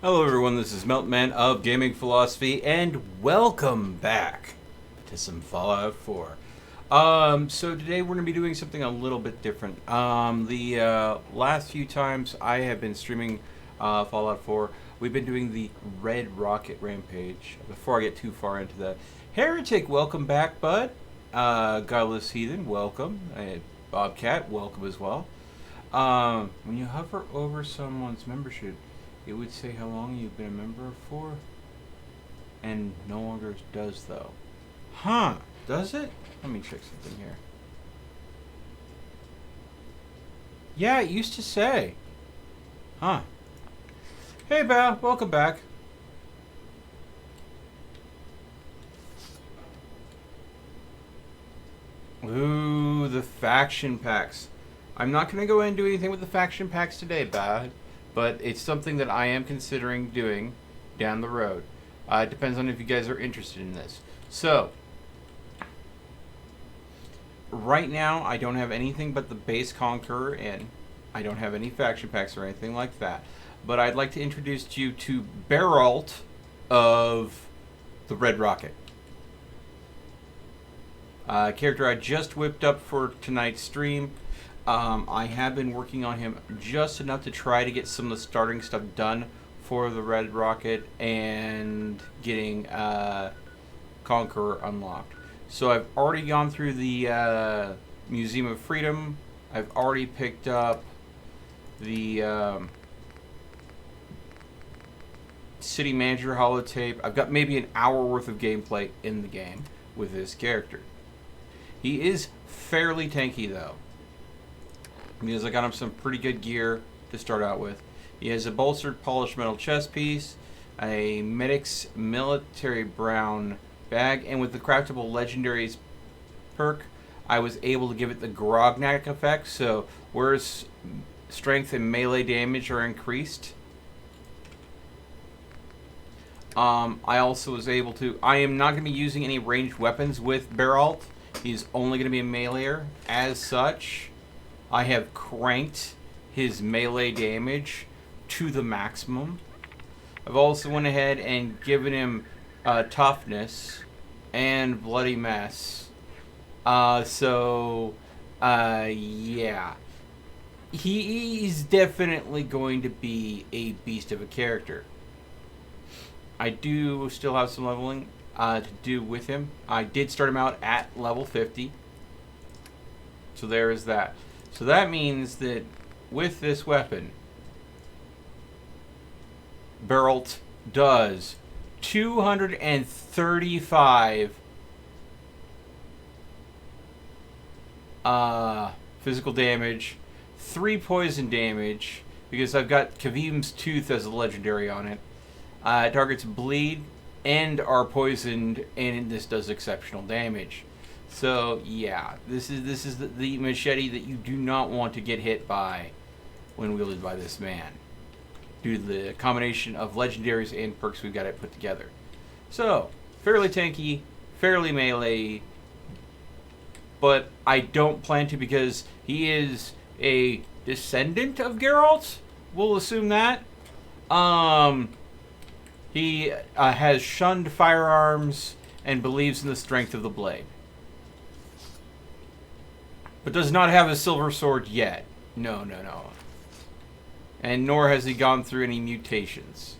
Hello everyone, this is Meltman of Gaming Philosophy, and welcome back to some Fallout 4. So today we're going to be doing something a little bit different. The last few times I have been streaming Fallout 4, we've been doing the RedRocket Rampage. Before I get too far into that, Heretic, welcome back, bud. Godless Heathen, welcome. Bobcat, welcome as well. When you hover over someone's membership, it would say how long you've been a member for, and no longer does though. Huh? Does it? Let me check something here. Yeah, it used to say. Huh. Hey, Val, welcome back. Ooh, the faction packs. I'm not going to go in and do anything with the faction packs today, Bad. But it's something that I am considering doing down the road. It depends on if you guys are interested in this. So, right now, I don't have anything but the base Conqueror in. I don't have any faction packs or anything like that. But I'd like to introduce you to Beralt of the RedRocket. Character I just whipped up for tonight's stream. I have been working on him just enough to try to get some of the starting stuff done for the RedRocket and getting Conqueror unlocked. So I've already gone through the Museum of Freedom. I've already picked up the City Manager holotape. I've got maybe an hour worth of gameplay in the game with this character. He is fairly tanky though, because I got him some pretty good gear to start out with. He has a bolstered polished metal chest piece, a Medic's military brown bag, and with the craftable legendaries perk, I was able to give it the Grognak effect, so whereas strength and melee damage are increased, I also was able to... I am not going to be using any ranged weapons with Beralt. He's only going to be a meleeer. As such, I have cranked his melee damage to the maximum. I've also went ahead and given him toughness and bloody mess. Yeah. He's definitely going to be a beast of a character. I do still have some leveling to do with him. I did start him out at level 50. So there is that. So that means that with this weapon, Beralt does 235 physical damage, 3 poison damage, because I've got Kavim's Tooth as a legendary on it. Targets bleed and are poisoned, and this does exceptional damage. So yeah, this is the machete that you do not want to get hit by when wielded by this man, due to the combination of legendaries and perks we've got it put together. So fairly tanky, fairly melee, but I don't plan to, because he is a descendant of Geralt. We'll assume that. He has shunned firearms and believes in the strength of the blade, but does not have a silver sword yet. No. And nor has he gone through any mutations.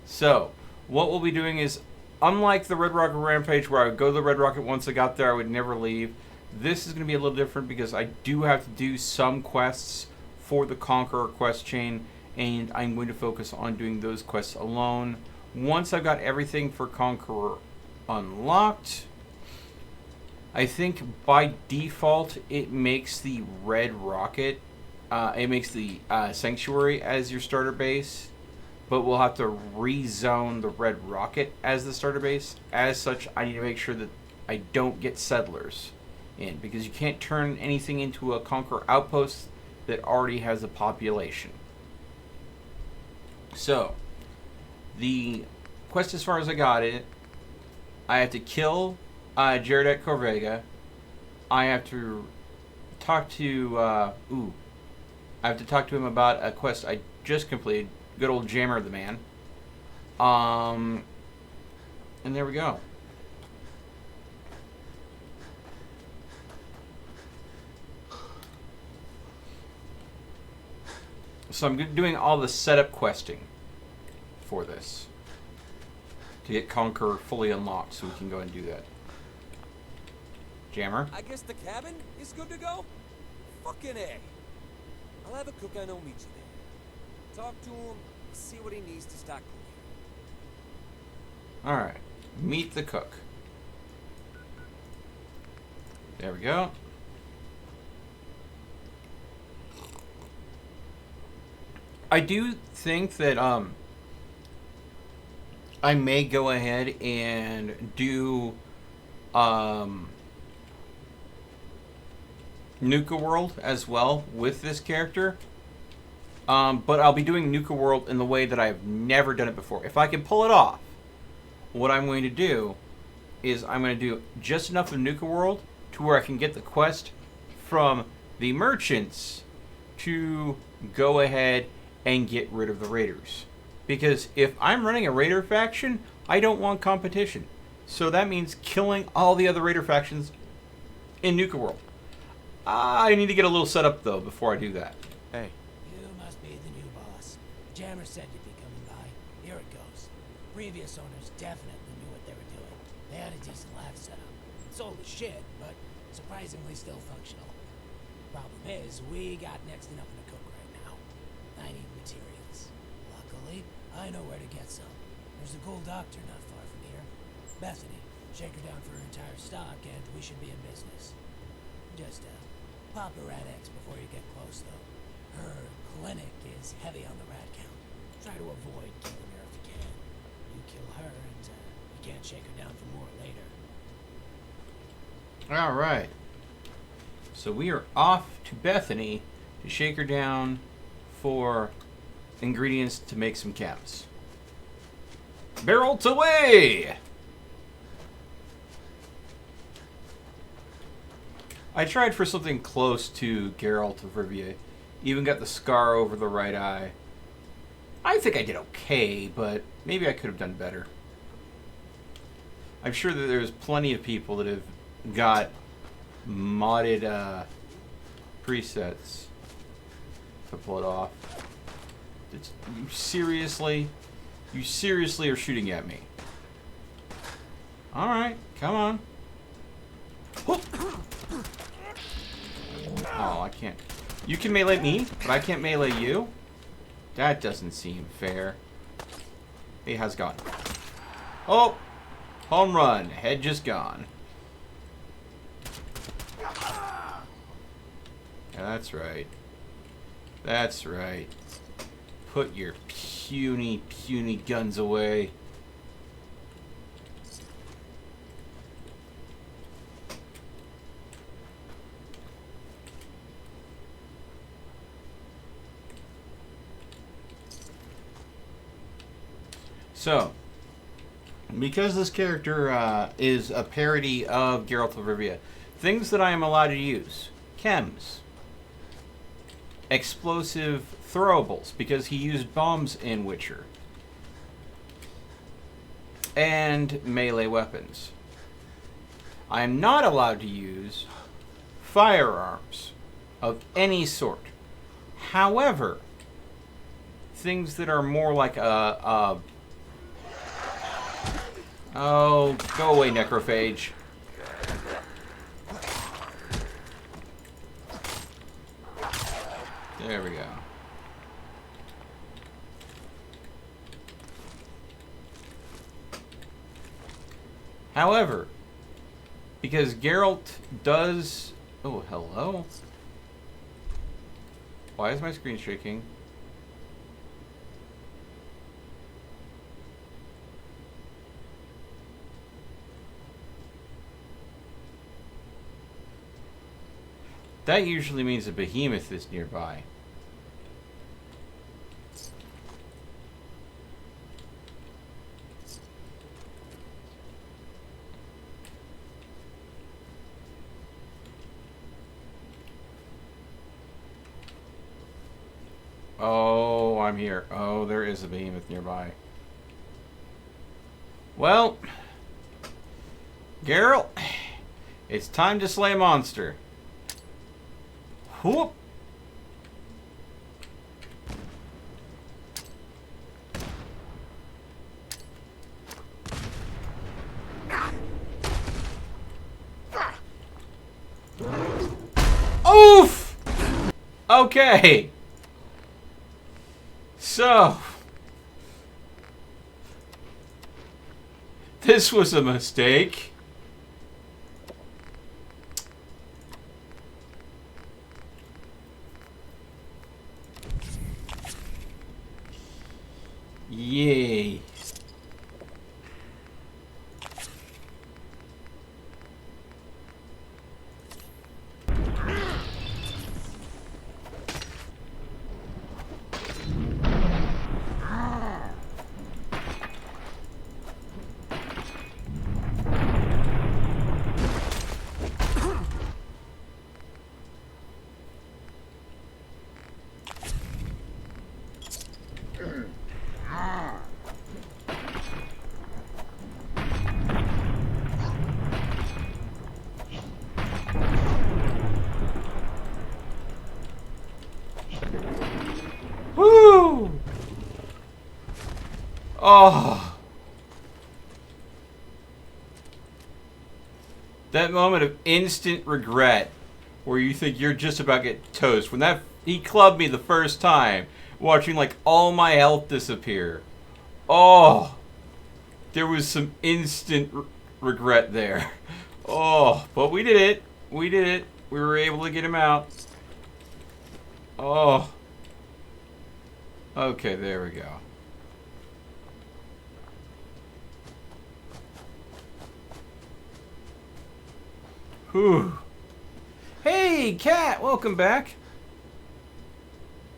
So, what we'll be doing is, unlike the RedRocket Rampage, where I would go to the RedRocket once I got there, I would never leave, this is going to be a little different because I do have to do some quests for the Conqueror quest chain, and I'm going to focus on doing those quests alone. Once I've got everything for Conqueror unlocked, I think by default it makes the RedRocket, it makes the Sanctuary as your starter base, but we'll have to rezone the RedRocket as the starter base. As such, I need to make sure that I don't get settlers in, because you can't turn anything into a Conqueror outpost that already has a population. So, the quest as far as I got it, I have to kill Jared at CORVEGA. I have to talk to I have to talk to him about a quest I just completed good old Jammer the man. And there we go. So I'm doing all the setup questing for this to get Conqueror fully unlocked, so we can go and do that. Jammer? I guess the cabin is good to go? Fucking A. I'll have a cook I know meet you there. Talk to him, see what he needs to start cooking. Alright. Meet the cook. There we go. I do think that I may go ahead and do Nuka World as well with this character. But I'll be doing Nuka World in the way that I've never done it before. If I can pull it off, what I'm going to do is I'm going to do just enough of Nuka World to where I can get the quest from the merchants to go ahead and get rid of the raiders. Because if I'm running a raider faction, I don't want competition. So that means killing all the other raider factions in Nuka World. I need to get a little set up though before I do that. Hey. You must be the new boss. Jammer said you'd be coming by. Here it goes. Previous owners definitely knew what they were doing. They had a decent lab setup. It's old as shit, but surprisingly still functional. Problem is, we got next to nothing to cook right now. I need materials. Luckily, I know where to get some. There's a gold doctor not far from here. Bethany, shake her down for her entire stock and we should be in business. Just pop a rat X before you get close though. Her clinic is heavy on the rat count. Try to avoid killing her if you can. You kill her and you can't shake her down for more later. Alright. So we are off to Bethany to shake her down for ingredients to make some caps. Barrels away! I tried for something close to Geralt of Rivia. Even got the scar over the right eye. I think I did okay, but maybe I could have done better. I'm sure that there's plenty of people that have got modded presets to pull it off. You seriously are shooting at me. Alright, come on. Oh, I can't. You can melee me, but I can't melee you? That doesn't seem fair. Hey, how's it going? Oh! Home run. Head just gone. Yeah, that's right. That's right. Put your puny guns away. So, because this character is a parody of Geralt of Rivia, things that I am allowed to use. Chems. Explosive throwables, because he used bombs in Witcher. And melee weapons. I am not allowed to use firearms of any sort. However, things that are more like oh, go away, necrophage. There we go. However, because Geralt does... Oh, hello? Why is my screen shaking? That usually means a behemoth is nearby. Oh, why I'm here. Oh, there is a behemoth nearby. Well, Geralt, it's time to slay a monster. Whoop. Oof! Okay. So, this was a mistake. Yay. Woo! Oh. That moment of instant regret where you think you're just about to get toast. When he clubbed me the first time, watching like all my health disappear. Oh. There was some instant regret there. Oh, but we did it. We did it. We were able to get him out. Oh. Okay, there we go. Whew. Hey, Cat, welcome back.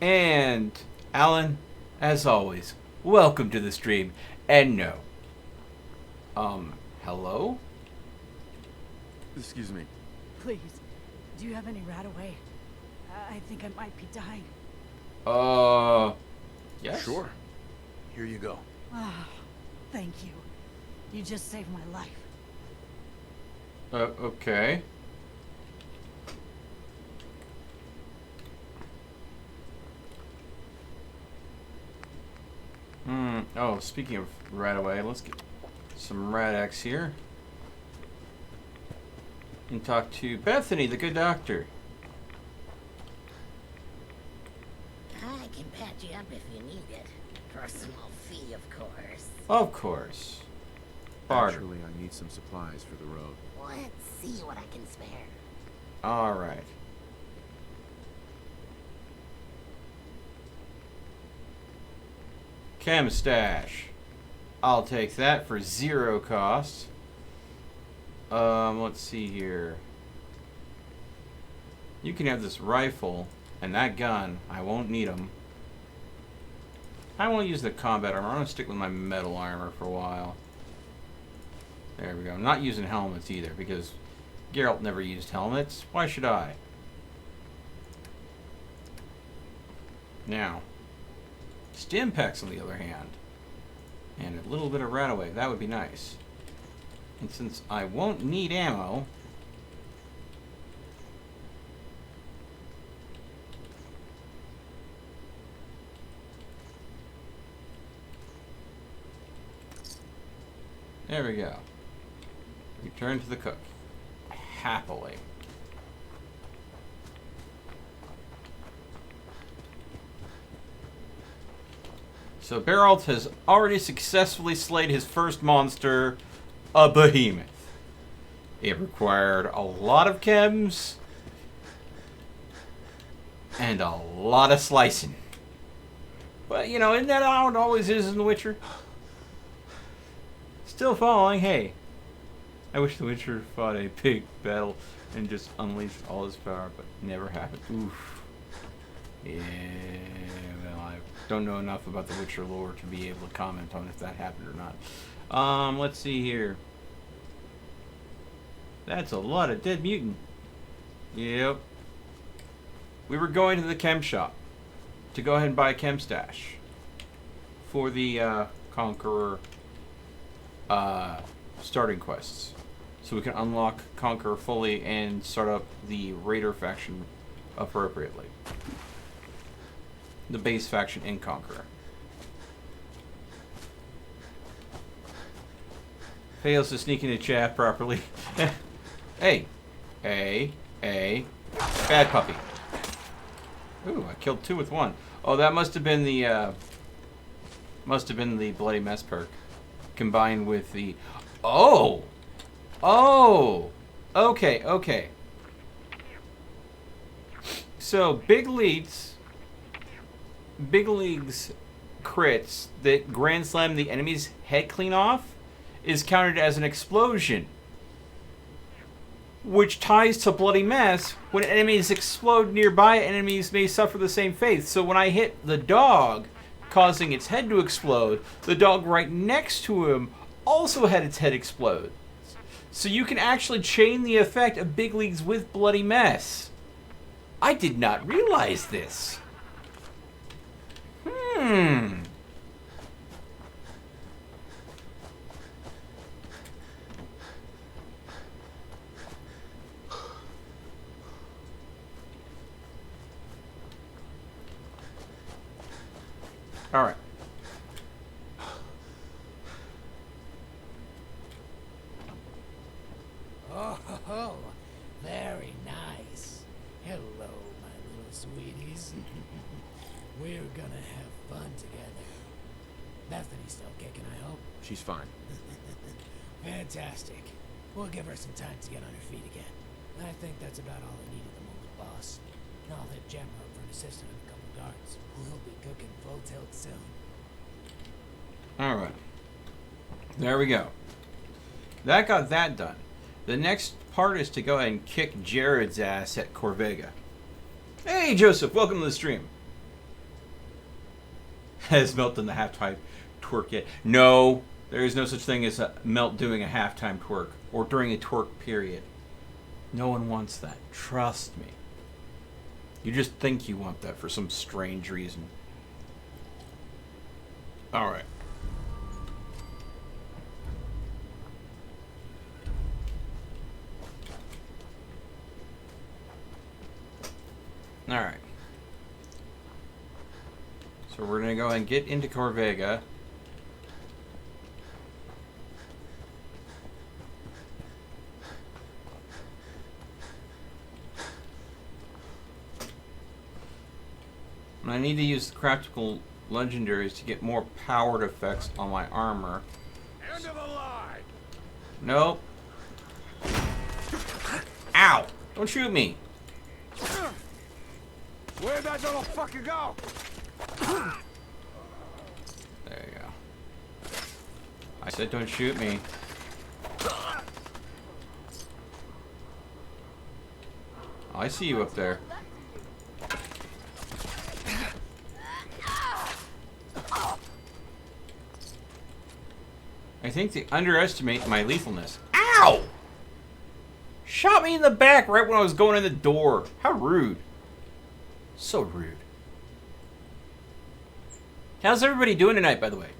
And Alan, as always, welcome to the stream. And no. Hello? Excuse me. Please, do you have any rat away? I think I might be dying. Yes? Sure. Here you go. Ah, thank you. You just saved my life. Okay. Oh, speaking of rat away, let's get some rat X here. And talk to Bethany, the good doctor. I can patch you up if you need it. For a small fee, of course. Of course. Barter. Actually, I need some supplies for the road. Let's see what I can spare. Alright. Chem stash. I'll take that for 0 cost. Let's see here. You can have this rifle and that gun. I won't need them. I won't use the combat armor. I'm going to stick with my metal armor for a while. There we go. I'm not using helmets either because Geralt never used helmets. Why should I? Now, Stimpaks on the other hand. And a little bit of Rataway. That would be nice. And since I won't need ammo, there we go. Return to the cook. Happily. So Geralt has already successfully slayed his first monster, a behemoth. It required a lot of chems and a lot of slicing. But, you know, isn't that how it always is in The Witcher? Still following, hey. I wish The Witcher fought a big battle and just unleashed all his power, but never happened. Oof. Yeah, well, I don't know enough about The Witcher lore to be able to comment on if that happened or not. Let's see here. That's a lot of dead mutant. Yep. We were going to the chem shop to go ahead and buy a chem stash. for the Conqueror starting quests. So we can unlock Conqueror fully and start up the Raider faction appropriately. The base faction in Conqueror. Fails to sneak into chat properly. Hey. Bad puppy. Ooh, I killed 2 with 1. Oh, that must have been the Bloody Mess perk. Combined with the... Oh! Oh! Okay. So, Big League's crits that Grand Slam the enemy's head clean off is counted as an explosion, which ties to Bloody Mess. When enemies explode nearby, enemies may suffer the same fate. So when I hit the dog, causing its head to explode, the dog right next to him also had its head explode. So you can actually chain the effect of Big Leagues with Bloody Mess. I did not realize this. All right. Oh, very nice. Hello, my little sweeties. We're gonna have fun together. Bethany's still kicking, I hope. She's fine. Fantastic. We'll give her some time to get on her feet again. I think that's about all I need at the moment, boss. I'll hit Gemma up for an assistant and a couple guards. We'll be cooking full tilt soon. Alright. There we go. That got that done. The next part is to go ahead and kick Jared's ass at CORVEGA. Hey, Joseph, welcome to the stream. Has Melt done the halftime twerk yet? No, there is no such thing as a Melt doing a halftime twerk or during a twerk period. No one wants that. Trust me. You just think you want that for some strange reason. Alright. Alright. So we're going to go and get into CORVEGA. And I need to use the practical legendaries to get more powered effects on my armor. End of the line. Nope. Ow! Don't shoot me. Where'd that little fucker go? There you go. I said don't shoot me. Oh, I see you up there. I think they underestimate my lethalness. Ow! Shot me in the back right when I was going in the door. How rude. So rude. How's everybody doing tonight, by the way?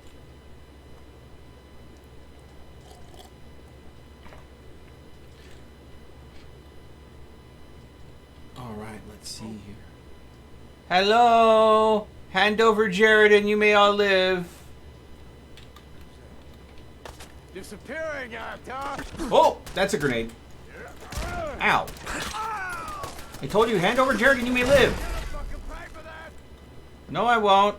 Alright, let's see here. Hello! Hand over Jared and you may all live. Disappearing act, huh? Oh! That's a grenade. Ow. I told you, hand over Jared and you may live. Fucking pay for that. No, I won't.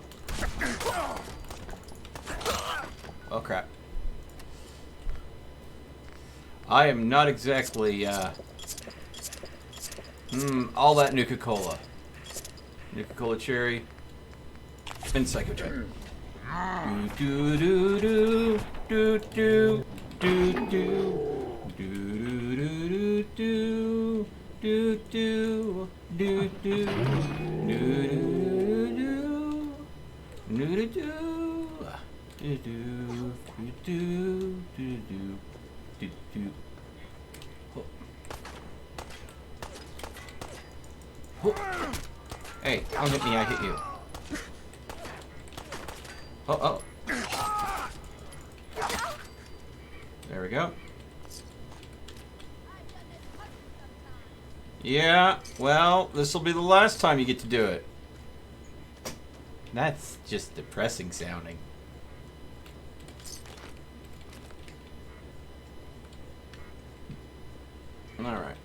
Oh, crap. I am not exactly, all that Nuka-Cola. Nuka-Cola Cherry. And Psychojet. Do do do do do do do do do do do do do do Hey, don't hit me, I hit you. Oh. There we go. Yeah, well, this will be the last time you get to do it. That's just depressing sounding. Alright.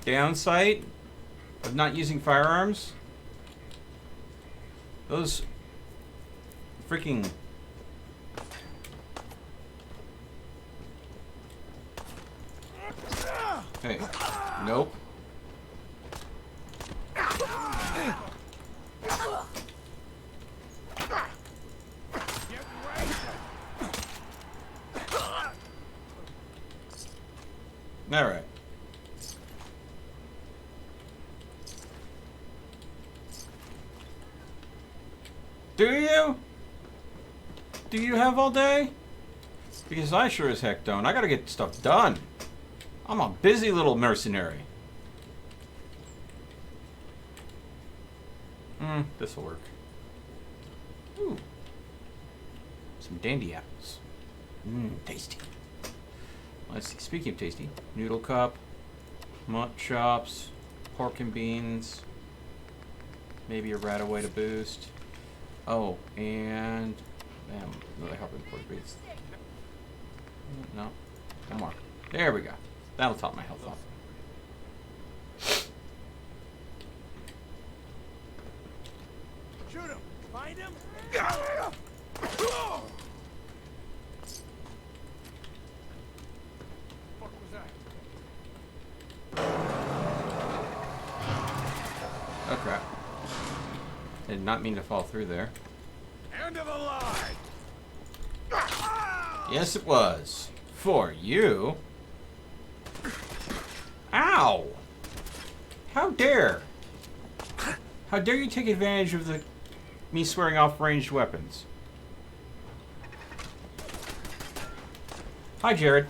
Downside of not using firearms? Those freaking... Hey, nope. All right. Do you? Do you have all day? Because I sure as heck don't. I gotta get stuff done. I'm a busy little mercenary. This'll work. Ooh. Some dandy apples. Tasty. Let's see. Speaking of tasty, noodle cup, mutt chops, pork and beans, maybe a rat away to boost. Oh, and another helping pork beans. No, one more. There we go. That'll top my health off. Shoot him! Find him! What was that? Oh crap. I did not mean to fall through there. End of the line! Yes, it was. For you. Ow! How dare! How dare you take advantage of me swearing off ranged weapons? Hi, Jared.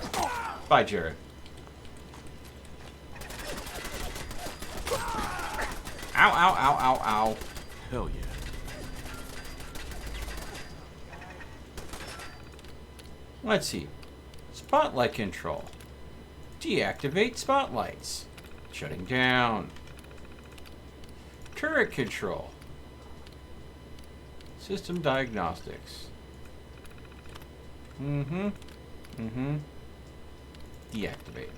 Bye, Jared. Ow, ow, ow, ow, ow. Hell yeah. Let's see. Spotlight control. Deactivate spotlights. Shutting down. Turret control. System diagnostics. Deactivate.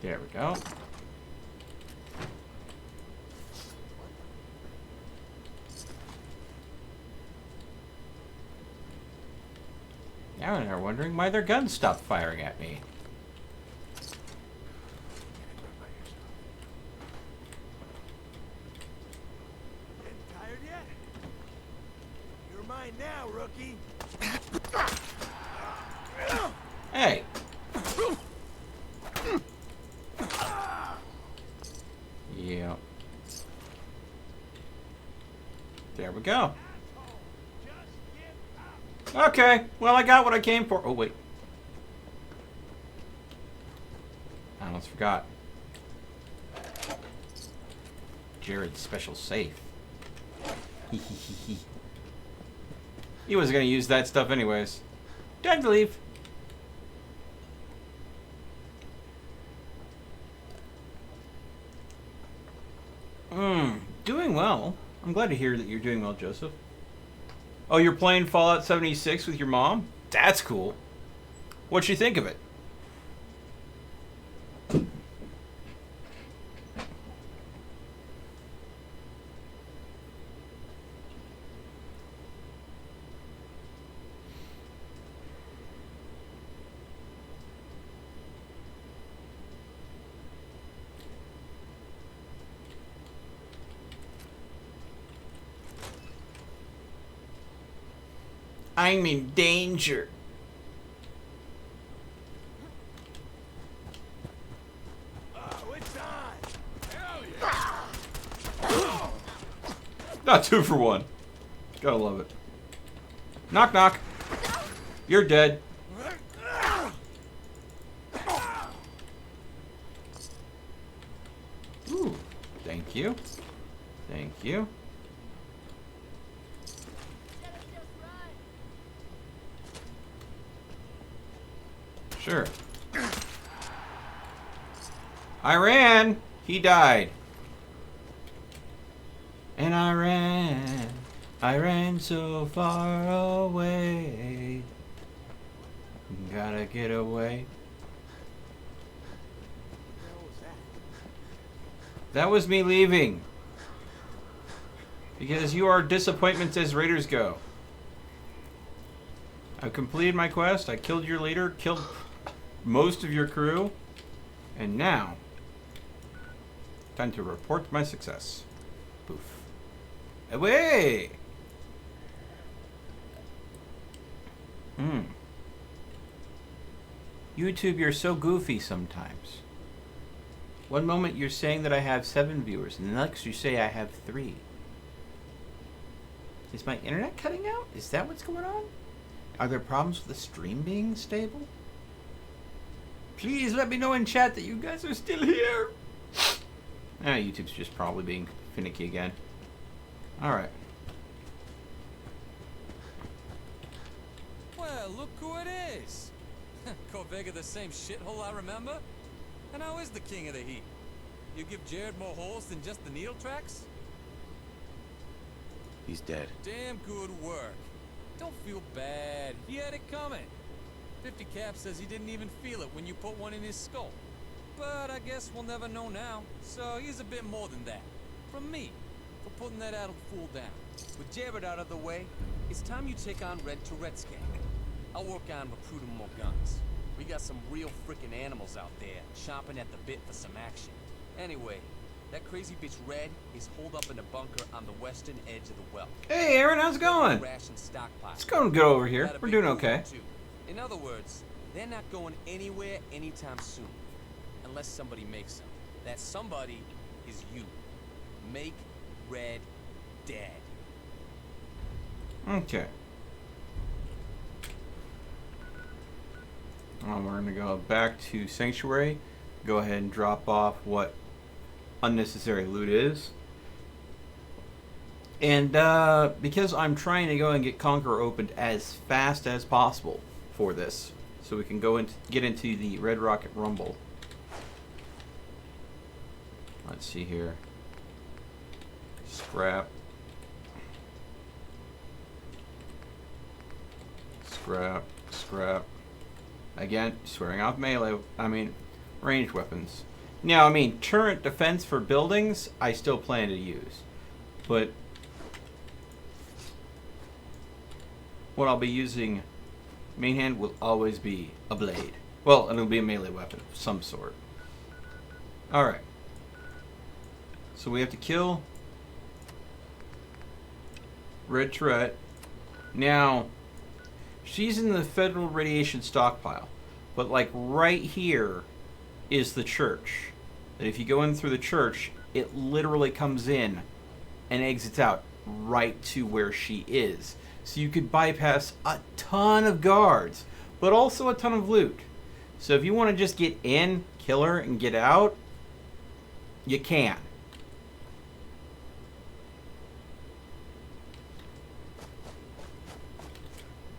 There we go. Now they're wondering why their guns stopped firing at me. Getting tired yet? You're mine now, rookie. Hey! Yeah. There we go. Okay, well, I got what I came for. Oh, wait. I almost forgot. Jared's special safe. He wasn't going to use that stuff anyways. Time to leave. Doing well. I'm glad to hear that you're doing well, Joseph. Oh, you're playing Fallout 76 with your mom? That's cool. What'd you think of it? I'm in danger. Oh, it's on! Hell yeah! Not 2 for 1. Gotta love it. Knock, knock. You're dead. Ooh, thank you. Thank you. Sure. I ran. He died. And I ran so far away. Gotta get away. That was me leaving. Because you are disappointments as raiders go. I've completed my quest. I killed your leader, killed most of your crew. And now, time to report my success. Poof. Away! YouTube, you're so goofy sometimes. One moment you're saying that I have 7 viewers, and the next you say I have 3. Is my internet cutting out? Is that what's going on? Are there problems with the stream being stable? Please let me know in chat that you guys are still here. YouTube's just probably being finicky again. Alright. Well, look who it is. CORVEGA the same shithole I remember? And how is the king of the heat? You give Jared more holes than just the needle tracks? He's dead. Damn good work. Don't feel bad. He had it coming. 50 Cap says he didn't even feel it when you put one in his skull. But I guess we'll never know now. So here's a bit more than that. From me, for putting that addled fool down. With Jared out of the way, it's time you take on Red Tourette's gang. I'll work on recruiting more guns. We got some real frickin' animals out there, chomping at the bit for some action. Anyway, that crazy bitch Red is holed up in a bunker on the western edge of the well. Hey Aaron, how's it going? Ration stockpile. It's going good over here. Got a We're big doing crew okay. too. In other words, they're not going anywhere anytime soon. Unless somebody makes them. That somebody is you. Make Red dead. Okay. We're going to go back to Sanctuary. Go ahead and drop off what unnecessary loot is. And because I'm trying to go and get Conqueror opened as fast as possible for this, so we can go and get into the RedRocket Rumble. Let's see here. Scrap. Scrap. Scrap. Again, swearing off ranged weapons. Now, turret defense for buildings, I still plan to use. But what I'll be using main hand will always be a blade. Well, it'll be a melee weapon of some sort. Alright. So we have to kill Red Tourette. Now, she's in the federal radiation stockpile. But like right here is the church. That if you go in through the church, it literally comes in and exits out right to where she is. So you could bypass a ton of guards, but also a ton of loot. So if you want to just get in, kill her, and get out, you can.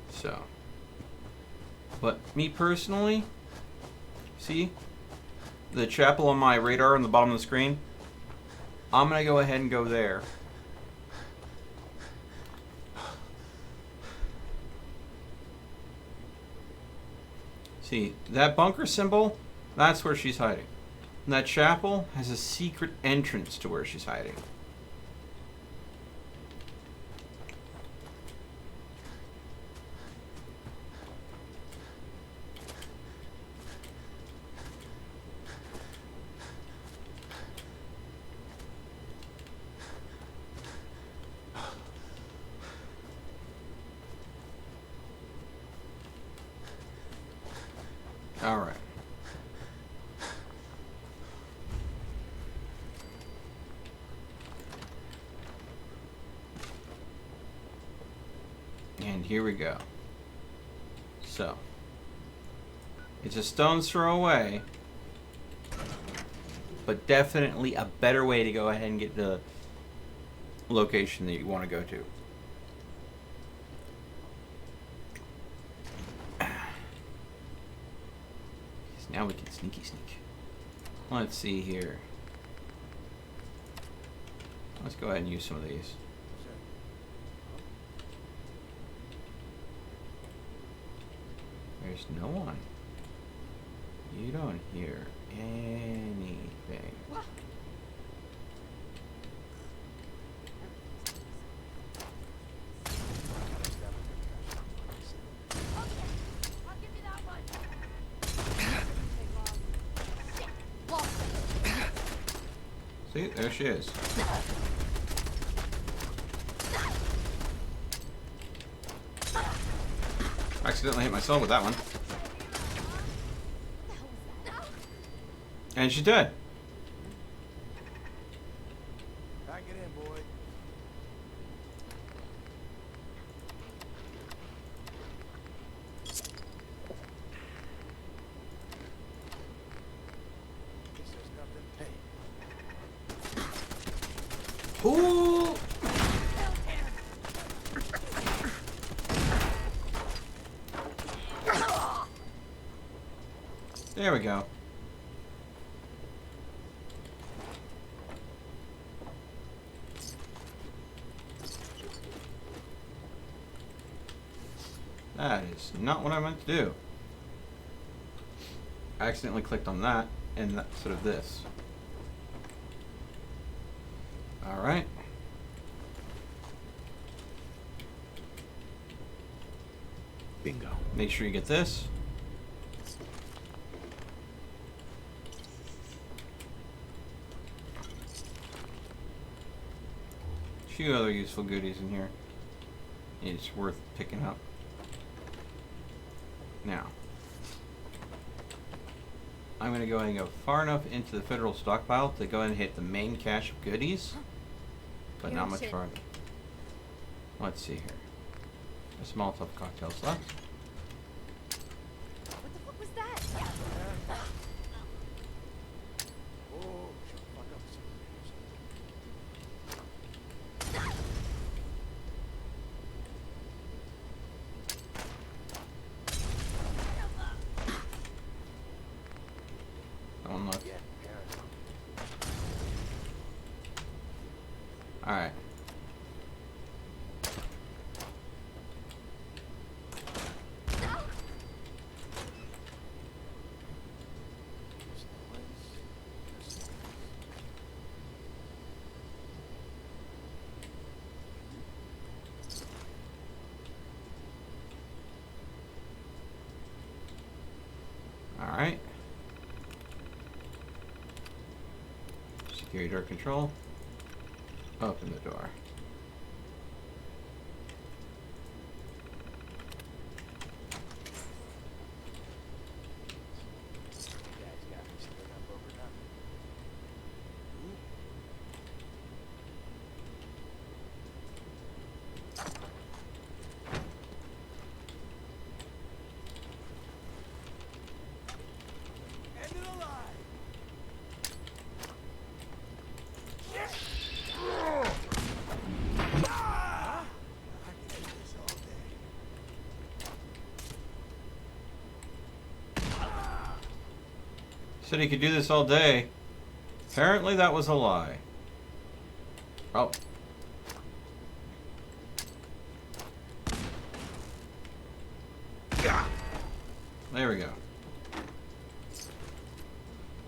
So, but me personally, see the chapel on my radar on the bottom of the screen? I'm going to go ahead and go there. See, that bunker symbol, that's where she's hiding. And that chapel has a secret entrance to where she's hiding. All right. And here we go. So, it's a stone's throw away, but definitely a better way to go ahead and get the location that you want to go to. Now we can sneaky sneak. Let's see here. Let's go ahead and use some of these. There's no one. You don't hear anything. See, there she is. Accidentally hit myself with that one. And she's dead. Pack it in, boy. Guess there's nothing paid. Ooh! There we go. That is not what I meant to do. I accidentally clicked on that and instead of this. Alright. Bingo. Make sure you get this. A few other useful goodies in here. It's worth picking up. Now, I'm going to go ahead and go far enough into the federal stockpile to go ahead and hit the main cache of goodies, but not much farther. Let's see here. A small Molotov cocktails left. What the fuck was that? Oh, shut the fuck up, Simmons. That one left. Yeah, Alright. Alright. Security door control. Open the door. Dad's got me sticking up over nothing. End of the line. Ah! I can do this all day. Said he could do this all day. Apparently that was a lie. Oh. There we go.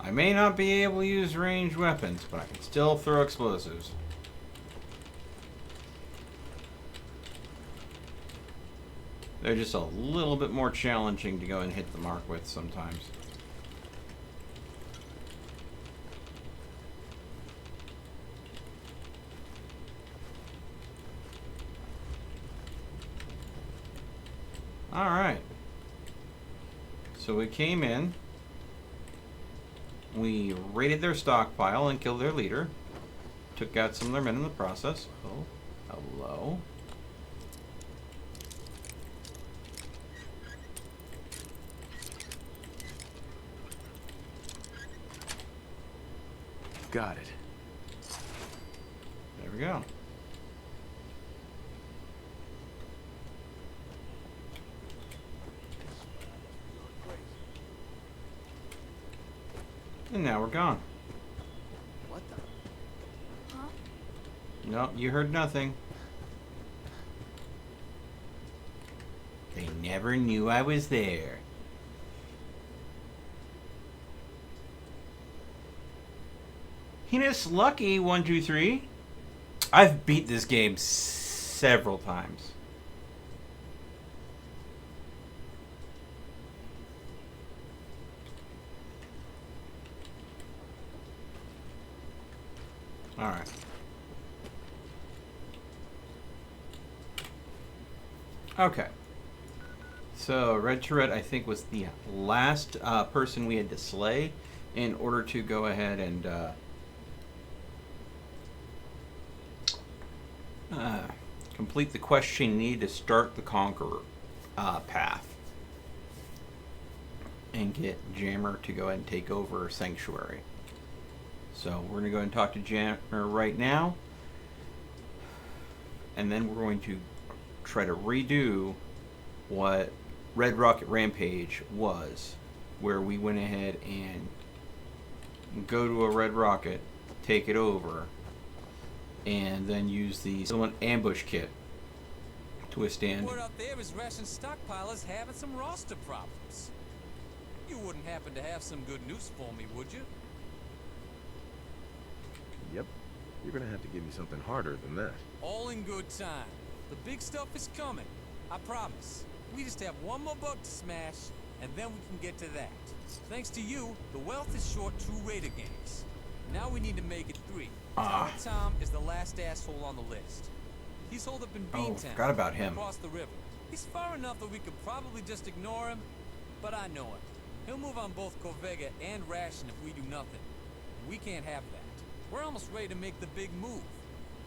I may not be able to use ranged weapons, but I can still throw explosives. They're just a little bit more challenging to go and hit the mark with sometimes. Alright. So we came in. We raided their stockpile and killed their leader. Took out some of their men in the process. Oh, hello. Got it. There we go. And now we're gone. What the? Huh? No, you heard nothing. They never knew I was there. Heinous Lucky 123. I've beat this game several times. All right. Okay. So Red Turret, I think, was the last person we had to slay in order to go ahead and complete the quest you need to start the Conqueror path and get Jammer to go ahead and take over Sanctuary. So we're going to go ahead and talk to Jammer right now, and then we're going to try to redo what RedRocket Rampage was, where we went ahead and go to a Red Rocket, take it over, and then use the Settlement ambush kit to withstand. Word out there is ration stockpilers having some roster problems. You wouldn't happen to have some good news for me, would you? Yep. You're gonna have to give me something harder than that. All in good time. The big stuff is coming. I promise. We just have one more bug to smash, and then we can get to that. Thanks to you, the Wealth is short 2 Raider games. Now we need to make it 3. Tom is the last asshole on the list. He's holed up in Beantown. Forgot about him. Across the river. He's far enough that we could probably just ignore him, but I know him. He'll move on both CORVEGA and Ration if we do nothing. We can't have that. We're almost ready to make the big move.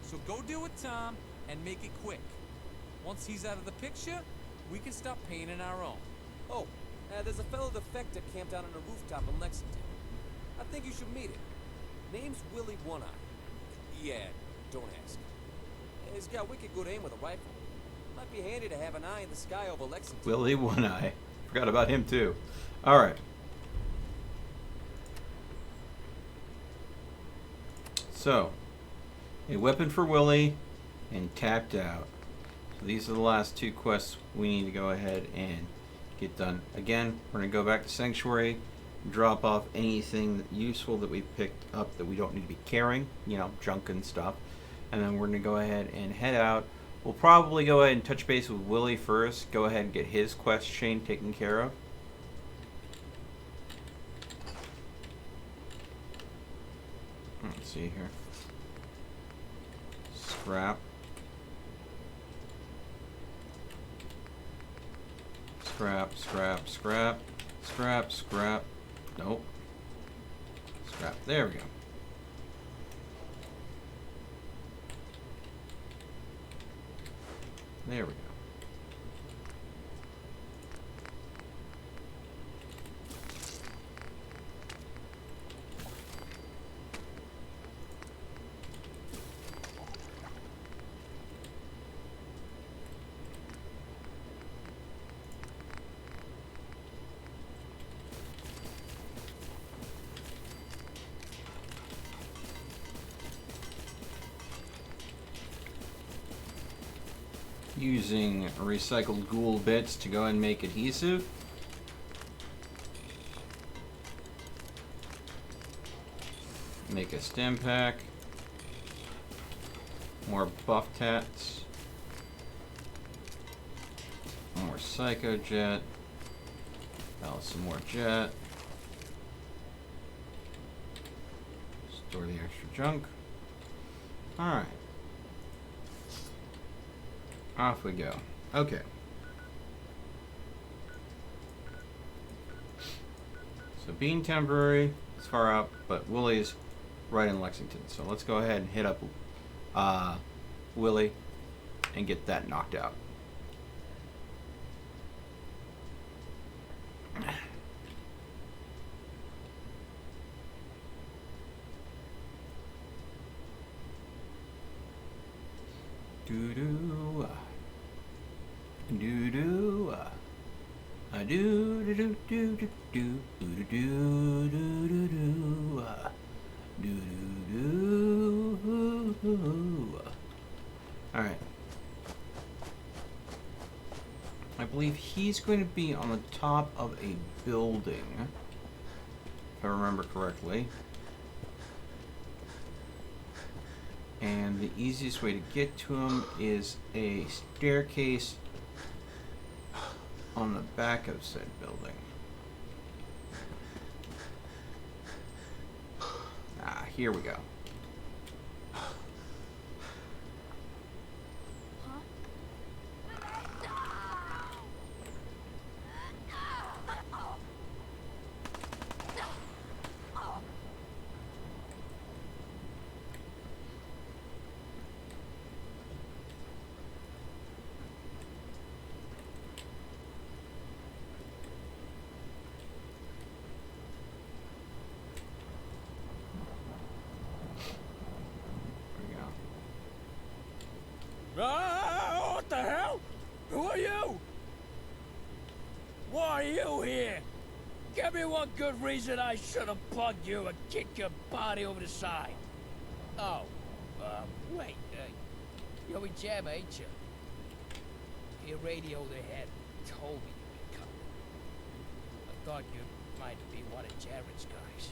So go deal with Tom and make it quick. Once he's out of the picture, we can stop paying in our own. Oh, there's a fellow defector camped out on a rooftop in Lexington. I think you should meet him. Name's Willie One-Eye. Yeah, don't ask. He's got wicked good aim with a rifle. Might be handy to have an eye in the sky over Lexington. Willie One-Eye. Forgot about him too. Alright. So, a weapon for Willie and tapped out. So these are the last 2 quests we need to go ahead and get done. Again, we're going to go back to Sanctuary, drop off anything useful that we picked up that we don't need to be carrying, you know, junk and stuff. And then we're going to go ahead and head out. We'll probably go ahead and touch base with Willie first, go ahead and get his quest chain taken care of. Let's see here. Scrap. Scrap, scrap, scrap, scrap, scrap. Nope. Scrap. There we go. There we go. Using recycled ghoul bits to go and make adhesive. Make a stem pack. More buff tats. More psycho jet. Oh, some more jet. Store the extra junk. Alright. Off we go. Okay. So being temporary, it's far out, but Willie's right in Lexington. So let's go ahead and hit up Willie and get that knocked out. Do do. Do do. Do do do do do do do do do do do. Do do do. All right. I believe he's going to be on the top of a building, if I remember correctly. And the easiest way to get to him is a staircase on the back of said building. Ah, here we go. Ah, what the hell? Who are you? Why are you here? Give me one good reason I should have plugged you and kicked your body over the side. Oh, wait, you're a Jam, ain't you? Your radio ahead told me you'd be coming. I thought you might be one of Jared's guys.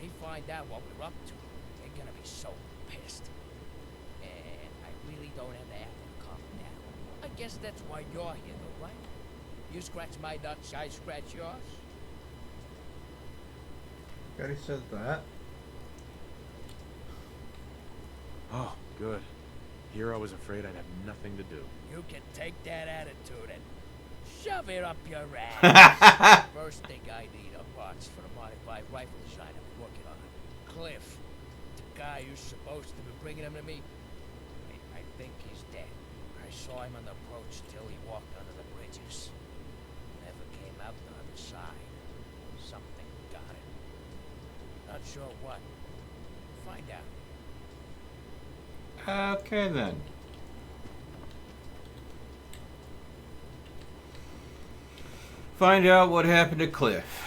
They find out what we're up to, they're gonna be so pissed. And I really don't have the apple to calm down. I guess that's why you're here, though, right? You scratch my nuts, I scratch yours. Already said that. Oh, good. Here I was afraid I'd have nothing to do. You can take that attitude and shove it up your ass. First thing I need are parts for the modified rifle design I'm working on. Cliff, the guy who's supposed to be bringing them to me, I think he's dead. I saw him on the approach till he walked under the bridges. Never came out the other side. Something got him. Not sure what. Find out. Okay then. Find out what happened to Cliff.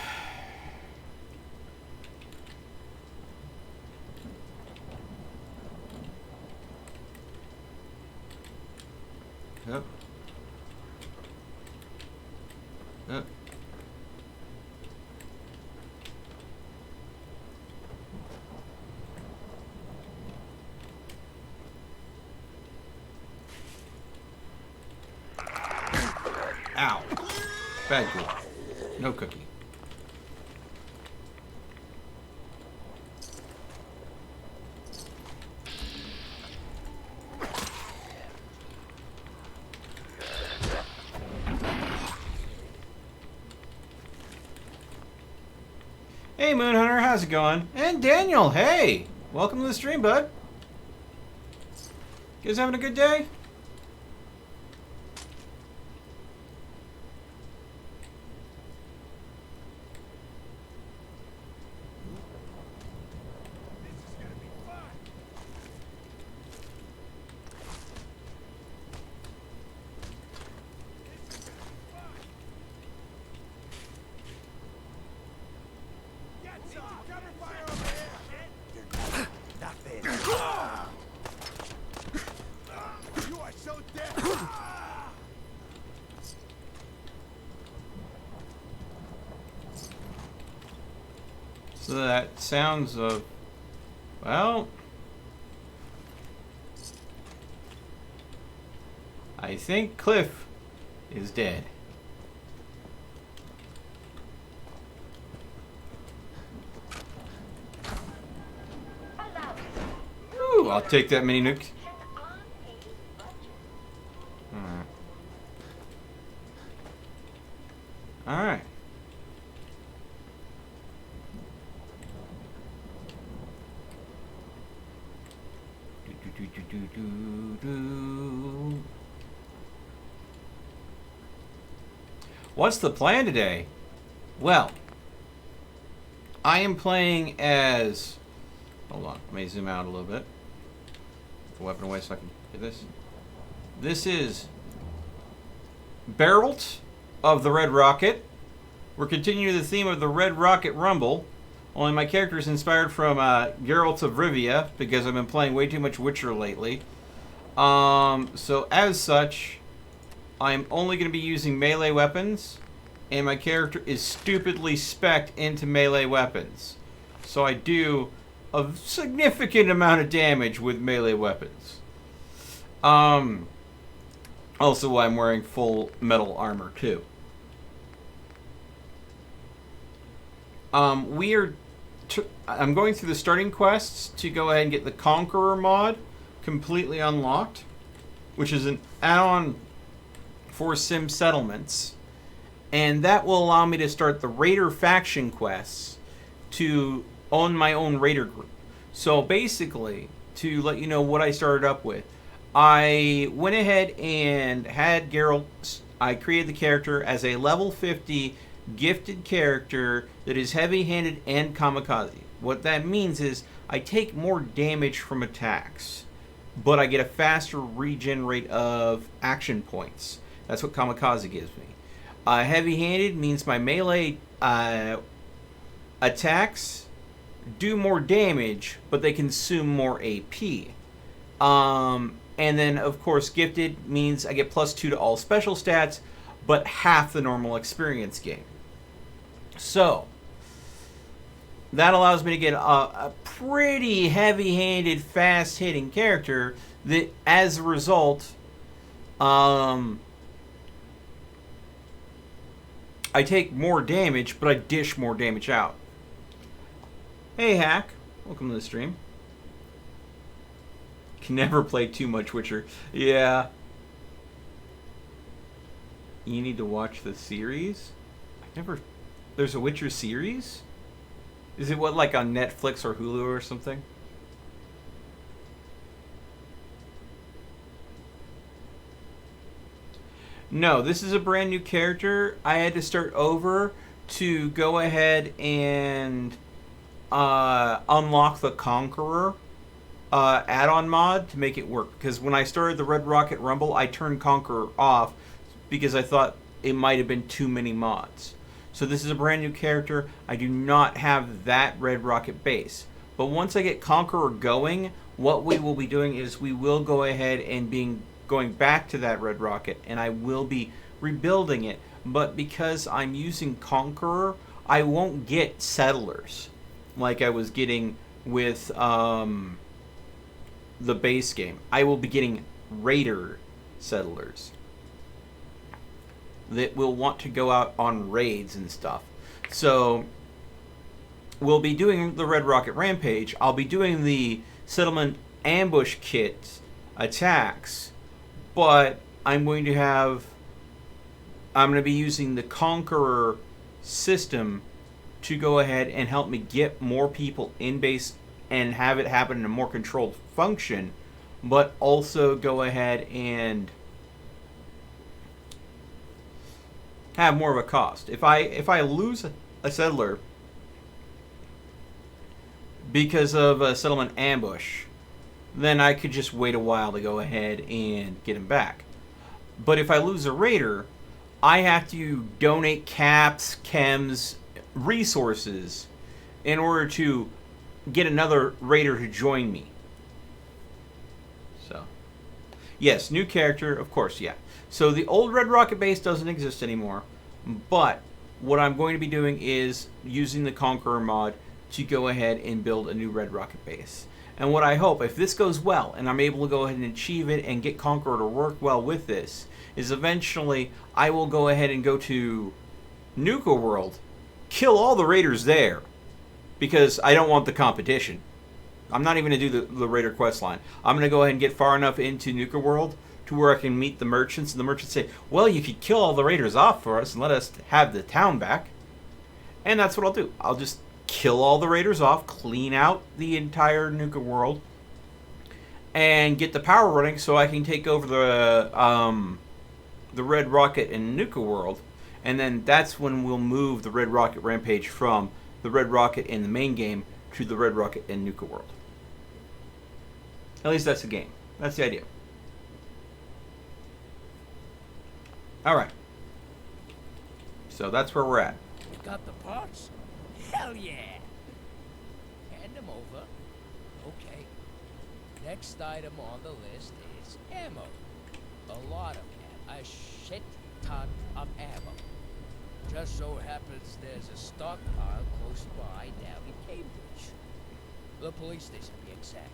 Yep. Yep. Ow. Bad girl. No cookie. Hey Moonhunter, how's it going? And Daniel, hey! Welcome to the stream, bud. You guys having a good day? So that sounds of, well, I think Cliff is dead. Ooh, I'll take that mini nuke. All right. What's the plan today? Well, I am playing as... Hold on, let me zoom out a little bit. Put the weapon away so I can get this. This is Barrelt of the Red Rocket. We're continuing the theme of the Red Rocket Rumble. Only my character is inspired from Geralt of Rivia because I've been playing way too much Witcher lately. So as such, I'm only going to be using melee weapons, and my character is stupidly spec'd into melee weapons. So I do a significant amount of damage with melee weapons. Also, I'm wearing full metal armor too. I'm going through the starting quests to go ahead and get the Conqueror mod completely unlocked, which is an add-on for SimSettlements, and that will allow me to start the Raider faction quests to own my own Raider group. So basically, to let you know what I started up with, I went ahead and had Geralt. I created the character as a level 50 gifted character that is heavy-handed and kamikaze. What that means is I take more damage from attacks, but I get a faster regen rate of action points. That's what kamikaze gives me. Heavy-handed means my melee attacks do more damage, but they consume more AP. And then, of course, gifted means I get +2 to all special stats, but half the normal experience gain. So, that allows me to get a pretty heavy-handed, fast-hitting character that, as a result, I take more damage, but I dish more damage out. Hey, Hack. Welcome to the stream. Can never play too much Witcher. Yeah. You need to watch the series? There's a Witcher series? Is it like on Netflix or Hulu or something? No, this is a brand new character. I had to start over to go ahead and unlock the Conqueror add-on mod to make it work. Because when I started the Red Rocket Rumble, I turned Conqueror off because I thought it might have been too many mods. So this is a brand new character. I do not have that Red Rocket base. But once I get Conqueror going, what we will be doing is we will go ahead and going back to that Red Rocket, and I will be rebuilding it. But because I'm using Conqueror, I won't get settlers like I was getting with the base game. I will be getting Raider settlers that will want to go out on raids and stuff. So we'll be doing the Red Rocket Rampage. I'll be doing the settlement ambush kit attacks, but I'm going to be using the Conqueror system to go ahead and help me get more people in base and have it happen in a more controlled function, but also go ahead and have more of a cost. If I lose a settler because of a settlement ambush, then I could just wait a while to go ahead and get him back. But if I lose a raider, I have to donate caps, chems, resources in order to get another raider to join me. So, yes, new character, of course, yeah. So the old Red Rocket base doesn't exist anymore, but what I'm going to be doing is using the Conqueror mod to go ahead and build a new Red Rocket base. And what I hope, if this goes well, and I'm able to go ahead and achieve it and get Conqueror to work well with this, is eventually I will go ahead and go to Nuka World, kill all the raiders there, because I don't want the competition. I'm not even going to do the raider quest line. I'm going to go ahead and get far enough into Nuka World to where I can meet the merchants, and the merchants say, well, you could kill all the raiders off for us and let us have the town back. And that's what I'll do. I'll just kill all the raiders off, clean out the entire Nuka World, and get the power running so I can take over the Red Rocket in Nuka World. And then that's when we'll move the Red Rocket Rampage from the Red Rocket in the main game to the Red Rocket in Nuka World. At least that's the game. That's the idea. Alright. So that's where we're at. You got the parts? Hell yeah! Hand them over. Okay. Next item on the list is ammo. A lot of ammo. A shit ton of ammo. Just so happens there's a stockpile close by down in Cambridge. The police station, to be exact.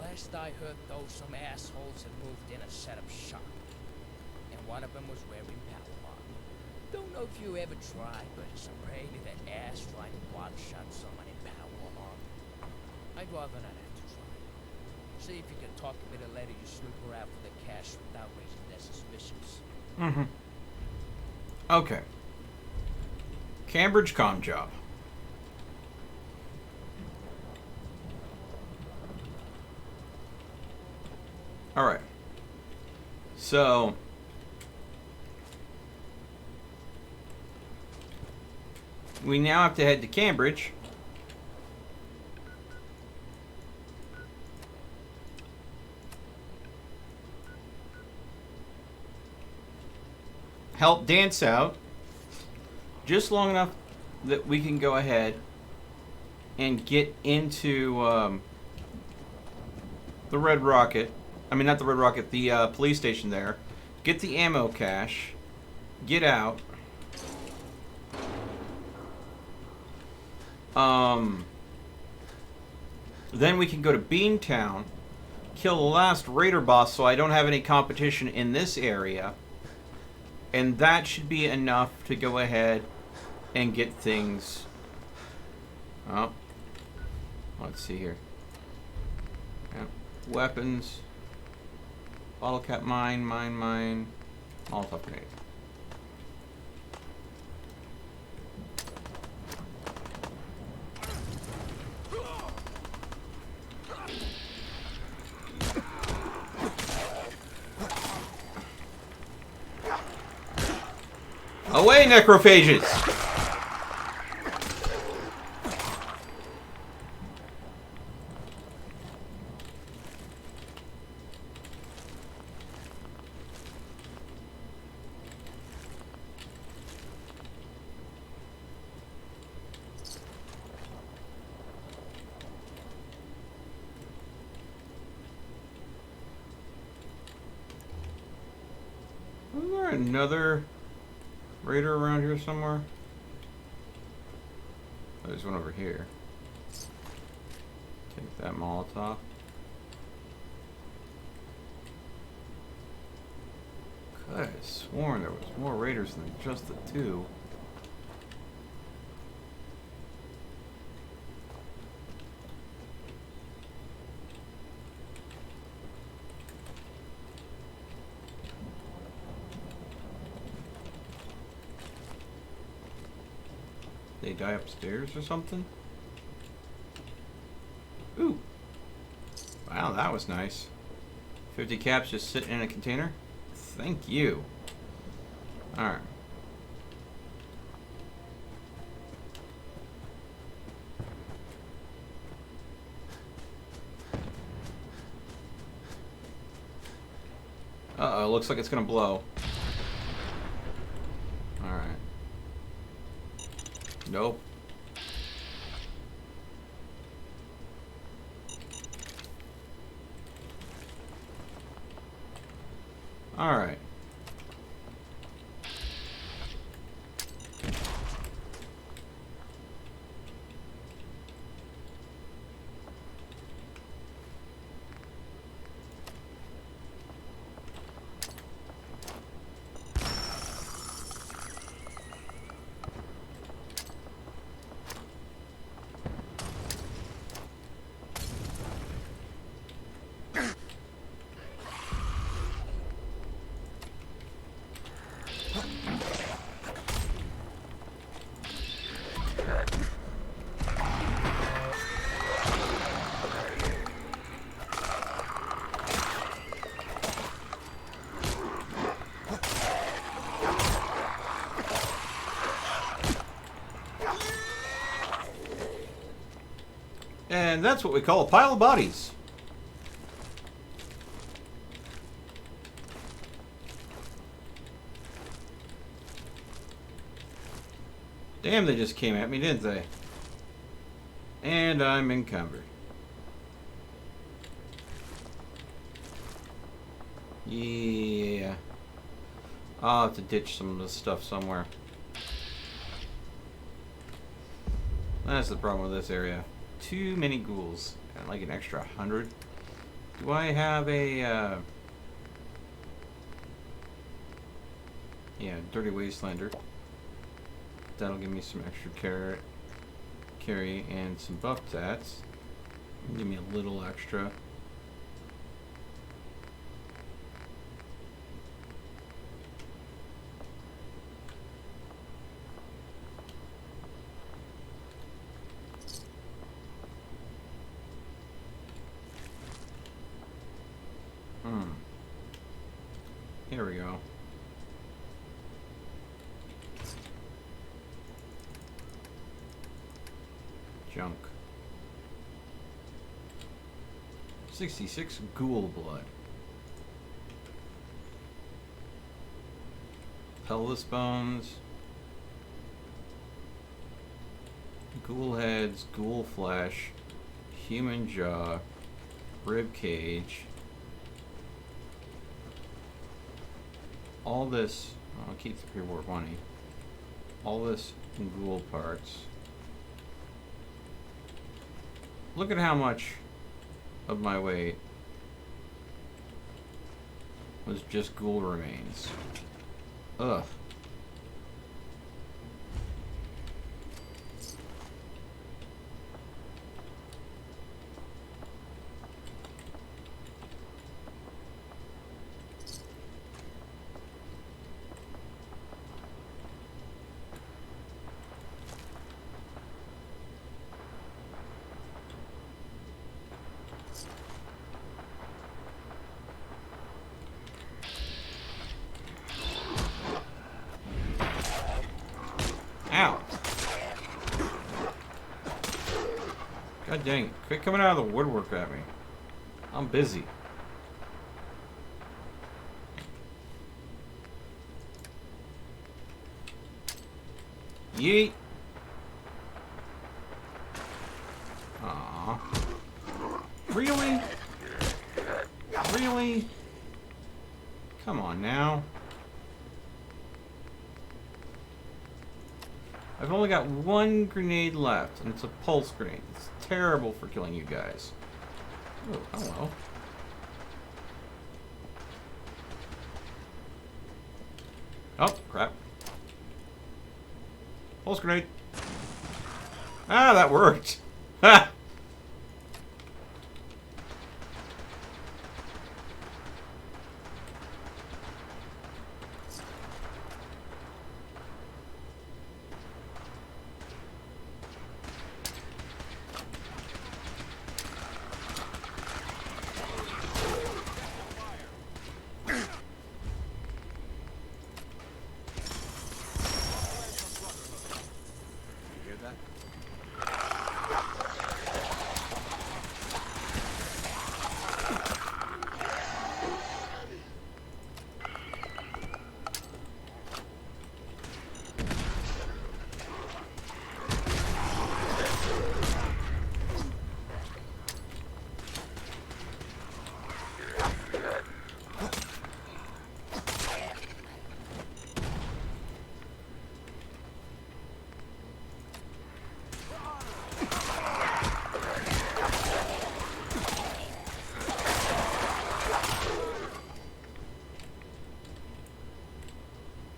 Last I heard, though, some assholes had moved in and set up shop. And one of them was wearing power armor. Don't know if you ever tried, but it's a pain in the ass trying to one-shot someone in power armor. I'd rather not have to try. See if you can talk him into letting you snoop around for the cash without raising their suspicions. Mm-hmm. Okay. Cambridge comm job. Alright. So we now have to head to Cambridge. Help dance out just long enough that we can go ahead and get into the RedRocket. I mean, not the RedRocket, the police station there. Get the ammo cache. Get out. Then we can go to Beantown. Kill the last raider boss so I don't have any competition in this area. And that should be enough to go ahead and get things. Oh. Let's see here. Yeah. Weapons. Bottle cap mine. Molotov grenade. Away, necrophages! Isn't there another raider around here somewhere? Oh, there's one over here. Take that Molotov. Could have sworn there was more raiders than just the two. They die upstairs or something? Ooh. Wow, that was nice. 50 caps just sitting in a container? Thank you. Alright. Uh-oh, looks like it's gonna blow. Alright. Nope. Alright. And that's what we call a pile of bodies. Damn, they just came at me, didn't they? And I'm encumbered. Yeah. I'll have to ditch some of this stuff somewhere. That's the problem with this area. Too many ghouls. And like an extra 100. Do I have a, yeah, Dirty Wastelander. That'll give me some extra carry and some buff tats. Give me a little extra. Here we go. Junk. 66 ghoul blood. Pelvis bones. Ghoul heads, ghoul flesh, human jaw, rib cage. All this, I'll keep the pre-war money. All this in ghoul parts. Look at how much of my weight was just ghoul remains. Ugh. Ow. God dang it. Quit coming out of the woodwork at me. I'm busy. Yeet. Aww. Really? Really? Come on now. I've only got one grenade left, and it's a pulse grenade. It's terrible for killing you guys. Oh, hello. Oh, crap. Pulse grenade. Ah, that worked. Ha!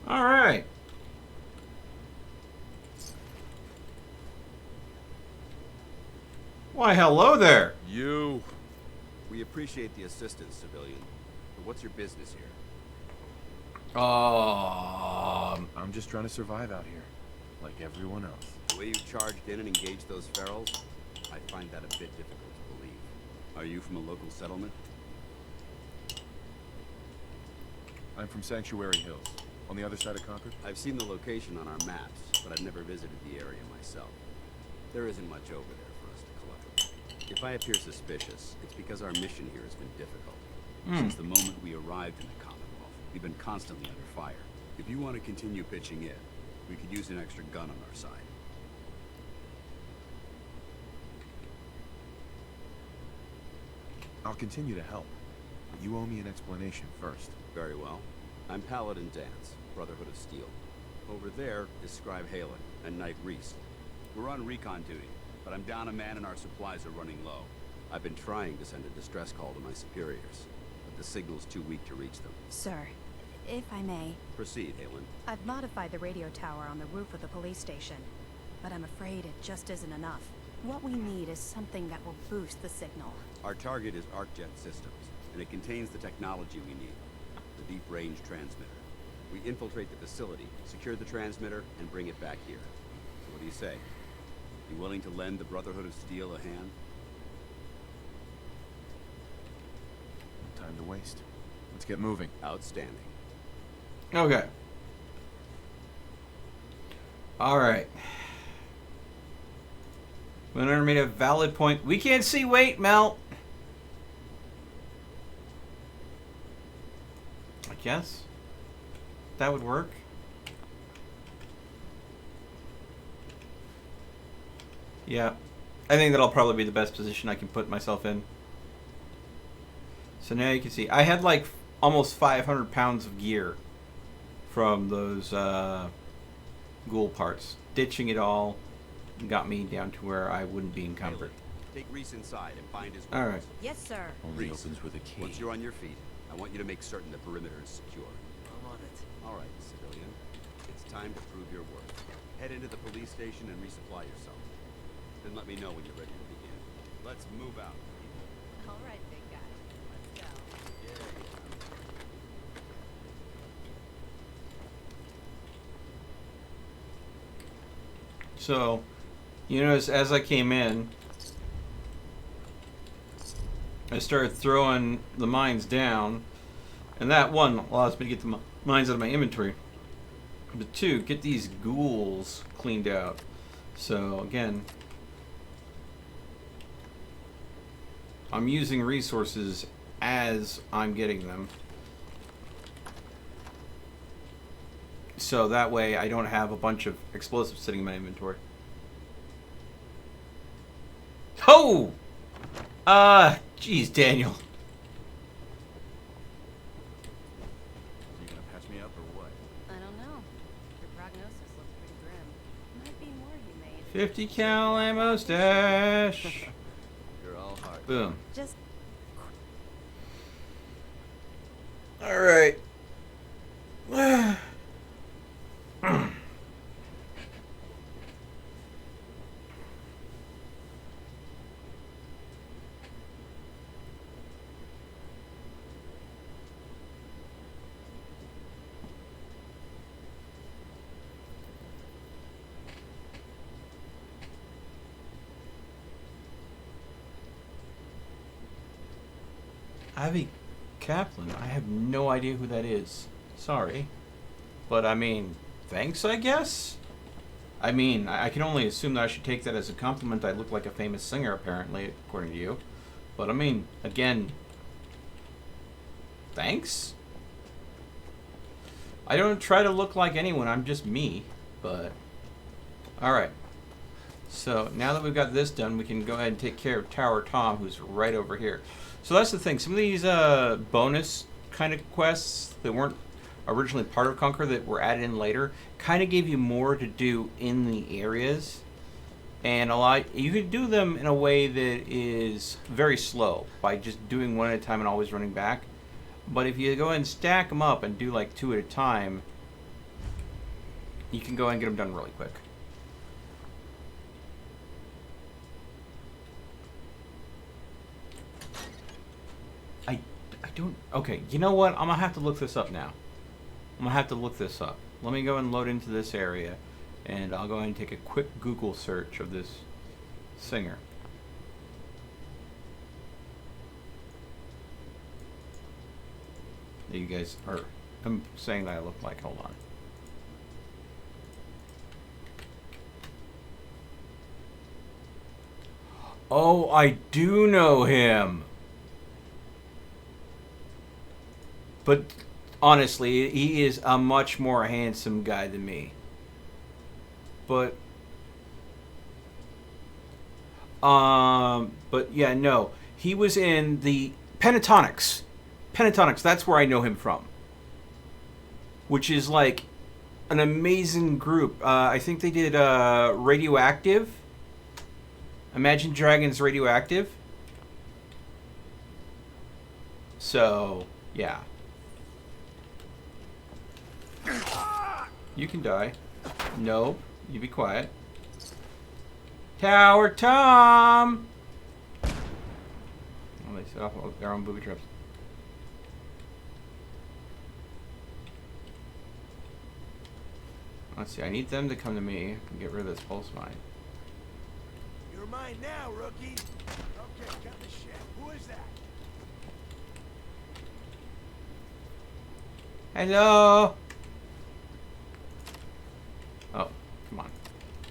Alright. Why, hello there. You. We appreciate the assistance, civilian. But what's your business here? I'm just trying to survive out here, like everyone else. The way you charged in and engaged those ferals, I find that a bit difficult to believe. Are you from a local settlement? I'm from Sanctuary Hills, on the other side of Conqueror. I've seen the location on our maps, but I've never visited the area myself. There isn't much over there for us to collect. If I appear suspicious, it's because our mission here has been difficult. Since the moment we arrived in the Commonwealth, we've been constantly under fire. If you want to continue pitching in, We could use an extra gun on our side. I'll continue to help, but you owe me an explanation first. Very well. I'm Paladin Dance, Brotherhood of Steel. Over there is Scribe Halen and Knight Reese. We're on recon duty, but I'm down a man and our supplies are running low. I've been trying to send a distress call to my superiors, but the signal's too weak to reach them. Sir, if I may, Proceed, Halen. I've modified the radio tower on the roof of the police station, but I'm afraid it just isn't enough. What we need is something that will boost the signal. Our target is ArcJet Systems, and it contains the technology we need, the deep-range transmitter. We infiltrate the facility, secure the transmitter, and bring it back here. So what do you say? You willing to lend the Brotherhood of Steel a hand? No time to waste. Let's get moving. Outstanding. Okay. Alright. Winner made a valid point. We can't see. Wait, Mel. I guess that would work. Yeah. I think that'll probably be the best position I can put myself in. So now you can see. I had like almost 500 pounds of gear from those ghoul parts. Ditching it all got me down to where I wouldn't be encumbered. Take Reese inside and find his All right. weapons. Yes, sir. Only Reese, opens with a key. Once you're on your feet, I want you to make certain the perimeter is secure. I'm on it. All right, civilian. It's time to prove your worth. Head into the police station and resupply yourself. Then let me know when you're ready to begin. Let's move out. All right, big guy. Let's go. So, you notice as I came in, I started throwing the mines down, and that one allows me to get the mines out of my inventory. But two, get these ghouls cleaned out. So again, I'm using resources as I'm getting them. So that way I don't have a bunch of explosives sitting in my inventory. Oh! Jeez, Daniel. You gonna patch me up or what? I don't know. Your prognosis looks pretty grim. Might be more humane. 50 cal ammo stash. You're all hard. Boom. Just All right. Ivy Kaplan, I have no idea who that is. Sorry. But I mean, thanks, I guess? I mean, I can only assume that I should take that as a compliment. I look like a famous singer, apparently, according to you. But I mean, again, thanks? I don't try to look like anyone, I'm just me. But, alright. So, now that we've got this done, we can go ahead and take care of Tower Tom, who's right over here. So that's the thing. Some of these bonus kind of quests that weren't originally part of Conqueror that were added in later kind of gave you more to do in the areas. And you could do them in a way that is very slow by just doing one at a time and always running back. But if you go ahead and stack them up and do like 2 at a time, you can go ahead and get them done really quick. I don't... Okay, you know what? I'm going to have to look this up now. I'm going to have to look this up. Let me go and load into this area, and I'll go ahead and take a quick Google search of this singer. That you guys are... I'm saying that I look like. Hold on. Oh, I do know him. But honestly, he is a much more handsome guy than me. But yeah, no. He was in the Pentatonics. Pentatonics, that's where I know him from. Which is like an amazing group. I think they did Radioactive. Imagine Dragons Radioactive. So, yeah. You can die. No, you be quiet. Tower Tom! Oh, they set off their own booby traps. Let's see, I need them to come to me and get rid of this pulse mine. You're mine now, rookie. Okay, got the shit. Who is that? Hello? Oh, come on.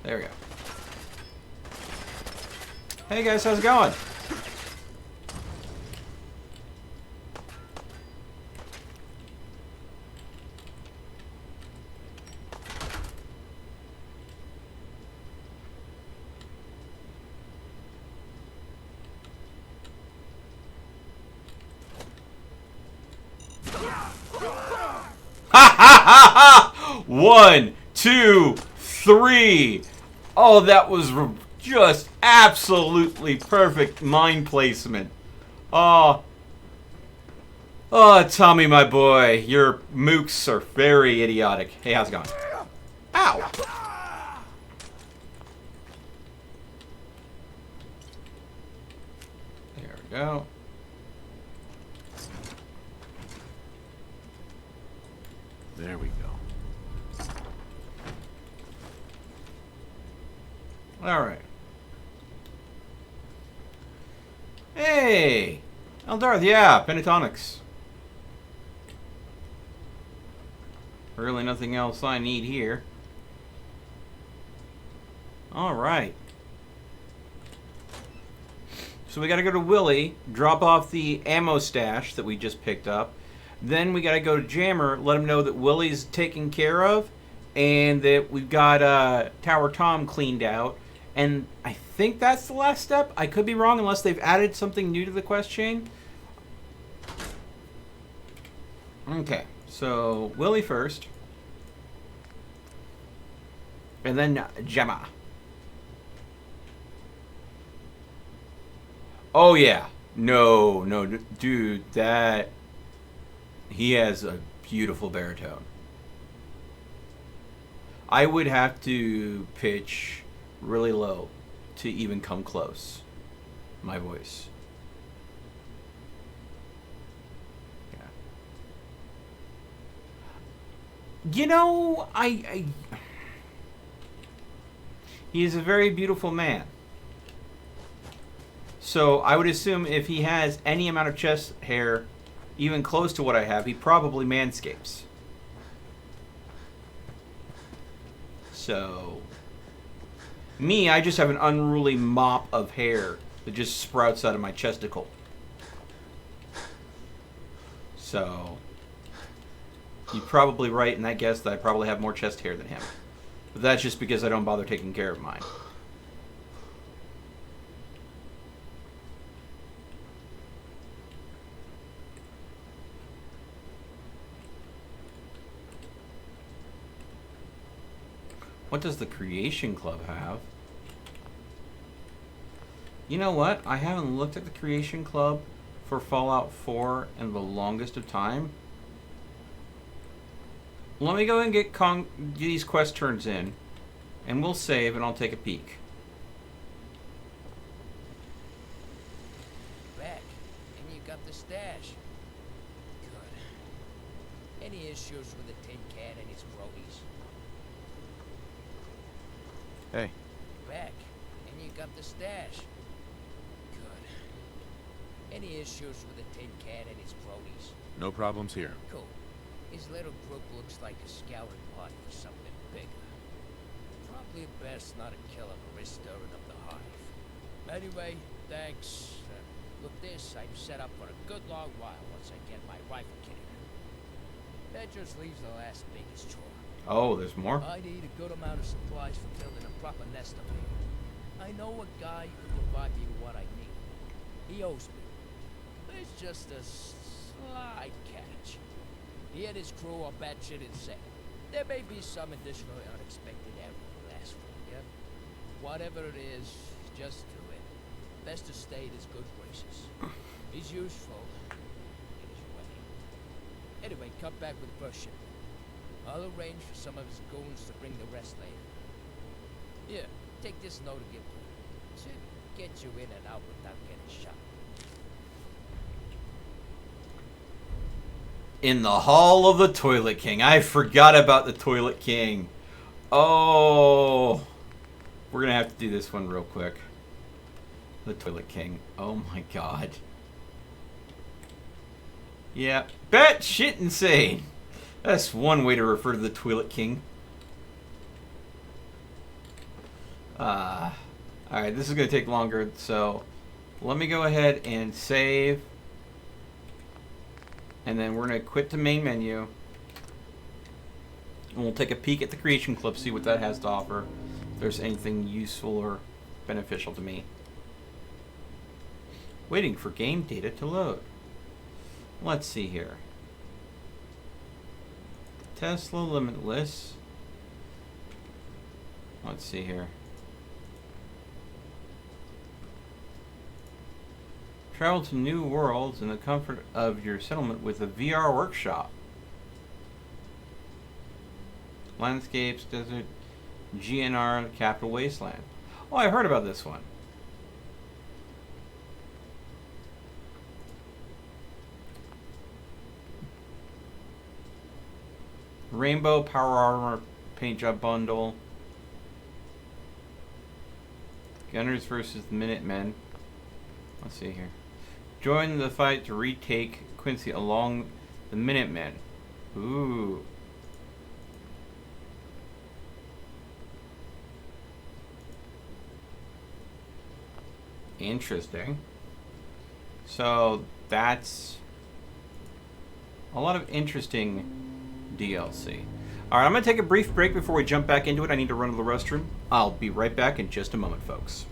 There we go. Hey guys, how's it going? Ha ha ha ha! 1, 2, 3. Oh, that was just absolutely perfect mine placement. Oh, Tommy, my boy, your mooks are very idiotic. Hey, how's it going? Ow! There we go. There we go. All right. Hey, Eldarth, yeah, Pentatonics. Really nothing else I need here. All right. So we got to go to Willie, drop off the ammo stash that we just picked up. Then we got to go to Jammer, let him know that Willie's taken care of, and that we've got Tower Tom cleaned out. And I think that's the last step. I could be wrong unless they've added something new to the quest chain. Okay, so Willie first. And then Gemma. Oh yeah. No, dude, that... He has a beautiful baritone. I would have to pitch really low to even come close. My voice. Yeah. You know, he is a very beautiful man. So I would assume if he has any amount of chest hair even close to what I have, he probably manscapes. So, me, I just have an unruly mop of hair that just sprouts out of my chesticle. So, you're probably right in that guess that I probably have more chest hair than him. But that's just because I don't bother taking care of mine. What does the Creation Club have? You know what? I haven't looked at the Creation Club for Fallout 4 in the longest of time. Let me go and get these quest turns in, and we'll save, and I'll take a peek. Back, and you got the stash. Good. Any issues with the Tin Cat and his cronies? Hey. Back, and you got the stash. Good. Any issues with the Tin Cat and his cronies? No problems here. Cool. His little group looks like a scouting party for something bigger. Probably best not to kill him or risk stirring up the hive. Anyway, thanks. Look this, I'm set up for a good long while once I get my rifle kit in. That just leaves the last biggest chore. Oh, there's more? I need a good amount of supplies for building a proper nest up here. I know a guy who can provide me with what I need. He owes me. There's just a slight catch. He and his crew are batshit insane. There may be some additional unexpected last for you. Whatever it is, just do it. Best to stay in his good graces. He's useful in his way. Anyway, come back with the first shipment. I'll arrange for some of his goons to bring the rest later. Here, take this note and give to him. Should get you in and out without getting shot. In the Hall of the Toilet King. I forgot about the Toilet King. Oh. We're going to have to do this one real quick. The Toilet King. Oh my god. Yeah. Bat shit insane. That's one way to refer to the Toilet King. Alright, this is going to take longer, so let me go ahead and save. And then we're going to quit the main menu. And we'll take a peek at the creation clip, see what that has to offer. If there's anything useful or beneficial to me. Waiting for game data to load. Let's see here. Tesla Limitless. Let's see here. Travel to new worlds in the comfort of your settlement with a VR workshop. Landscapes, desert, GNR, Capital Wasteland. Oh, I heard about this one. Rainbow Power Armor Paint Job Bundle. Gunners versus the Minutemen. Let's see here. Join the fight to retake Quincy along the Minutemen. Ooh. Interesting. So that's a lot of interesting DLC. Alright, I'm going to take a brief break before we jump back into it. I need to run to the restroom. I'll be right back in just a moment, folks.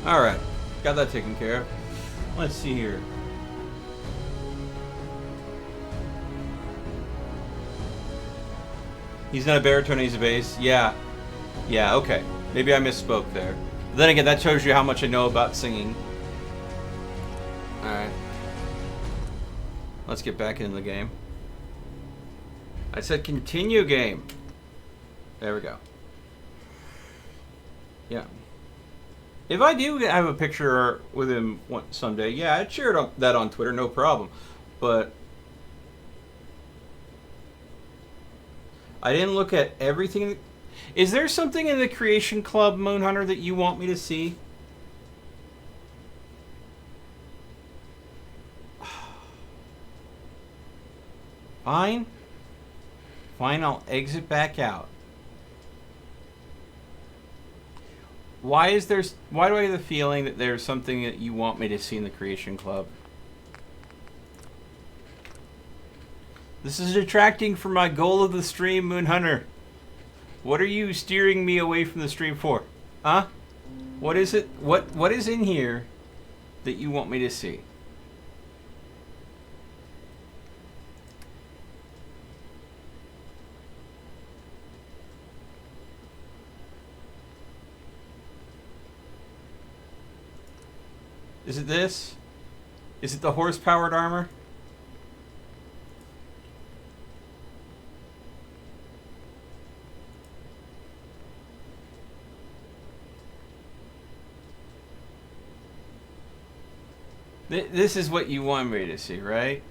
Alright, got that taken care of. Let's see here. He's not a baritone, he's a bass. Yeah. Yeah, okay. Maybe I misspoke there. But then again, that shows you how much I know about singing. Alright. Let's get back into the game. I said continue game. There we go. Yeah. If I do have a picture with him someday, yeah, I'd share that on Twitter, no problem. But I didn't look at everything. Is there something in the Creation Club, Moonhunter, that you want me to see? Fine. Fine, I'll exit back out. Why is there? Why do I have the feeling that there's something that you want me to see in the Creation Club? This is detracting from my goal of the stream, Moon Hunter. What are you steering me away from the stream for? Huh? What is it? What is in here that you want me to see? Is it this? Is it the horse-powered armor? This is what you want me to see, right?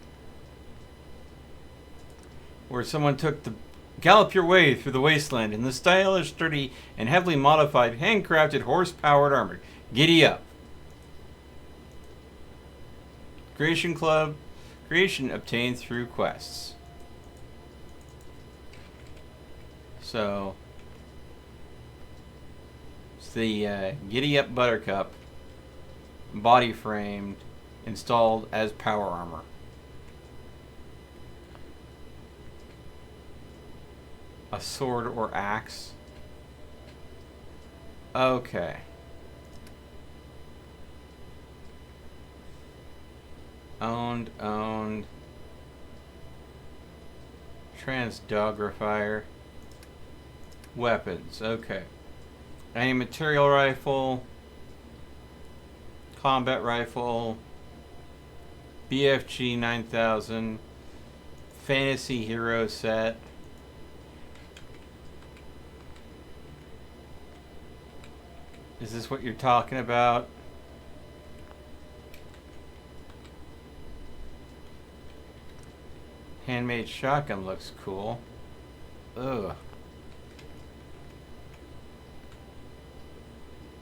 Where someone took the gallop your way through the wasteland in the stylish, sturdy, and heavily modified, handcrafted, horse-powered armor. Giddy up. Creation Club. Creation obtained through quests. So, it's the Giddy Up Buttercup, body framed, installed as power armor. A sword or axe. Okay. Owned. Transdogrifier. Weapons, okay. Any material rifle. Combat rifle. BFG 9000. Fantasy hero set. Is this what you're talking about? Handmade shotgun looks cool. Ugh.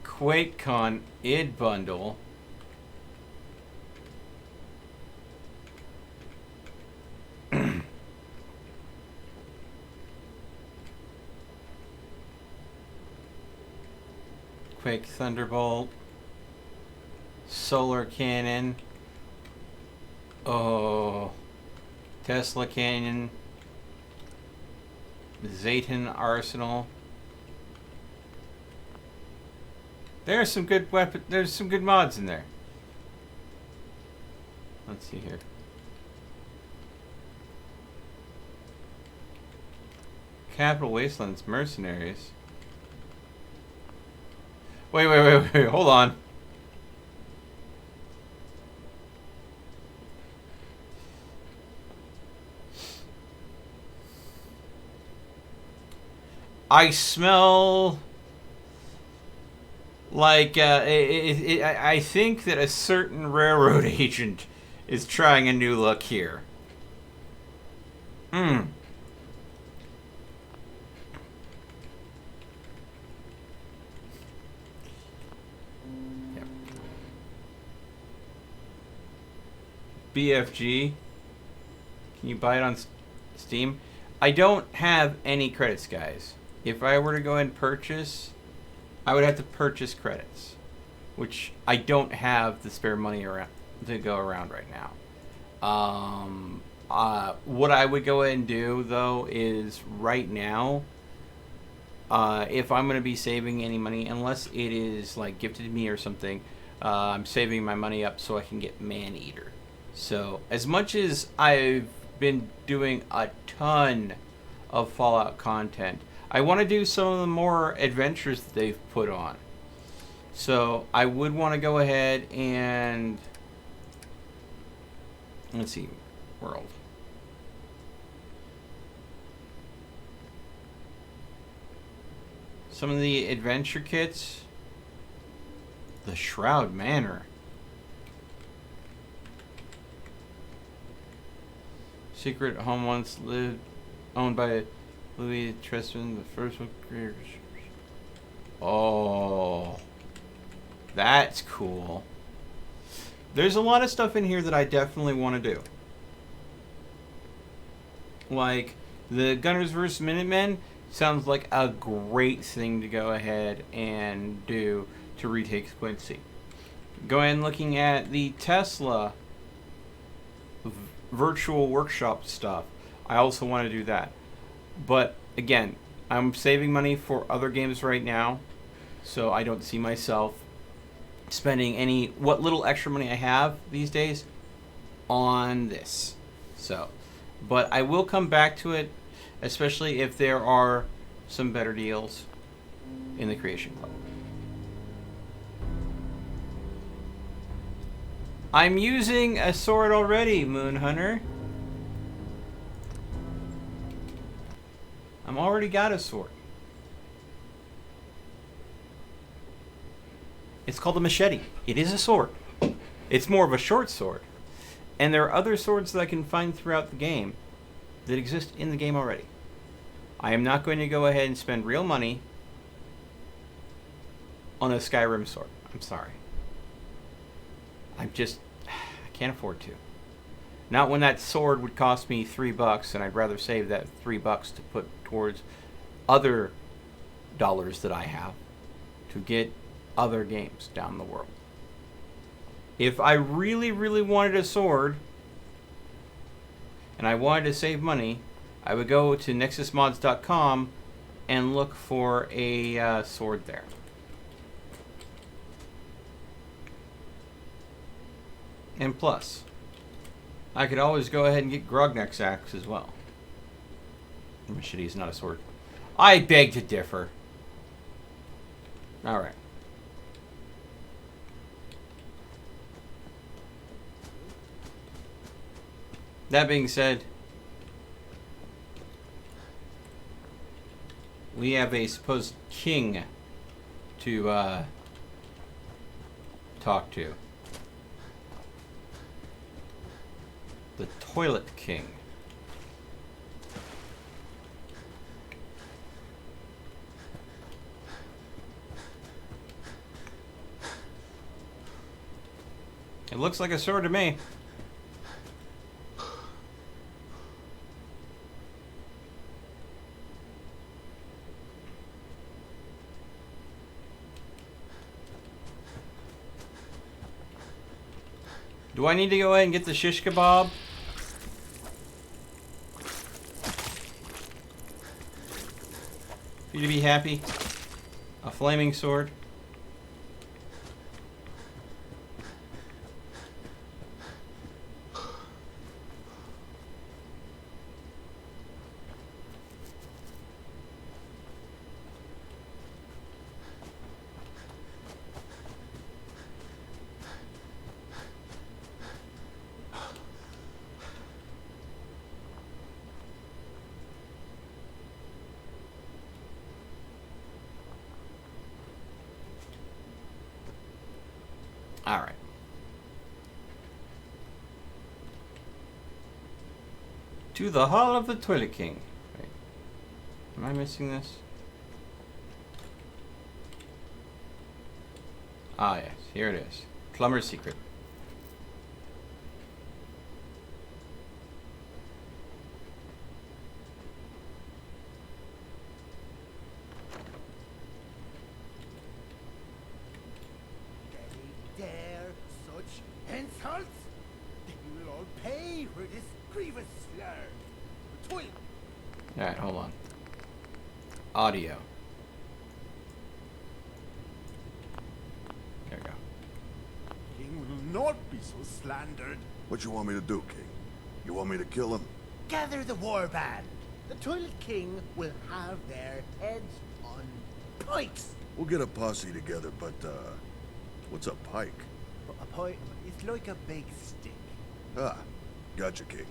QuakeCon id bundle. Quake Thunderbolt. Solar Cannon. Oh. Tesla Canyon. Zayton Arsenal. There's some good there's some good mods in there. Let's see here. Capital Wastelands Mercenaries. Wait, hold on. I smell like I think that a certain railroad agent is trying a new look here. Yep. BFG. Can you buy it on Steam? I don't have any credits, guys. If I were to go and purchase, I would have to purchase credits, which I don't have the spare money around to go around right now. What I would go ahead and do, though, is right now, if I'm going to be saving any money, unless it is like gifted to me or something, I'm saving my money up so I can get Maneater. So as much as I've been doing a ton of Fallout content, I want to do some of the more adventures that they've put on. So I would want to go ahead and let's see, world. Some of the adventure kits. The Shroud Manor. Secret home once lived, owned by Louis Tresman, the first one. Oh, that's cool. There's a lot of stuff in here that I definitely want to do. Like the Gunners vs. Minutemen. sounds like a great thing to go ahead and do to retake Quincy. Go ahead and looking at the Tesla virtual workshop stuff. I also want to do that. But again, I'm saving money for other games right now, so I don't see myself spending what little extra money I have these days on this. So, but I will come back to it, especially if there are some better deals in the Creation Club. I'm using a sword already, Moon Hunter. I'm already got a sword. It's called a machete. It is a sword. It's more of a short sword. And there are other swords that I can find throughout the game that exist in the game already. I am not going to go ahead and spend real money on a Skyrim sword. I'm sorry. I can't afford to. Not when that sword would cost me $3, and I'd rather save that $3 to put towards other dollars that I have to get other games down the world. If I really, really wanted a sword and I wanted to save money, I would go to nexusmods.com and look for a sword there. And plus, I could always go ahead and get Grognek's axe as well. Machete is not a sword. I beg to differ. Alright. That being said, we have a supposed king to talk to. The Toilet King. It looks like a sword to me. Do I need to go ahead and get the shish kebab? For you to be happy? A flaming sword? Alright. To the Hall of the Toilet King. Wait. Am I missing this? Ah, yes. Here it is. Plumber's Secret. Insults? They will all pay for this grievous slur. Toilet. Alright, hold on. Audio. There we go. King will not be so slandered. What you want me to do, King? You want me to kill him? Gather the warband. The Toilet King will have their heads on pikes. We'll get a posse together, but, what's a pike? A pike is like a big stick. Ah, gotcha, King.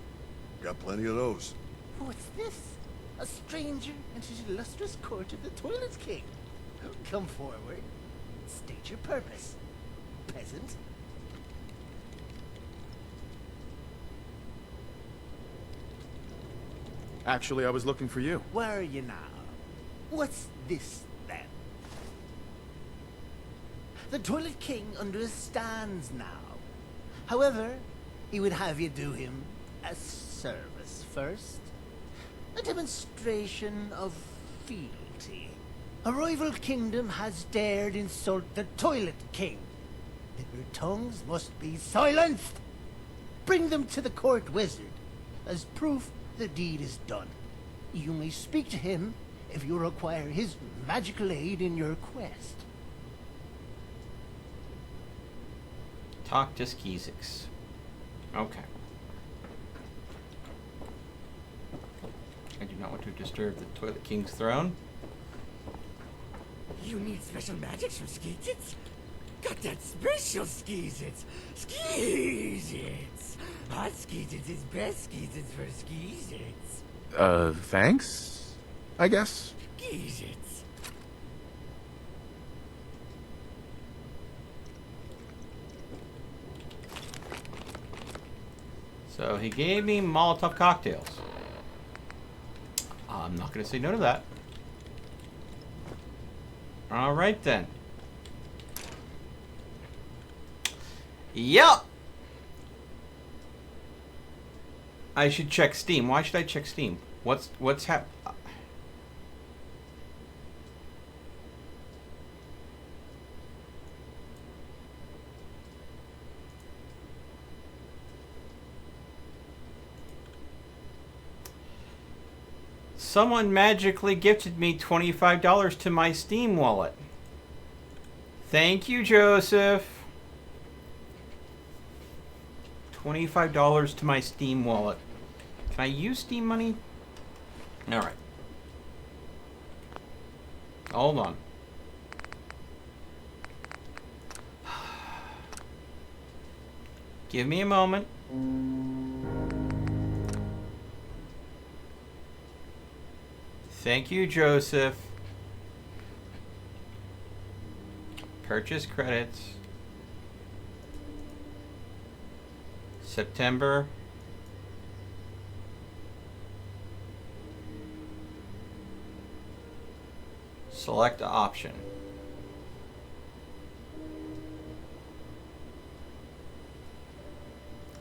Got plenty of those. What's this? A stranger into the illustrious court of the Toilet King. Come forward. State your purpose, peasant. Actually, I was looking for you. Where are you now? What's this, then? The Toilet King understands now. However, he would have you do him a service first. A demonstration of fealty. A rival kingdom has dared insult the Toilet King. Their tongues must be silenced. Bring them to the court wizard as proof the deed is done. You may speak to him if you require his magical aid in your quest. Talk to Skeezix. Okay. I do not want to disturb the Toilet King's throne. You need special magics from Skeezits? Got that special Skeezits! Skeezits! Hot Skeezits is best Skeezits for Skeezits. Thanks? I guess? Skeezits. So he gave me Molotov cocktails. I'm not going to say no to that. Alright then. Yup! I should check Steam. Why should I check Steam? What's hap... Someone magically gifted me $25 to my Steam wallet. Thank you, Joseph. $25 to my Steam wallet. Can I use Steam money? Alright. Hold on. Give me a moment. Thank you, Joseph. Purchase credits. September. Select option.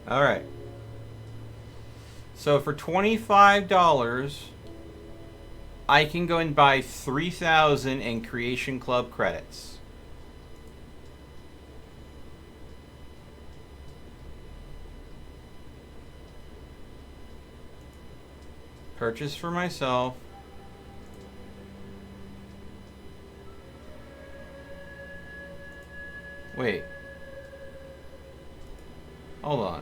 All right. So for $25, I can go and buy 3,000 in Creation Club credits. Purchase for myself. Wait. Hold on.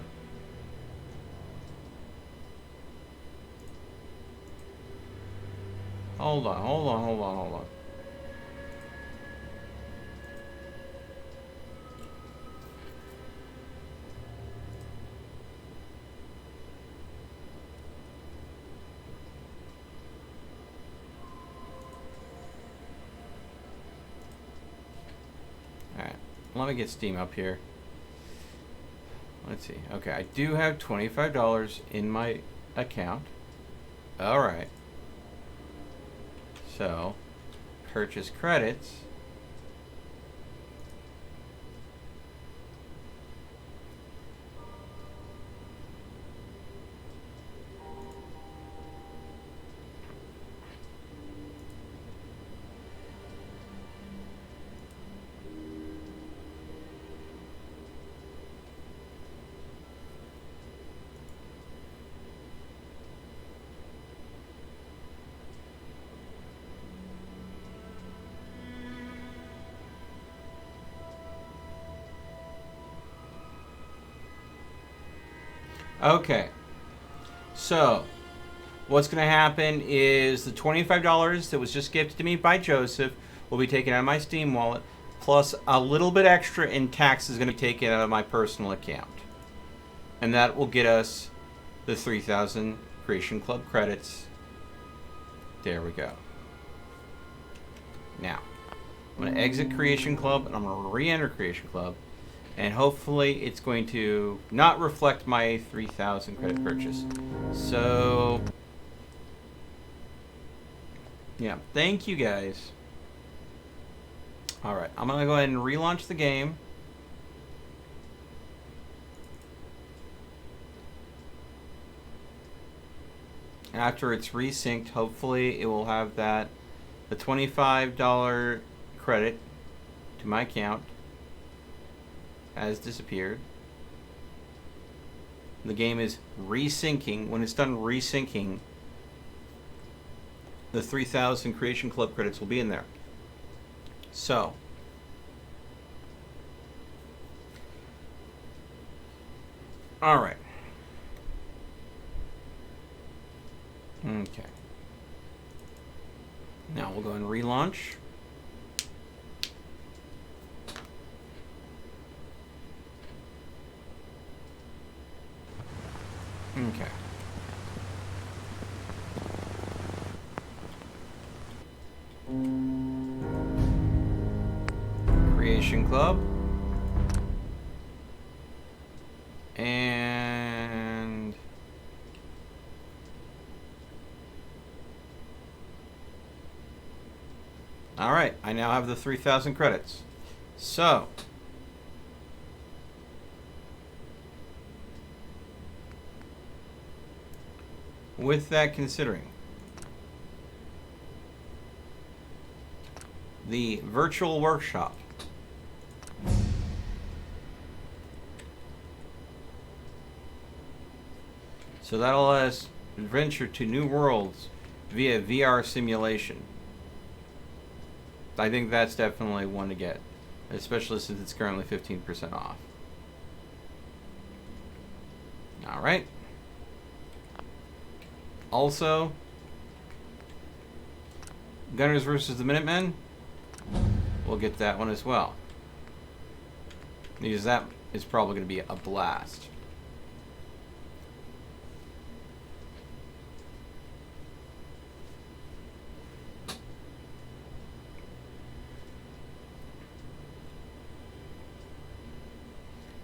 Hold on. Alright, let me get Steam up here. Let's see. Okay, I do have $25 in my account. Alright. So, purchase credits. Okay, so what's going to happen is the $25 that was just gifted to me by Joseph will be taken out of my Steam wallet, plus a little bit extra in tax is going to be taken out of my personal account. And that will get us the 3,000 Creation Club credits. There we go. Now, I'm going to exit Creation Club and I'm going to re-enter Creation Club. And hopefully it's going to not reflect my 3,000 credit purchase. So, yeah, thank you guys. Alright, I'm going to go ahead and relaunch the game. After it's resynced, hopefully it will have that The $25 credit to my account has disappeared. The game is resyncing. When it's done resyncing, the 3,000 Creation Club credits will be in there. So, all right. Okay. Now we'll go and relaunch. Okay. Creation Club. And all right, I now have the 3,000 credits. So, with that considering, the virtual workshop. So that'll let us venture to new worlds via VR simulation. I think that's definitely one to get, especially since it's currently 15% off. All right. Also, Gunners versus the Minutemen. We'll get that one as well, because that is probably going to be a blast.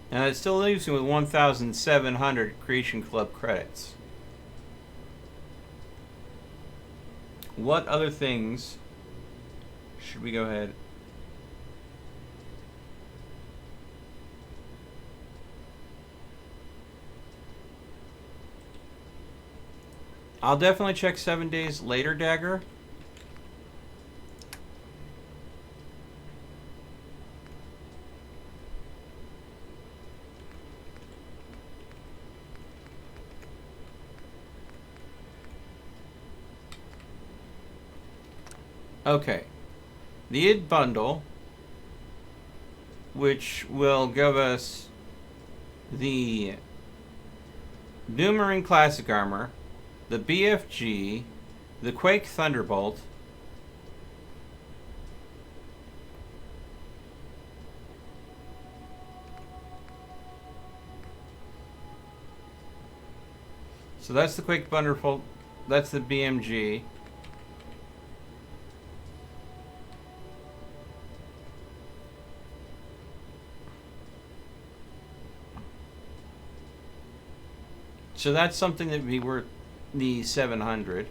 And it still leaves me with 1,700 Creation Club credits. What other things should we go ahead? I'll definitely check 7 days later, Dagger. Okay, the id bundle, which will give us the Doomerang Classic Armor, the BFG, the Quake Thunderbolt, so that's the Quake Thunderbolt, that's the BMG. So that's something that would be worth the 700.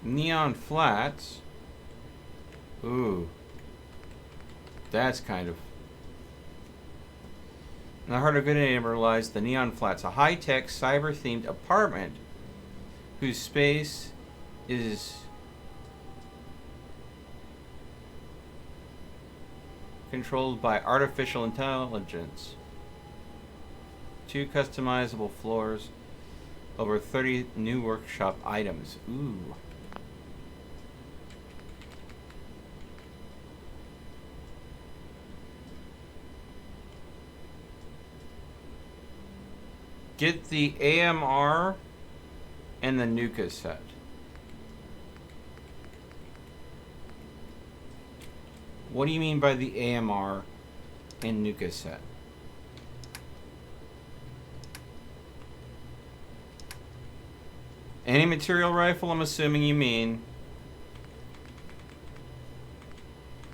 Neon Flats. Ooh. That's kind of... In the heart of good neighbor lies the Neon Flats, a high-tech, cyber-themed apartment whose space is controlled by artificial intelligence. 2 customizable floors, over 30 new workshop items. Ooh. Get the AMR and the Nuka set. What do you mean by the AMR and Nuka set? Any material rifle, I'm assuming you mean.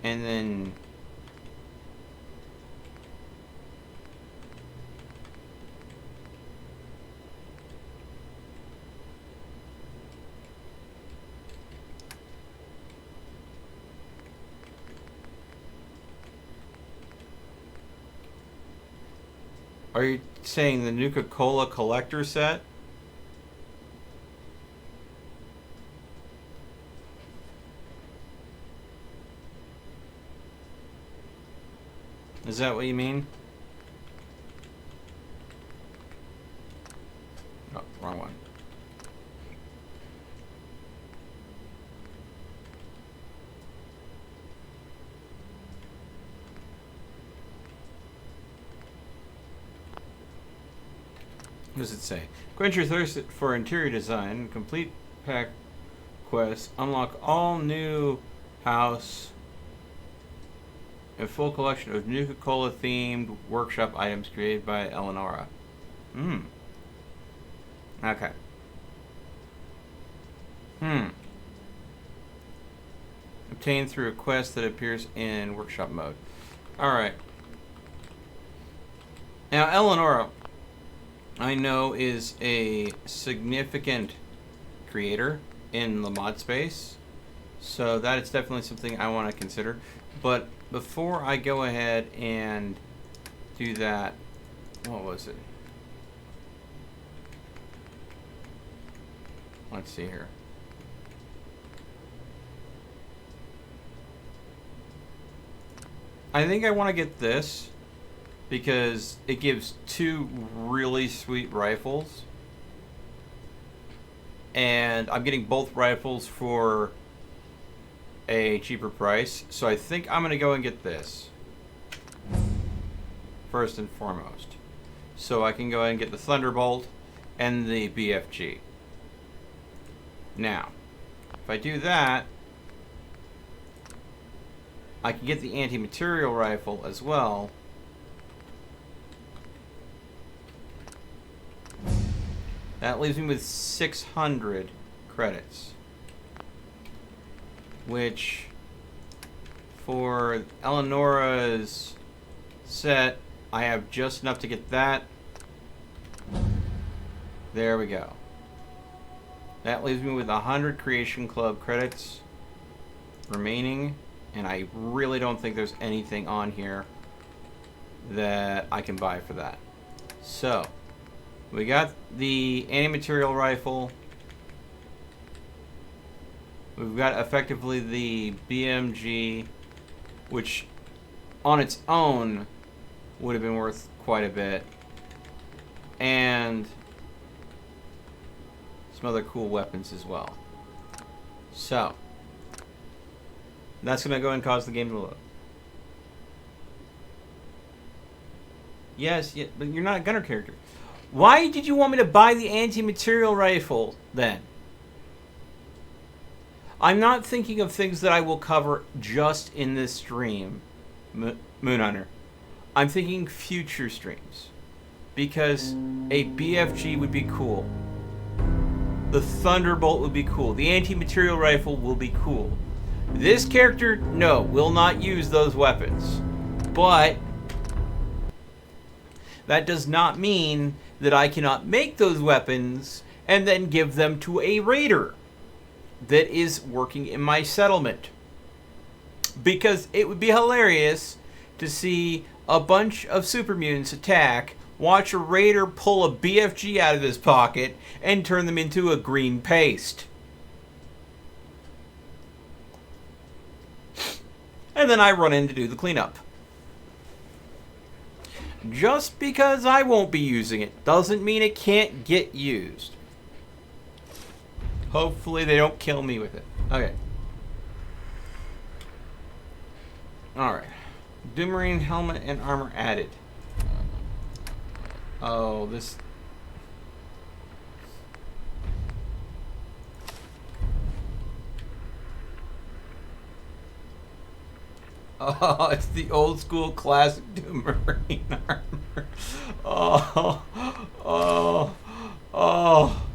And then... Are you saying the Nuka-Cola collector set? Is that what you mean? Oh, wrong one. What does it say? Quench your thirst for interior design. Complete pack quests. Unlock all new house. A full collection of Nuka-Cola themed workshop items created by Eleonora. Okay. Obtained through a quest that appears in workshop mode. Alright. Now, Eleonora, I know, is a significant creator in the mod space. So that is definitely something I want to consider. But before I go ahead and do that, what was it? Let's see here. I think I want to get this because it gives 2 really sweet rifles. And I'm getting both rifles for a cheaper price. So I think I'm going to go and get this first and foremost. So I can go ahead and get the Thunderbolt and the BFG. Now, if I do that, I can get the anti-material rifle as well. That leaves me with 600 credits. Which, for Eleonora's set, I have just enough to get that. There we go. That leaves me with 100 Creation Club credits remaining. And I really don't think there's anything on here that I can buy for that. So, we got the anti-material rifle. We've got effectively the BMG, which on its own would have been worth quite a bit. And some other cool weapons as well. So, that's going to go and cause the game to load. Yes, yeah, but you're not a gunner character. Why did you want me to buy the anti-material rifle, then? I'm not thinking of things that I will cover just in this stream, Moonhunter. I'm thinking future streams. Because a BFG would be cool. The Thunderbolt would be cool. The anti-material rifle will be cool. This character, no, will not use those weapons. But that does not mean that I cannot make those weapons and then give them to a raider that is working in my settlement. Because it would be hilarious to see a bunch of super mutants attack, watch a raider pull a BFG out of his pocket, and turn them into a green paste. And then I run in to do the cleanup. Just because I won't be using it doesn't mean it can't get used. Hopefully they don't kill me with it. Okay. Alright. Doomarine helmet and armor added. Oh, this... Oh, it's the old school classic Doomarine armor. Oh, oh, oh,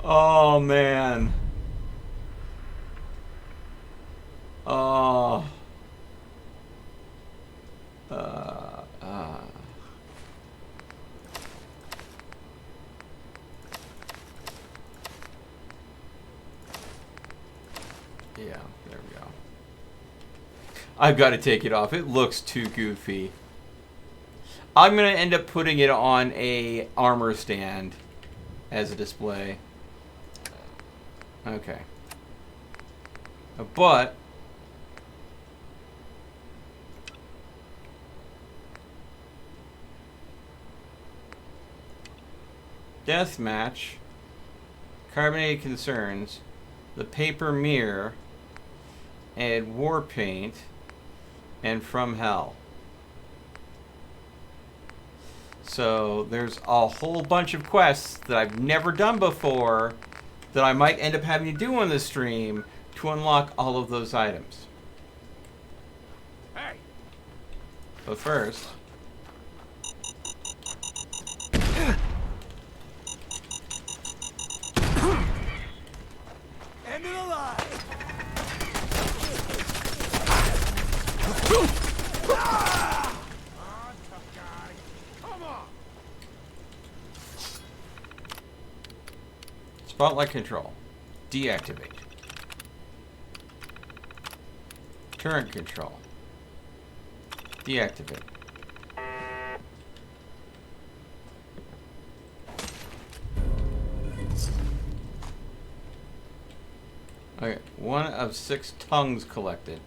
oh, man. Oh. Yeah, there we go. I've got to take it off. It looks too goofy. I'm gonna end up putting it on a armor stand as a display. Okay. But Deathmatch, Carbonated Concerns, the Paper Mirror, and War Paint, and From Hell. So there's a whole bunch of quests that I've never done before that I might end up having to do on the stream to unlock all of those items. Hey. But first, End of the line. Spotlight Control. Deactivate. Turret Control. Deactivate. Okay, 1 of 6 tongues collected.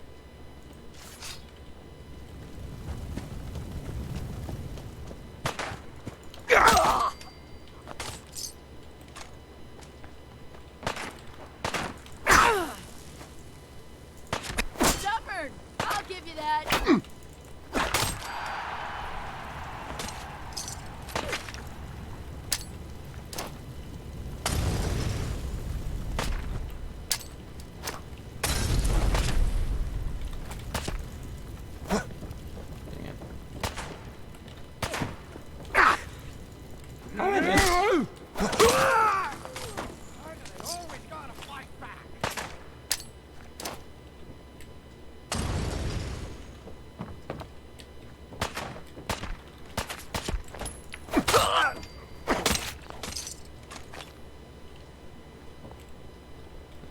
Stubborn! I'll give you that.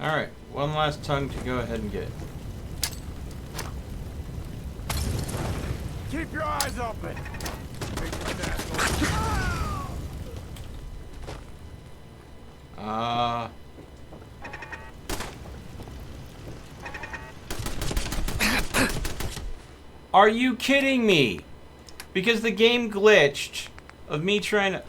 Alright, one last tongue to go ahead and get. Keep your eyes open. Are you kidding me? Because the game glitched of me trying to...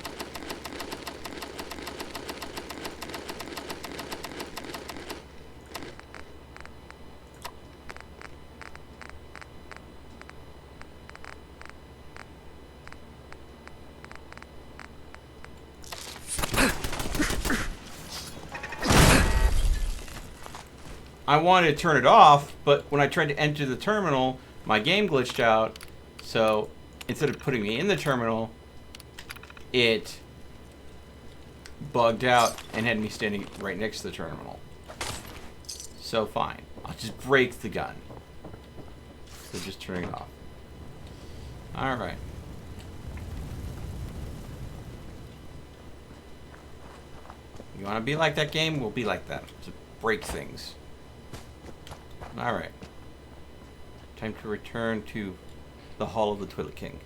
I wanted to turn it off, but when I tried to enter the terminal, my game glitched out. So instead of putting me in the terminal, it bugged out and had me standing right next to the terminal. So fine, I'll just break the gun. So just turn it off. Alright. You want to be like that game? We'll be like that. Just break things. Alright. Time to return to the Hall of the Toilet King.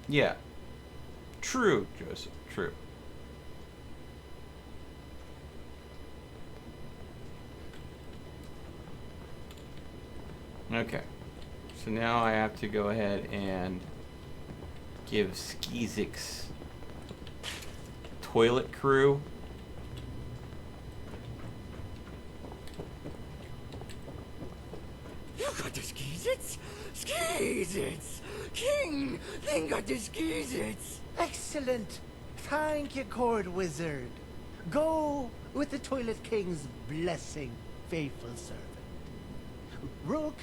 Yeah. True, Joseph. True. Okay. So now I have to go ahead and give Skizik's toilet crew You got the Skizits? Skizits! King, then got the Skizits! Excellent. Thank you, Court Wizard. Go with the Toilet King's blessing, faithful servant. Rook,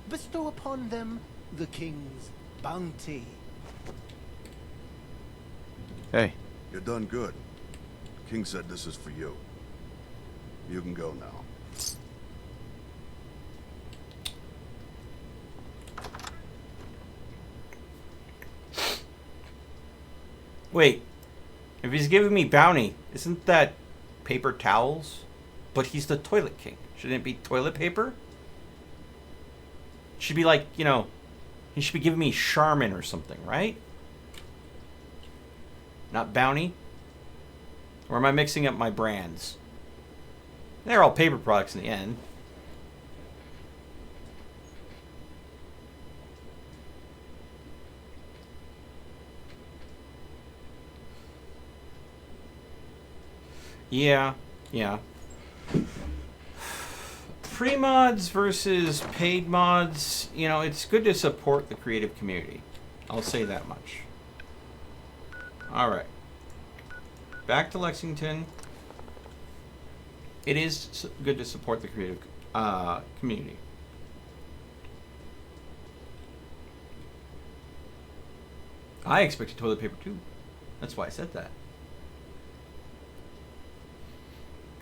bestow upon them the King's bounty. Hey, You're done good. King said this is for you. You can go now. Wait, if he's giving me bounty, isn't that paper towels? But he's the toilet king. Shouldn't it be toilet paper? Should be like, you know, he should be giving me Charmin or something, right? Not Bounty? Or am I mixing up my brands? They're all paper products in the end. Yeah. Pre-mods versus paid mods, you know, it's good to support the creative community. I'll say that much. Alright. Back to Lexington. It is good to support the creative community. I expected toilet paper too. That's why I said that.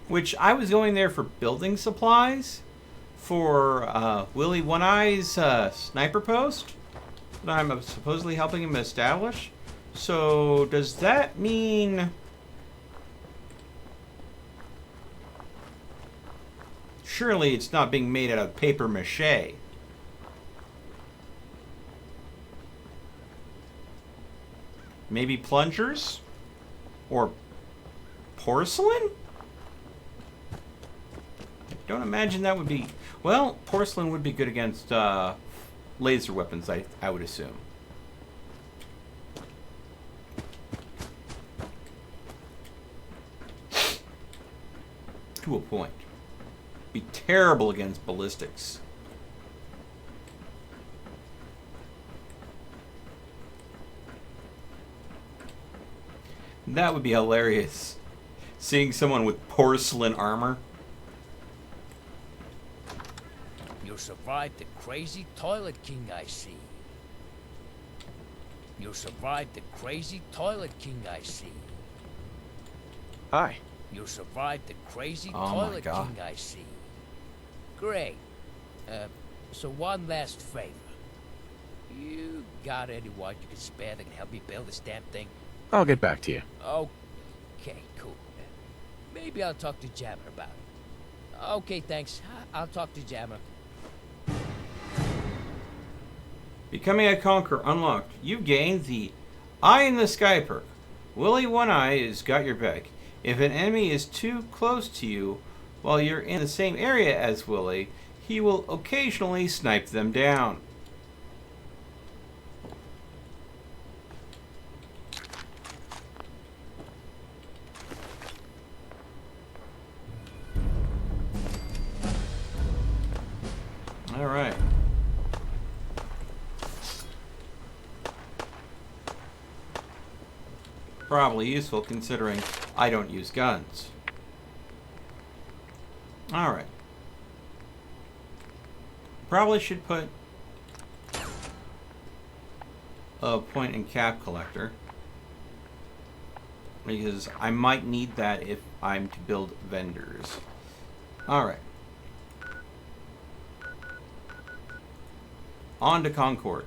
Which I was going there for building supplies for Willie One Eye's sniper post that I'm supposedly helping him establish. So does that mean... Surely it's not being made out of paper mache. Maybe plungers? Or porcelain? I don't imagine that would be... Well, porcelain would be good against laser weapons, I would assume. To a point. Be terrible against ballistics. That would be hilarious. Seeing someone with porcelain armor. You survived the crazy toilet king, I see. You survived the crazy toilet king, I see. Hi. You survived the crazy Oh my toilet God. king, I see. Great. So one last favor. You got anyone you can spare that can help me build this damn thing? I'll get back to you. Okay, cool. Maybe I'll talk to Jammer about it. Okay, thanks. I'll talk to Jammer. Becoming a Conqueror unlocked. You've gained the Eye in the Sky perk. Willie One Eye has got your back. If an enemy is too close to you while you're in the same area as Willie, he will occasionally snipe them down. All right. Probably useful considering I don't use guns. Alright. Probably should put a point and cap collector, because I might need that if I'm to build vendors. Alright. On to Concord.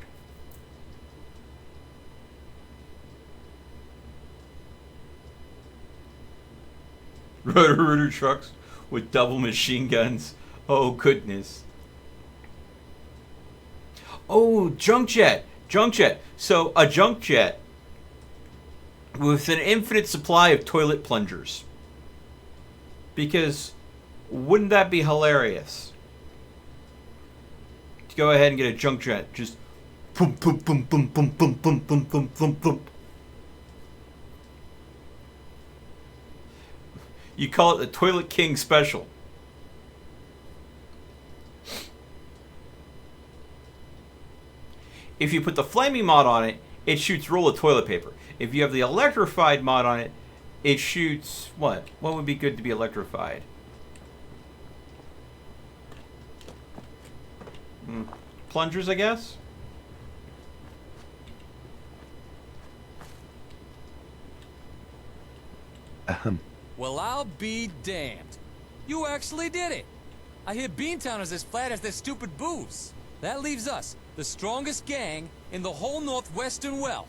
Rotor trucks with double machine guns. Oh, goodness. Oh, junk jet. Junk jet. So, a junk jet with an infinite supply of toilet plungers. Because wouldn't that be hilarious? To go ahead and get a junk jet. Just boom, boom, boom, boom, boom, boom, boom, boom, boom, boom, boom. You call it the Toilet King Special. If you put the flaming mod on it, it shoots roll of toilet paper. If you have the electrified mod on it, it shoots what? What would be good to be electrified? Plungers, I guess? Well, I'll be damned. You actually did it. I hear Beantown is as flat as their stupid booths. That leaves us, the strongest gang in the whole Northwestern Wealth.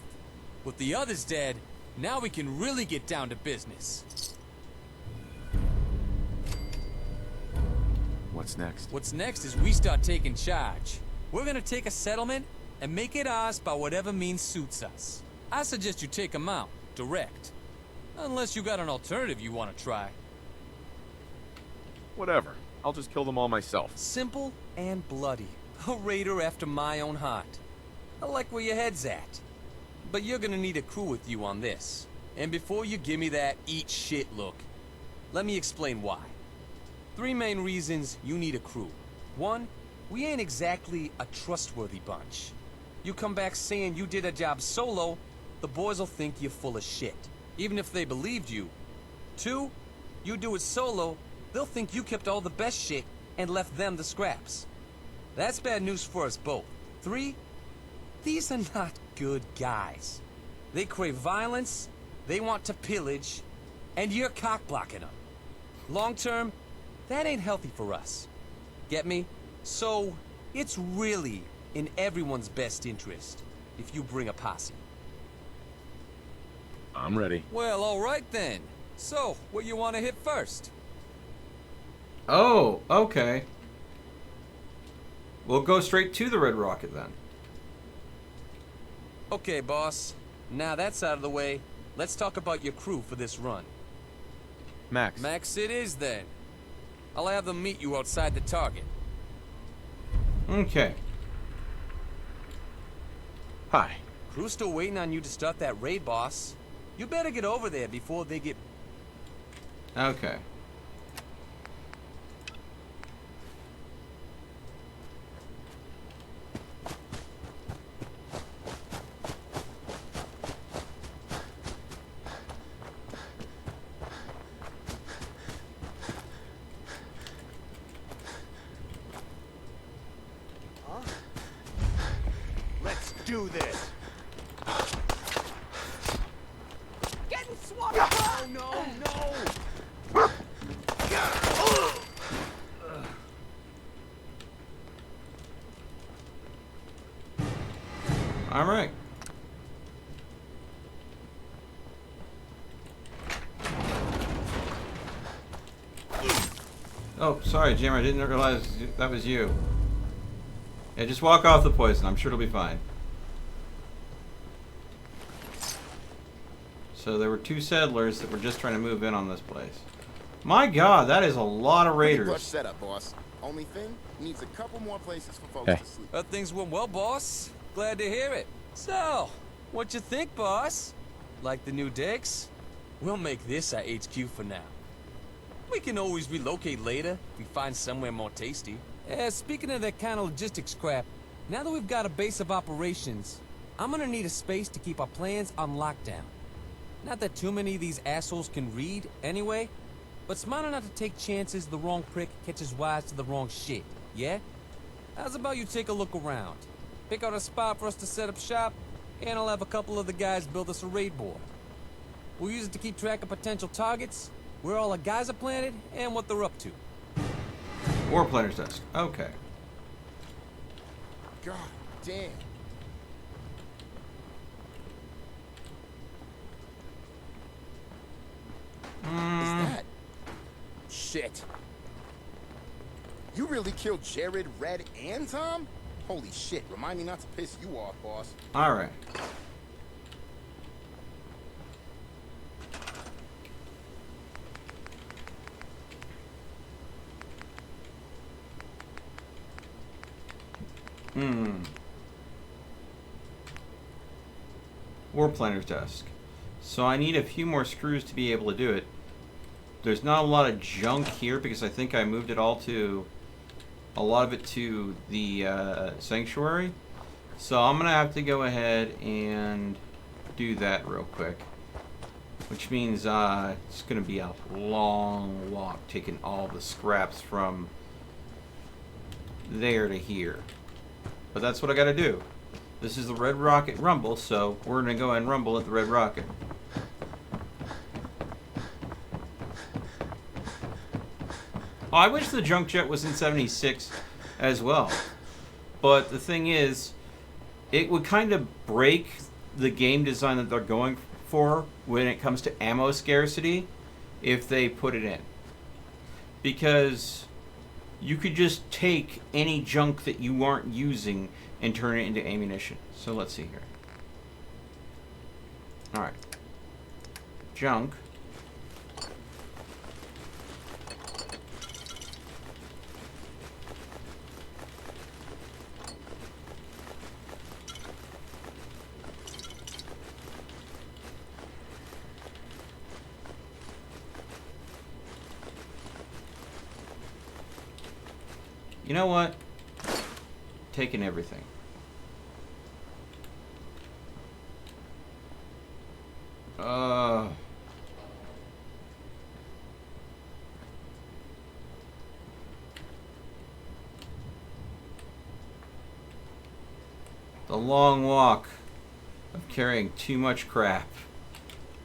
With the others dead, now we can really get down to business. What's next? What's next is we start taking charge. We're gonna take a settlement and make it ours by whatever means suits us. I suggest you take them out, direct. Unless you got an alternative you want to try. Whatever. I'll just kill them all myself. Simple and bloody. A raider after my own heart. I like where your head's at. But you're gonna need a crew with you on this. And before you give me that eat shit look, let me explain why. 3 main reasons you need a crew. 1, we ain't exactly a trustworthy bunch. You come back saying you did a job solo, the boys will think you're full of shit, even if they believed you. 2, you do it solo, they'll think you kept all the best shit and left them the scraps. That's bad news for us both. 3, these are not good guys. They crave violence, they want to pillage, and you're cock-blocking them. Long term, that ain't healthy for us. Get me? So, it's really in everyone's best interest if you bring a posse. I'm ready. Well, alright then. So, what you want to hit first? Oh, okay. We'll go straight to the Red Rocket then. Okay, boss. Now that's out of the way, let's talk about your crew for this run. Max. Max it is then. I'll have them meet you outside the target. Okay. Hi. Crew's still waiting on you to start that raid, boss. You better get over there before they get... Okay. Let's do this. Getting swamped! Oh, no, no! All right. Oh, sorry, Jim. I didn't realize that was you. Yeah, just walk off the poison. I'm sure it'll be fine. So there were 2 settlers that were just trying to move in on this place. My God, that is a lot of raiders. Rush setup, boss. Only thing, needs a couple more places for folks Hey. to sleep. Things went well, boss. Glad to hear it. So, what you think, boss? Like the new decks? We'll make this our HQ for now. We can always relocate later if we find somewhere more tasty. Speaking of that kind of logistics crap, now that we've got a base of operations, I'm gonna need a space to keep our plans on lockdown. Not that too many of these assholes can read, anyway, but smart enough to take chances the wrong prick catches wise to the wrong shit, yeah? How's about you take a look around? Pick out a spot for us to set up shop, and I'll have a couple of the guys build us a raid board. We'll use it to keep track of potential targets, where all the guys are planted, and what they're up to. War planner's desk. Okay. God damn. Is that? Shit. You really killed Jared, Red, and Tom? Holy shit, remind me not to piss you off, boss. All right. War planner's desk. So I need a few more screws to be able to do it. There's not a lot of junk here because I think I moved it all to... a lot of it to the sanctuary. So I'm going to have to go ahead and do that real quick. Which means it's going to be a long walk taking all the scraps from there to here. But that's what I got to do. This is the Red Rocket Rumble, so we're going to go and rumble at the Red Rocket. Oh, I wish the junk jet was in 76 as well. But the thing is, it would kind of break the game design that they're going for when it comes to ammo scarcity if they put it in. Because you could just take any junk that you aren't using and turn it into ammunition. So let's see here. Alright. Junk. You know what? Taking everything. The long walk of carrying too much crap.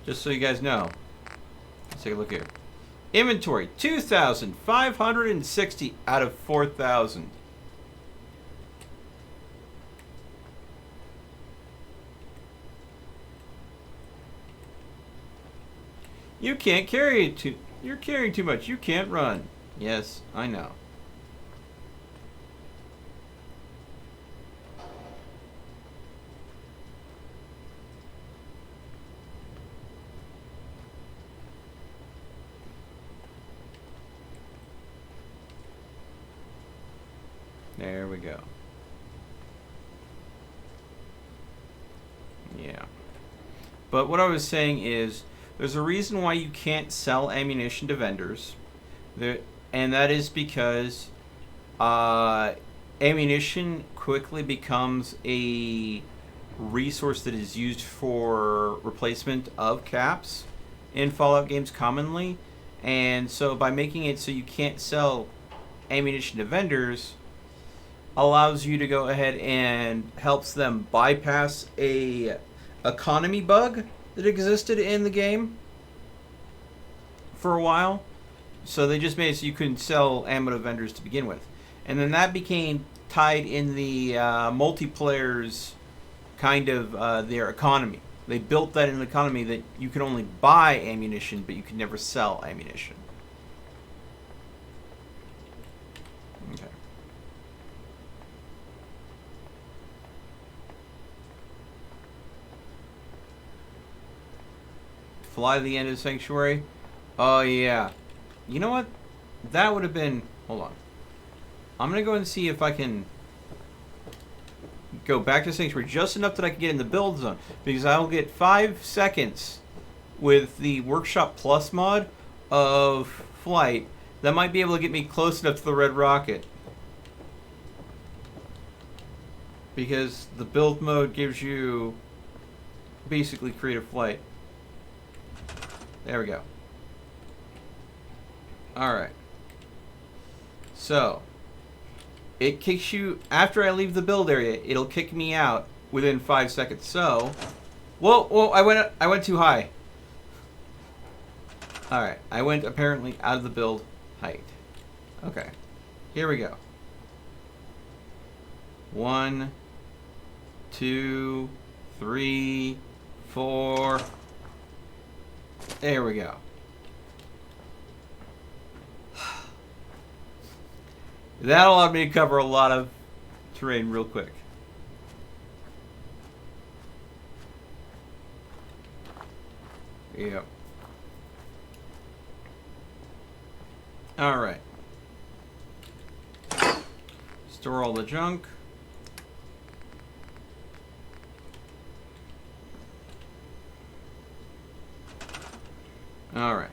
Just so you guys know. Let's take a look here. Inventory, 2,560 out of 4,000. You can't carry it too... You're carrying too much. You can't run. Yes, I know. There we go. Yeah. But what I was saying is, there's a reason why you can't sell ammunition to vendors. And that is because ammunition quickly becomes a resource that is used for replacement of caps in Fallout games commonly. And so by making it so you can't sell ammunition to vendors, allows you to go ahead and helps them bypass a economy bug that existed in the game for a while. So they just made it so you couldn't sell ammo to vendors to begin with. And then that became tied in the multiplayer's kind of their economy. They built that in the economy that you could only buy ammunition, but you could never sell ammunition. Okay. Fly to the end of the sanctuary. Oh yeah. You know what? That would have been... Hold on. I'm going to go and see if I can go back to sanctuary just enough that I can get in the build zone. Because I'll get 5 seconds with the Workshop Plus mod of flight. That might be able to get me close enough to the Red Rocket. Because the build mode gives you basically creative flight. There we go. Alright. So, it kicks you, after I leave the build area, it'll kick me out within 5 seconds. So, whoa, I went too high. Alright, I went apparently out of the build height. Okay, here we go. 1, 2, 3, 4. There we go. That allowed me to cover a lot of terrain real quick. Yep. Alright. Store all the junk. Alright.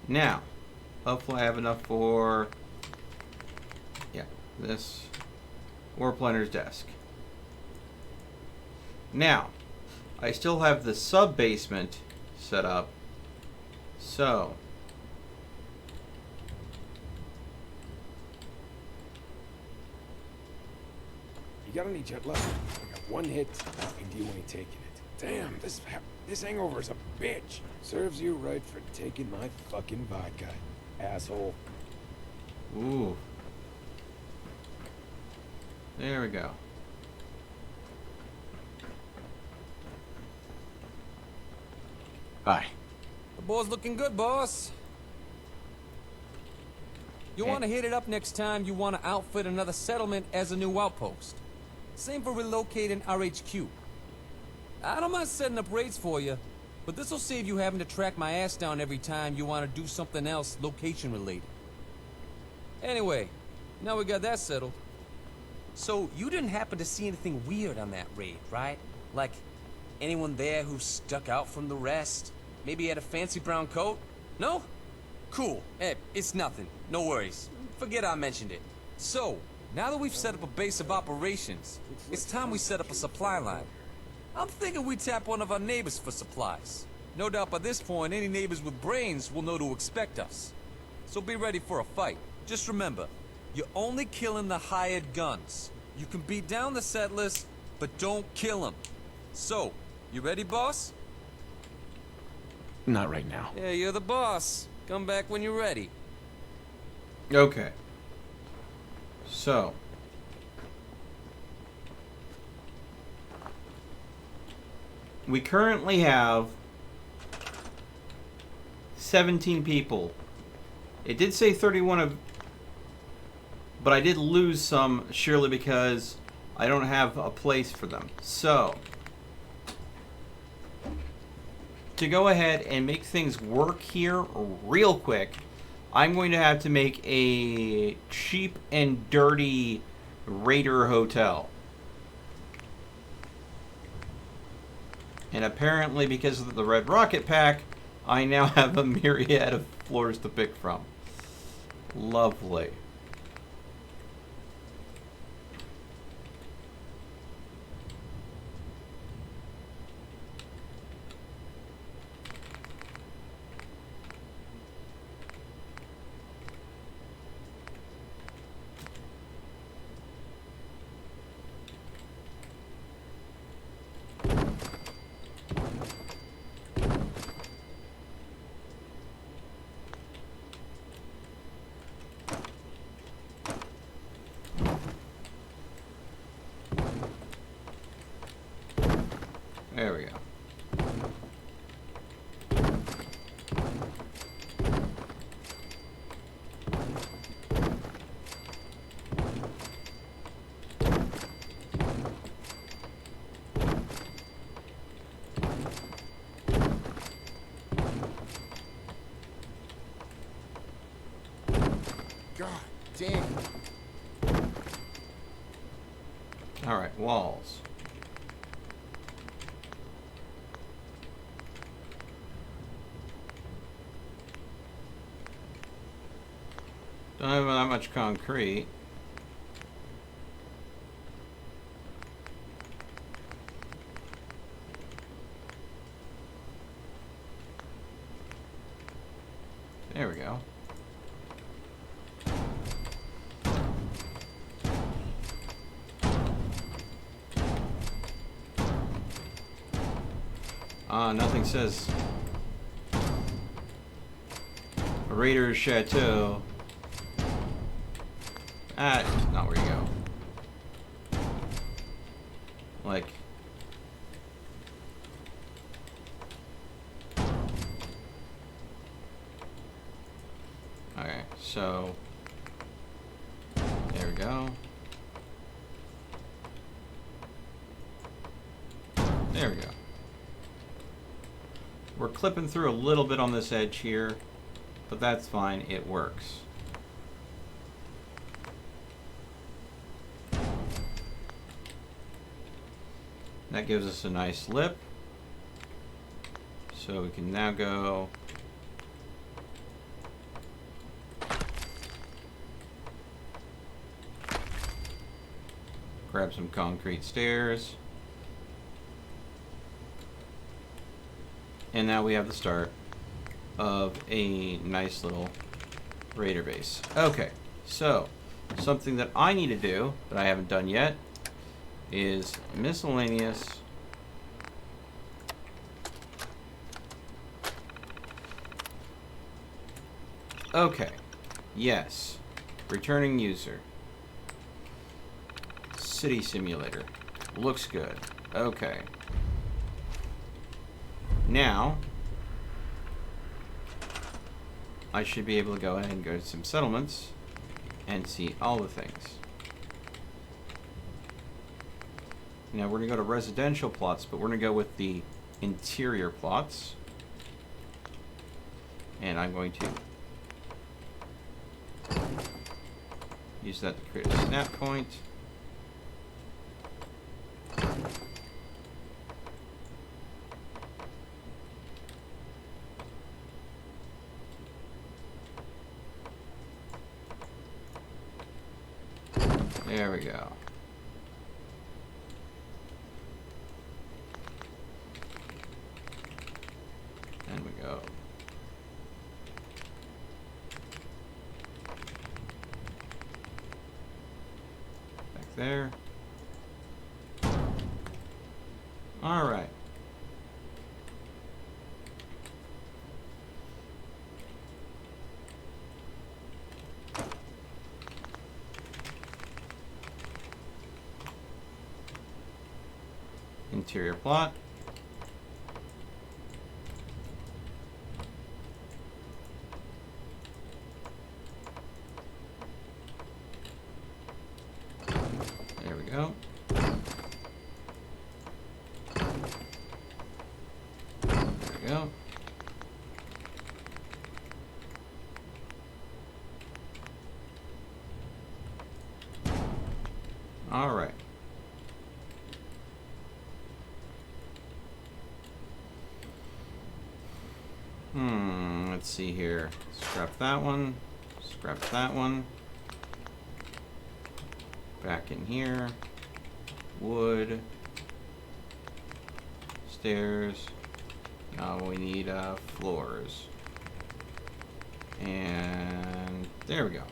Now, hopefully I have enough for, yeah, this War Planner's desk. Now, I still have the sub-basement set up, so you got any jet left? I got 1 hit, and you ain't taking it. Damn, this hangover's a bitch. Serves you right for taking my fucking vodka, asshole. Ooh. There we go. Hi. The boy's looking good, boss. You want to hit it up next time you want to outfit another settlement as a new outpost. Same for relocating RHQ. I don't mind setting up raids for you, but this will save you having to track my ass down every time you want to do something else location related. Anyway, now we got that settled. So you didn't happen to see anything weird on that raid, right? Like anyone there who stuck out from the rest? Maybe had a fancy brown coat? No? Cool. It's nothing. No worries. Forget I mentioned it. So, now that we've set up a base of operations, it's time we set up a supply line. I'm thinking we tap one of our neighbors for supplies. No doubt by this point, any neighbors with brains will know to expect us. So be ready for a fight. Just remember, you're only killing the hired guns. You can beat down the settlers, but don't kill them. So, you ready, boss? Not right now. Yeah, you're the boss. Come back when you're ready. Okay. So. We currently have 17 people. It did say 31 of... But I did lose some, surely because I don't have a place for them. So, to go ahead and make things work here real quick, I'm going to have to make a cheap and dirty raider hotel. And apparently, because of the RedRocket pack, I now have a myriad of floors to pick from. Lovely. There we go. God damn. All right, walls. Don't have that much concrete. There we go. Nothing says Raider's Chateau. That's not where you go. Like... Okay, so... There we go. There we go. We're clipping through a little bit on this edge here, but that's fine, it works. That gives us a nice lip. So we can now go grab some concrete stairs. And now we have the start of a nice little raider base. Okay, so something that I need to do that I haven't done yet is miscellaneous. Okay, yes, returning user. City simulator, looks good. Okay. Now, I should be able to go ahead and go to SimSettlements and see all the things. Now we're going to go to residential plots, but we're going to go with the interior plots. And I'm going to use that to create a snap point. There we go. And we go. Back there. All right. Interior plot. There we go. There we go. All right. Let's see here. Scrap that one. Scrap that one. Back in here. Wood. Stairs. Now we need floors. And there we go.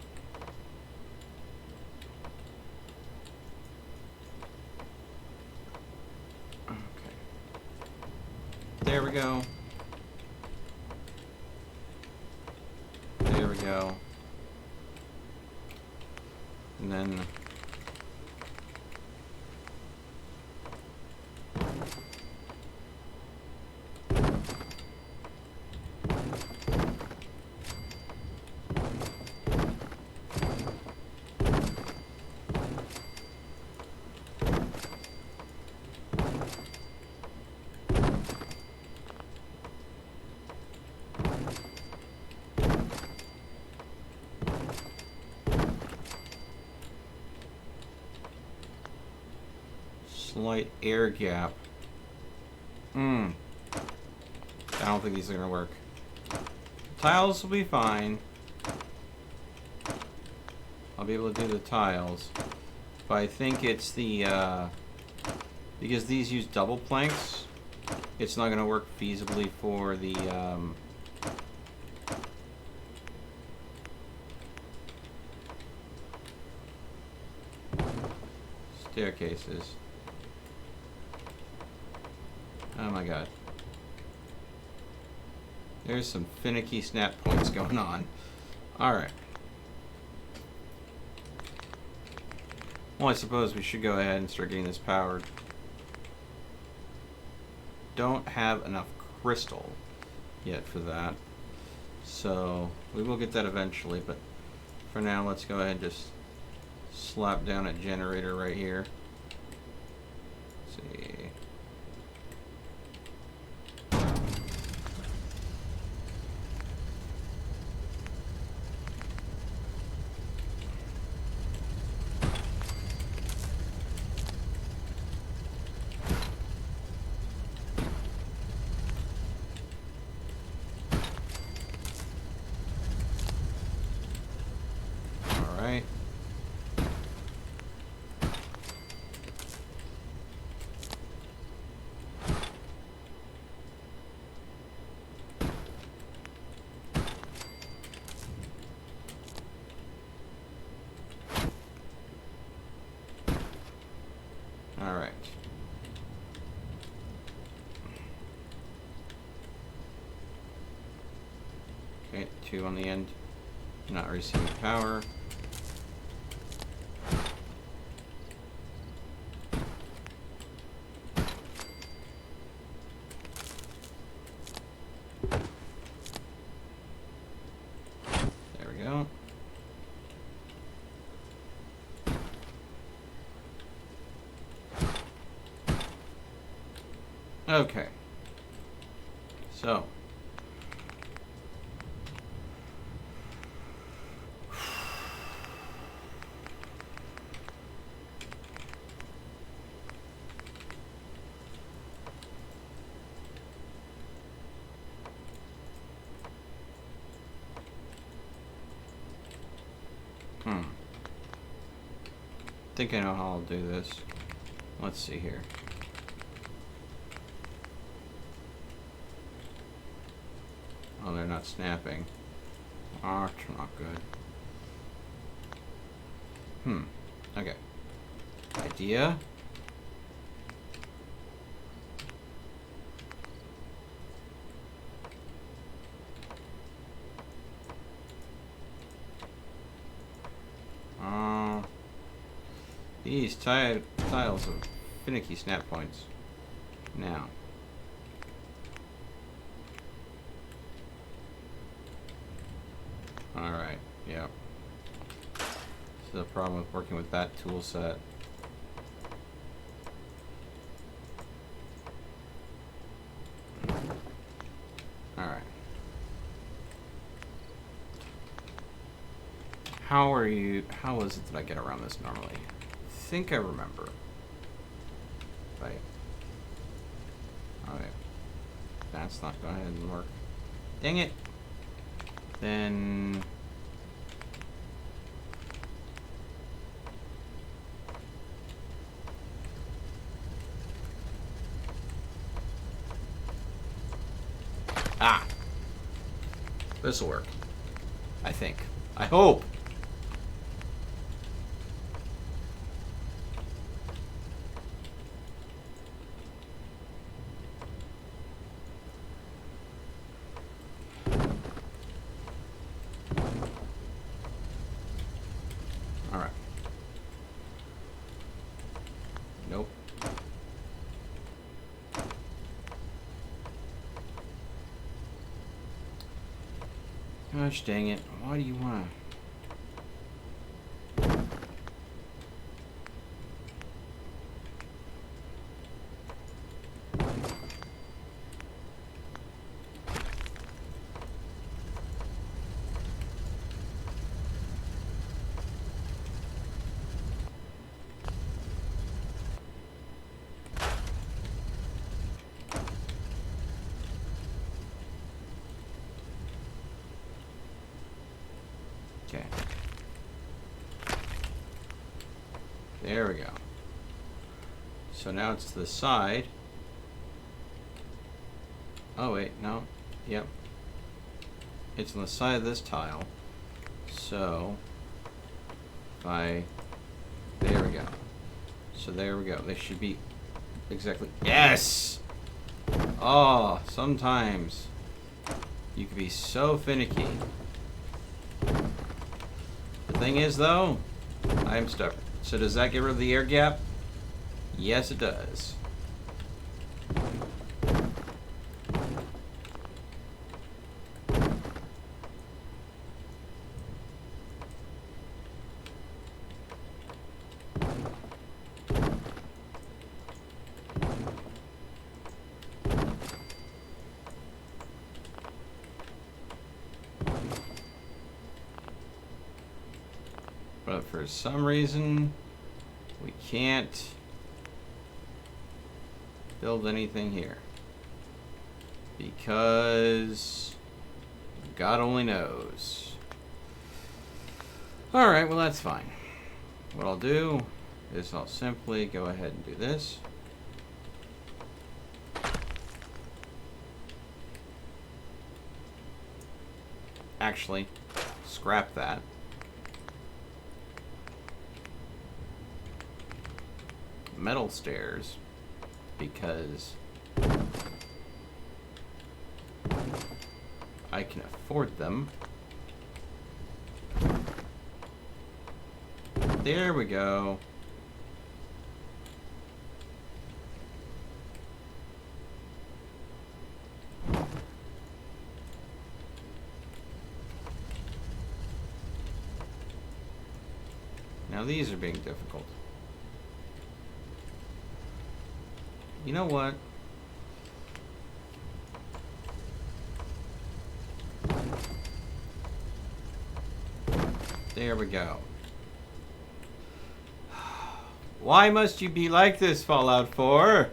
Okay. There we go. There we go. And then slight air gap. I don't think these are gonna work. Tiles will be fine. I'll be able to do the tiles. But I think it's the because these use double planks, it's not gonna work feasibly for the staircases. Oh my god. There's some finicky snap points going on. Alright. Well, I suppose we should go ahead and start getting this powered. Don't have enough crystal yet for that. So, we will get that eventually, but for now, let's go ahead and just slap down a generator right here. Let's see. Alright. Okay, 2 on the end. Not receiving power. There we go. Okay. So. I think I know how I'll do this. Let's see here. Oh, they're not snapping. Oh, it's not good. Okay. Idea. These tiles have finicky snap points. Now. Alright, yep. This is the problem with working with that tool set. Alright. How is it that I get around this normally? I think I remember. Right. Okay. That's not going to work. Dang it. Then... Ah! This'll work. I think. I hope! Alright. Nope. Gosh dang it. Why do you want to... Okay. There we go. So now it's to the side. Oh wait, no. Yep. It's on the side of this tile. So if I... There we go. So there we go. They should be exactly... Yes! Oh, sometimes you can be so finicky. The thing is, though, I am stubborn. So does that get rid of the air gap? Yes, it does. But for some reason, we can't build anything here. Because God only knows. Alright, well that's fine. What I'll do is I'll simply go ahead and do this. Actually, scrap that. Metal stairs, because I can afford them. There we go. Now these are being difficult. You know what? There we go. Why must you be like this, Fallout 4?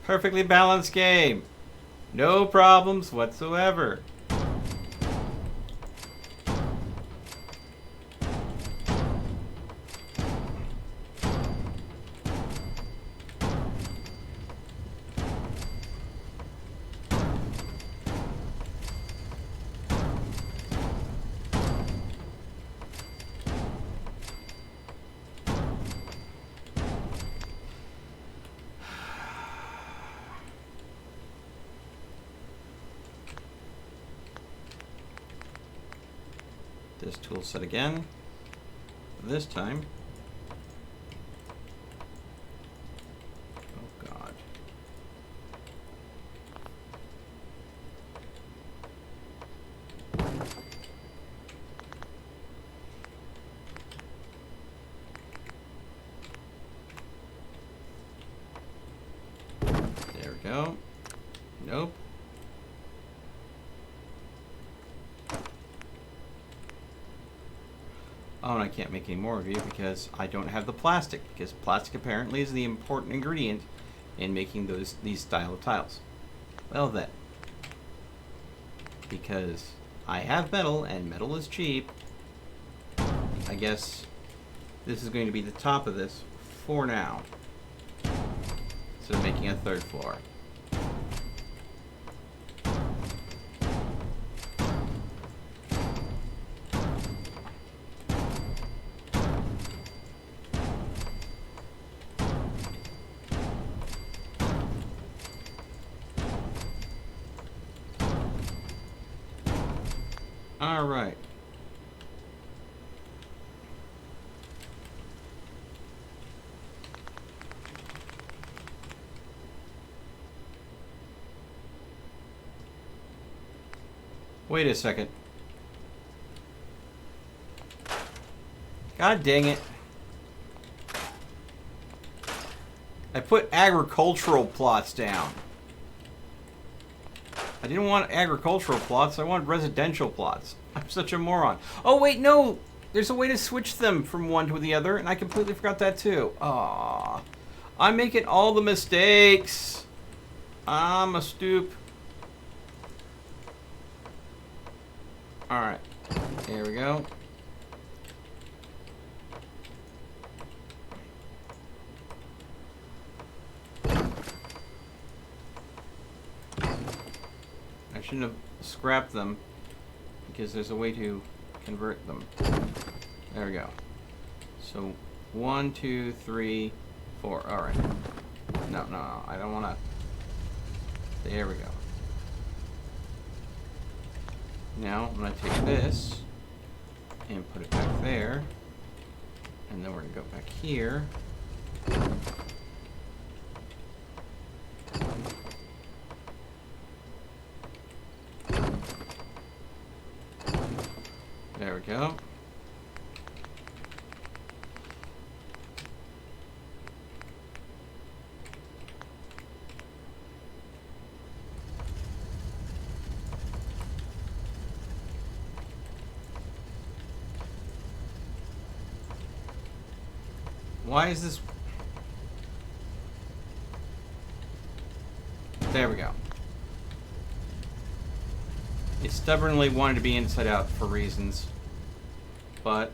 Perfectly balanced game. No problems whatsoever. This tool set again. This time. Oh God. There we go. Nope. Oh, and I can't make any more of you because I don't have the plastic, because plastic apparently is the important ingredient in making these style of tiles. Well then, because I have metal and metal is cheap, I guess this is going to be the top of this for now, instead of making a third floor. All right. Wait a second. God dang it. I put agricultural plots down. I didn't want agricultural plots, I wanted residential plots. I'm such a moron. Oh wait, no! There's a way to switch them from one to the other, and I completely forgot that too. Aww. I'm making all the mistakes. I'm a stoop. Alright. There we go. I shouldn't have scrapped them because there's a way to convert them. There we go. So 1, 2, 3, 4. All right. No, I don't want to. There we go. Now I'm going to take this and put it back there, and then we're going to go back here. There we go. Why is this? There we go. It stubbornly wanted to be inside out for reasons, but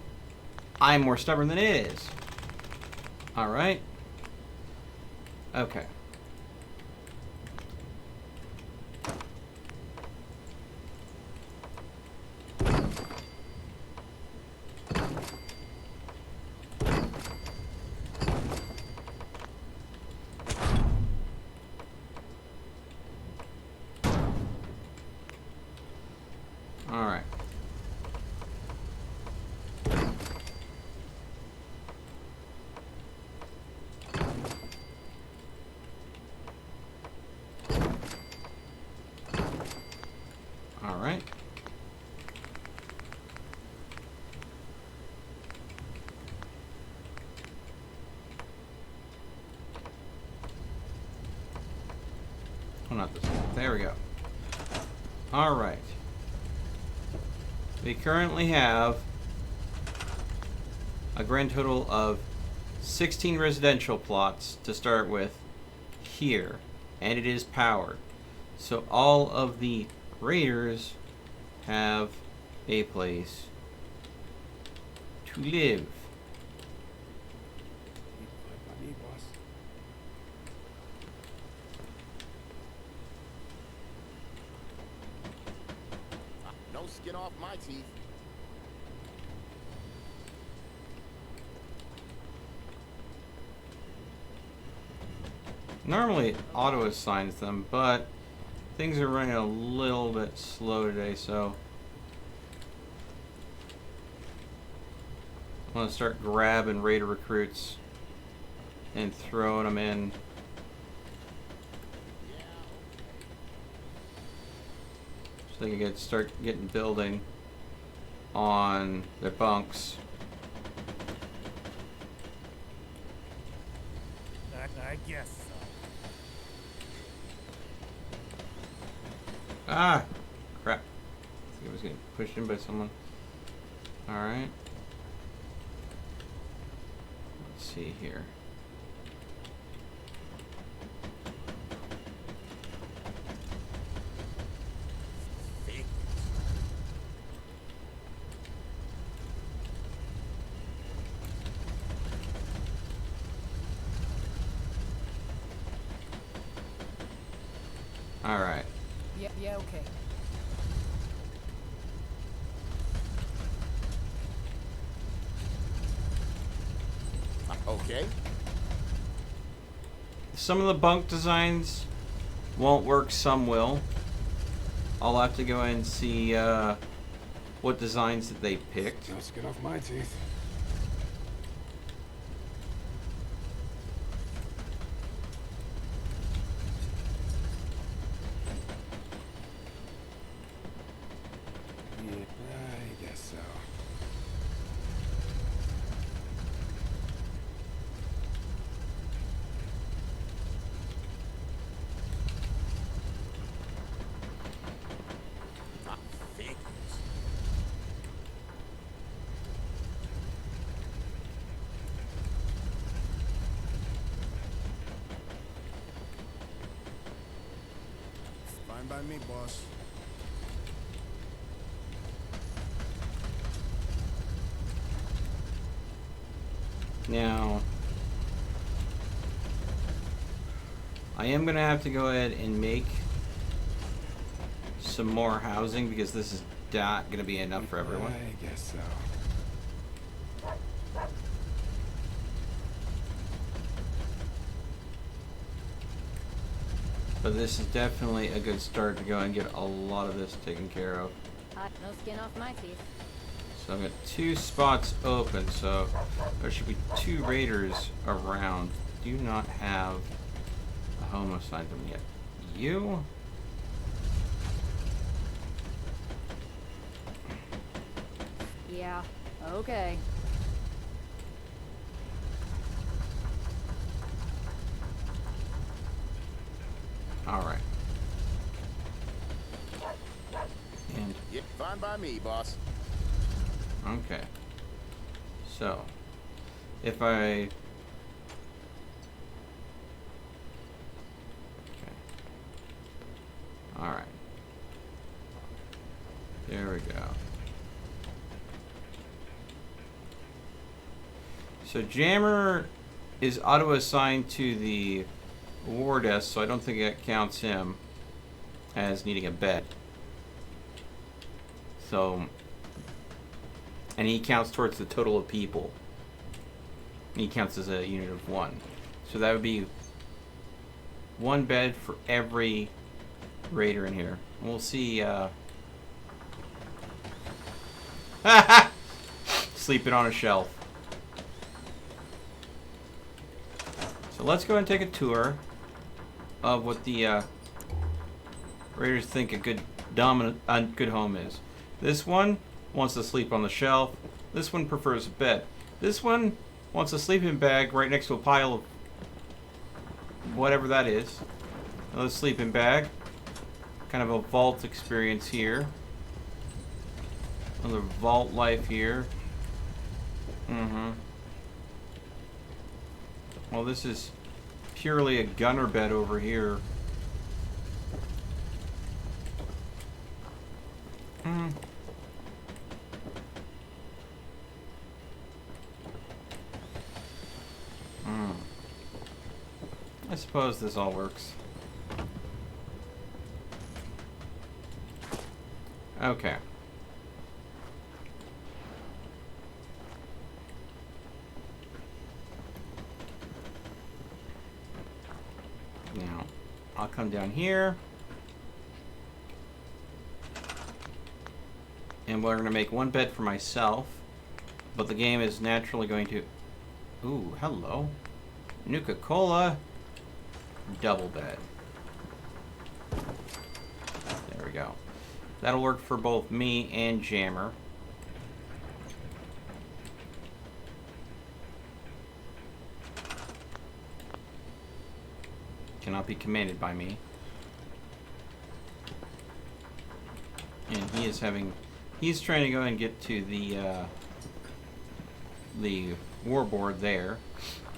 I'm more stubborn than it is. Alright. Okay. Alright. Alright. Oh, not this one. There we go. Alright. We currently have a grand total of 16 residential plots to start with here, and it is powered. So all of the raiders have a place to live. By me, boss. No skin off my teeth. Normally it auto assigns them, but things are running a little bit slow today, so I'm going to start grabbing raider recruits and throwing them in. So they can start getting building on their bunks. I guess so. Ah! Crap. I think I was getting pushed in by someone. Alright. Let's see here. Alright. Yeah, okay. Okay. Some of the bunk designs won't work, some will. I'll have to go and see what designs that they picked. No skin off my teeth. Yeah, I guess so. Fine by me, boss. Now, I am going to have to go ahead and make some more housing because this is not going to be enough for everyone. I guess so. But this is definitely a good start to go and get a lot of this taken care of. No skin off my teeth. So I've got 2 spots open, so there should be 2 raiders around. Do not have a home assigned to them yet. You? Yeah, okay. Alright. And Yep, fine by me, boss. okay. So, if I... Okay. Alright. There we go. So Jammer is auto-assigned to the war desk, so I don't think that counts him as needing a bed. So, and he counts towards the total of people. He counts as a unit of 1. So that would be 1 bed for every raider in here. We'll see, sleeping on a shelf. So let's go and take a tour of what the raiders think a good good home is. This one wants to sleep on the shelf. This one prefers a bed. This one wants a sleeping bag right next to a pile of whatever that is. Another sleeping bag. Kind of a vault experience here. Another vault life here. Well, this is purely a gunner bed over here. I suppose this all works. Okay. Now, I'll come down here. And we're going to make one bed for myself. But the game is naturally going to... Ooh, hello. Nuka-Cola. Double bed. There we go. That'll work for both me and Jammer. Cannot be commanded by me. And he is having... He's trying to go and get to the warboard there.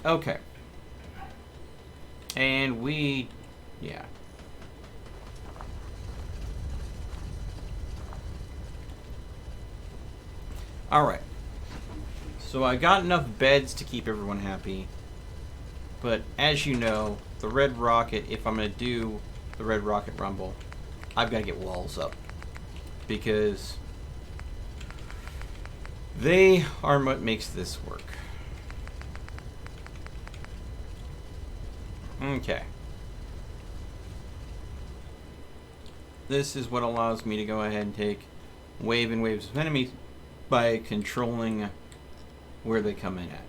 Okay. And we... Yeah. Alright. So I got enough beds to keep everyone happy. But as you know, the Red Rocket, if I'm going to do the Red Rocket Rumble, I've got to get walls up. Because they are what makes this work. Okay. This is what allows me to go ahead and take wave and waves of enemies by controlling where they come in at.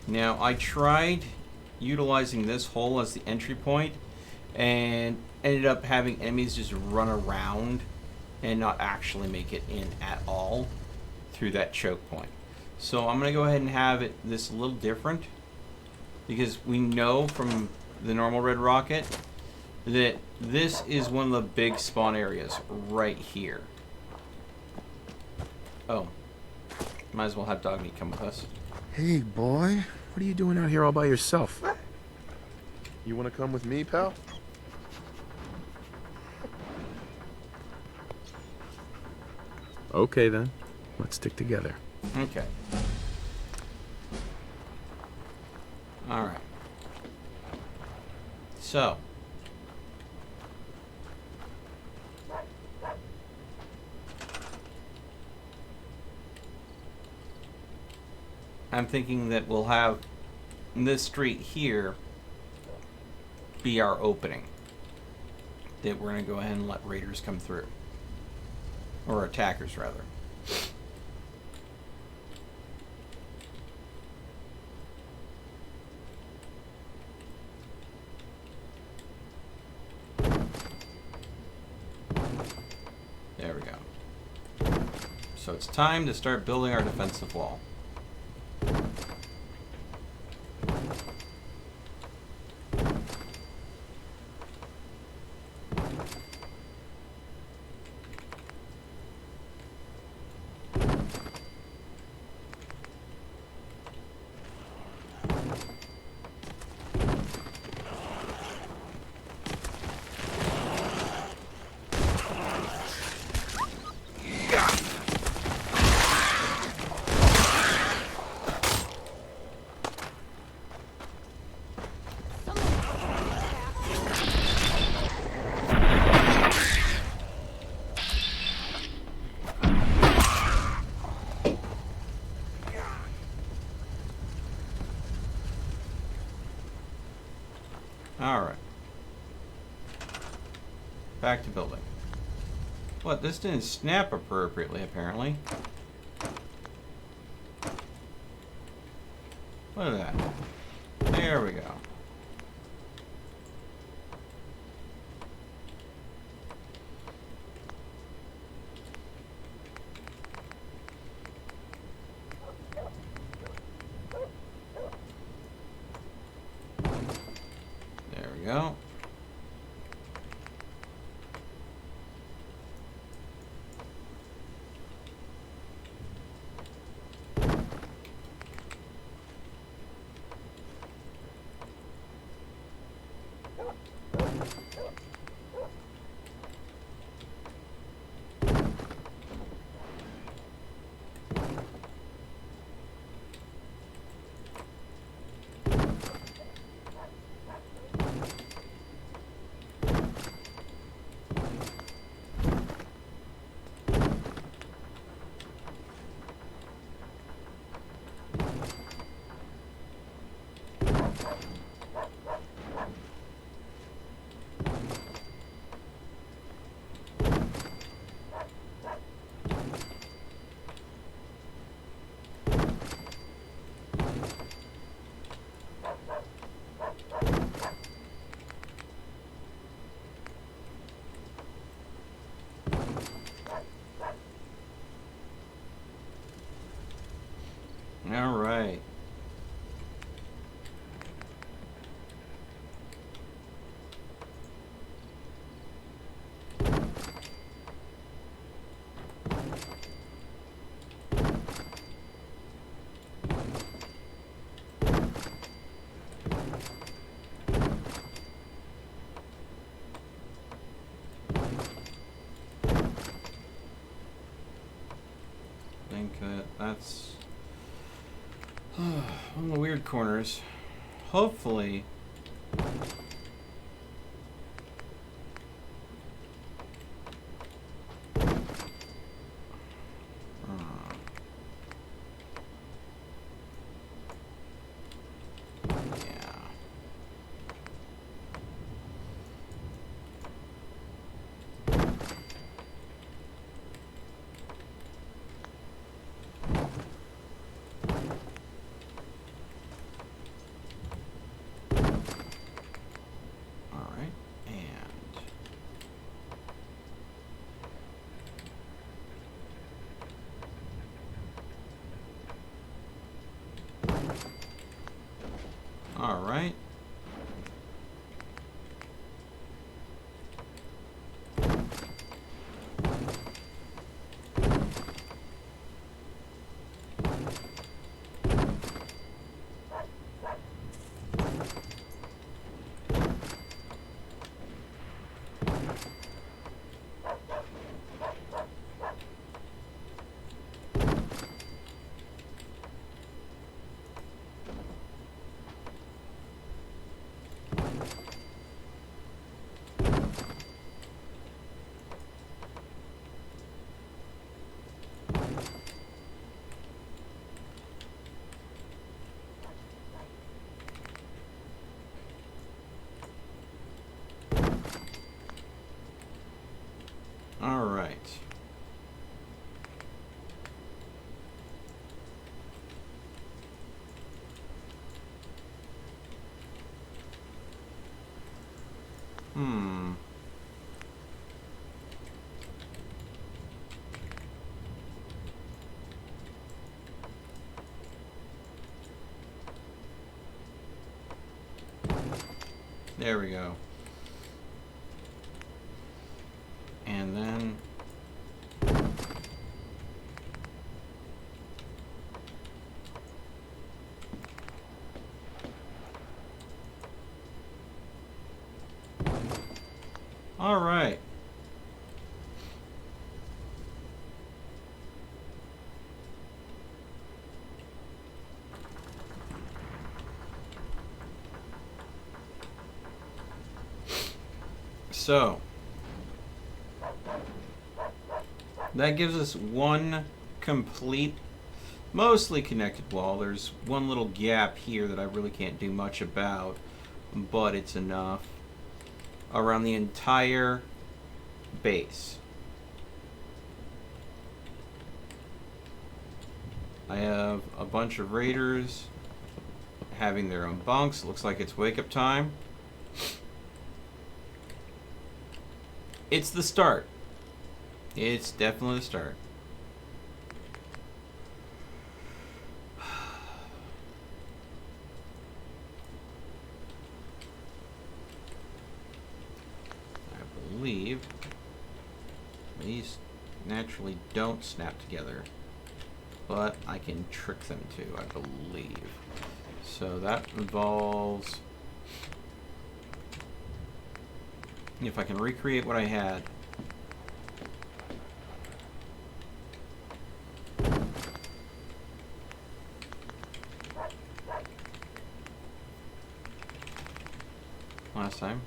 Now, I tried utilizing this hole as the entry point and ended up having enemies just run around and not actually make it in at all through that choke point. So I'm going to go ahead and have it this a little different, because we know from the normal Red Rocket that this is one of the big spawn areas right here. Oh, might as well have Dog Meat come with us. Hey, boy. What are you doing out here all by yourself? You want to come with me, pal? Okay, then. Let's stick together. Okay. Alright. So. I'm thinking that we'll have this street here be our opening. That we're going to go ahead and let raiders come through. Or attackers, rather. There we go. So it's time to start building our defensive wall. Alright. Back to building. What, this didn't snap appropriately, apparently. Look at that. There we go. There we go. All right. I think that's one of the weird corners. Hopefully. All right. All right. There we go. And then all right. So that gives us one complete, mostly connected wall. There's one little gap here that I really can't do much about, but it's enough around the entire base. I have a bunch of raiders having their own bunks. Looks like it's wake up time. It's the start. It's definitely the start. I believe these naturally don't snap together, but I can trick them to, I believe. So that involves If I can recreate what I had. Last time.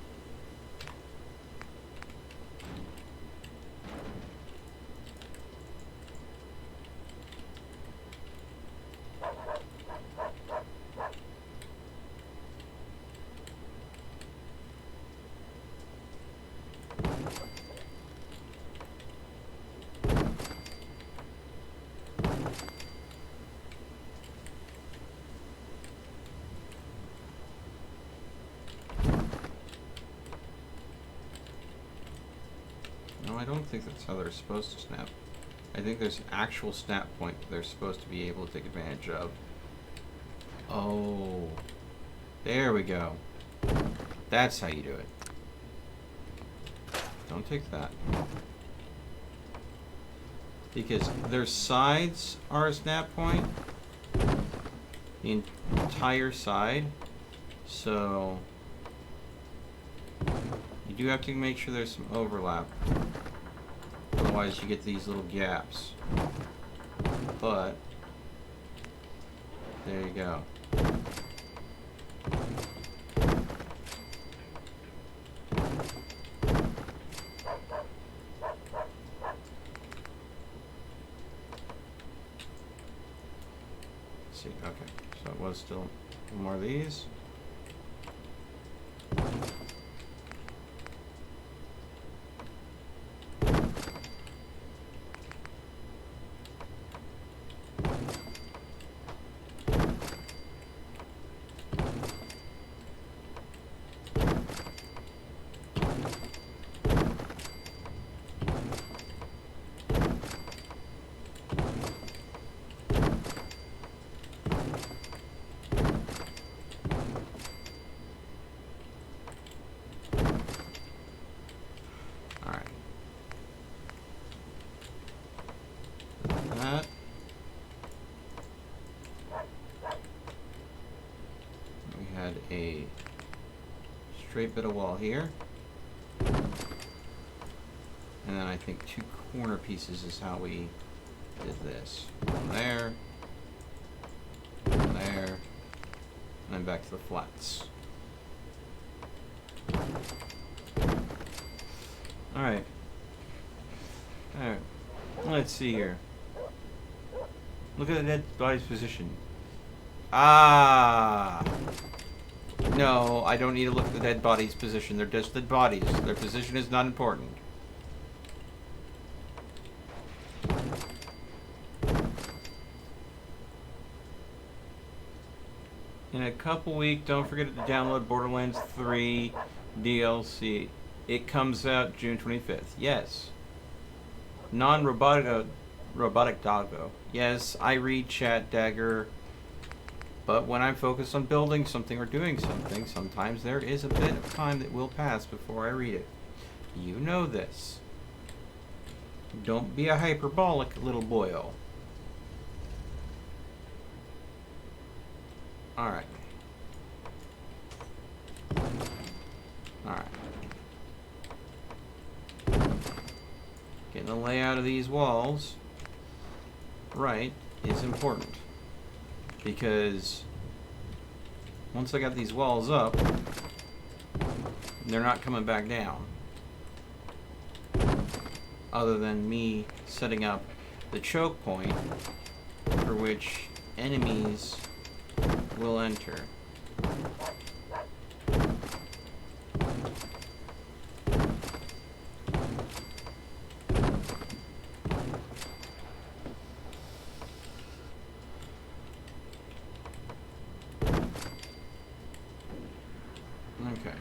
No, I don't think that's how they're supposed to snap. I think there's an actual snap point that they're supposed to be able to take advantage of. Oh. There we go. That's how you do it. Don't take that. Because their sides are a snap point. The entire side. So you do have to make sure there's some overlap. Otherwise you get these little gaps. But there you go. Let's see, okay. So it was still more of these. A straight bit of wall here, and then I think 2 corner pieces is how we did this. One there, one there, and then back to the flats. Alright. Alright. Let's see here. Look at the dead body's position. Ah! No, I don't need to look at the dead body's position. They're just dead bodies. Their position is not important. In a couple weeks, don't forget to download Borderlands 3 DLC. It comes out June 25th. Yes. Robotic doggo. Yes, I read chat, Dagger. But when I'm focused on building something or doing something, sometimes there is a bit of time that will pass before I read it. You know this. Don't be a hyperbolic little boyo. Alright. Alright. Getting the layout of these walls right is important. Because once I got these walls up, they're not coming back down. Other than me setting up the choke point for which enemies will enter. Okay.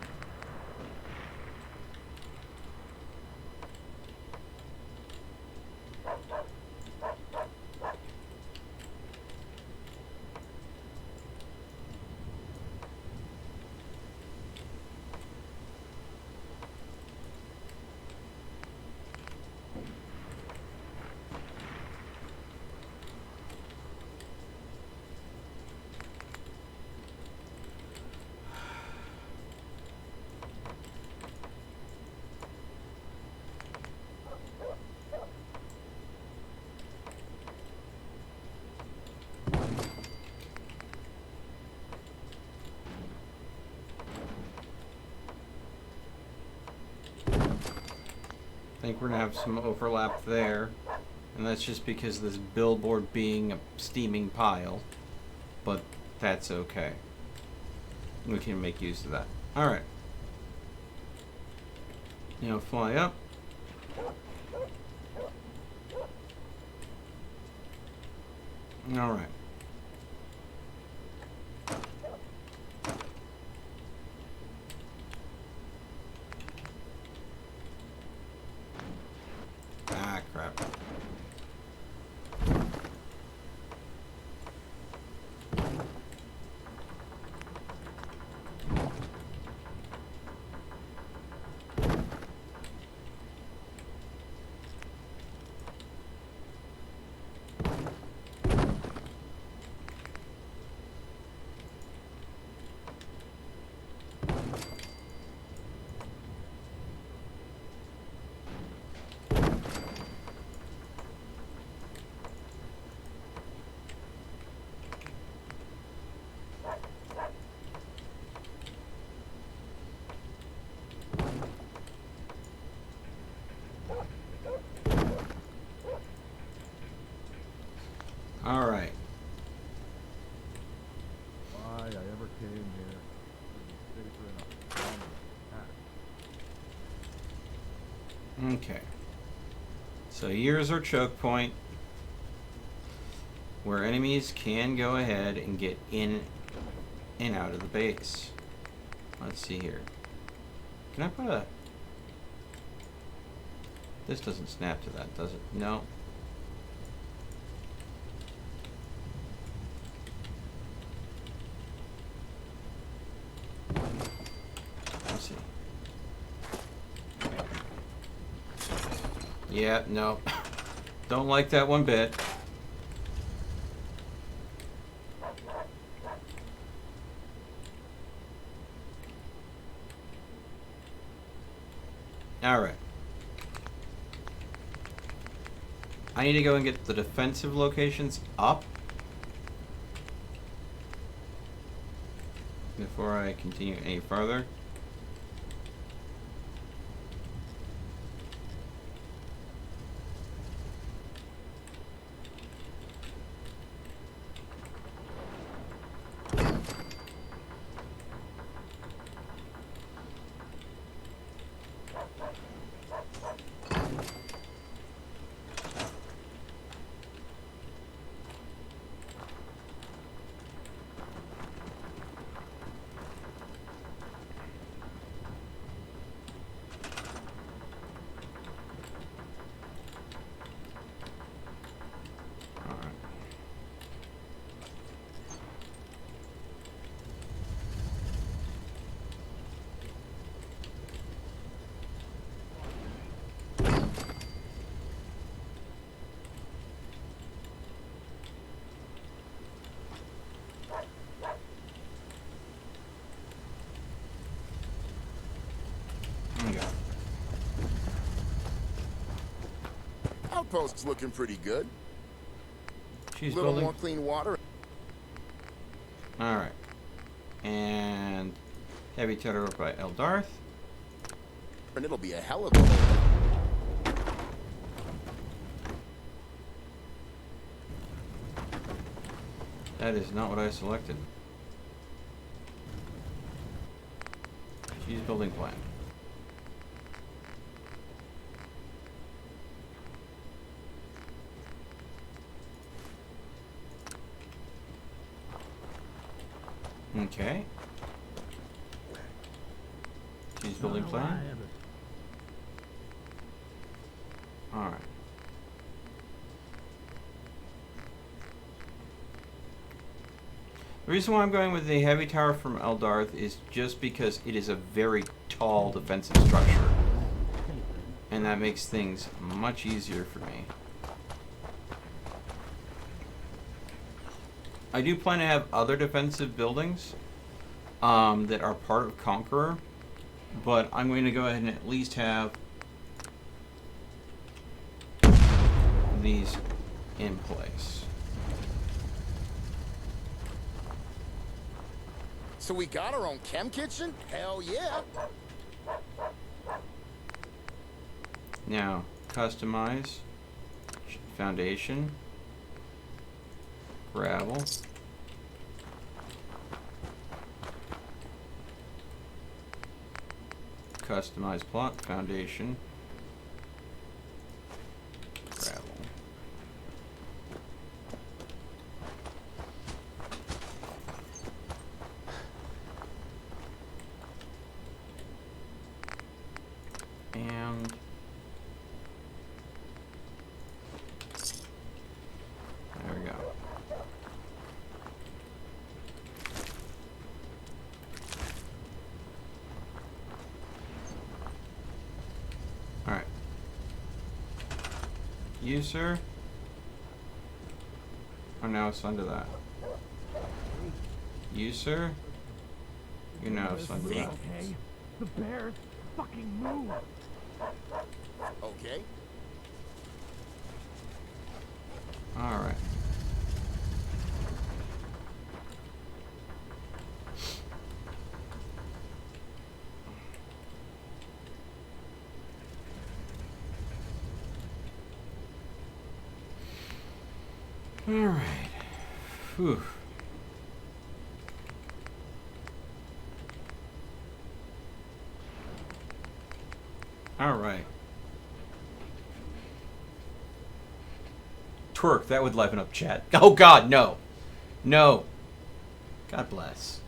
think we're gonna have some overlap there. And that's just because of this billboard being a steaming pile. But that's okay. We can make use of that. Alright. Now fly up. Alright. Ah, crap. All right. Why I ever came here was safer in a Okay. So here's our choke point where enemies can go ahead and get in and out of the base. Let's see here. Can I put a... This doesn't snap to that, does it? No. Let's see. Yeah, no. Don't like that one bit. Alright. I need to go and get the defensive locations up before I continue any farther. Outpost's looking pretty good. She's little building more clean water. Alright. And heavy terror by Eldarth. And it'll be a hell of a That is not what I selected. She's building plan. Okay. She's building plan. Alright. The reason why I'm going with the heavy tower from Eldarth is just because it is a very tall defensive structure. And that makes things much easier for me. I do plan to have other defensive buildings that are part of Conqueror, but I'm going to go ahead and at least have these in place. So we got our own chem kitchen? Hell yeah. Now, customize, foundation, gravel. Customize plot, foundation, gravel. And there we go. Alright. You, sir? Oh, now it's under that. You, sir? You now it's under that. Okay. The bears fucking move. Okay. Alright. Alright. Whew. Alright. Twerk, that would liven up chat. Oh god, no. No. God bless.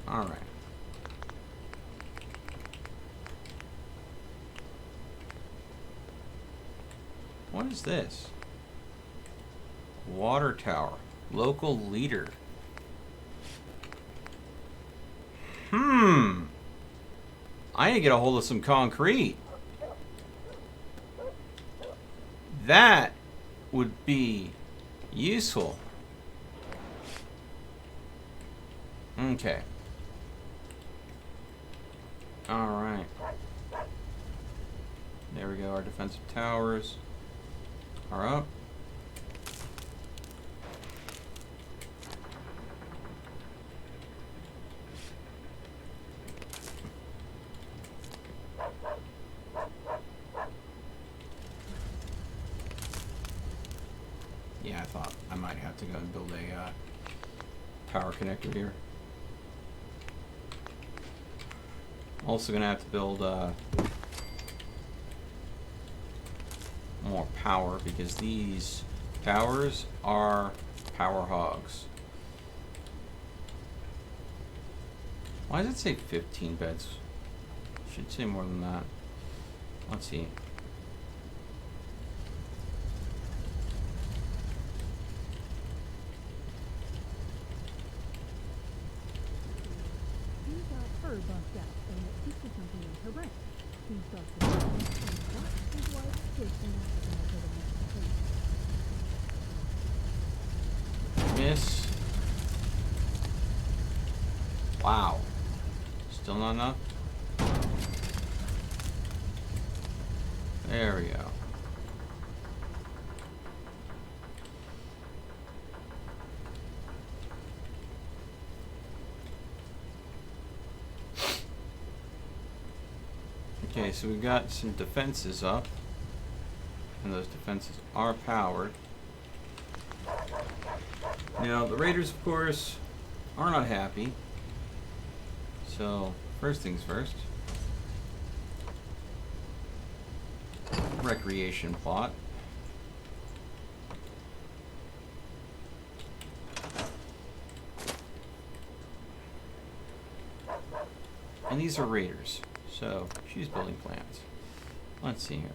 Alright. What is this? Water tower. Local leader. I need to get a hold of some concrete. That would be useful. Okay. Alright. There we go. Our defensive towers are up. Yeah, I thought I might have to go and build a power connector here. Also gonna have to build more power because these towers are power hogs. Why does it say 15 beds? Should say more than that. Let's see. Miss. Wow. Still not enough? There we go. Okay, so we've got some defenses up. And those defenses are powered. Now, the raiders, of course, are not happy. So, first things first. Recreation plot. And these are raiders. So, choose building plans. Let's see here.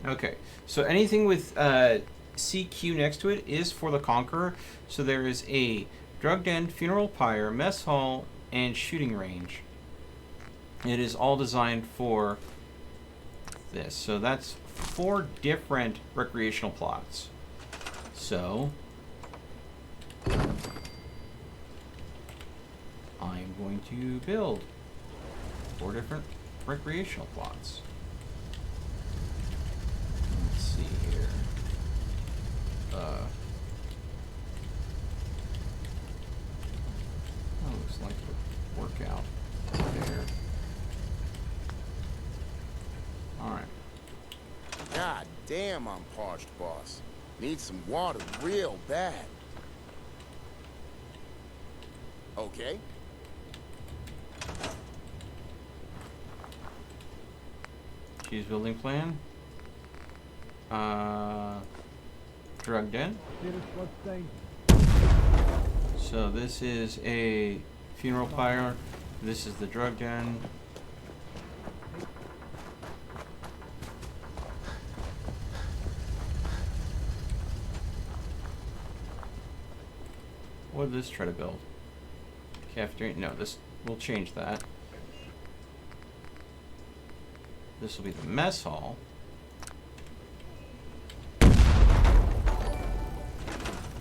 Okay. So anything with CQ next to it is for the Conqueror. So there is a drug den, funeral pyre, mess hall, and shooting range. It is all designed for this. So that's 4 different recreational plots. So I'm going to build 4 different recreational plots. Let's see here. God damn, I'm parched, boss. Need some water real bad. Okay. Choose building plan. Drug den. So this is a funeral pyre. This is the drug den. What did this try to build? Cafeteria? No, this will change that. This will be the mess hall.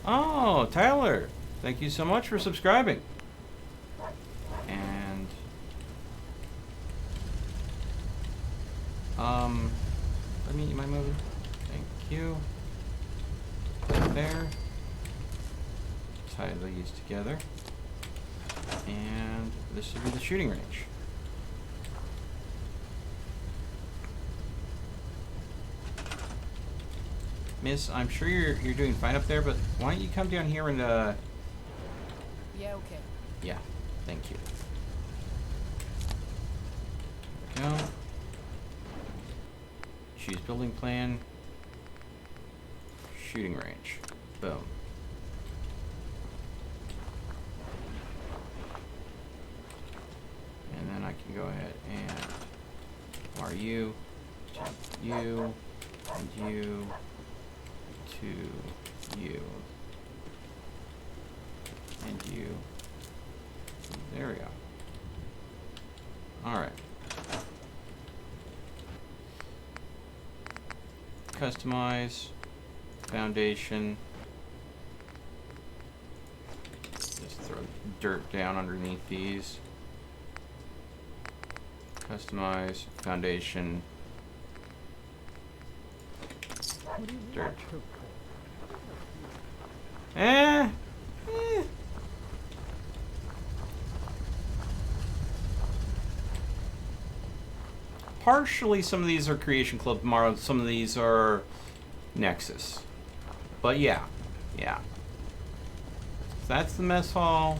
Oh, Tyler! Thank you so much for subscribing. And let me eat my movie. Thank you. There. Tie these together. And this will be the shooting range. Miss, I'm sure you're doing fine up there, but why don't you come down here and Yeah, okay. yeah, thank you. There we go. Choose building plan. Shooting range. Boom. And then I can go ahead and mark you, to you, and you, to you, and you. There we go. Alright. Customize, foundation. Just throw dirt down underneath these. Customize, foundation, dirt. Partially, some of these are Creation Club tomorrow, some of these are Nexus. But yeah. So that's the mess hall.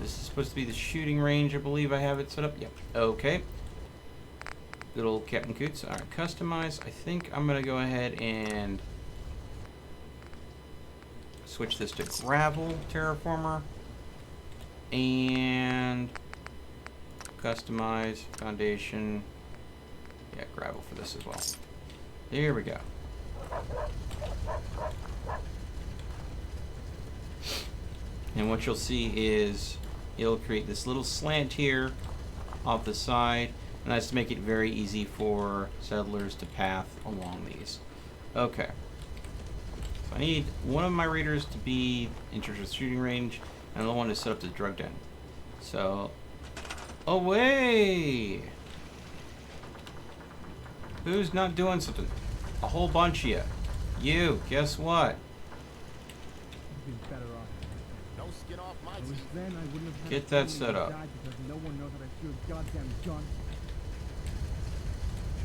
This is supposed to be the shooting range, I believe I have it set up. Yep. Okay. Good old Captain Coots. Alright, customize. I think I'm going to go ahead and switch this to gravel terraformer. And customize foundation. Yeah, gravel for this as well. There we go. And what you'll see is it'll create this little slant here off the side, and that's to make it very easy for settlers to path along these. Okay. So I need one of my raiders to be in charge of shooting range, and another one to set up the drug den. So, away! Who's not doing something? A whole bunch of you. You, guess what? Don't skin off my teeth. Get that set up.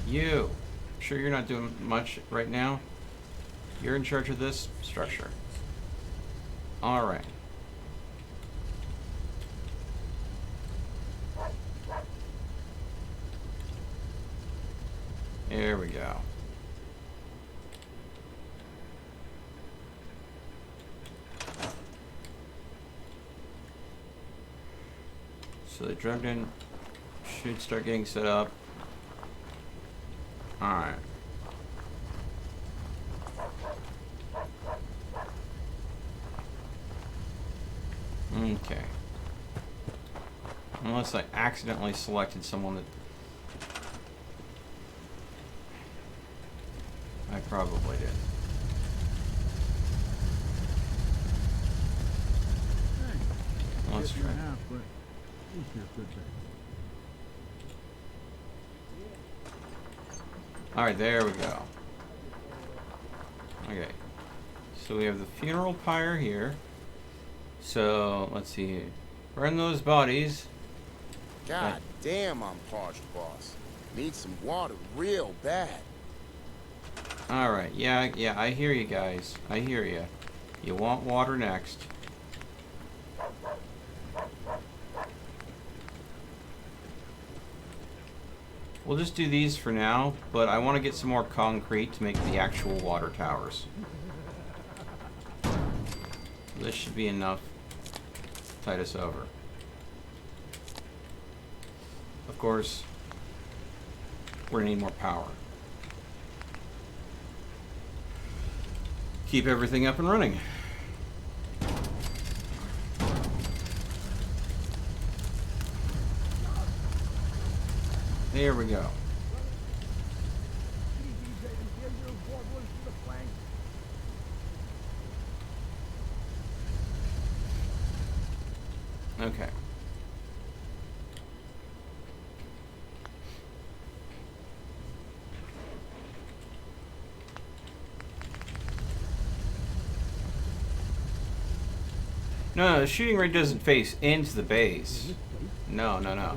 You. Sure you're not doing much right now? You're in charge of this structure. Alright. There we go. So the drug den should start getting set up. Alright. Okay. Unless I accidentally selected someone that I probably did. Let's try. Alright, there we go. Okay. So we have the funeral pyre here. So, let's see here. Burn those bodies. God damn, I'm parched, boss. Need some water real bad. Alright, yeah, I hear you guys. I hear you. You want water next. We'll just do these for now, but I want to get some more concrete to make the actual water towers. This should be enough to tide us over. Of course, we're going to need more power. Keep everything up and running. There we go. Okay. No, the shooting range doesn't face into the base. No.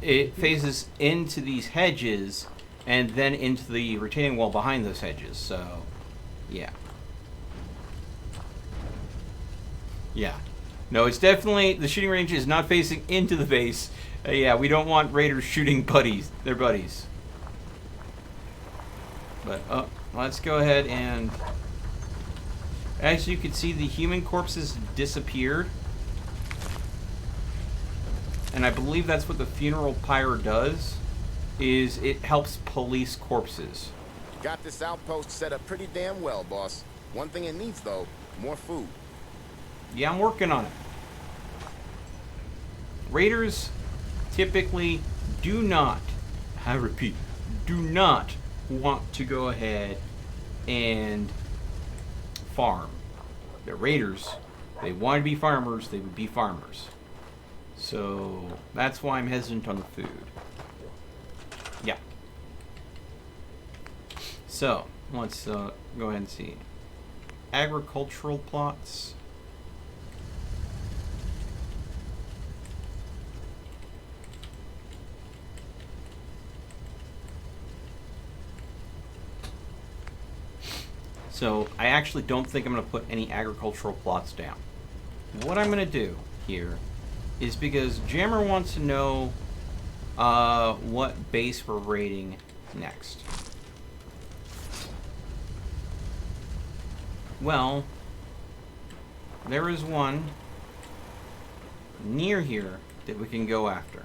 It phases into these hedges and then into the retaining wall behind those hedges. So, yeah. Yeah. No, it's definitely, the shooting range is not facing into the base. Yeah, we don't want raiders shooting their buddies. But, let's go ahead and... As you can see, the human corpses disappeared. And I believe that's what the funeral pyre does, is it helps police corpses. Got this outpost set up pretty damn well, boss. One thing it needs, though, more food. Yeah, I'm working on it. Raiders typically do not, I repeat, do not want to go ahead and farm. They're raiders. They want to be farmers, they would be farmers. So that's why I'm hesitant on the food. Yeah. So let's go ahead and see. Agricultural plots. So I actually don't think I'm going to put any agricultural plots down. What I'm going to do here is, because Jammer wants to know what base we're raiding next. Well, there is one near here that we can go after.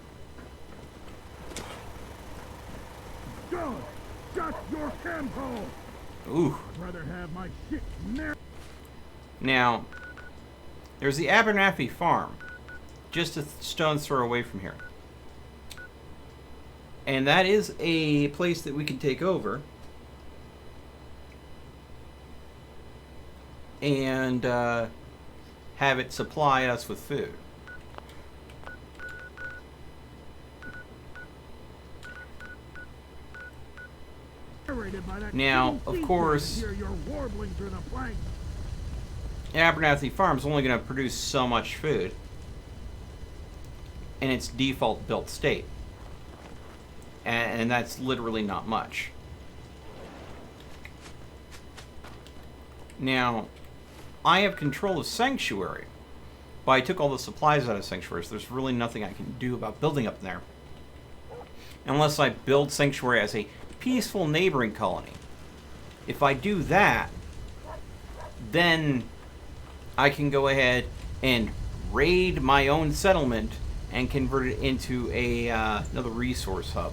Go! Shut your camp hole! Ooh. I'd rather have my shit near. Now, there's the Abernathy farm, just a stone's throw away from here. And that is a place that we can take over. And have it supply us with food. Now, of course, Abernathy Farm's only going to produce so much food in its default built state. And that's literally not much. Now, I have control of Sanctuary, but I took all the supplies out of Sanctuary, so there's really nothing I can do about building up there. Unless I build Sanctuary as a peaceful neighboring colony. If I do that, then I can go ahead and raid my own settlement and convert it into a another resource hub.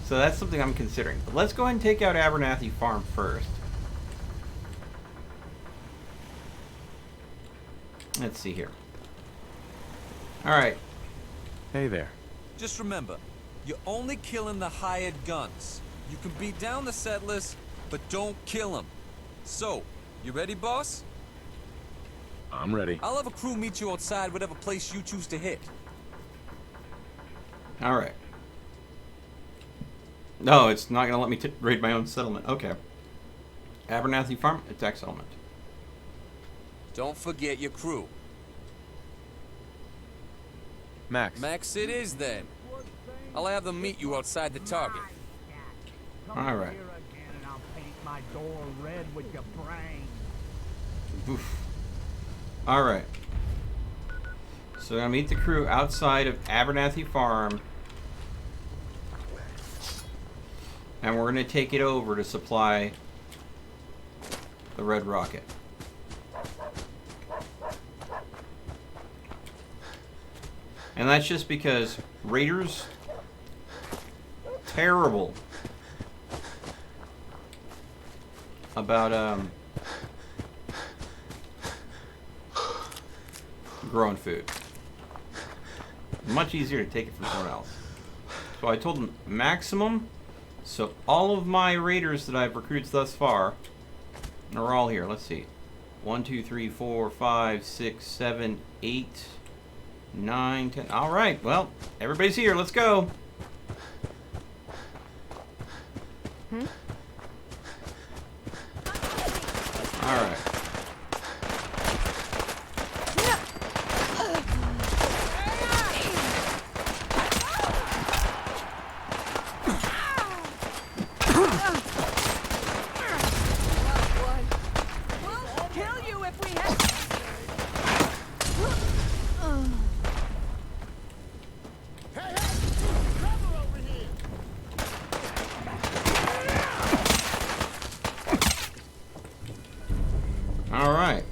So that's something I'm considering. But let's go ahead and take out Abernathy Farm first. Let's see here. Alright. Hey there. Just remember, you're only killing the hired guns. You can beat down the settlers, but don't kill them. So, you ready, boss? I'm ready. I'll have a crew meet you outside whatever place you choose to hit. Alright. No, it's not going to let me raid my own settlement. Okay. Abernathy Farm, attack settlement. Don't forget your crew. Max. Max it is, then. I'll have them meet you outside the target. Alright. my door red with your brain. Oof. Alright. So I'm gonna meet the crew outside of Abernathy Farm. And we're gonna take it over to supply the Red Rocket. And that's just because Raiders, terrible about growing food. Much easier to take it from someone else. So I told them maximum. So all of my raiders that I've recruited thus far are all here. Let's see. 1, 2, 3, 4, 5, 6, 7, 8, 9, 10. All right. Well, everybody's here. Let's go. All right.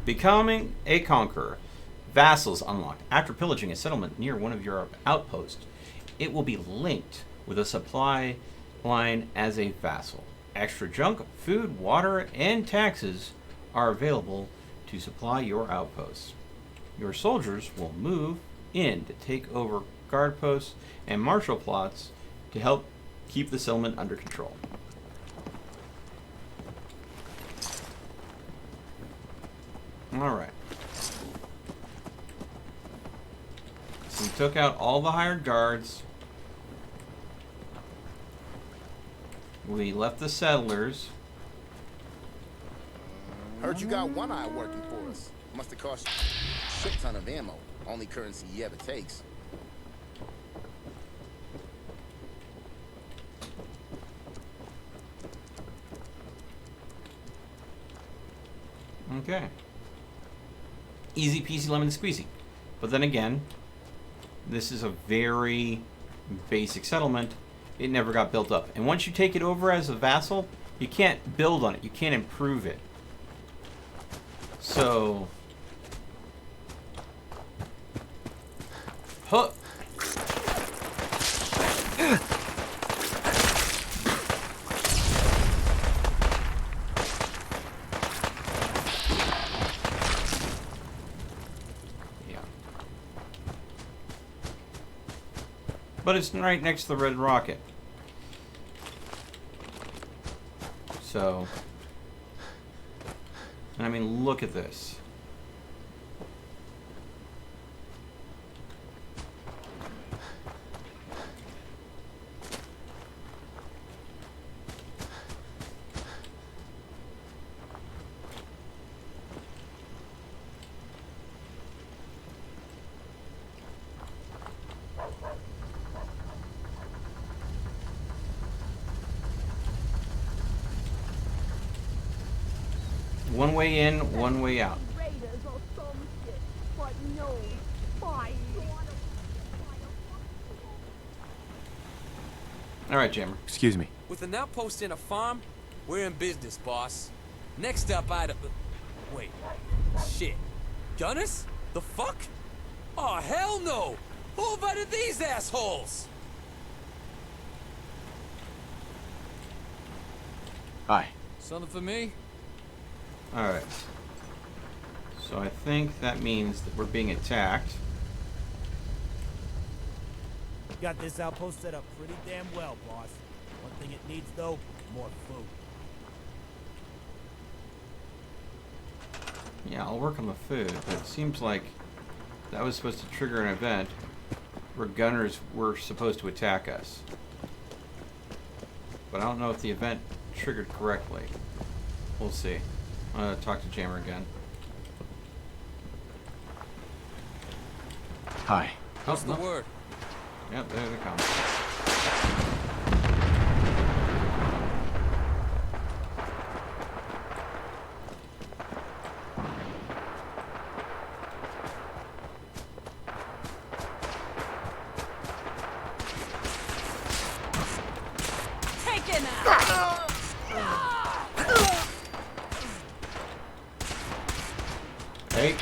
Becoming a Conqueror. Vassals unlocked. After pillaging a settlement near one of your outposts, it will be linked with a supply line as a vassal. Extra junk, food, water, and taxes are available to supply your outposts. Your soldiers will move in to take over guard posts and martial plots to help keep the settlement under control. Alright. So we took out all the hired guards. We left the settlers. Heard you got one eye working for us. Must have cost you a shit ton of ammo. Only currency he ever takes. Okay. Easy peasy lemon squeezy. But then again, this is a very basic settlement. It never got built up. And once you take it over as a vassal, you can't build on it. You can't improve it. So... Huh. But it's right next to the Red Rocket. So, and I mean, look at this. One way in, one way out. All right, Jammer. Excuse me. With an outpost in a farm, we're in business, boss. Next up, wait. Shit. Gunners? The fuck? Oh, hell no! Who invited these assholes? Hi. Something for me? Alright. So I think that means that we're being attacked. Got this outpost set up pretty damn well, boss. One thing it needs, though, more food. Yeah, I'll work on the food, but it seems like that was supposed to trigger an event where gunners were supposed to attack us. But I don't know if the event triggered correctly. We'll see. I'm gonna talk to Jammer again. Hi. What's the word? Yep, there they come. looking at? Hey.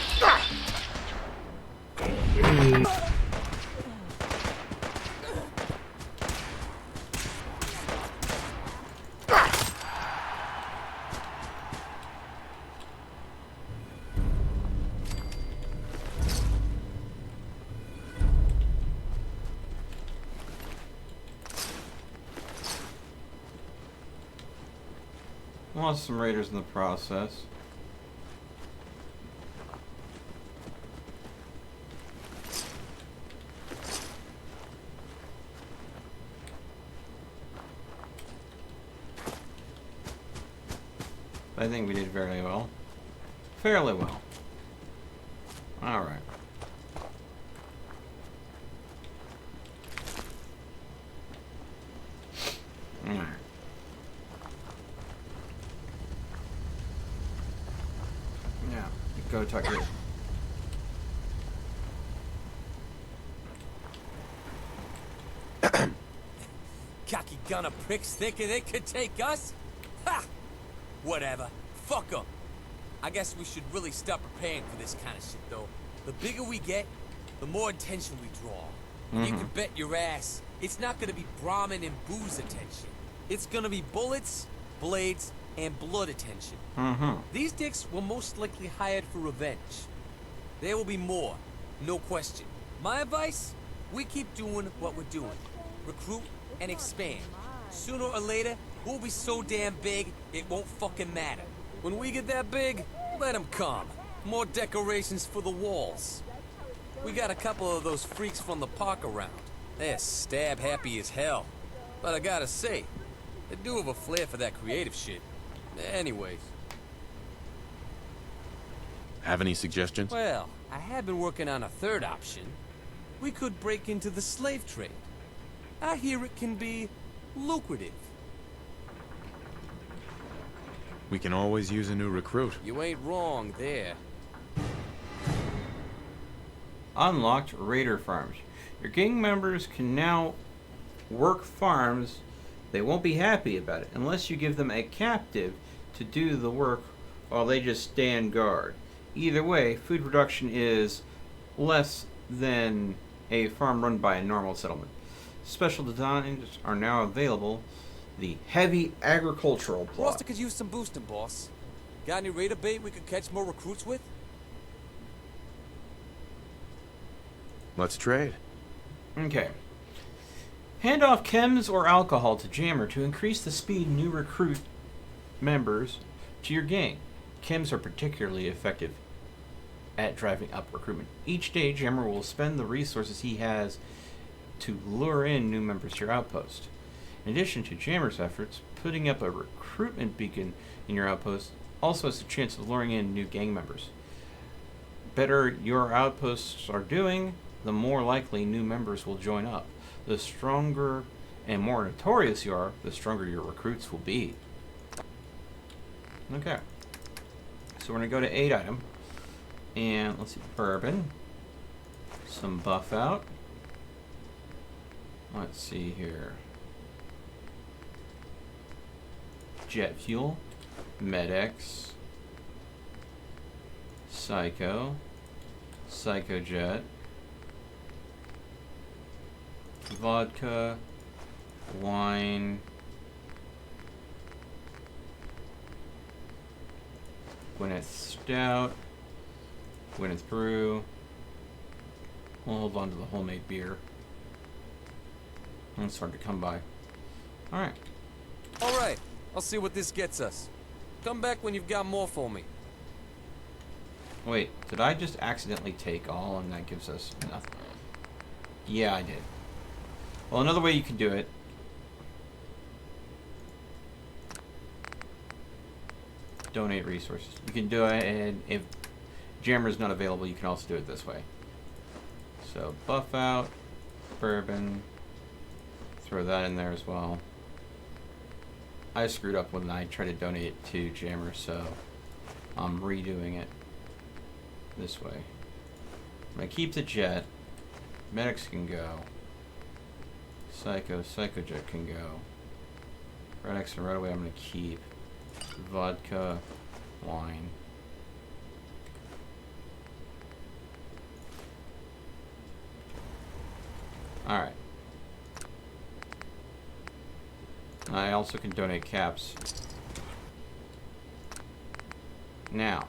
Lost some raiders in the process. I think we did very well. Fairly well. Alright. Alright. Yeah, go talk to it. Cocky gunner pricks thinking they could take us? Ha! Whatever. Fuck 'em. I guess we should really start preparing for this kind of shit, though. The bigger we get, the more attention we draw. You can bet your ass it's not gonna be Brahmin and booze attention. It's gonna be bullets, blades, and blood attention. These dicks were most likely hired for revenge. There will be more, no question. My advice? We keep doing what we're doing. Recruit and expand. Sooner or later, we'll be so damn big, it won't fucking matter. When we get that big, let them come. More decorations for the walls. We got a couple of those freaks from the park around. They're stab happy as hell. But I gotta say, they do have a flair for that creative shit. Anyways. Have any suggestions? Well, I have been working on a third option. We could break into the slave trade. I hear it can be lucrative. We can always use a new recruit. You ain't wrong there. Unlocked raider farms. Your gang members can now work farms. They won't be happy about it unless you give them a captive to do the work while they just stand guard. Either way, food production is less than a farm run by a normal settlement. Special designs are now available. The heavy agricultural plot. Roster could use some boosting, boss. Got any raider bait we could catch more recruits with? Let's trade. Okay. Hand off chems or alcohol to Jammer to increase the speed new recruit members to your gang. Chems are particularly effective at driving up recruitment. Each day, Jammer will spend the resources he has to lure in new members to your outpost. In addition to Jammer's efforts, putting up a recruitment beacon in your outpost also has a chance of luring in new gang members. Better your outposts are doing, the more likely new members will join up. The stronger and more notorious you are, the stronger your recruits will be. Okay. So we're going to go to 8 item. And let's see, bourbon. Some buff out. Let's see here. Jet fuel. Med-X. Psycho. Psycho Jet. Vodka. Wine. Gwyneth Stout. Gwyneth Brew. We'll hold on to the homemade beer. It's hard to come by. Alright. Alright, I'll see what this gets us. Come back when you've got more for me. Wait, did I just accidentally take all and that gives us nothing? Yeah, I did. Well, another way you can do it. Donate resources. You can do it, and if Jammer's not available, you can also do it this way. So, buff out, bourbon, throw that in there as well. I screwed up when I tried to donate it to Jammer, so I'm redoing it this way. I'm going to keep the jet. Medics can go. Psycho Jet can go. Red X and Red Away I'm gonna keep. Vodka, wine. Alright. I also can donate caps. Now.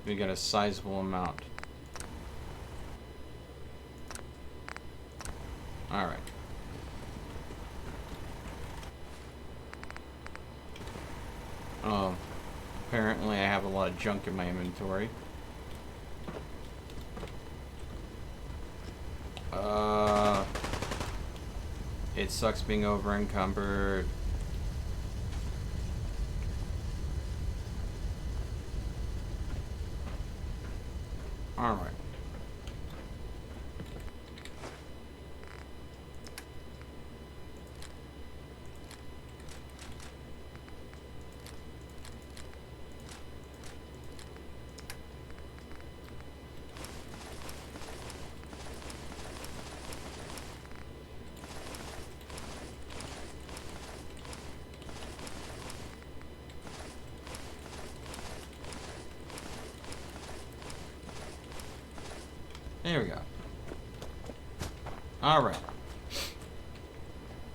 We got a sizable amount. Alright. Apparently I have a lot of junk in my inventory. It sucks being over encumbered. Alright. There we go. Alright.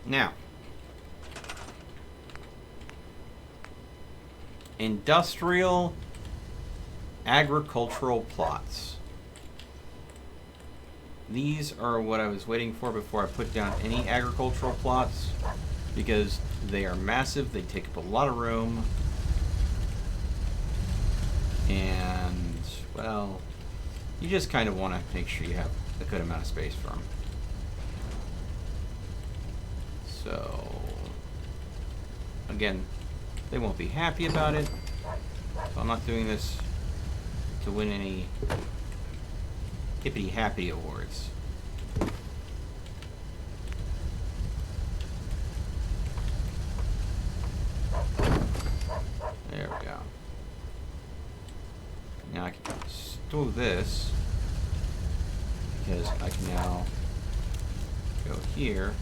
Now. Industrial agricultural plots. These are what I was waiting for before I put down any agricultural plots, because they are massive, they take up a lot of room, and, well, you just kind of want to make sure you have a good amount of space for them. So, again, they won't be happy about it, so I'm not doing this to win any hippity-happy awards. There we go. Now I can store this, because I can now go here,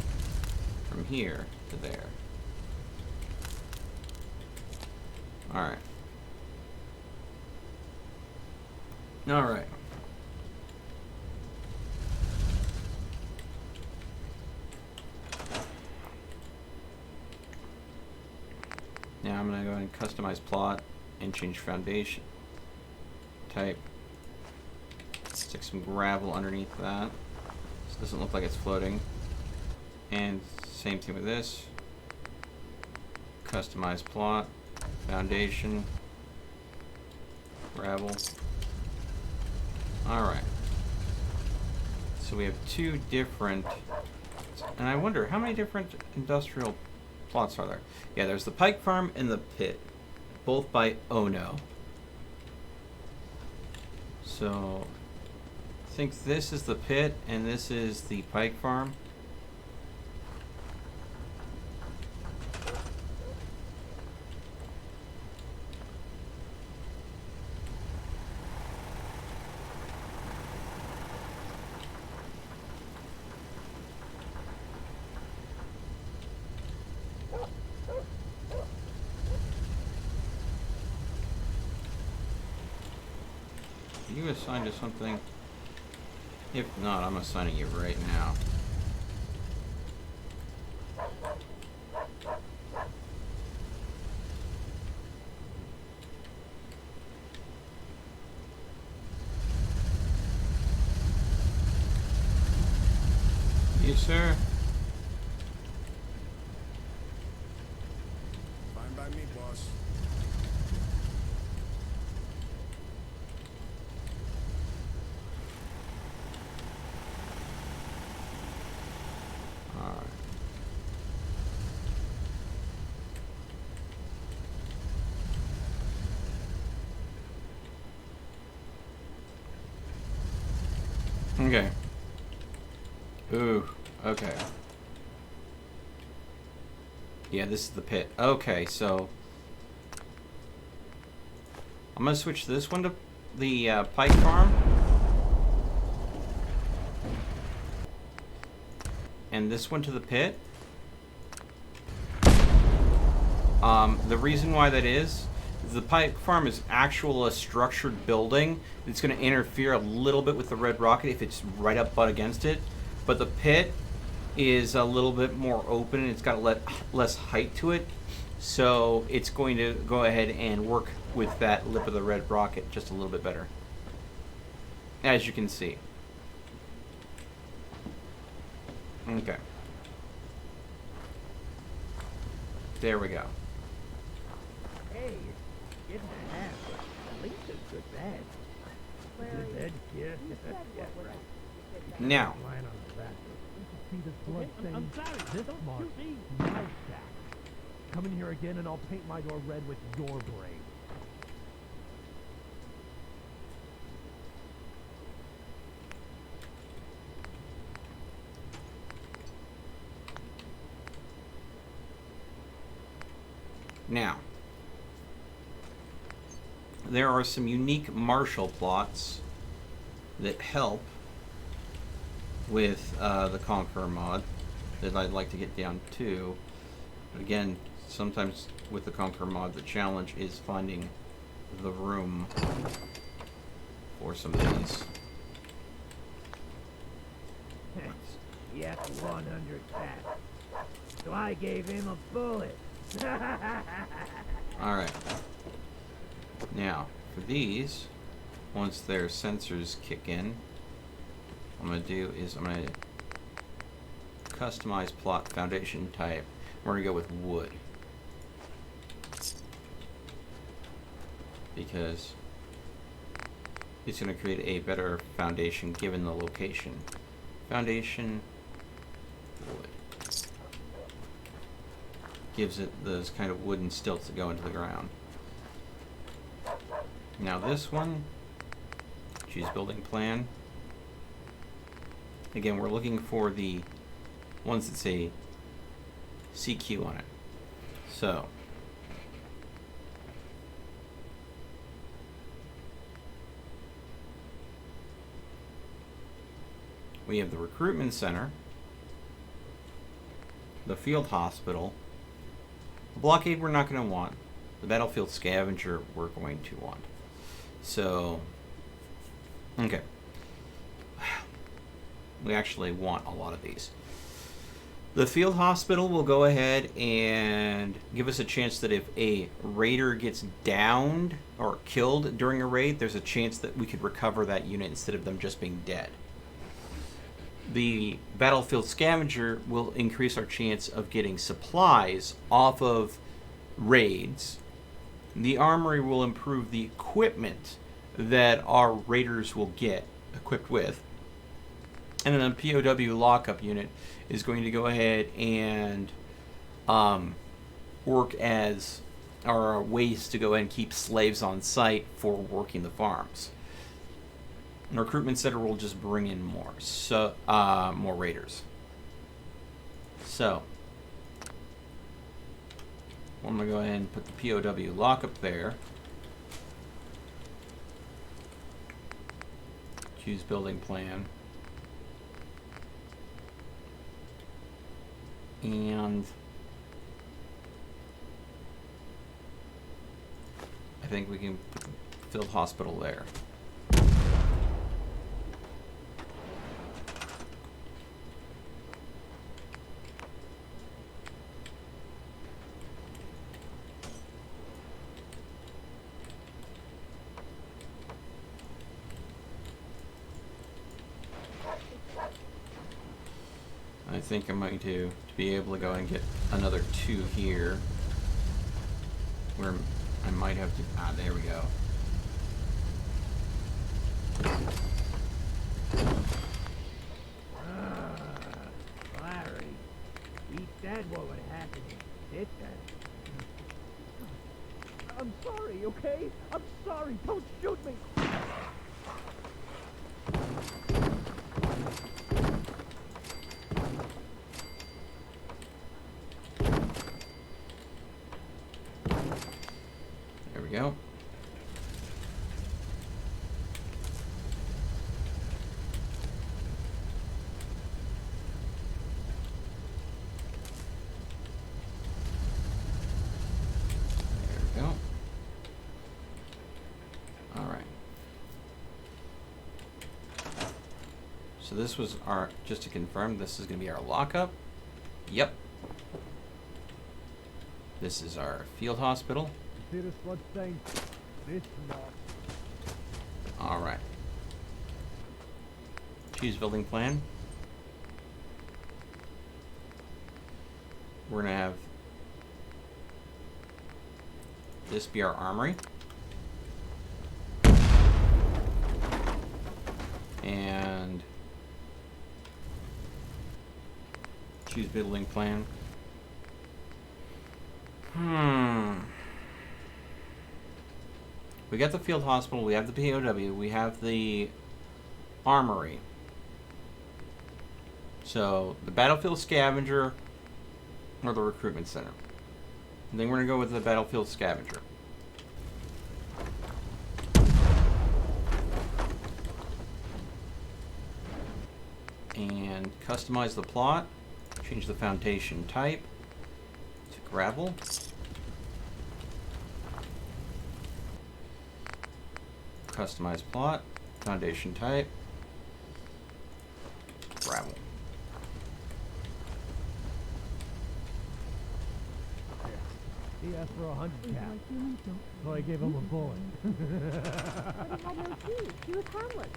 from here to there. Alright. Alright. Now I'm going to go ahead and customize plot and change foundation type. Stick some gravel underneath that, so it doesn't look like it's floating. And same thing with this. Customize plot, foundation, gravel. Alright. So we have two different, and I wonder how many different industrial plots are there? Yeah, there's the Pike Farm and the Pit, both by Ono. So I think this is the Pit and this is the Pike Farm. Are you assigned to something? If not, I'm assigning you right now. You, sir? Fine by me, boss. Okay. Ooh, okay. Yeah, this is the Pit. Okay, so I'm gonna switch this one to the Pike Farm. and this one to the pit. The reason why that is the pipe farm is a structured building. It's going to interfere a little bit with the Red Rocket if it's right up butt against it. But the pit is a little bit more open and it's got less height to it. So it's going to go ahead and work with that lip of the Red Rocket just a little bit better. As you can see. Okay. There we go. Hey, it's getting to half. At least it's good bad. Good bed? Yeah. Yeah, right. Now. Lying on the back. See this blood stain? I'm sorry. This mark. My shack. Come in here again and I'll paint my door red with your brain. Now, there are some unique martial plots that help with the Conqueror mod that I'd like to get down to. But again, sometimes with the Conqueror mod, the challenge is finding the room for some of these. Yep, 100 cats. So I gave him a bullet. Alright. Now, for these, once their sensors kick in, what I'm going to do is I'm going to customize plot foundation type. We're going to go with wood. Because it's going to create a better foundation given the location. Foundation, wood. Gives it those kind of wooden stilts that go into the ground. Now this one, choose building plan. Again, we're looking for the ones that say CQ on it. So, we have the recruitment center, the field hospital. The blockade we're not going to want. The battlefield scavenger we're going to want. So, okay. We actually want a lot of these. The field hospital will go ahead and give us a chance that if a raider gets downed or killed during a raid, there's a chance that we could recover that unit instead of them just being dead. The battlefield scavenger will increase our chance of getting supplies off of raids. The armory will improve the equipment that our raiders will get equipped with. And then the POW lockup unit is going to go ahead and work as our ways to go ahead and keep slaves on site for working the farms. And recruitment center will just bring in more, more raiders. So, I'm gonna go ahead and put the POW lockup there. Choose building plan. And I think we can put the field hospital there. I think I'm going to be able to go and get another 2 here. Where I might have to... there we go. Larry, he said what would happen if you did that. I'm sorry, okay? I'm sorry. Don't shoot me. Go. So this was our, just to confirm, this is going to be our lockup. Yep. This is our field hospital. See this blood stain? This lot. Alright. Choose building plan. We're going to have this be our armory. And choose building plan. We got the field hospital, we have the POW, we have the armory. So the battlefield scavenger or the recruitment center. And then we're gonna go with the battlefield scavenger. And customize the plot. Change the foundation type to gravel. Customize plot, foundation type, gravel. He asked for 100 caps, so I gave him a bullet. But he had no teeth. He was harmless.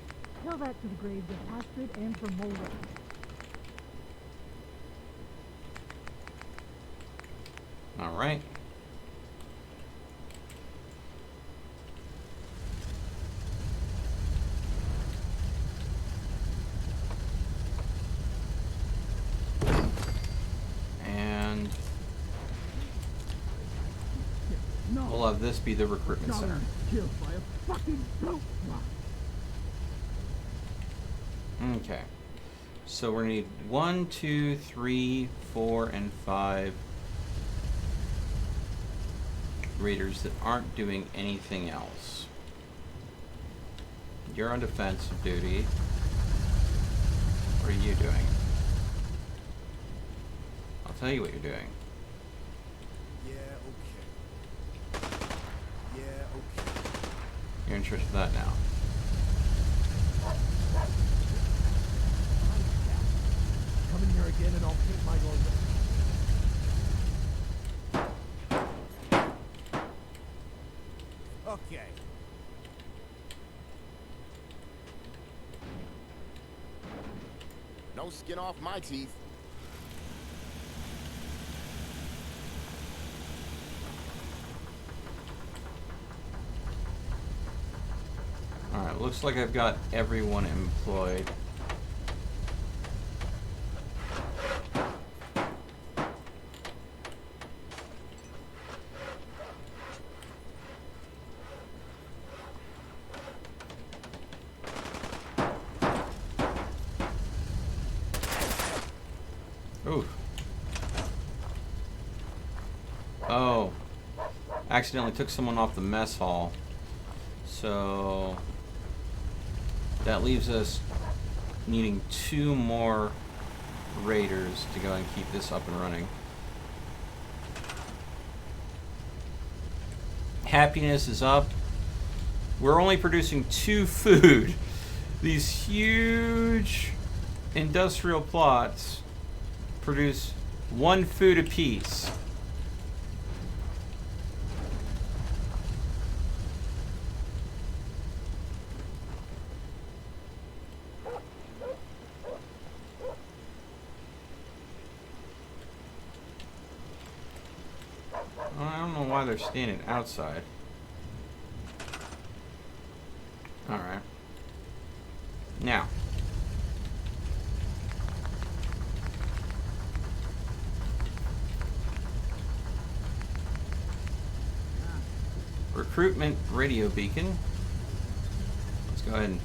Tell that to the graves of Astrid and for Mulder. All right. And we'll have this be the recruitment center. Killed by a fucking goat. Okay. So we're gonna need 1, 2, 3, 4, and 5 raiders that aren't doing anything else. You're on defensive duty. What are you doing? I'll tell you what you're doing. Yeah, okay. Yeah, okay. You're in charge of that now. Come in here again and I'll paint my logo. Okay. No skin off my teeth. Alright, looks like I've got everyone employed. Ooh. Oh. Accidentally took someone off the mess hall. So that leaves us needing 2 more raiders to go and keep this up and running. Happiness is up. We're only producing 2 food. These huge industrial plots produce 1 food apiece. I don't know why they're standing outside. Alright. Now. Recruitment radio beacon. Let's go ahead and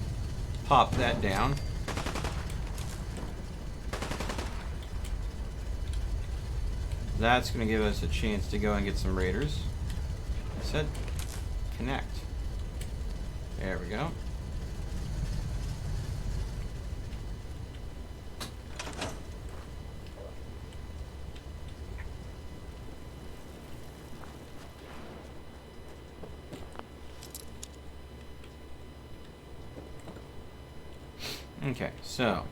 pop that down. That's going to give us a chance to go and get some raiders. I said connect. There we go. Okay, so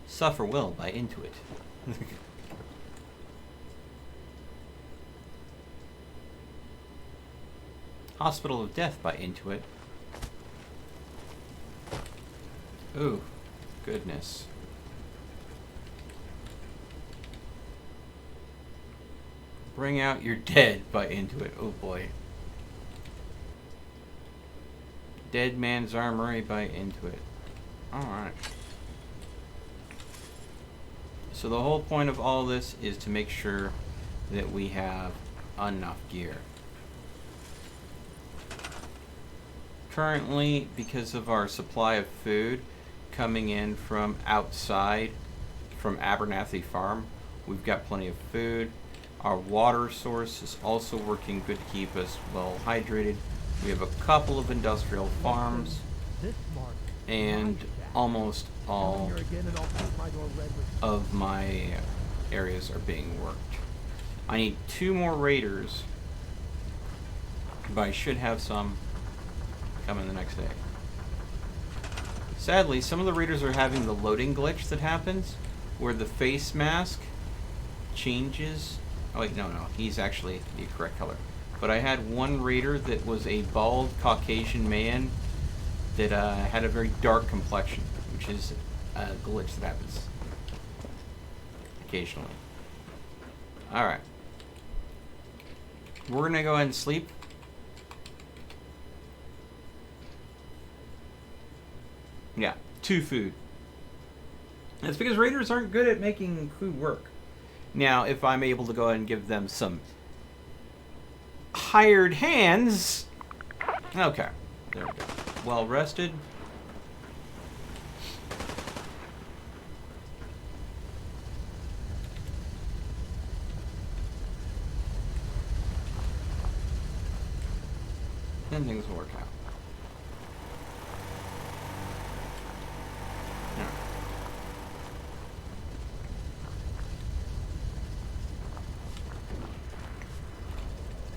Suffer Will by Intuit. Hospital of Death by Intuit. Ooh, goodness. Bring Out Your Dead by Intuit. Oh boy. Dead Man's Armory by Intuit. Alright. So the whole point of all this is to make sure that we have enough gear. Currently, because of our supply of food coming in from outside, from Abernathy Farm, we've got plenty of food. Our water source is also working good to keep us well hydrated. We have a couple of industrial farms, and almost all of my areas are being worked. I need 2 more raiders, but I should have some coming the next day. Sadly, some of the raiders are having the loading glitch that happens, where the face mask changes. Oh wait, no, he's actually the correct color. But I had one raider that was a bald Caucasian man that had a very dark complexion, which is a glitch that happens occasionally. Alright. We're gonna go ahead and sleep. Yeah, 2 food. That's because raiders aren't good at making food work. Now, if I'm able to go ahead and give them some hired hands. Okay, there we go. Well rested. Then things will work out.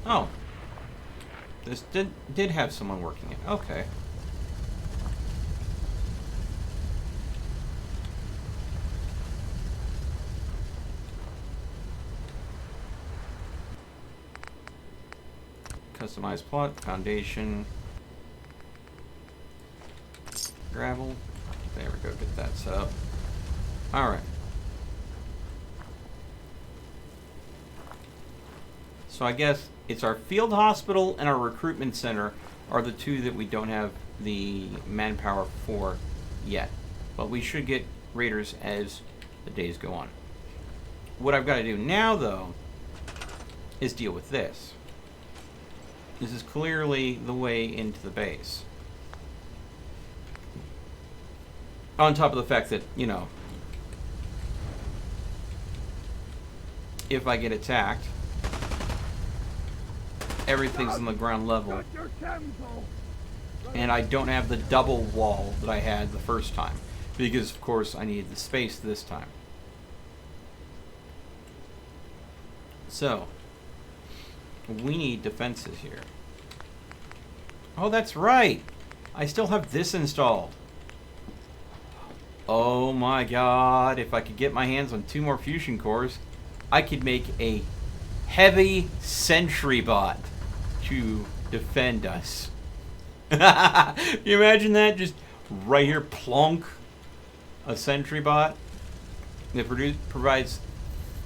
Oh. This did have someone working it. Okay. Customize plot, foundation, gravel. There we go, get that set up. Alright. So I guess it's our field hospital and our recruitment center are the 2 that we don't have the manpower for yet. But we should get raiders as the days go on. What I've got to do now, though, is deal with this. This is clearly the way into the base. On top of the fact that, you know, if I get attacked, everything's on the ground level, and I don't have the double wall that I had the first time, because of course I needed the space this time. So we need defenses here. Oh, that's right, I still have this installed. Oh my god, if I could get my hands on 2 more fusion cores, I could make a heavy sentry bot to defend us. You imagine that? Just right here, plonk, a sentry bot that provides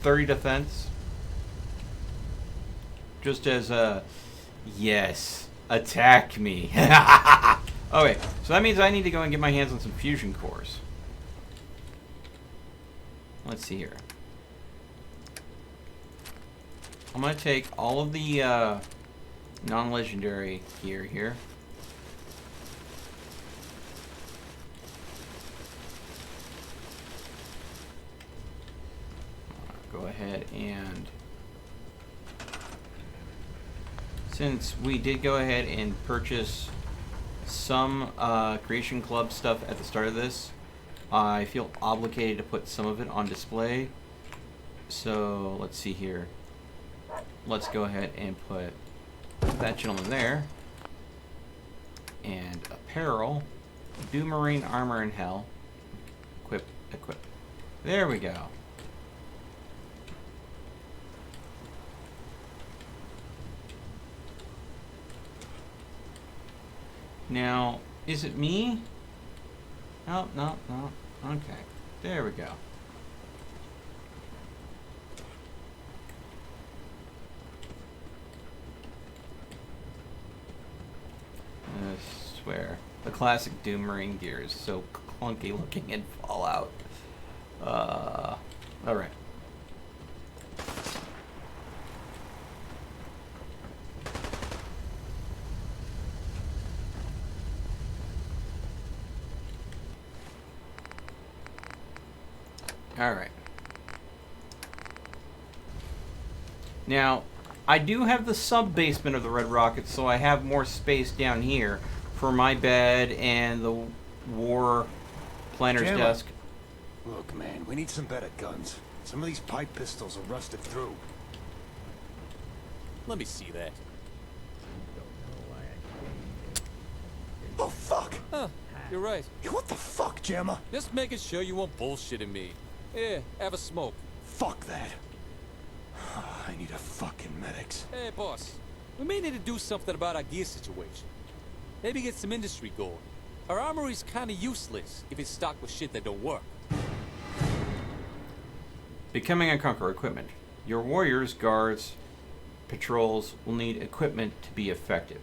30 defense. Just as a, yes, attack me. Okay, so that means I need to go and get my hands on some fusion cores. Let's see here. I'm going to take all of the non-legendary gear here. Go ahead and, since we did go ahead and purchase some Creation Club stuff at the start of this, I feel obligated to put some of it on display. So let's see here. Let's go ahead and put that gentleman there. And apparel. Do marine armor in hell. Equip. There we go. Now, is it me? Oh, no. Okay. There we go. I swear. The classic Doom Marine gear is so clunky looking in Fallout. Alright. Alright. Now, I do have the sub-basement of the Red Rocket, so I have more space down here for my bed and the war planner's Jammer. desk. Look, man, we need some better guns. Some of these pipe pistols are rusted through. Let me see that. Oh, fuck! Huh, you're right. Hey, what the fuck, Jammer? Just making sure you weren't bullshitting me. Here, have a smoke. Fuck that. I need a fucking medics. Hey, boss. We may need to do something about our gear situation. Maybe get some industry going. Our armory's kinda useless if it's stocked with shit that don't work. Becoming a Conqueror equipment. Your warriors, guards, patrols will need equipment to be effective.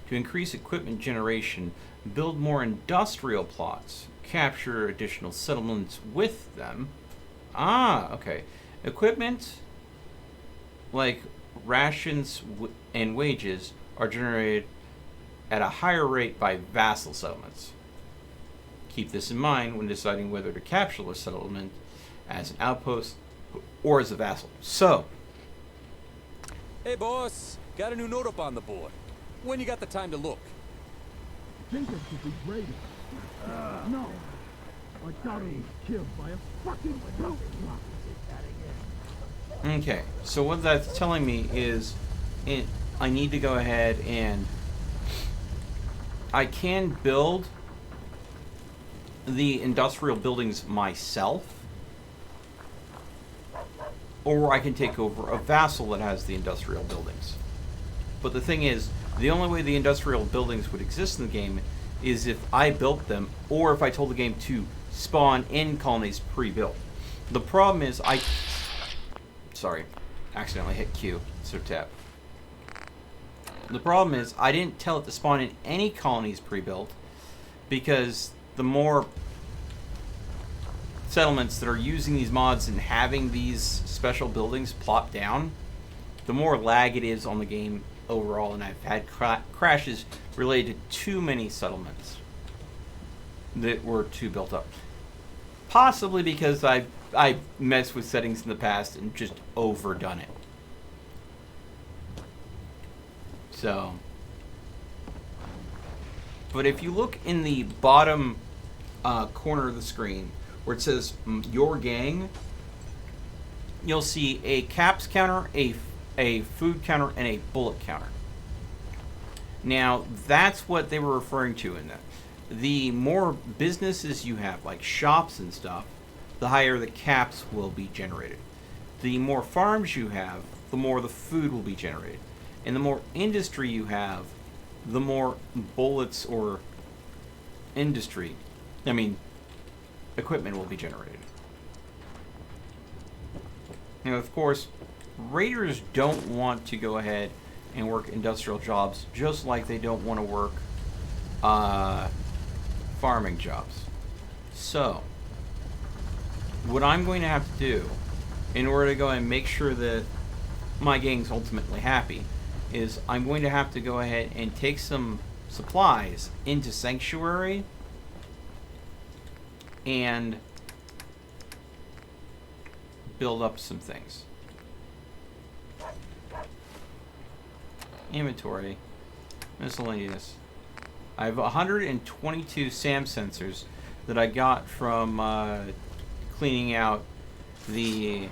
To increase equipment generation, build more industrial plots. Capture additional settlements with them. Ah, okay. Equipment like rations and wages are generated at a higher rate by vassal settlements. Keep this in mind when deciding whether to capture a settlement as an outpost or as a vassal. So, Hey, boss. Got a new note up on the board. When you got the time to look? Jacob should be great. No. My daughter was killed by a fucking roadblock. okay. So what that's telling me is I need to go ahead and I can build the industrial buildings myself, or I can take over a vassal that has the industrial buildings. But the thing is, the only way the industrial buildings would exist in the game is if I built them, or if I told the game to spawn in colonies pre-built. The problem is sorry, accidentally hit Q, so tap. The problem is I didn't tell it to spawn in any colonies pre-built, because the more settlements that are using these mods and having these special buildings plop down, the more lag it is on the game overall, and I've had crashes related to too many settlements that were too built up. Possibly because I messed with settings in the past and just overdone it. So, but if you look in the bottom corner of the screen where it says your gang, you'll see a caps counter, a food counter, and a bullet counter. Now, that's what they were referring to in that. The more businesses you have, like shops and stuff, the higher the caps will be generated. The more farms you have, the more the food will be generated. And the more industry you have, the more bullets or equipment will be generated. Now, of course, raiders don't want to go ahead and work industrial jobs, just like they don't want to work farming jobs. So, what I'm going to have to do in order to go and make sure that my gang's ultimately happy is I'm going to have to go ahead and take some supplies into Sanctuary and build up some things. Inventory, miscellaneous. I have 122 SAM sensors that I got from cleaning out the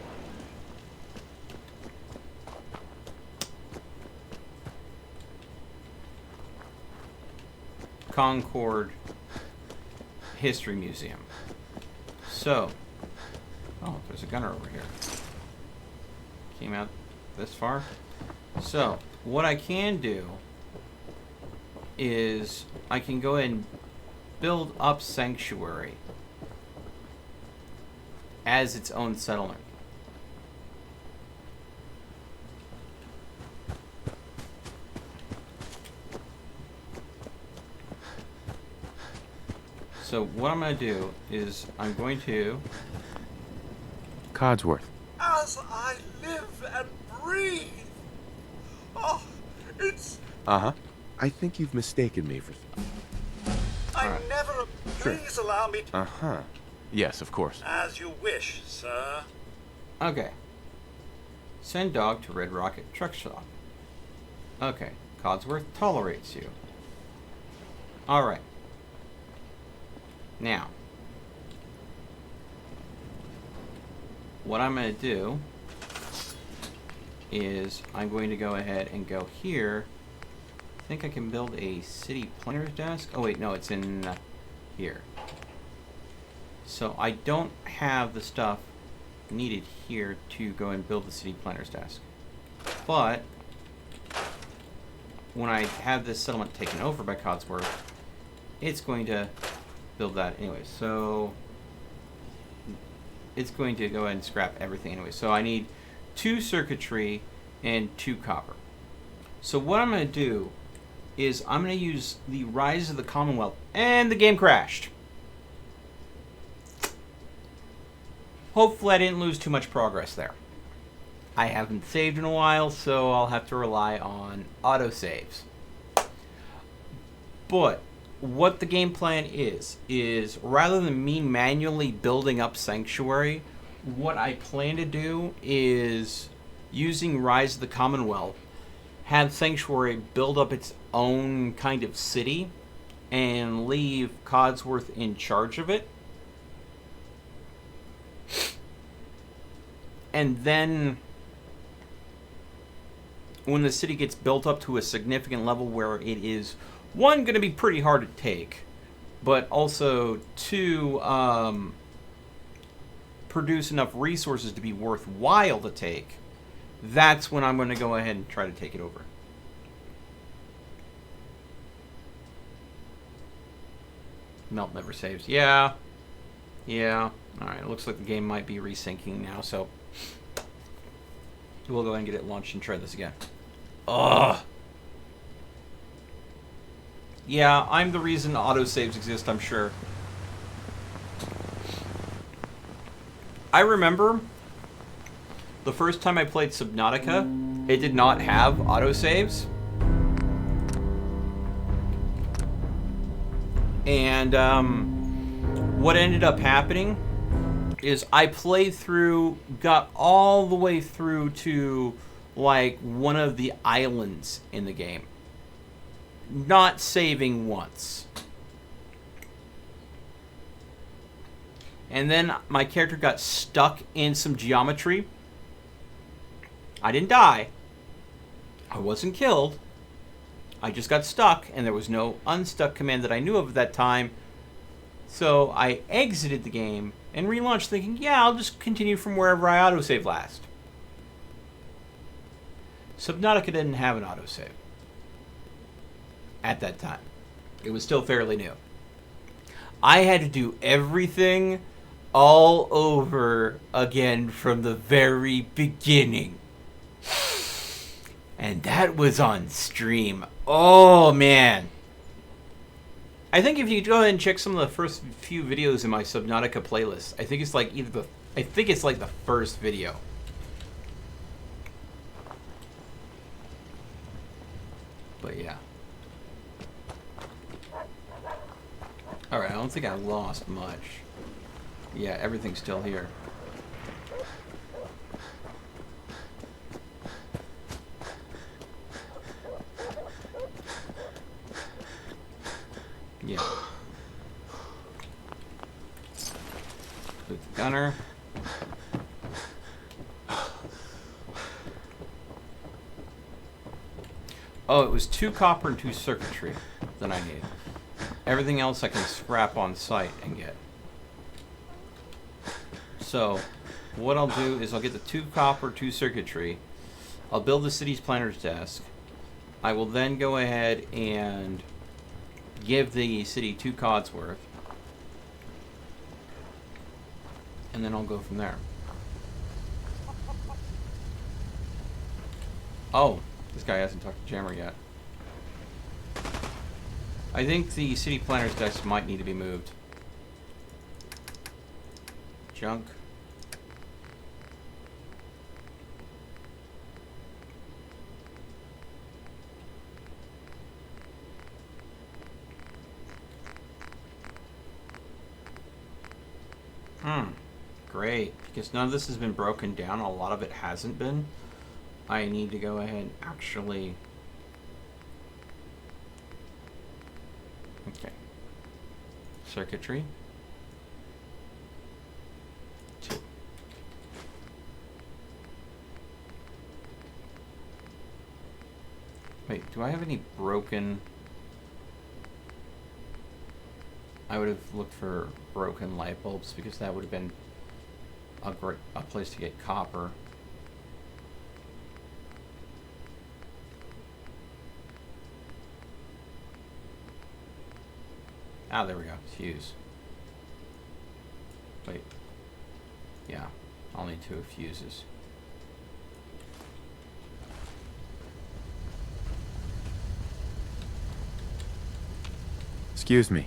Concord History Museum. So, oh, there's a gunner over here. Came out this far. So, what I can do is I can go ahead and build up Sanctuary as its own settlement. So what I'm going to do is I'm going to... Codsworth. As I live and breathe. Oh, it's... Uh-huh. I think you've mistaken me for... I never... Sure. Please allow me to... Uh-huh. Yes, of course. As you wish, sir. Okay. Send dog to RedRocket Truck Shop. Okay. Codsworth tolerates you. Alright. Now, what I'm going to do is I'm going to go ahead and go here. I think I can build a city planner's desk. Oh wait, no, it's in here. So I don't have the stuff needed here to go and build the city planner's desk. But when I have this settlement taken over by Codsworth, it's going to build that anyway. So it's going to go ahead and scrap everything anyway. So I need 2 circuitry and 2 copper. So what I'm going to do is I'm going to use the Rise of the Commonwealth, and the game crashed. Hopefully I didn't lose too much progress there. I haven't saved in a while, so I'll have to rely on autosaves. But what the game plan is rather than me manually building up Sanctuary, what I plan to do is, using Rise of the Commonwealth, have Sanctuary build up its own kind of city and leave Codsworth in charge of it. And then when the city gets built up to a significant level where it is, 1, going to be pretty hard to take, but also 2, produce enough resources to be worthwhile to take, that's when I'm going to go ahead and try to take it over. Melt never saves. Yeah. Alright, it looks like the game might be resyncing now, so we'll go ahead and get it launched and try this again. Ugh. Yeah, I'm the reason autosaves exist, I'm sure. I remember the first time I played Subnautica, it did not have autosaves. And what ended up happening is I played through, got all the way through to like one of the islands in the game, not saving once. And then my character got stuck in some geometry. I didn't die. I wasn't killed. I just got stuck, and there was no unstuck command that I knew of at that time. So I exited the game and relaunched thinking, yeah, I'll just continue from wherever I autosave last. Subnautica didn't have an autosave at that time. It was still fairly new. I had to do everything all over again from the very beginning. And that was on stream. Oh, man. I think if you go ahead and check some of the first few videos in my Subnautica playlist, I think it's like the first video. But yeah. Alright, I don't think I lost much. Yeah, everything's still here. Yeah. With the gunner. Oh, it was 2 copper and 2 circuitry that I needed. Everything else I can scrap on site and get. So, what I'll do is I'll get the 2 copper, 2 circuitry. I'll build the city's planner's desk. I will then go ahead and give the city 2 Codsworth. And then I'll go from there. Oh, this guy hasn't talked to Jammer yet. I think the city planner's desk might need to be moved. Junk. Great, because none of this has been broken down. A lot of it hasn't been. I need to go ahead and actually... Okay. Circuitry. 2. Wait, do I have any broken... I would have looked for broken light bulbs because that would have been a place to get copper. Ah, there we go. Fuse. Wait. Yeah, I'll need 2 fuses. Excuse me.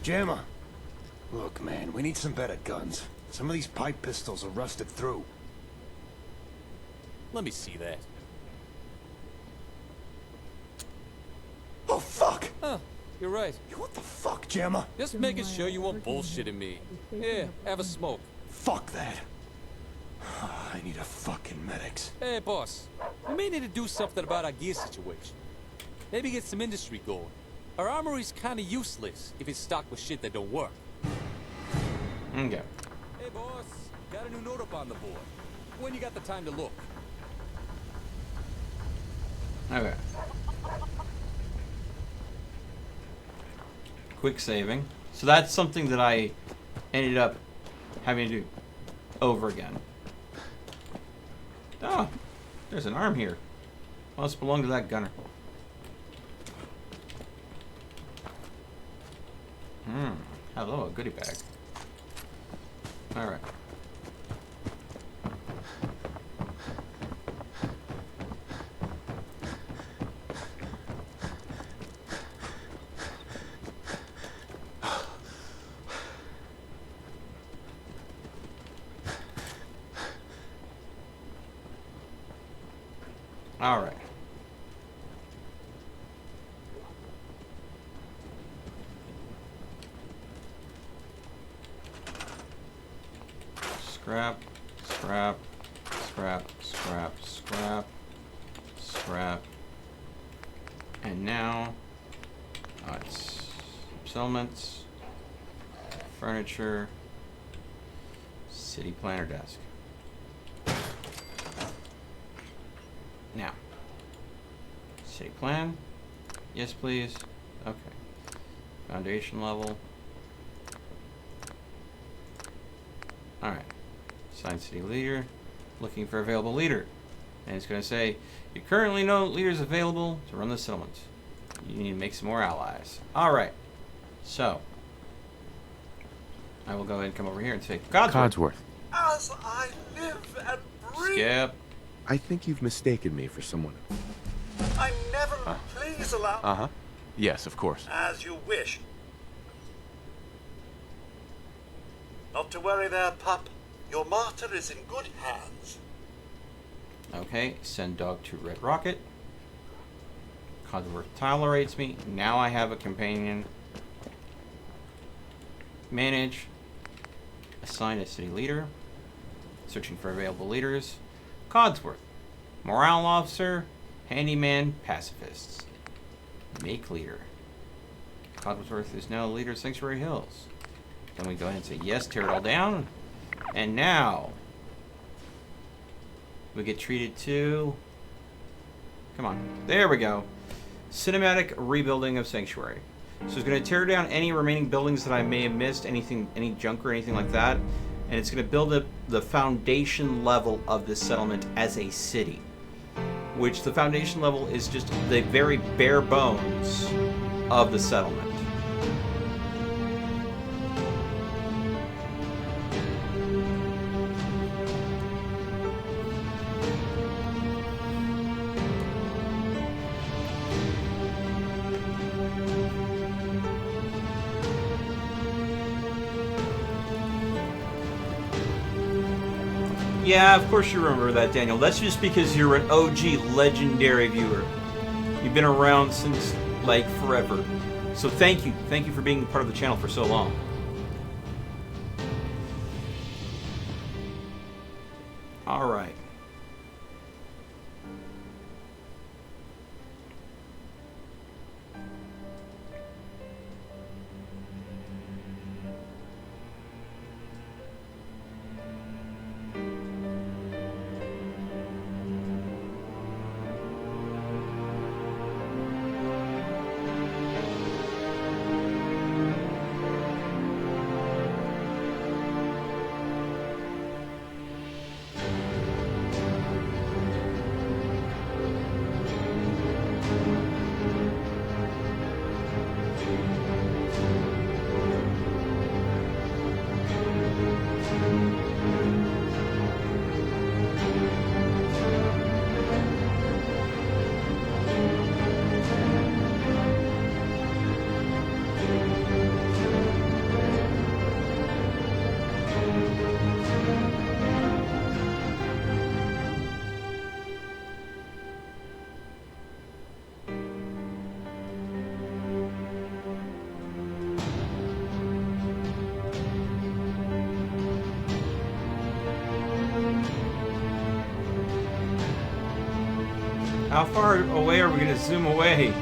Jammer. Look, man, we need some better guns. Some of these pipe pistols are rusted through. Let me see that. Oh, fuck! Huh, you're right. What the fuck, Jammer? Just making sure you weren't bullshitting me. Here, have a smoke. Fuck that. I need a fucking medics. Hey, boss. We may need to do something about our gear situation. Maybe get some industry going. Our armory's kinda useless if it's stocked with shit that don't work. Okay. Hey, boss. Got a new note up on the board. When you got the time to look? Okay. Quick saving. So that's something that I ended up having to do over again. Oh, there's an arm here. Must belong to that gunner. Hello, a goodie bag. Alright. Alright. Scrap, scrap, scrap, scrap, scrap, scrap. And now, it's settlements, furniture, city planner desk. Now, city plan. Yes, please. Okay. Foundation level. Alright. Assign city leader. Looking for available leader. And it's going to say, you currently no leaders available to run the settlement. You need to make some more allies. Alright. So, I will go ahead and come over here and say, Codsworth. As I live and breathe. Skip. I think you've mistaken me for someone. I never. Please allow. Uh-huh. Yes, of course. As you wish. Not to worry there, pup. Your martyr is in good hands. Okay, send dog to RedRocket. Codsworth tolerates me. Now I have a companion. Manage. Assign a city leader. Searching for available leaders. Codsworth. Morale officer. Handyman. Pacifists. Make leader. Codsworth is now leader of Sanctuary Hills. Then we go ahead and say yes, tear it all down. And now we get treated to Come on. There we go. Cinematic rebuilding of Sanctuary. So it's going to tear down any remaining buildings that I may have missed, anything, any junk or anything like that, and it's going to build up the foundation level of this settlement as a city, which the foundation level is just the very bare bones of the settlement. Yeah, of course you remember that, Daniel. That's just because you're an OG legendary viewer. You've been around since, like, forever. So thank you. Thank you for being part of the channel for so long. All right. How far away are we going to zoom away?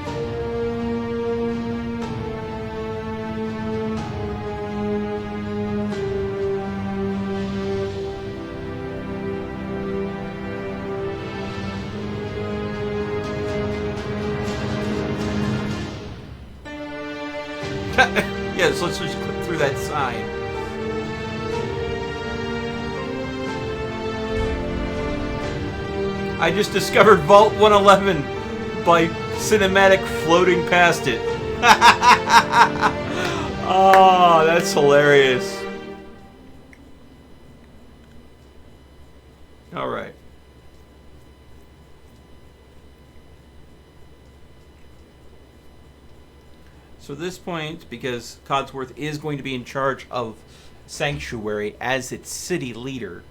Yeah, so let's just click through that sign. I just discovered Vault 111 by cinematic floating past it. Oh, that's hilarious. All right. So at this point, because Codsworth is going to be in charge of Sanctuary as its city leader,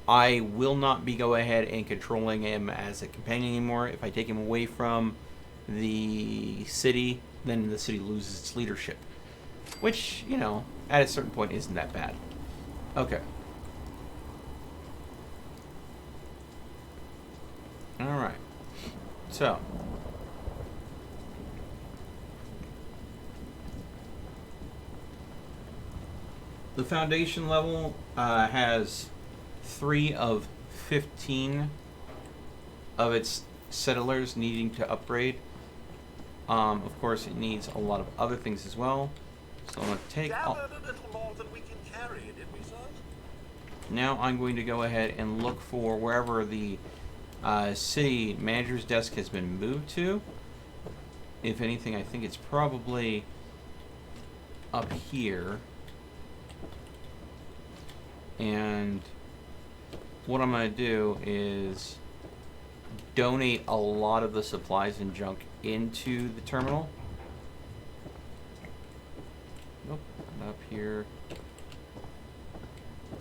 I will not be go ahead and controlling him as a companion anymore. If I take him away from the city, then the city loses its leadership. Which, you know, at a certain point isn't that bad. Okay. Alright. So. The foundation level has 3 of 15 of its settlers needing to upgrade. Of course, it needs a lot of other things as well. So I'm going to take all... Gathered a little more than we can carry, did we, sir? Now I'm going to go ahead and look for wherever the city manager's desk has been moved to. If anything, I think it's probably up here. And what I'm going to do is donate a lot of the supplies and junk into the terminal. Nope, not up here.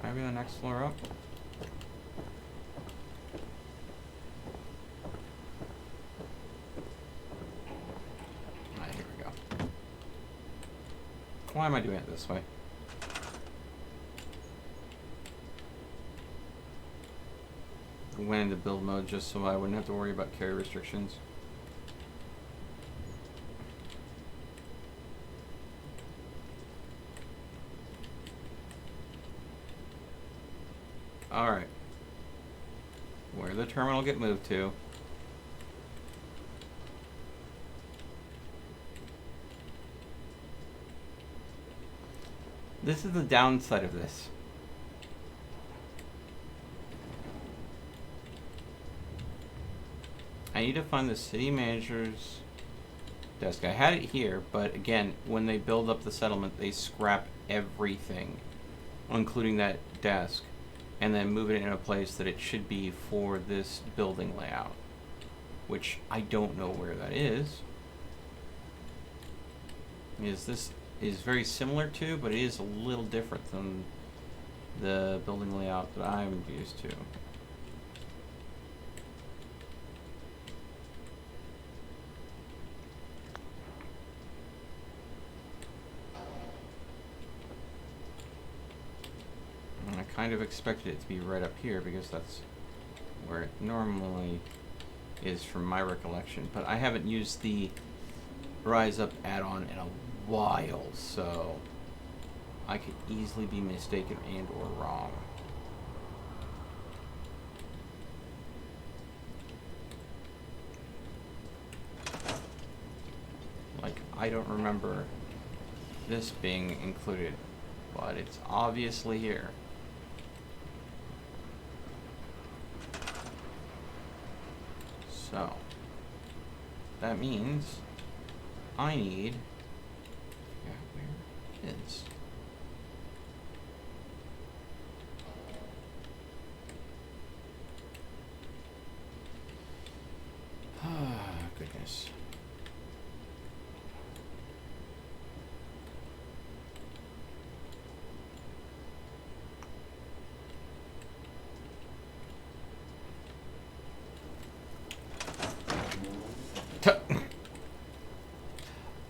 Maybe the next floor up. Alright, here we go. Why am I doing it this way? Went into build mode just so I wouldn't have to worry about carry restrictions. Alright. Where did the terminal get moved to? This is the downside of this. I need to find the city manager's desk. I had it here, but again, when they build up the settlement, they scrap everything, including that desk, and then move it in a place that it should be for this building layout, which I don't know where that is. This is very similar to, but it is a little different than the building layout that I'm used to. I kind of expected it to be right up here because that's where it normally is from my recollection, but I haven't used the Rise Up add-on in a while, so I could easily be mistaken and or wrong. Like, I don't remember this being included, but it's obviously here. So that means I need, where is, goodness.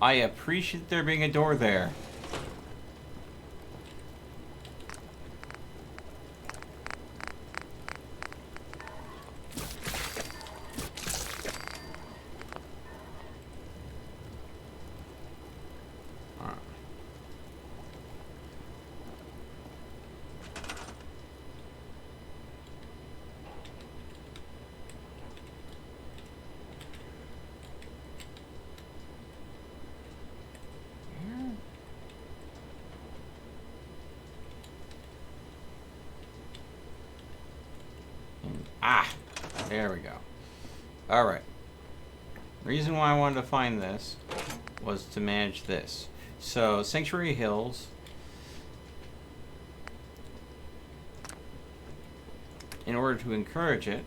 I appreciate there being a door there. There we go. Alright. Reason why I wanted to find this was to manage this. So, Sanctuary Hills. In order to encourage it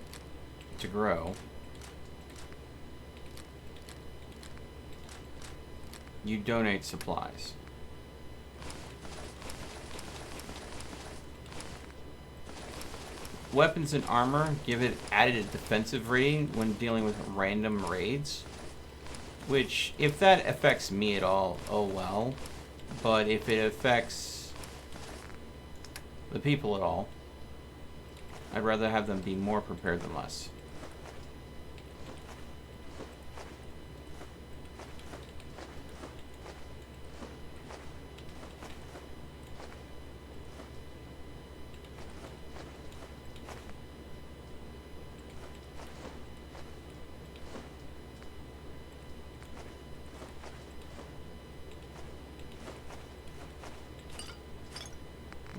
to grow, you donate supplies. Weapons and armor give it added defensive rating when dealing with random raids. Which, if that affects me at all, oh well. But if it affects the people at all, I'd rather have them be more prepared than less.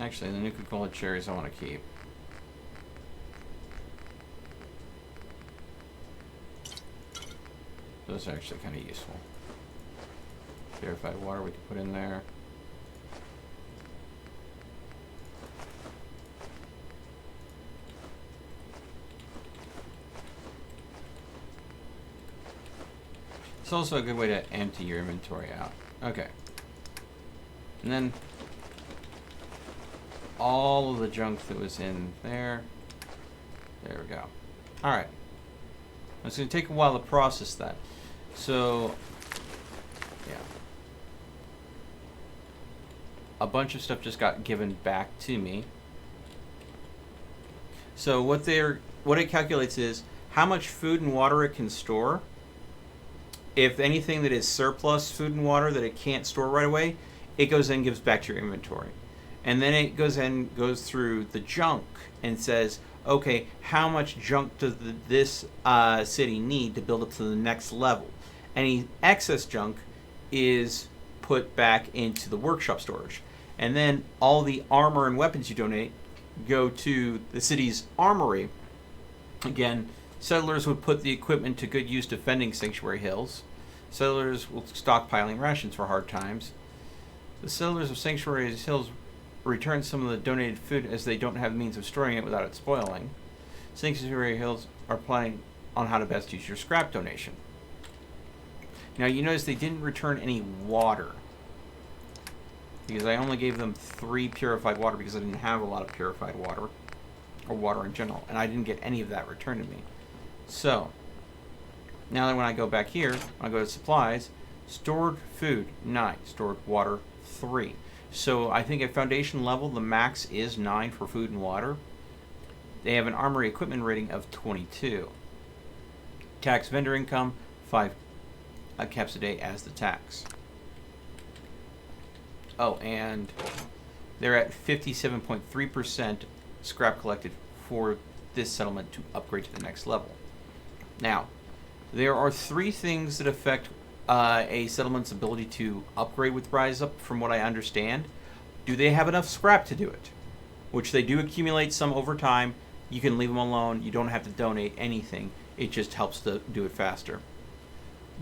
Actually, the Nuka-Cola cherries I want to keep. Those are actually kind of useful. Purified water we can put in there. It's also a good way to empty your inventory out. Okay. And then all of the junk that was in there. There we go. Alright. It's going to take a while to process that. So, yeah. A bunch of stuff just got given back to me. So what it calculates is how much food and water it can store. If anything that is surplus food and water that it can't store right away, it goes in and gives back to your inventory. And then it goes through the junk and says, okay, how much junk does this city need to build up to the next level? Any excess junk is put back into the workshop storage. And then all the armor and weapons you donate go to the city's armory. Again, settlers would put the equipment to good use defending Sanctuary Hills. Settlers will stockpiling rations for hard times. The settlers of Sanctuary Hills return some of the donated food as they don't have the means of storing it without it spoiling. Sanctuary Hills are planning on how to best use your scrap donation. Now you notice they didn't return any water, because I only gave them 3 purified water because I didn't have a lot of purified water, or water in general, and I didn't get any of that returned to me. So, now that when I go back here, I go to supplies, stored food 9, stored water 3. So I think at foundation level the max is 9 for food and water. They have an armory equipment rating of 22. Tax vendor income 5 caps a day as the tax. Oh, and they're at 57.3% scrap collected for this settlement to upgrade to the next level. Now, there are 3 things that affect a settlement's ability to upgrade with Rise Up, from what I understand. Do they have enough scrap to do it? Which they do accumulate some over time. You can leave them alone. You don't have to donate anything. It just helps to do it faster.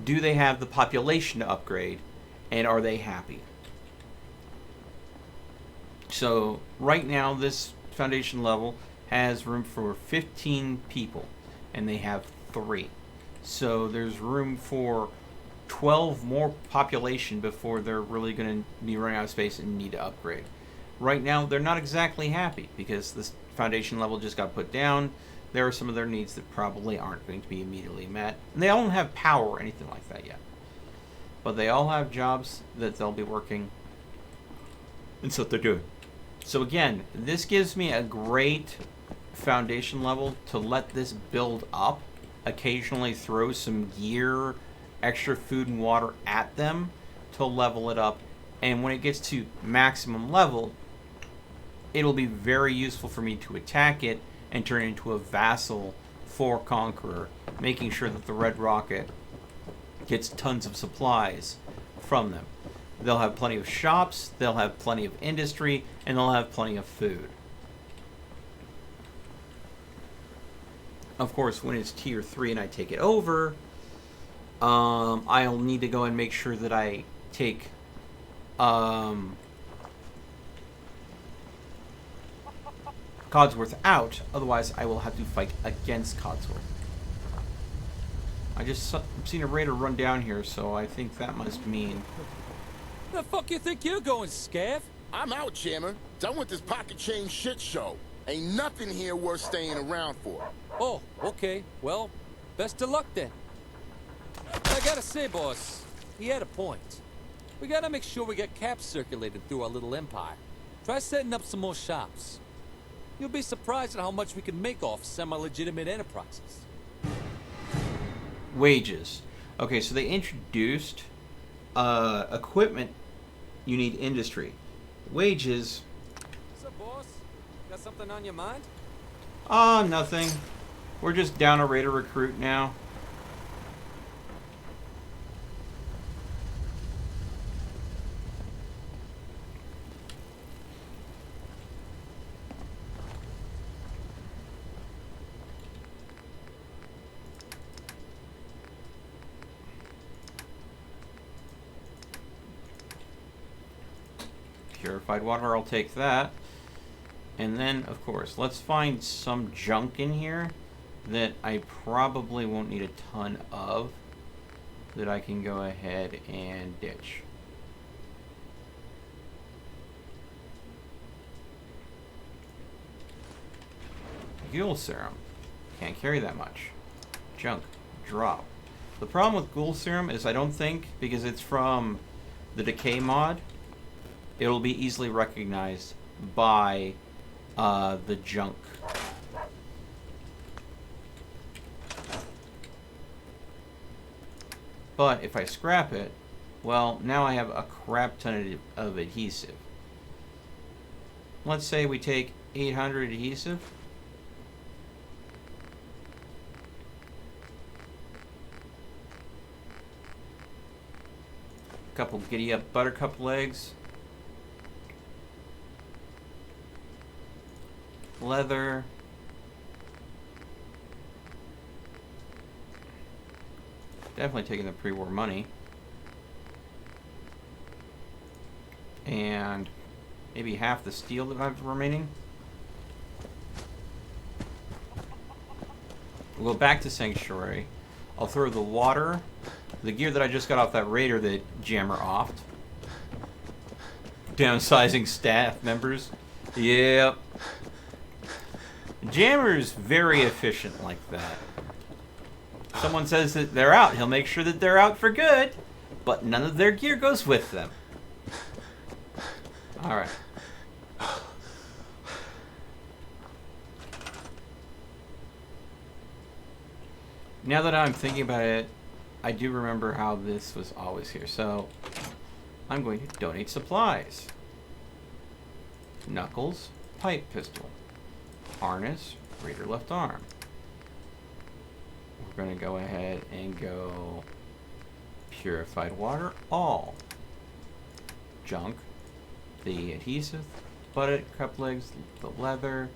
Do they have the population to upgrade? And are they happy? So right now this foundation level has room for 15 people, and they have 3. So there's room for 12 more population before they're really going to be running out of space and need to upgrade. Right now they're not exactly happy because this foundation level just got put down. There are some of their needs that probably aren't going to be immediately met. And they all don't have power or anything like that yet. But they all have jobs that they'll be working. And so they're doing. So again, this gives me a great foundation level to let this build up. Occasionally throw some gear, extra food and water at them to level it up. And when it gets to maximum level, it'll be very useful for me to attack it and turn it into a vassal for Conqueror, making sure that the Red Rocket gets tons of supplies from them. They'll have plenty of shops, they'll have plenty of industry, and they'll have plenty of food. Of course, when it's tier 3 and I take it over, I'll need to go and make sure that I take Codsworth out, otherwise I will have to fight against Codsworth. I just seen a raider run down here, so I think that must mean... The fuck you think you're going, Scav? I'm out, Chairman. Done with this pocket change shit show. Ain't nothing here worth staying around for. Oh, okay. Well, best of luck then. I gotta say, boss, he had a point. We gotta make sure we get caps circulated through our little empire. Try setting up some more shops. You'll be surprised at how much we can make off semi-legitimate enterprises. Wages. Okay, so they introduced equipment. You need industry. Wages. What's up, boss? Got something on your mind? Nothing. We're just down a raider recruit now. Purified water, I'll take that. And then, of course, let's find some junk in here that I probably won't need a ton of, that I can go ahead and ditch. Ghoul serum. Can't carry that much. Junk. Drop. The problem with ghoul serum is I don't think, because it's from the decay mod, it'll be easily recognized by the junk. But if I scrap it, well, now I have a crap ton of adhesive. Let's say we take 800 adhesive. Couple giddy up buttercup legs. leather. Definitely taking the pre-war money. And maybe half the steel that I have remaining. We'll go back to Sanctuary. I'll throw the water, the gear that I just got off that raider that Jammer offed. Downsizing staff members. Yep. Jammer's very efficient like that. Someone says that they're out, he'll make sure that they're out for good, but none of their gear goes with them. Alright. Now that I'm thinking about it, I do remember how this was always here. So, I'm going to donate supplies. Knuckles, pipe pistol. Harness, raider left arm. We're going to go ahead and go purified water, all. Junk, the adhesive, buttock, cup legs, the leather,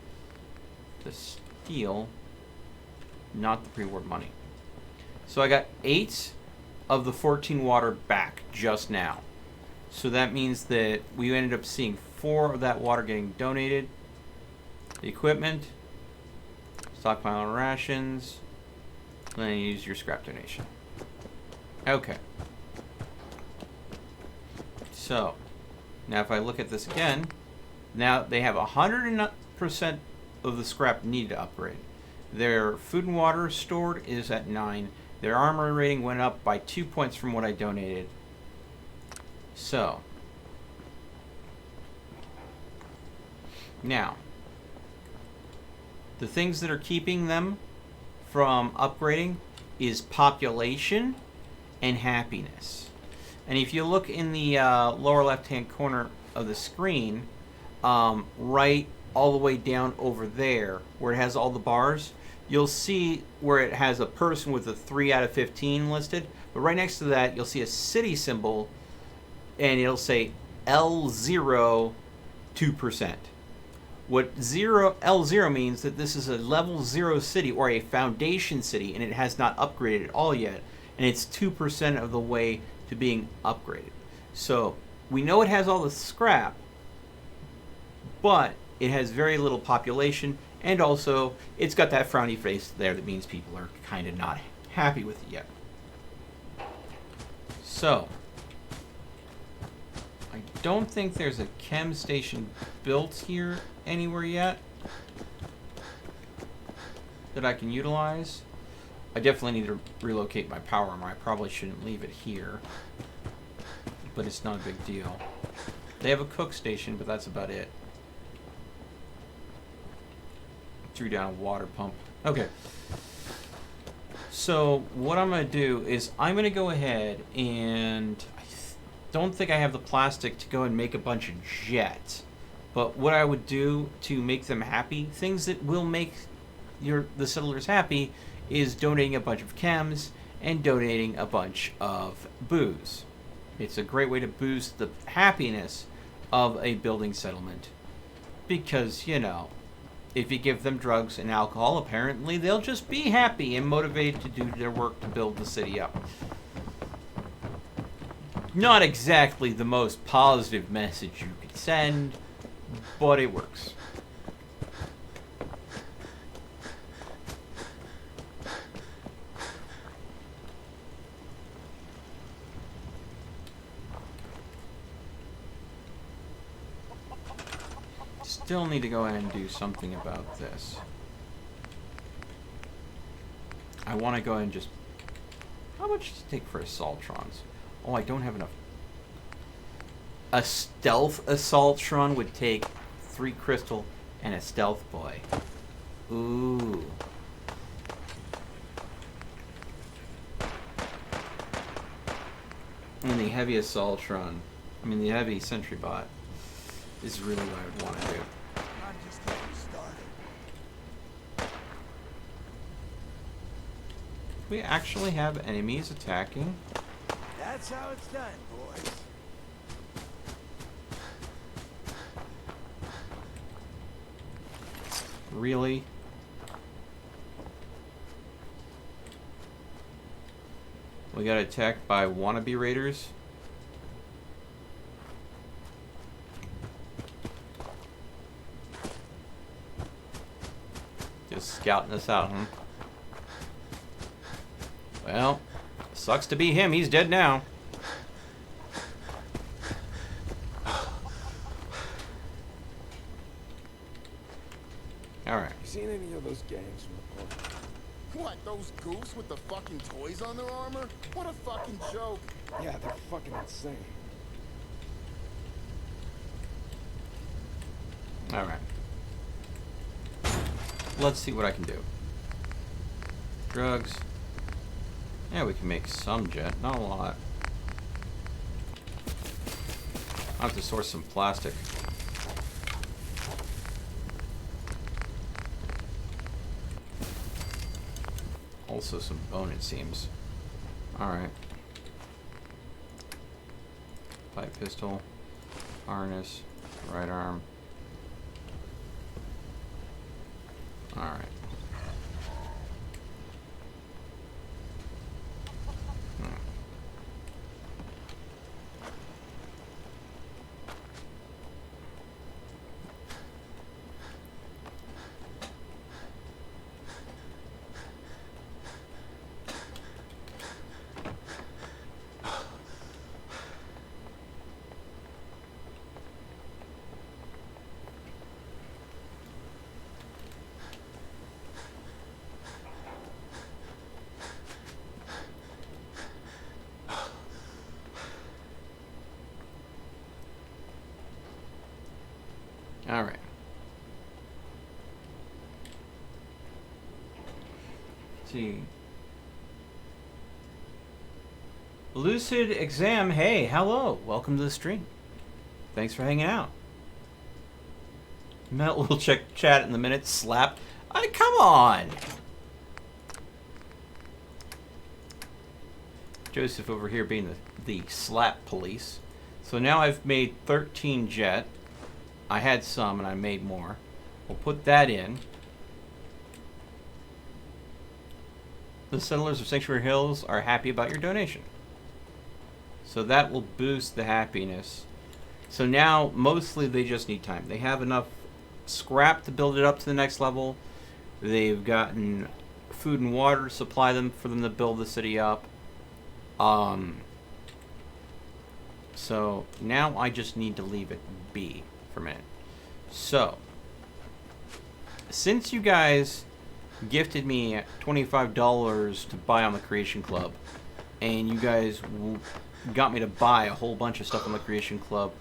the steel, not the pre-war money. So I got 8 of the 14 water back just now. So that means that we ended up seeing 4 of that water getting donated. The equipment, stockpile rations, and then you use your scrap donation. Okay. So, now if I look at this again, now they have 100% of the scrap needed to upgrade. Their food and water stored is at 9. Their armor rating went up by 2 points from what I donated. So, now, the things that are keeping them from upgrading is population and happiness. And if you look in the lower left-hand corner of the screen, right all the way down over there, where it has all the bars, you'll see where it has a person with a 3 out of 15 listed. But right next to that, you'll see a city symbol, and it'll say L0 2%. What L0 means that this is a level 0 city or a foundation city, and it has not upgraded at all yet, and it's 2% of the way to being upgraded. So we know it has all the scrap, but it has very little population, and also it's got that frowny face there that means people are kind of not happy with it yet. So I don't think there's a chem station built here anywhere yet that I can utilize. I definitely need to relocate my power armor. I probably shouldn't leave it here, but it's not a big deal. They have a cook station, but that's about it. Threw down a water pump. Okay. So what I'm going to do is I'm going to go ahead and I don't think I have the plastic to go and make a bunch of jets. But what I would do to make them happy, things that will make the settlers happy, is donating a bunch of chems and donating a bunch of booze. It's a great way to boost the happiness of a building settlement. Because, you know, if you give them drugs and alcohol, apparently they'll just be happy and motivated to do their work to build the city up. Not exactly the most positive message you could send, but it works. Still need to go ahead and do something about this. I want to go ahead and just... How much does it take for assaultrons? Oh, I don't have enough. A stealth assaultron would take 3 crystal and a stealth boy. Ooh. And the heavy assaultron, the heavy sentry bot is really what I would want to do. I'm just getting started. We actually have enemies attacking. That's how it's done, boys. Really? We got attacked by wannabe raiders. Just scouting us out, huh? Well, sucks to be him. He's dead now. Alright. You seen any of those gangs from the park? What, those goofs with the fucking toys on their armor? What a fucking joke. Yeah, they're fucking insane. Alright. Let's see what I can do. Drugs. Yeah, we can make some jet. Not a lot. I'll have to source some plastic. Also some bone, it seems. Alright. Pipe pistol. Harness. Right arm. Alright. Alright. Let's see. Lucid Exam, hey, hello. Welcome to the stream. Thanks for hanging out. Matt will check chat in a minute. Slap. Come on! Joseph over here being the slap police. So now I've made 13 jet. I had some and I made more. We'll put that in. The settlers of Sanctuary Hills are happy about your donation. So that will boost the happiness. So now, mostly they just need time. They have enough scrap to build it up to the next level. They've gotten food and water to supply them for them to build the city up. So now I just need to leave it be for a minute. So, since you guys gifted me $25 to buy on the Creation Club, and you guys got me to buy a whole bunch of stuff on the Creation Club,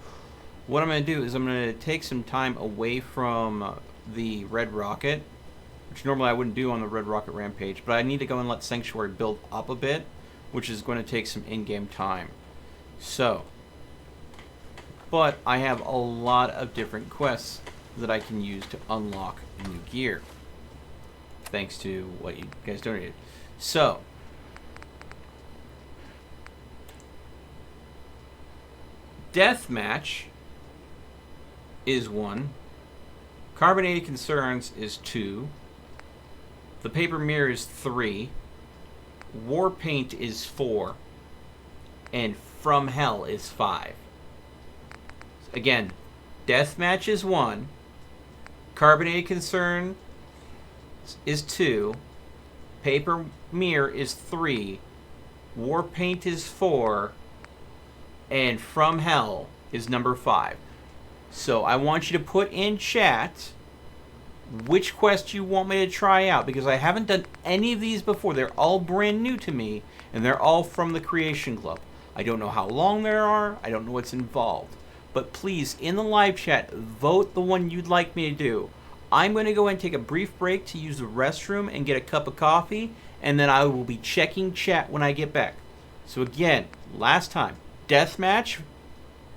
what I'm going to do is I'm going to take some time away from the RedRocket, which normally I wouldn't do on the RedRocket Rampage, but I need to go and let Sanctuary build up a bit, which is going to take some in-game time. So, but I have a lot of different quests that I can use to unlock new gear, thanks to what you guys donated. So, Deathmatch is 1. Carbonated Concerns is 2. The Paper Mirror is 3. War Paint is 4. And From Hell is 5. Again, Deathmatch is 1. Carbonated Concern is 2. Paper Mirror is 3. War Paint is 4. And From Hell is number 5. So I want you to put in chat which quest you want me to try out, because I haven't done any of these before. They're all brand new to me, and they're all from the Creation Club. I don't know how long there are. I don't know what's involved. But please, in the live chat, vote the one you'd like me to do. I'm going to go and take a brief break to use the restroom and get a cup of coffee, and then I will be checking chat when I get back. So again, last time, Deathmatch,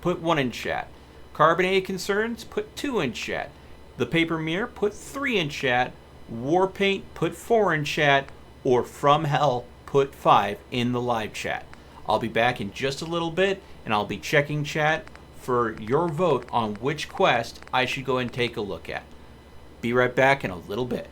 put 1 in chat. Carbonated Concerns, put 2 in chat. The Paper Mirror, put 3 in chat. War Paint, put 4 in chat. Or From Hell, put 5 in the live chat. I'll be back in just a little bit, and I'll be checking chat for your vote on which quest I should go and take a look at. Be right back in a little bit.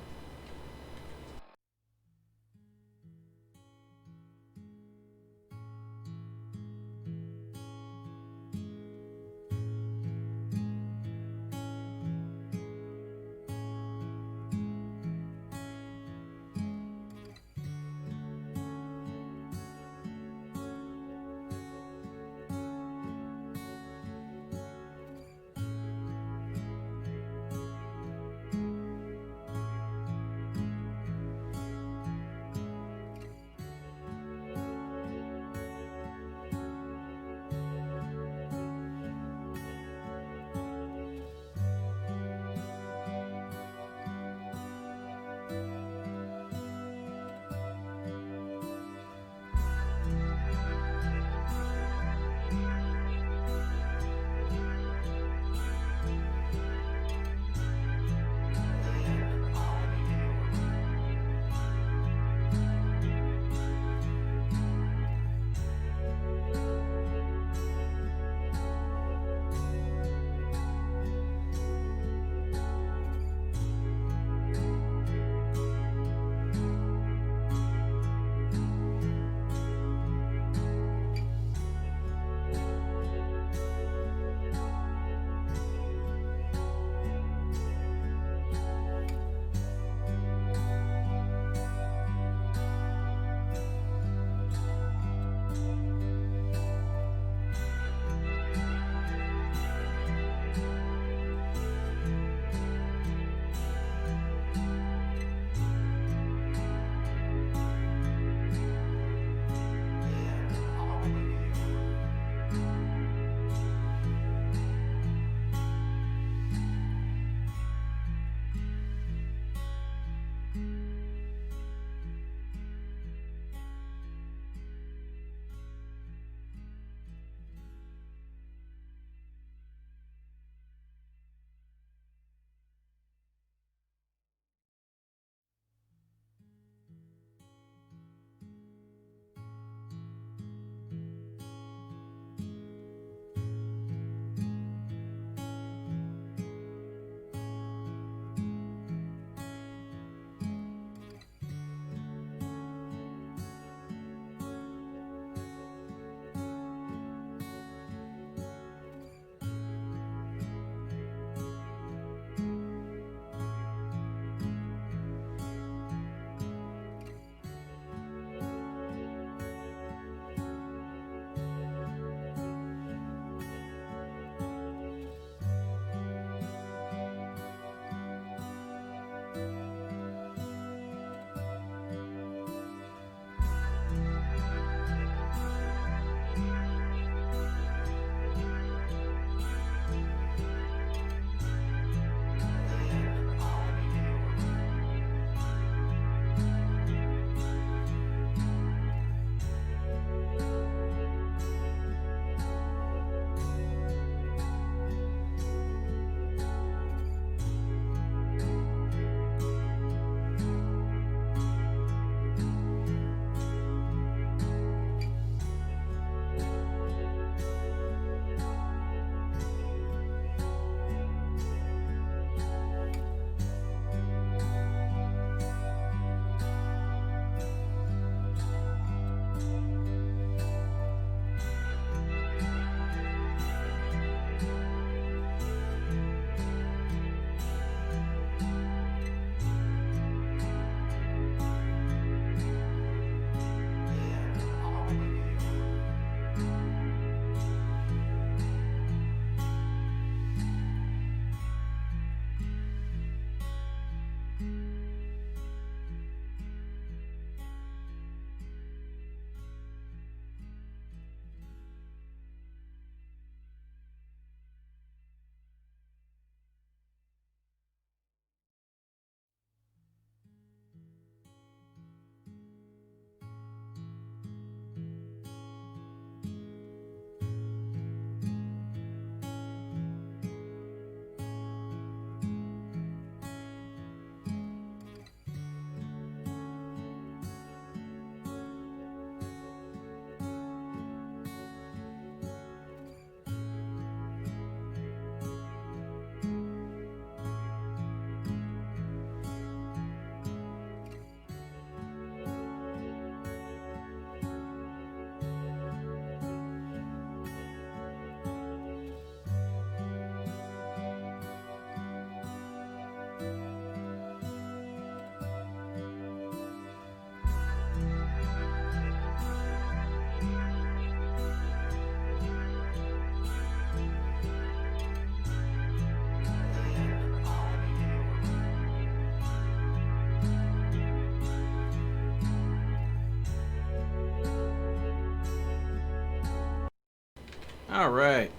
Alright.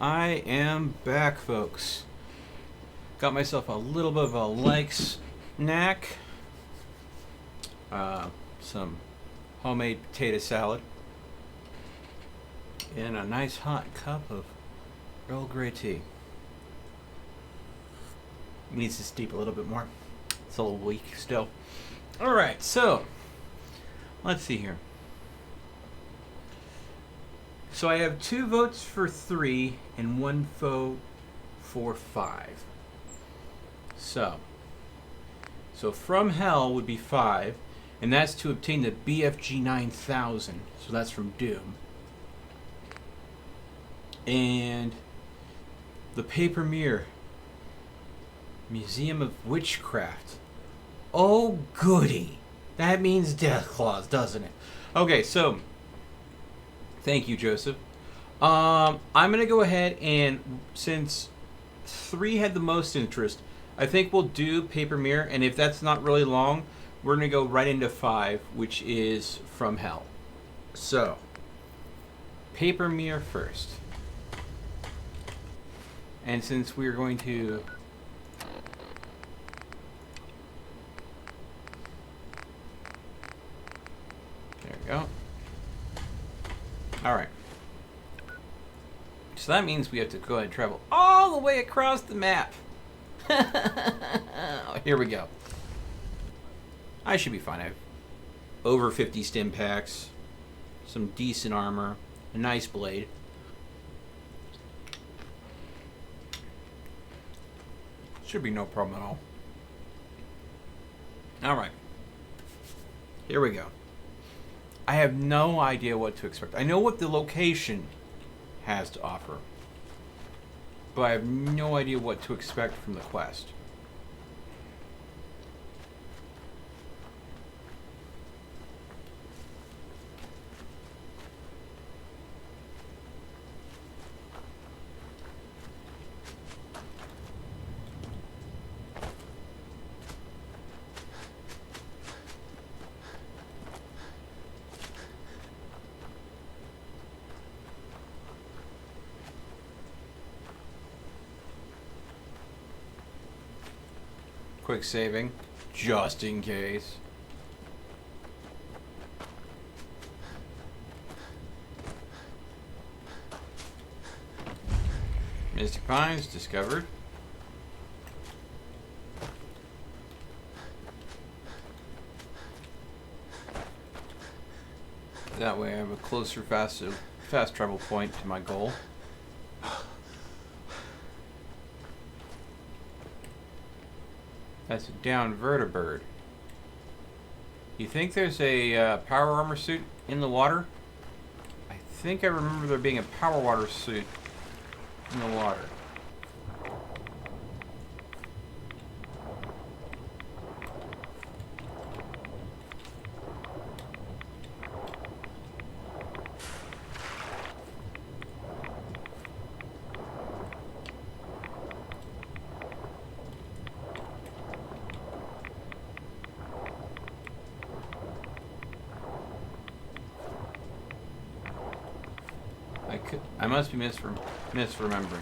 I am back, folks. Got myself a little bit of a leg snack. Some homemade potato salad. And a nice hot cup of Earl Grey tea. Needs to steep a little bit more. It's a little weak still. Alright, so let's see here. So I have 2 votes for 3 and 1 vote for 5. So From Hell would be 5, and that's to obtain the BFG 9000. So that's from Doom. And the Paper Mirror, Museum of Witchcraft. Oh, goody. That means Death Claws, doesn't it? Okay, so thank you, Joseph. I'm going to go ahead and, since 3 had the most interest, I think we'll do Paper Mirror, and if that's not really long, we're going to go right into 5, which is From Hell. So, Paper Mirror first. And since we're going to... There we go. Alright. So that means we have to go ahead and travel all the way across the map. Here we go. I should be fine. I have over 50 stim packs, some decent armor, a nice blade. Should be no problem at all. Alright. Here we go. I have no idea what to expect. I know what the location has to offer, but I have no idea what to expect from the quest. Quick saving, just in case. Mystic Pines discovered. That way I have a closer, fast travel point to my goal. That's a down vertibird. You think there's a power armor suit in the water? I think I remember there being a power water suit in the water. I must be misremembering.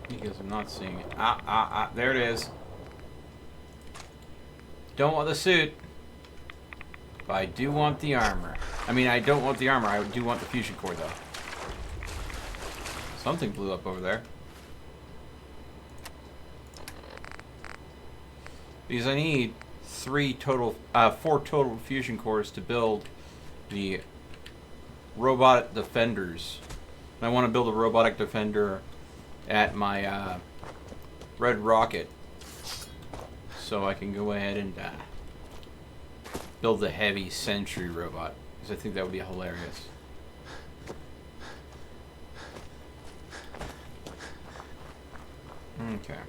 Because I'm not seeing it. There it is. Don't want the suit. But I do want the armor. I mean, I don't want the armor. I do want the fusion core, though. Something blew up over there. Because I need 4 total fusion cores to build the robot defenders. And I want to build a robotic defender at my RedRocket, so I can go ahead and build the heavy sentry robot, because I think that would be hilarious. Okay.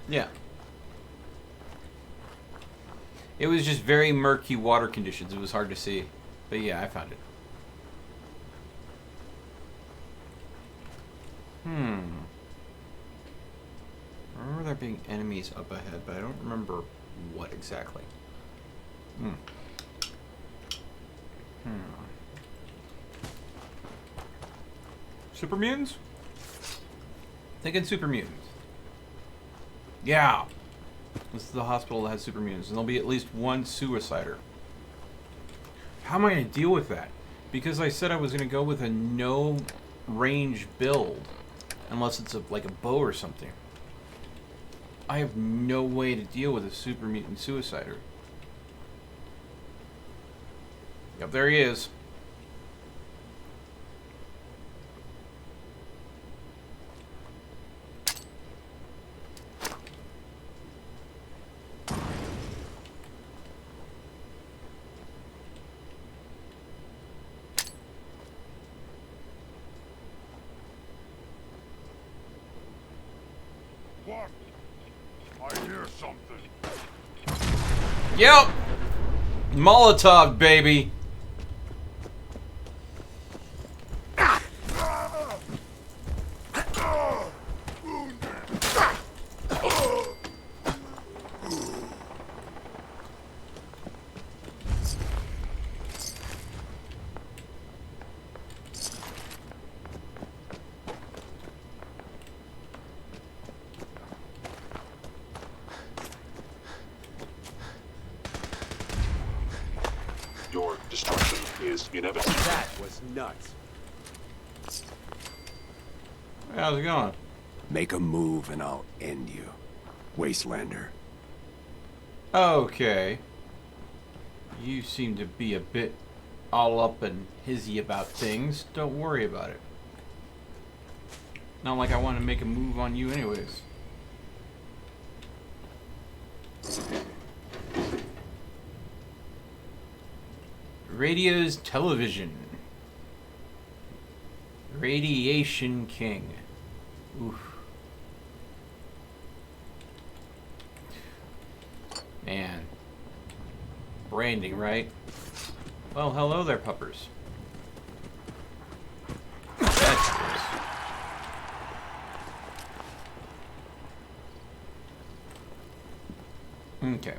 Yeah. It was just very murky water conditions. It was hard to see. But yeah, I found it. I remember there being enemies up ahead, but I don't remember what exactly. Super mutants? Thinking super mutants. Yeah. This is the hospital that has super mutants, and there'll be at least one suicider. How am I going to deal with that? Because I said I was going to go with a no range build, unless it's like a bow or something. I have no way to deal with a super mutant suicider. Yep, there he is. What? I hear something. Yep! Molotov, baby! Your destruction is inevitable. That was nuts. How's it going? Make a move and I'll end you, Wastelander. Okay. You seem to be a bit all up and hizzy about things. Don't worry about it. Not like I want to make a move on you anyways. Radio's television. Radiation King. Oof. Man. Branding, right? Well, hello there, puppers. That's gross. Okay.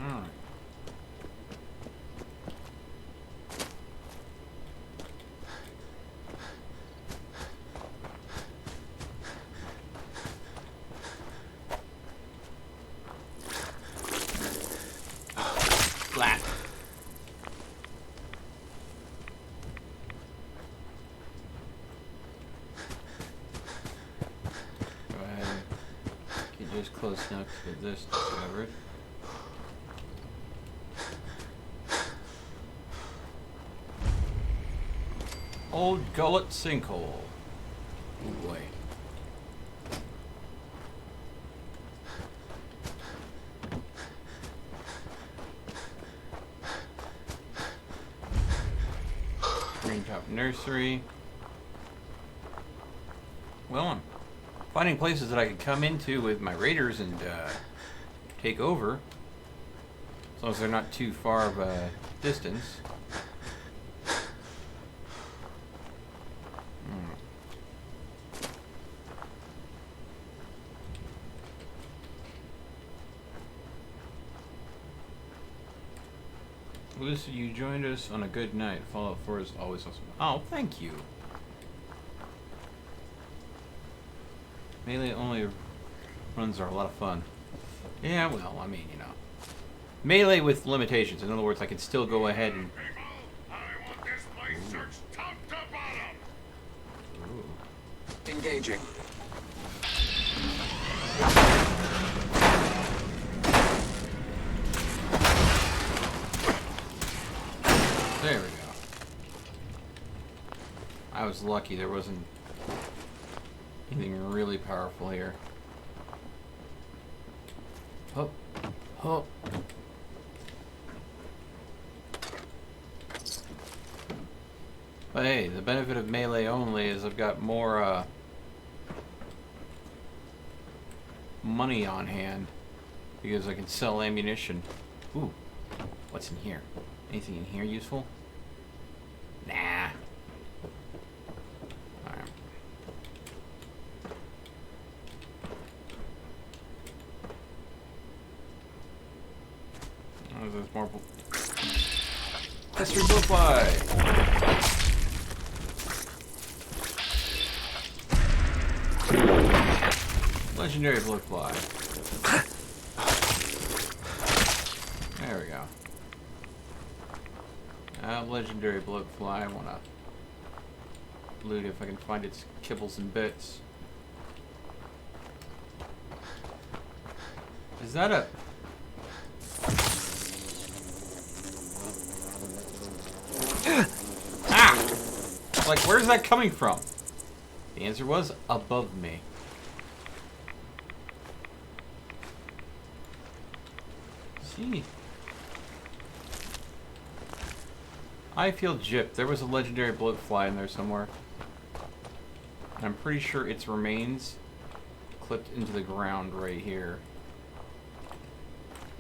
Alright. Flat. Go ahead. Get just close enough to get this discovered. Old Gullet Sinkhole. Oh boy. Green-top Nursery. Well, I'm finding places that I could come into with my raiders and take over. As long as they're not too far of a distance. Lucy, you joined us on a good night. Fallout 4 is always awesome. Oh, thank you. Melee only runs are a lot of fun. Yeah, well, I mean, you know. Melee with limitations. In other words, I can still go ahead and... Ooh. Engaging. There we go. I was lucky there wasn't anything really powerful here. Hop, hop. But hey, the benefit of melee only is I've got more money on hand because I can sell ammunition. Ooh, what's in here? Anything in here useful? Nah. History Blowfly. Legendary Blowfly. There we go. Legendary Blowfly. I want to loot if I can find its kibbles and bits. Is that a... Ah! Like, where's that coming from? The answer was above me. See? I feel gypped. There was a legendary bloatfly in there somewhere. And I'm pretty sure its remains clipped into the ground right here.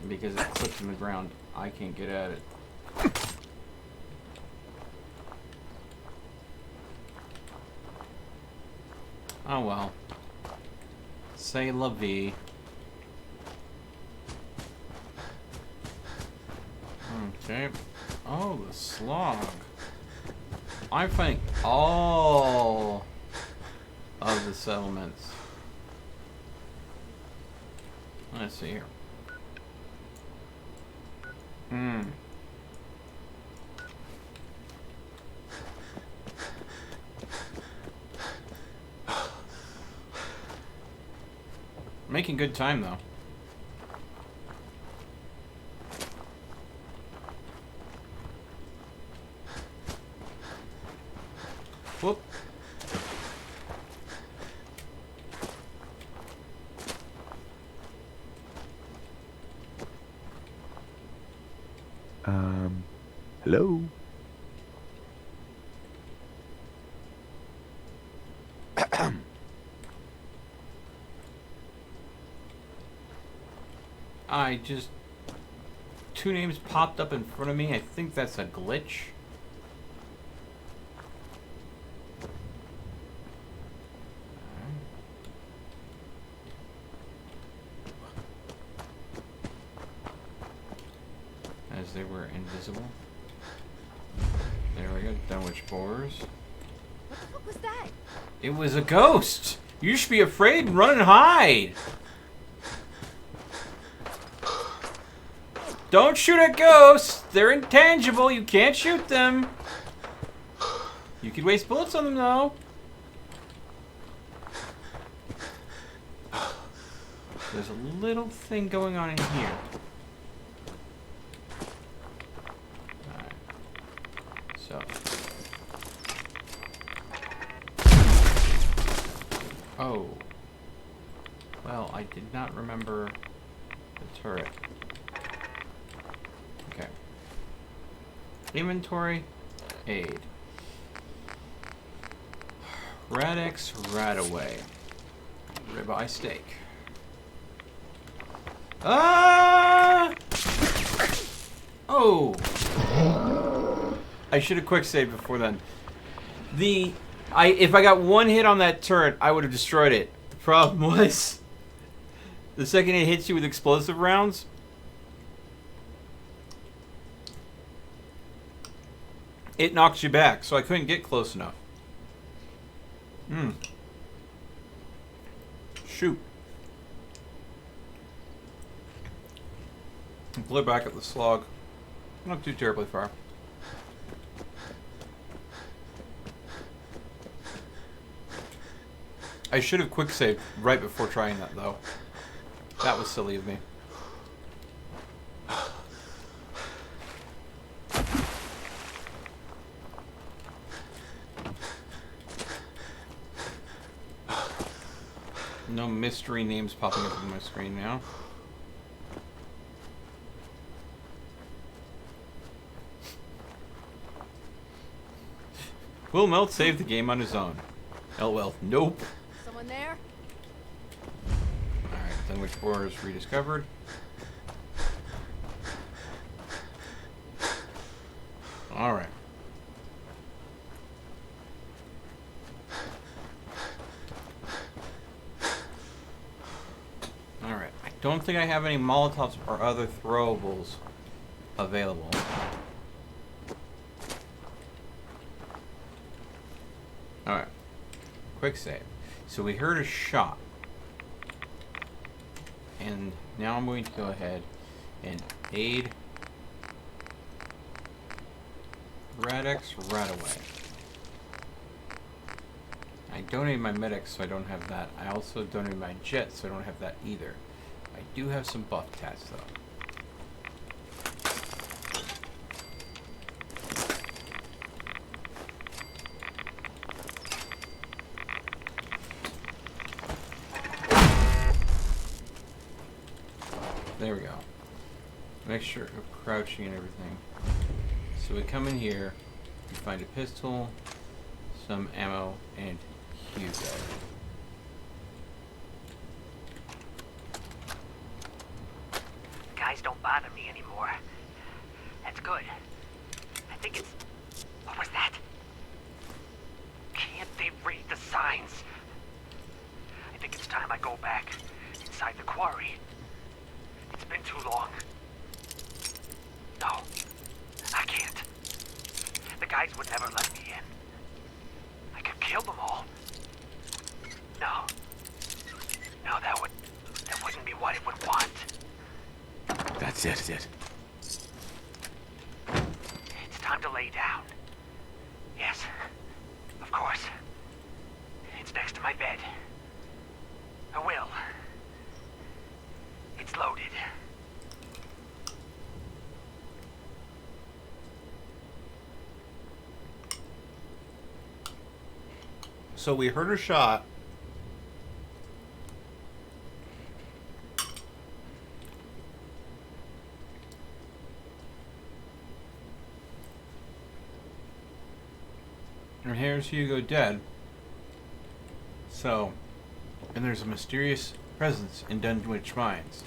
And because it clipped in the ground, I can't get at it. Oh well. Say la vie. Okay. Oh, the slog. I'm finding all of the settlements. Let's see here. Making good time though. Whoop. Hello? I just... two names popped up in front of me. I think that's a glitch. As they were invisible. There we go. Dunwich Boars. What the fuck was that? It was a ghost! You should be afraid and run and hide! Don't shoot at ghosts! They're intangible, you can't shoot them! You could waste bullets on them though. There's a little thing going on in here. Alright. So. Oh. Well, I did not remember the turret. Okay. Inventory. Aid. Radix Radaway. Ribeye steak. Ah! Oh! I should have quick saved before then. If I got one hit on that turret, I would have destroyed it. The problem was, the second it hits you with explosive rounds, it knocks you back, so I couldn't get close enough. Shoot. Glare back at the slog. Not too terribly far. I should have quick saved right before trying that though. That was silly of me. No mystery names popping up on my screen now. Will Melt save the game on his own? LOL. Nope. Someone there? Alright, Dunwich Boars rediscovered. Alright. Alright. I don't think I have any Molotovs or other throwables available. Alright. Quick save. So we heard a shot. And now I'm going to go ahead and aid Radix right away. I donated my medics, so I don't have that. I also donated my jet, so I don't have that either. I do have some buff tats, though. There we go. Mixture of crouching and everything. So we come in here, we find a pistol, some ammo, and Hugo. Guys don't bother me anymore. That's good. I think it's... What was that? Can't they read the signs? I think it's time I go back inside the quarry. It's been too long. No, I can't. The guys would never let me in. I could kill them all. No. No, that wouldn't be what it would want. That's it. It's time to lay down. Yes, of course. It's next to my bed. I will. It's loaded. So we heard a shot. And here's Hugo dead. So, and there's a mysterious presence in Dunwich Mines.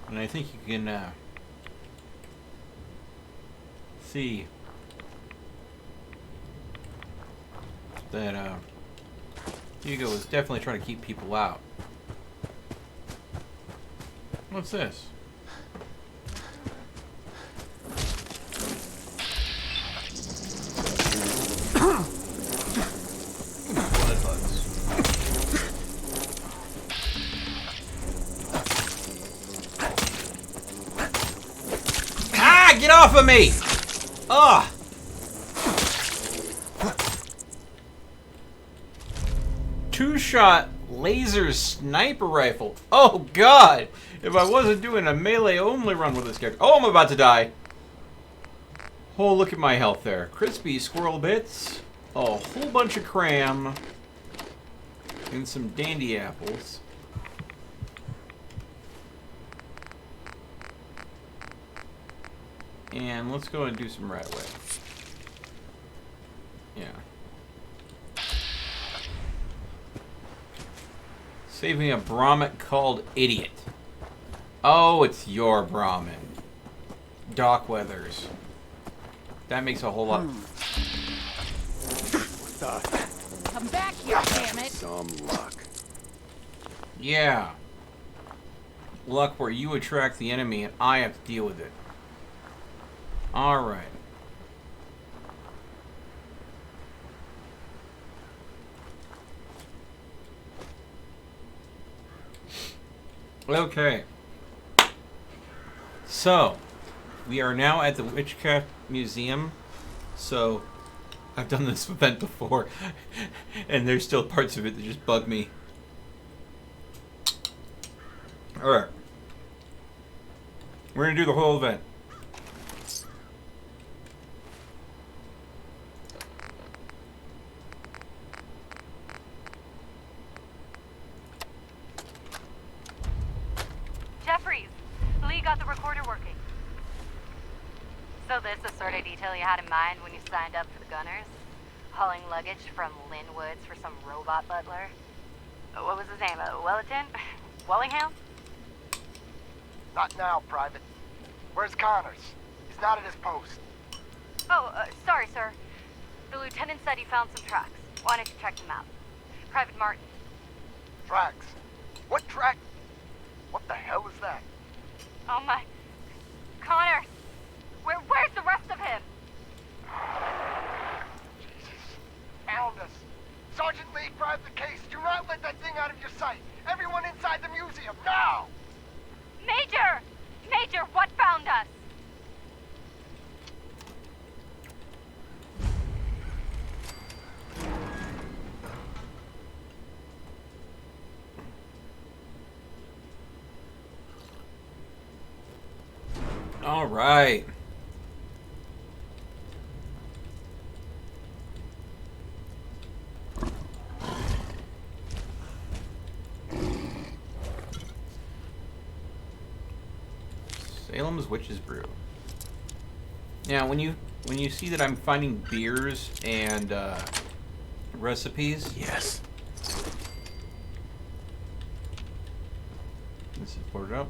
And I think you can see that Hugo is definitely trying to keep people out. What's this? Get off of me! Ugh! Two-shot laser sniper rifle. Oh god! If I wasn't doing a melee only run with this character. Oh, I'm about to die. Oh, look at my health there. Crispy squirrel bits. A whole bunch of cram. And some dandy apples. And let's go and do some right away. Yeah. Saving a Brahmin called Idiot. Oh, it's your Brahmin. Doc Weathers. That makes a whole lot. Come back here, damn it! Some luck. Yeah. Luck where you attract the enemy and I have to deal with it. Alright. Okay. So, we are now at the Witchcraft Museum. So, I've done this event before, and there's still parts of it that just bug me. Alright. We're gonna do the whole event. Lee got the recorder working. So this the sort of detail you had in mind when you signed up for the Gunners? Hauling luggage from Linwoods for some robot butler? What was his name? Wellington? Wellingham? Not now, Private. Where's Connors? He's not at his post. Oh, sorry, sir. The lieutenant said he found some tracks. Wanted to check them out. Private Martin. Tracks? What track? What the hell is that? Oh my... Connor! Where's the rest of him? Found us. Sergeant Lee, grab the case. Do not let that thing out of your sight. Everyone inside the museum, now! Major! Major, what found us? All right. Salem's Witch's Brew. Now, when you see that I'm finding beers and recipes, yes. This is poured up.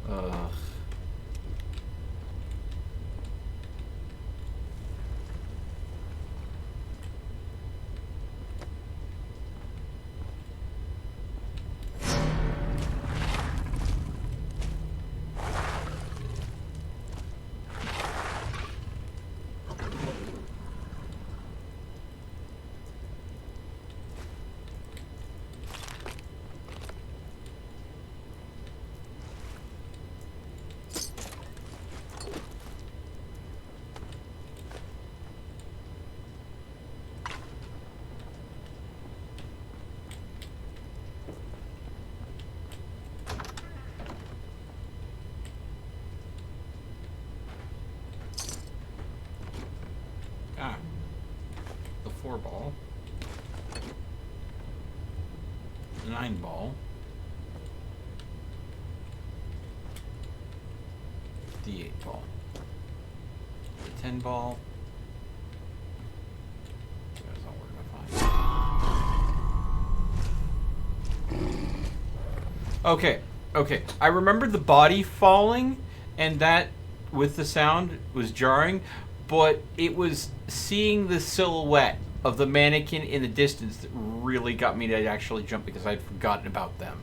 Ugh. The 4-ball. 9-ball. The 8-ball. The 10-ball. That's all we're gonna find. Okay. I remembered the body falling, and that, with the sound, was jarring, but it was seeing the silhouette of the mannequin in the distance that really got me to actually jump because I'd forgotten about them.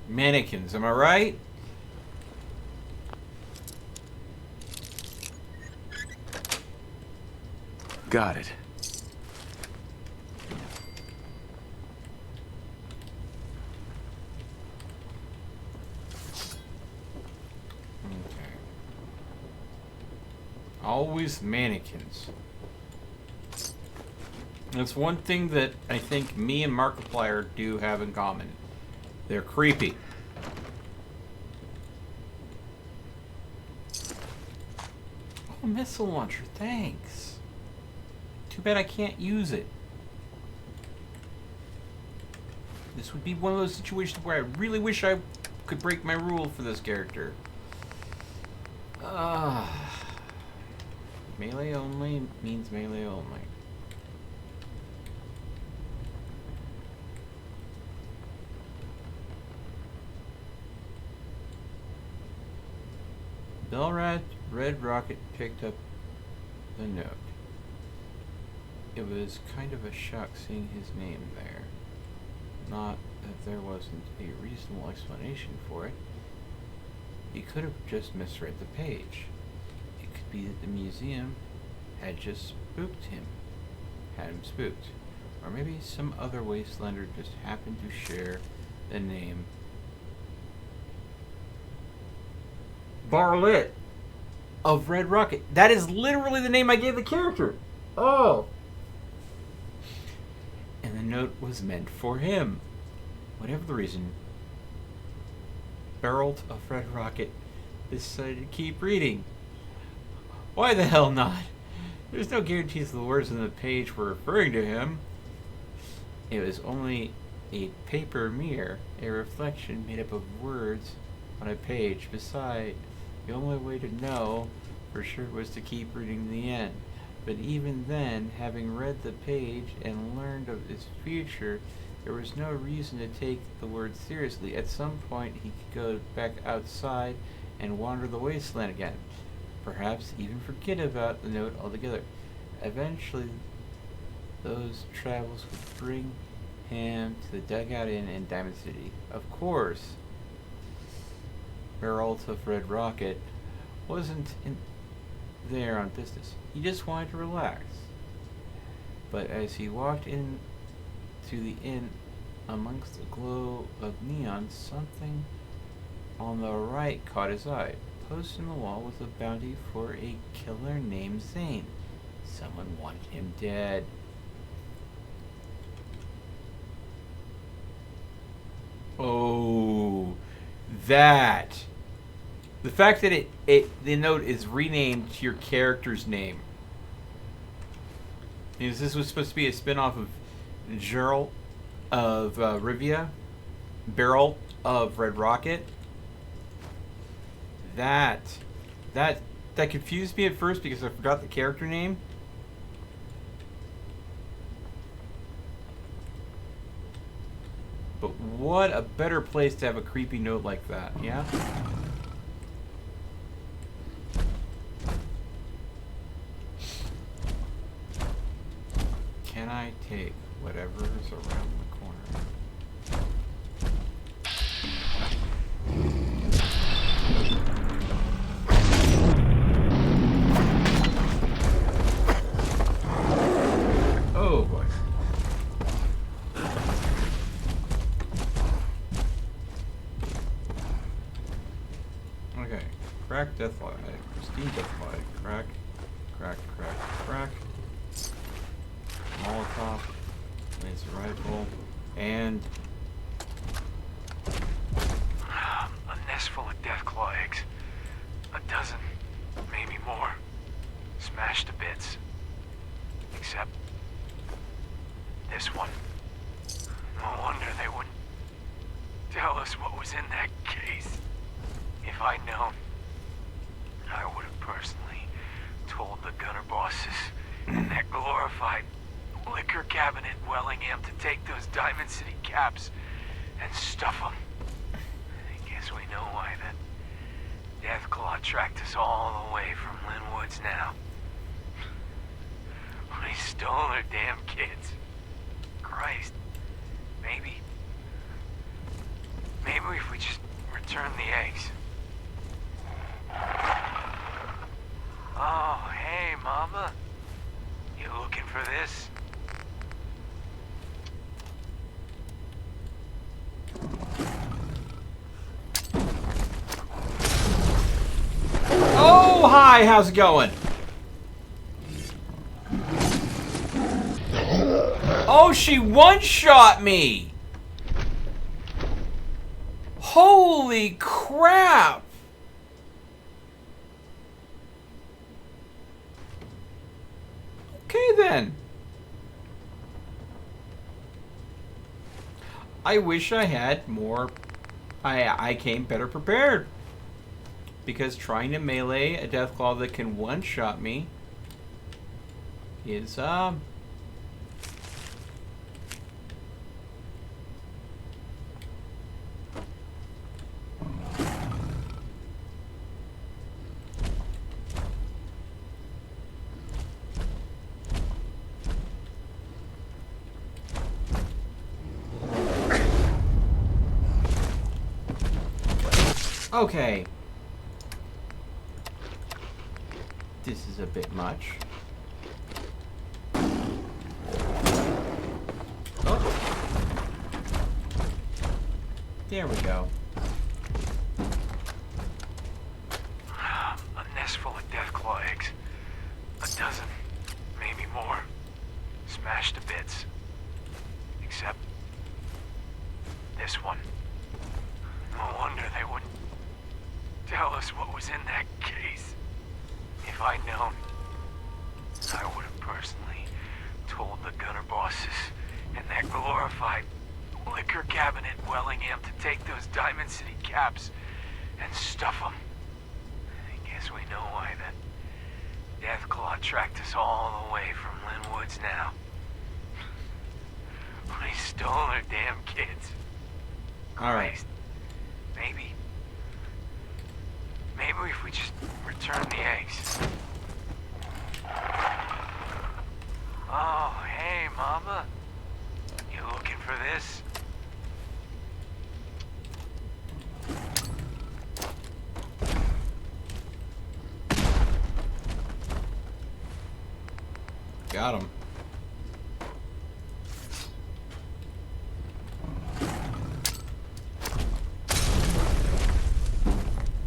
Mannequins, am I right? Got it. Always mannequins. That's one thing that I think me and Markiplier do have in common. They're creepy. Oh, missile launcher, thanks. Too bad I can't use it. This would be one of those situations where I really wish I could break my rule for this character. Melee only means melee only. RedRocket picked up the note. It was kind of a shock seeing his name there. Not that there wasn't a reasonable explanation for it. He could have just misread the page. It could be that the museum had just spooked him. Had him spooked. Or maybe some other wastelander just happened to share the name Barlet of RedRocket. That is literally the name I gave the character. Oh. And the note was meant for him. Whatever the reason, Barrelt of RedRocket decided to keep reading. Why the hell not? There's no guarantees the words on the page were referring to him. It was only a paper mirror, a reflection made up of words on a page. Besides, the only way to know for sure was to keep reading the end. But even then, having read the page and learned of its future, there was no reason to take the word seriously. At some point, he could go back outside and wander the wasteland again. Perhaps even forget about the note altogether. Eventually, those travels would bring him to the Dugout Inn in Diamond City. Of course, Geralt of RedRocket wasn't there on business. He just wanted to relax. But as he walked in to the inn amongst the glow of neon, something on the right caught his eye. Posted on the wall was a bounty for a killer named Zane. Someone wanted him dead. Oh, that. The fact that the note is renamed to your character's name. Is this was supposed to be a spin-off of Geralt of Rivia? Geralt of RedRocket? That confused me at first because I forgot the character name. But what a better place to have a creepy note like that, yeah? Can I take whatever's around the corner? Oh boy. Okay. Crack deathlight. Pristine deathlight. Crack. Crack, crack, crack. Molotov. Laser rifle. And a nest full of deathclaw eggs. A dozen, maybe more. Smashed to bits. Except this one. No wonder they wouldn't tell us what was in that case. If I'd known, I would have personally told the gunner bosses in that glorified liquor cabinet in Wellingham to take those Diamond City caps and stuff them. I guess we know why that Deathclaw tracked us all the way from Linwoods now. They stole our damn kids. Christ. Maybe if we just return the eggs. Oh, hey, Mama. You looking for this? oh, hi, how's it going? Oh, she one-shot me! Holy crap! Okay then. I wish I had more. I came better prepared. Because trying to melee a Deathclaw that can one-shot me is okay. This is a bit much. Oh. There we go. A nest full of Deathclaw eggs. A dozen, maybe more. Smashed to bits. Except this one. No wonder they wouldn't tell us what was in that case. If I'd known, I would have personally told the gunner bosses in that glorified liquor cabinet in Wellingham to take those Diamond City caps and stuff them. I guess we know why the Deathclaw tracked us all the way from Linwoods now. We stole our damn kids. Alright. Maybe if we just return the eggs. Oh, hey, Mama. You looking for this? Got him.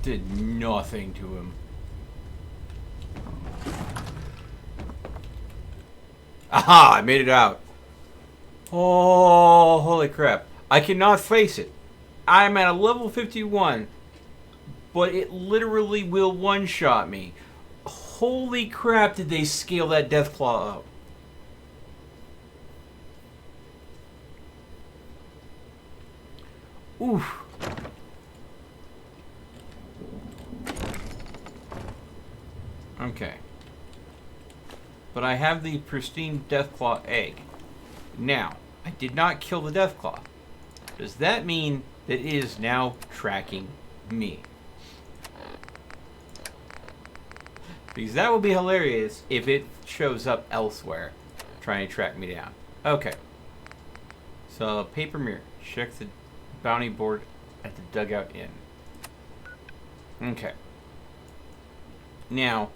Did nothing to him. Aha! I made it out. Oh, holy crap. I cannot face it. I'm at a level 51, but it literally will one-shot me. Holy crap, did they scale that Deathclaw up. Oof. Okay. But I have the pristine Deathclaw egg. Now, I did not kill the Deathclaw. Does that mean that it is now tracking me? Because that would be hilarious if it shows up elsewhere trying to track me down. Okay. So, paper mirror. Check the bounty board at the dugout inn. Okay. Now,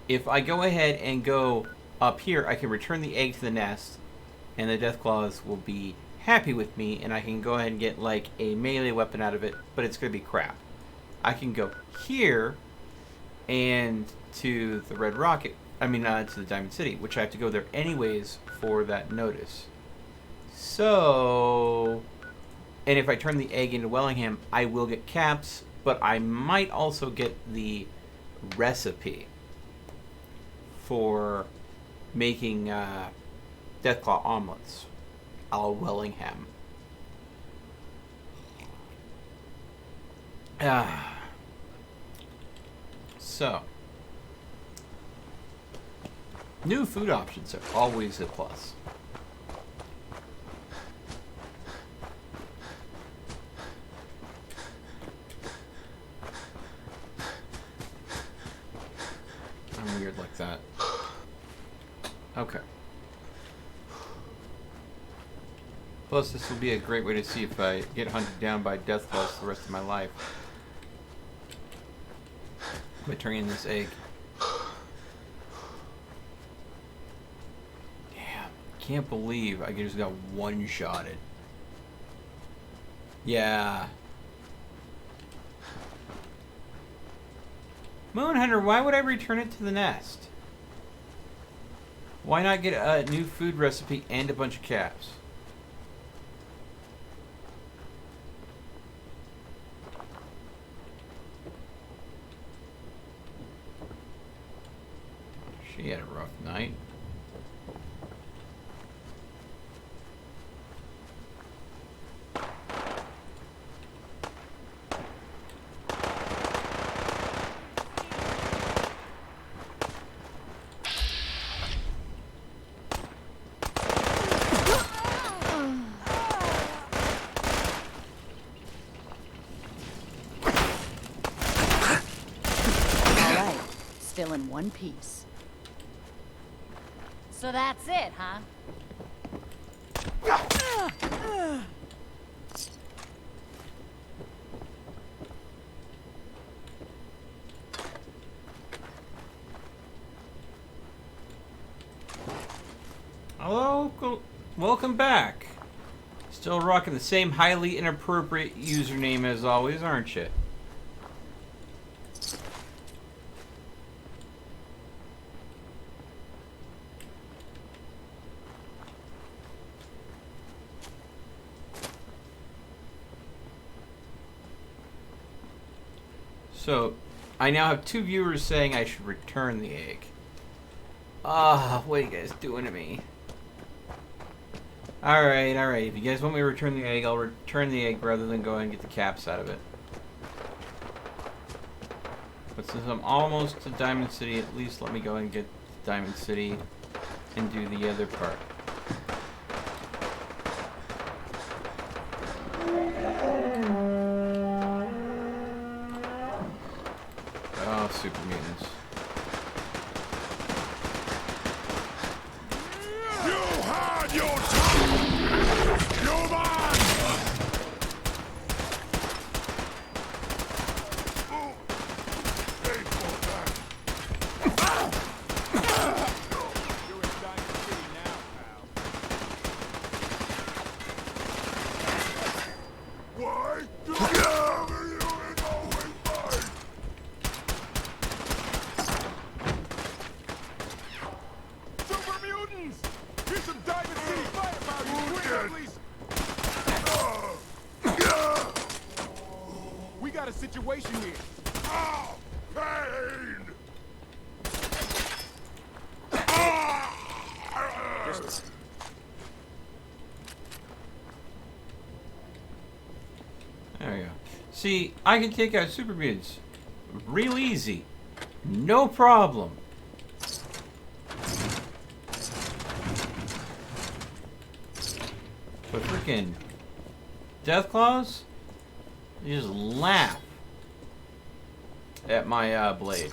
if I go ahead and go up here, I can return the egg to the nest, and the Deathclaws will be happy with me, and I can go ahead and get, like, a melee weapon out of it, but it's going to be crap. I can go here, and to the RedRocket, to the Diamond City, which I have to go there anyways for that notice. So, and if I turn the egg into Wellingham, I will get caps, but I might also get the recipe for making Deathclaw omelets a la Wellingham. So, new food options are always a plus. I'm weird like that. Okay. Plus, this will be a great way to see if I get hunted down by Deathclaws the rest of my life. By turning this egg. Damn. Can't believe I just got one-shotted. Yeah. Moonhunter, why would I return it to the nest? Why not get a new food recipe and a bunch of caps? She had a rough night. Still in one piece. So that's it, huh? Hello, welcome back. Still rocking the same highly inappropriate username as always, aren't you? So, I now have 2 viewers saying I should return the egg. What are you guys doing to me? Alright, alright. If you guys want me to return the egg, I'll return the egg rather than go and get the caps out of it. But since I'm almost to Diamond City, at least let me go and get to Diamond City and do the other part. Oh, super mutants. You had your time! You're mine! Situation here. Oh, pain! There we go. See, I can take out super mutants real easy. No problem. But freaking Death Claws, you just laugh at my blade.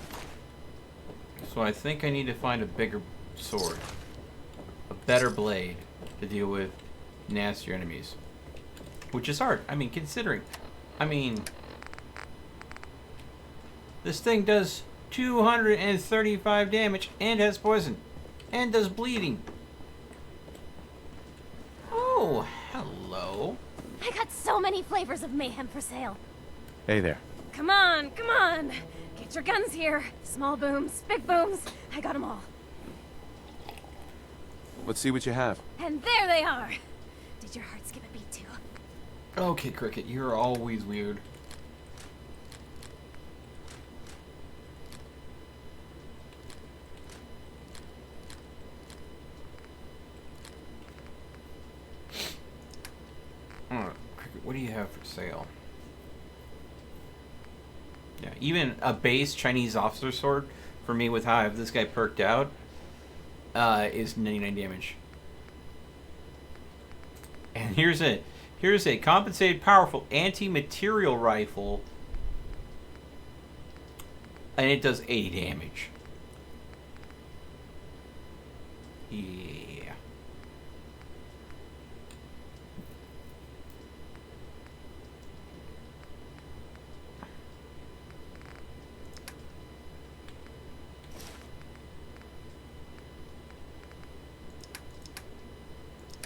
So I think I need to find a bigger sword. A better blade to deal with nastier enemies. Which is hard. I mean, considering. I mean, this thing does 235 damage and has poison. And does bleeding. Oh, hello. I got so many flavors of mayhem for sale. Hey there. Come on, come on. Get your guns here. Small booms, big booms. I got them all. Let's see what you have. And there they are. Did your heart skip a beat too? Okay, Cricket, you're always weird. Alright, Cricket, what do you have for sale? Yeah, even a base Chinese officer sword, for me with how I have this guy perked out, is 99 damage. And here's a compensated powerful anti-material rifle, and it does 80 damage. Yeah.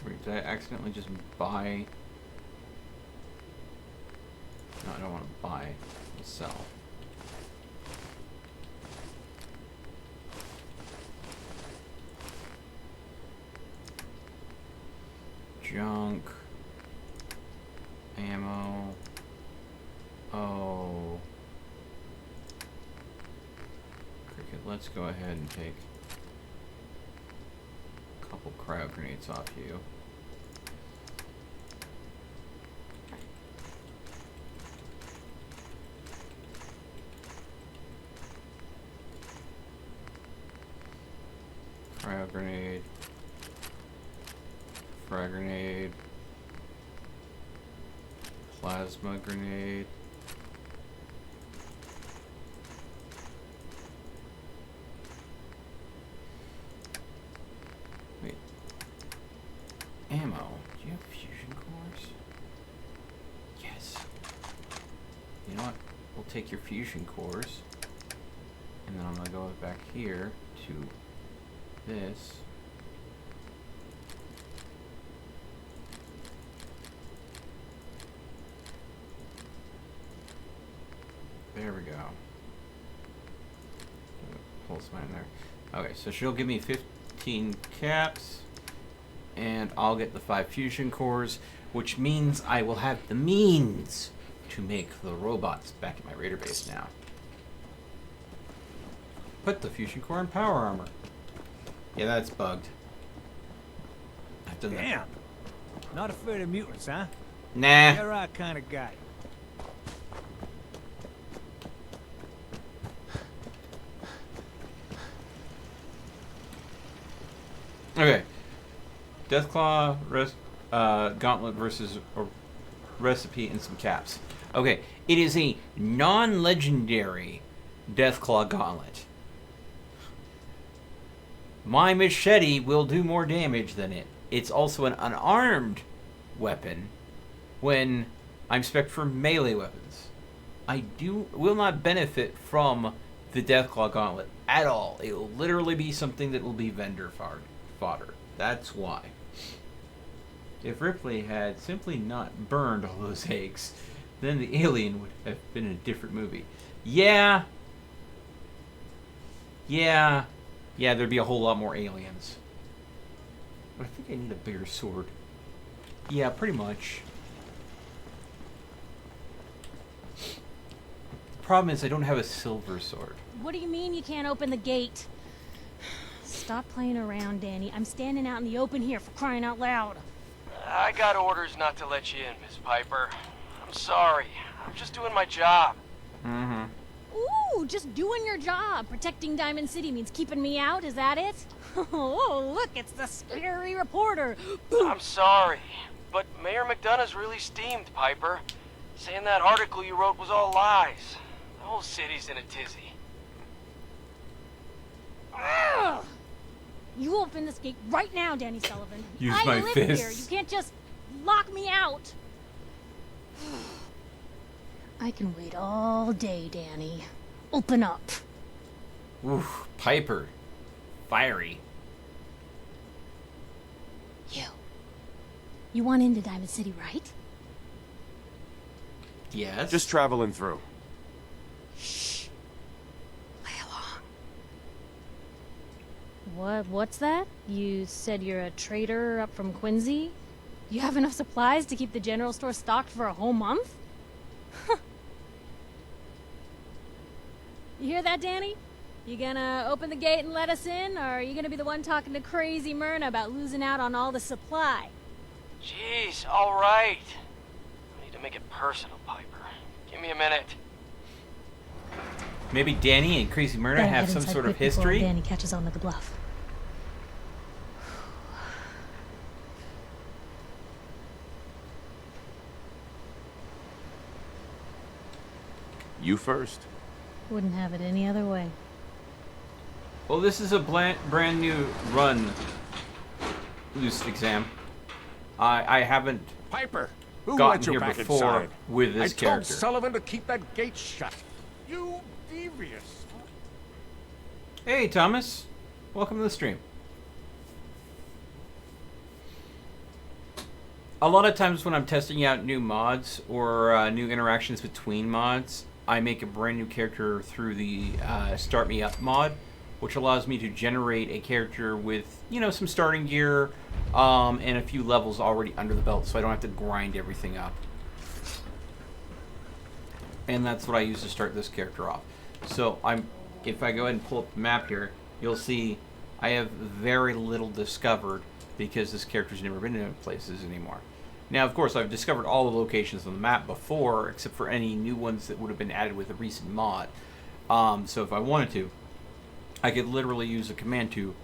Wait, did I accidentally just buy? No, I don't want to buy. I'll sell. Junk. Ammo. Oh. Cricket, let's go ahead and take a couple cryo grenades off you. Cryo grenade. Frag grenade. Plasma grenade. Wait. Ammo. Do you have fusion cores? Yes. You know what? We'll take your fusion cores. And then I'm going to go back here to this. There we go. Pulse mine there. Okay, so she'll give me 15 caps, and I'll get the 5 fusion cores, which means I will have the means to make the robots back at my raider base now. Put the fusion core in power armor. Yeah, that's bugged. I've done Damn. Not afraid of mutants, huh? Nah. You're our kind of guy. Okay. Deathclaw Gauntlet versus a recipe and some caps. Okay, it is a non-legendary Deathclaw Gauntlet. My machete will do more damage than it. It's also an unarmed weapon when I'm spec'd for melee weapons. I will not benefit from the Deathclaw Gauntlet at all. It will literally be something that will be vendor fodder. That's why. If Ripley had simply not burned all those eggs, then the alien would have been in a different movie. Yeah, there'd be a whole lot more aliens. But I think I need a bigger sword. Yeah, pretty much. The problem is I don't have a silver sword. What do you mean you can't open the gate? Stop playing around, Danny. I'm standing out in the open here for crying out loud. I got orders not to let you in, Miss Piper. I'm sorry. I'm just doing my job. Mm-hmm. Ooh, just doing your job. Protecting Diamond City means keeping me out, is that it? Oh, look, it's the scary reporter. I'm sorry, but Mayor McDonough's really steamed, Piper. Saying that article you wrote was all lies. The whole city's in a tizzy. Ugh. You open this gate right now, Danny Sullivan. Use I my live fists. here. You can't just lock me out. I can wait all day, Danny. Open up. Oof, Piper. Fiery. You want into Diamond City, right? Yes. Just traveling through. Shh. Play along. What's that? You said you're a trader up from Quincy? You have enough supplies to keep the general store stocked for a whole month? You hear that, Danny? You gonna open the gate and let us in, or are you gonna be the one talking to crazy Myrna about losing out on all the supply? Jeez, all right. I need to make it personal, Piper. Give me a minute. Maybe Danny and Crazy Myrna Better have head some inside sort of quick before history? Danny catches on to the bluff. You first. Wouldn't have it any other way. Well, this is a brand new run, loose exam. I haven't Piper, who gotten let you here back before inside? with this I character. told Sullivan to keep that gate shut. You devious. Hey, Thomas. Welcome to the stream. A lot of times when I'm testing out new mods or new interactions between mods, I make a brand new character through the Start Me Up mod, which allows me to generate a character with, you know, some starting gear and a few levels already under the belt, so I don't have to grind everything up. And that's what I use to start this character off. So if I go ahead and pull up the map here, you'll see I have very little discovered because this character's never been in places anymore. Now, of course, I've discovered all the locations on the map before, except for any new ones that would have been added with a recent mod. So if I wanted to, I could literally use a command to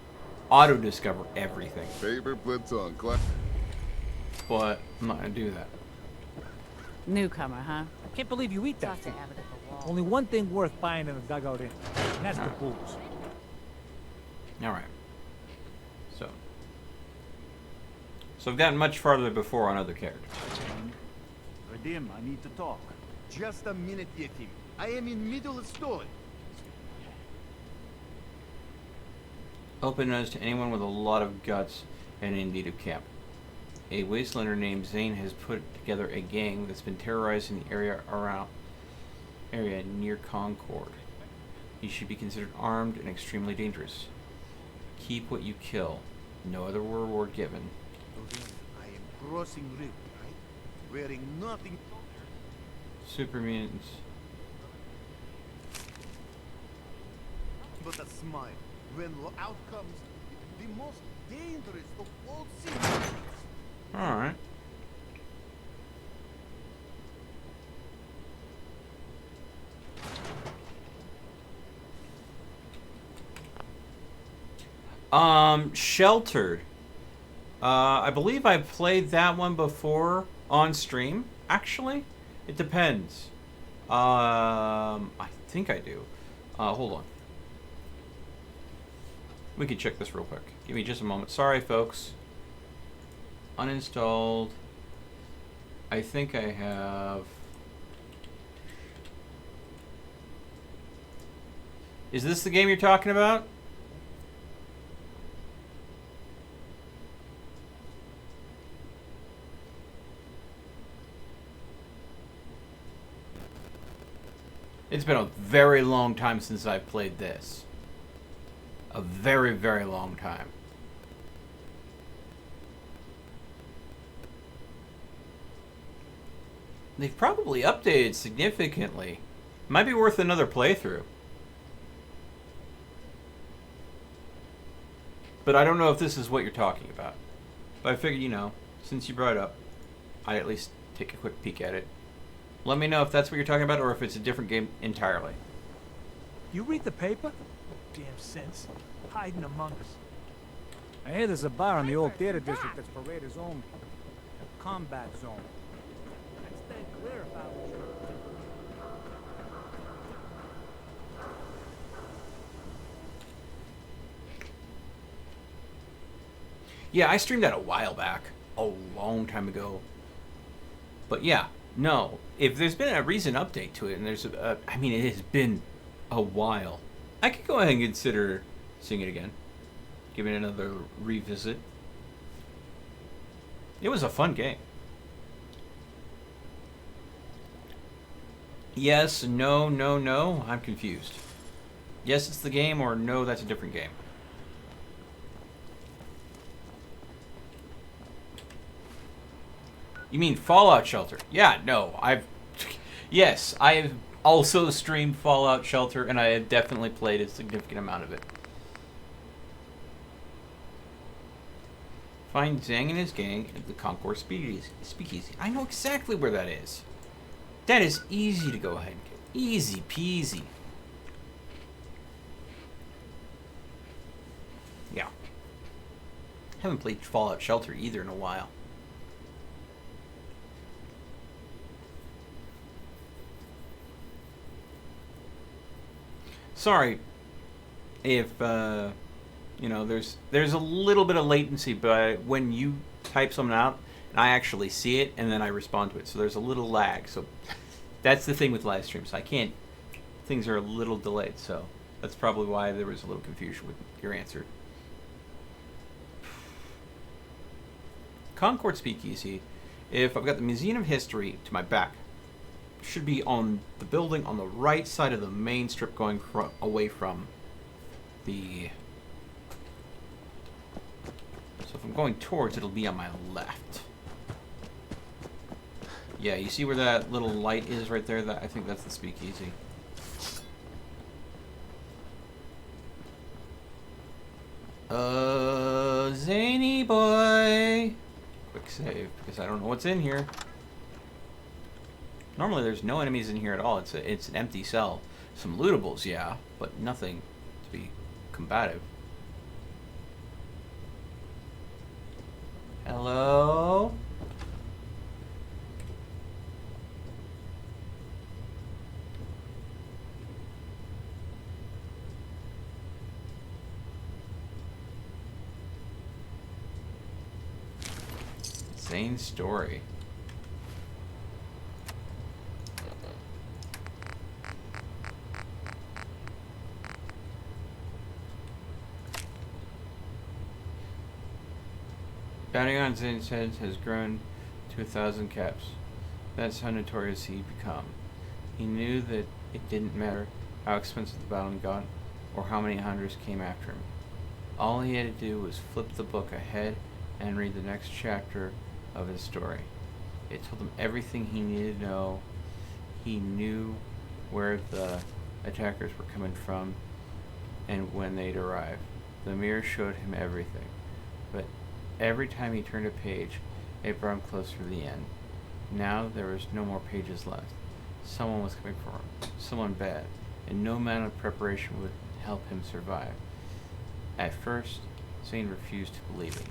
auto-discover everything. Favorite platoon, class. But I'm not going to do that. Newcomer, huh? I can't believe you eat that food. Only one thing worth buying in a dugout inn, and that's the booze. Alright. So I've gotten much farther before on other characters. Redeem, I need to talk. Just a minute, Yetim. I am in middle of story. Open nose to anyone with a lot of guts and in need of camp. A wastelander named Zane has put together a gang that's been terrorizing the area near Concord. He should be considered armed and extremely dangerous. Keep what you kill. No other reward given. I am crossing river, right? Wearing nothing. Super mutants. But a smile. When out comes the most dangerous of all sins. Alright. Sheltered. I believe I played that one before on stream. Actually, it depends. I think I do. Hold on. We can check this real quick. Give me just a moment. Sorry, folks. Uninstalled. I think I have... Is this the game you're talking about? It's been a very long time since I've played this. A very, very long time. They've probably updated significantly. Might be worth another playthrough. But I don't know if this is what you're talking about. But I figured, you know, since you brought it up, I'd at least take a quick peek at it. Let me know if that's what you're talking about or if it's a different game entirely. You read the paper? Damn sense. Hiding among us. I hear there's a bar in the old theater district that's for raiders only. A combat zone. I'd stay clear if I was you. Yeah, I streamed that a while back. A long time ago. But yeah, no. If there's been a recent update to it, and there's I mean, it has been a while. I could go ahead and consider seeing it again. Giving it another revisit. It was a fun game. Yes, no, no, no. I'm confused. Yes, it's the game, or no, that's a different game. You mean Fallout Shelter? Yeah, no, yes, I've also streamed Fallout Shelter, and I have definitely played a significant amount of it. Find Zhang and his gang at the Conqueror Speakeasy. I know exactly where that is. That is easy to go ahead and get. Easy peasy. Yeah. Haven't played Fallout Shelter either in a while. Sorry if you know, there's a little bit of latency, but when you type something out and I actually see it and then I respond to it, so there's a little lag. So that's the thing with live streams. I can't, things are a little delayed, so that's probably why there was a little confusion with your answer. Concord Speakeasy. If I've got the Museum of History to my back, should be on the building on the right side of the main strip going away from the... So if I'm going towards, it'll be on my left. Yeah, you see where that little light is right there? I think that's the Speakeasy. Zany boy! Quick save, because I don't know what's in here. Normally there's no enemies in here at all. It's an empty cell. Some lootables, yeah, but nothing to be combative. Hello? Same story. Bounty on Zane's head has grown to 1,000 caps. That's how notorious he'd become. He knew that it didn't matter how expensive the bounty got or how many hunters came after him. All he had to do was flip the book ahead and read the next chapter of his story. It told him everything he needed to know. He knew where the attackers were coming from and when they'd arrive. The mirror showed him everything, but every time he turned a page, it brought him closer to the end. Now there was no more pages left. Someone was coming for him, someone bad, and no amount of preparation would help him survive. At first, Zane refused to believe it.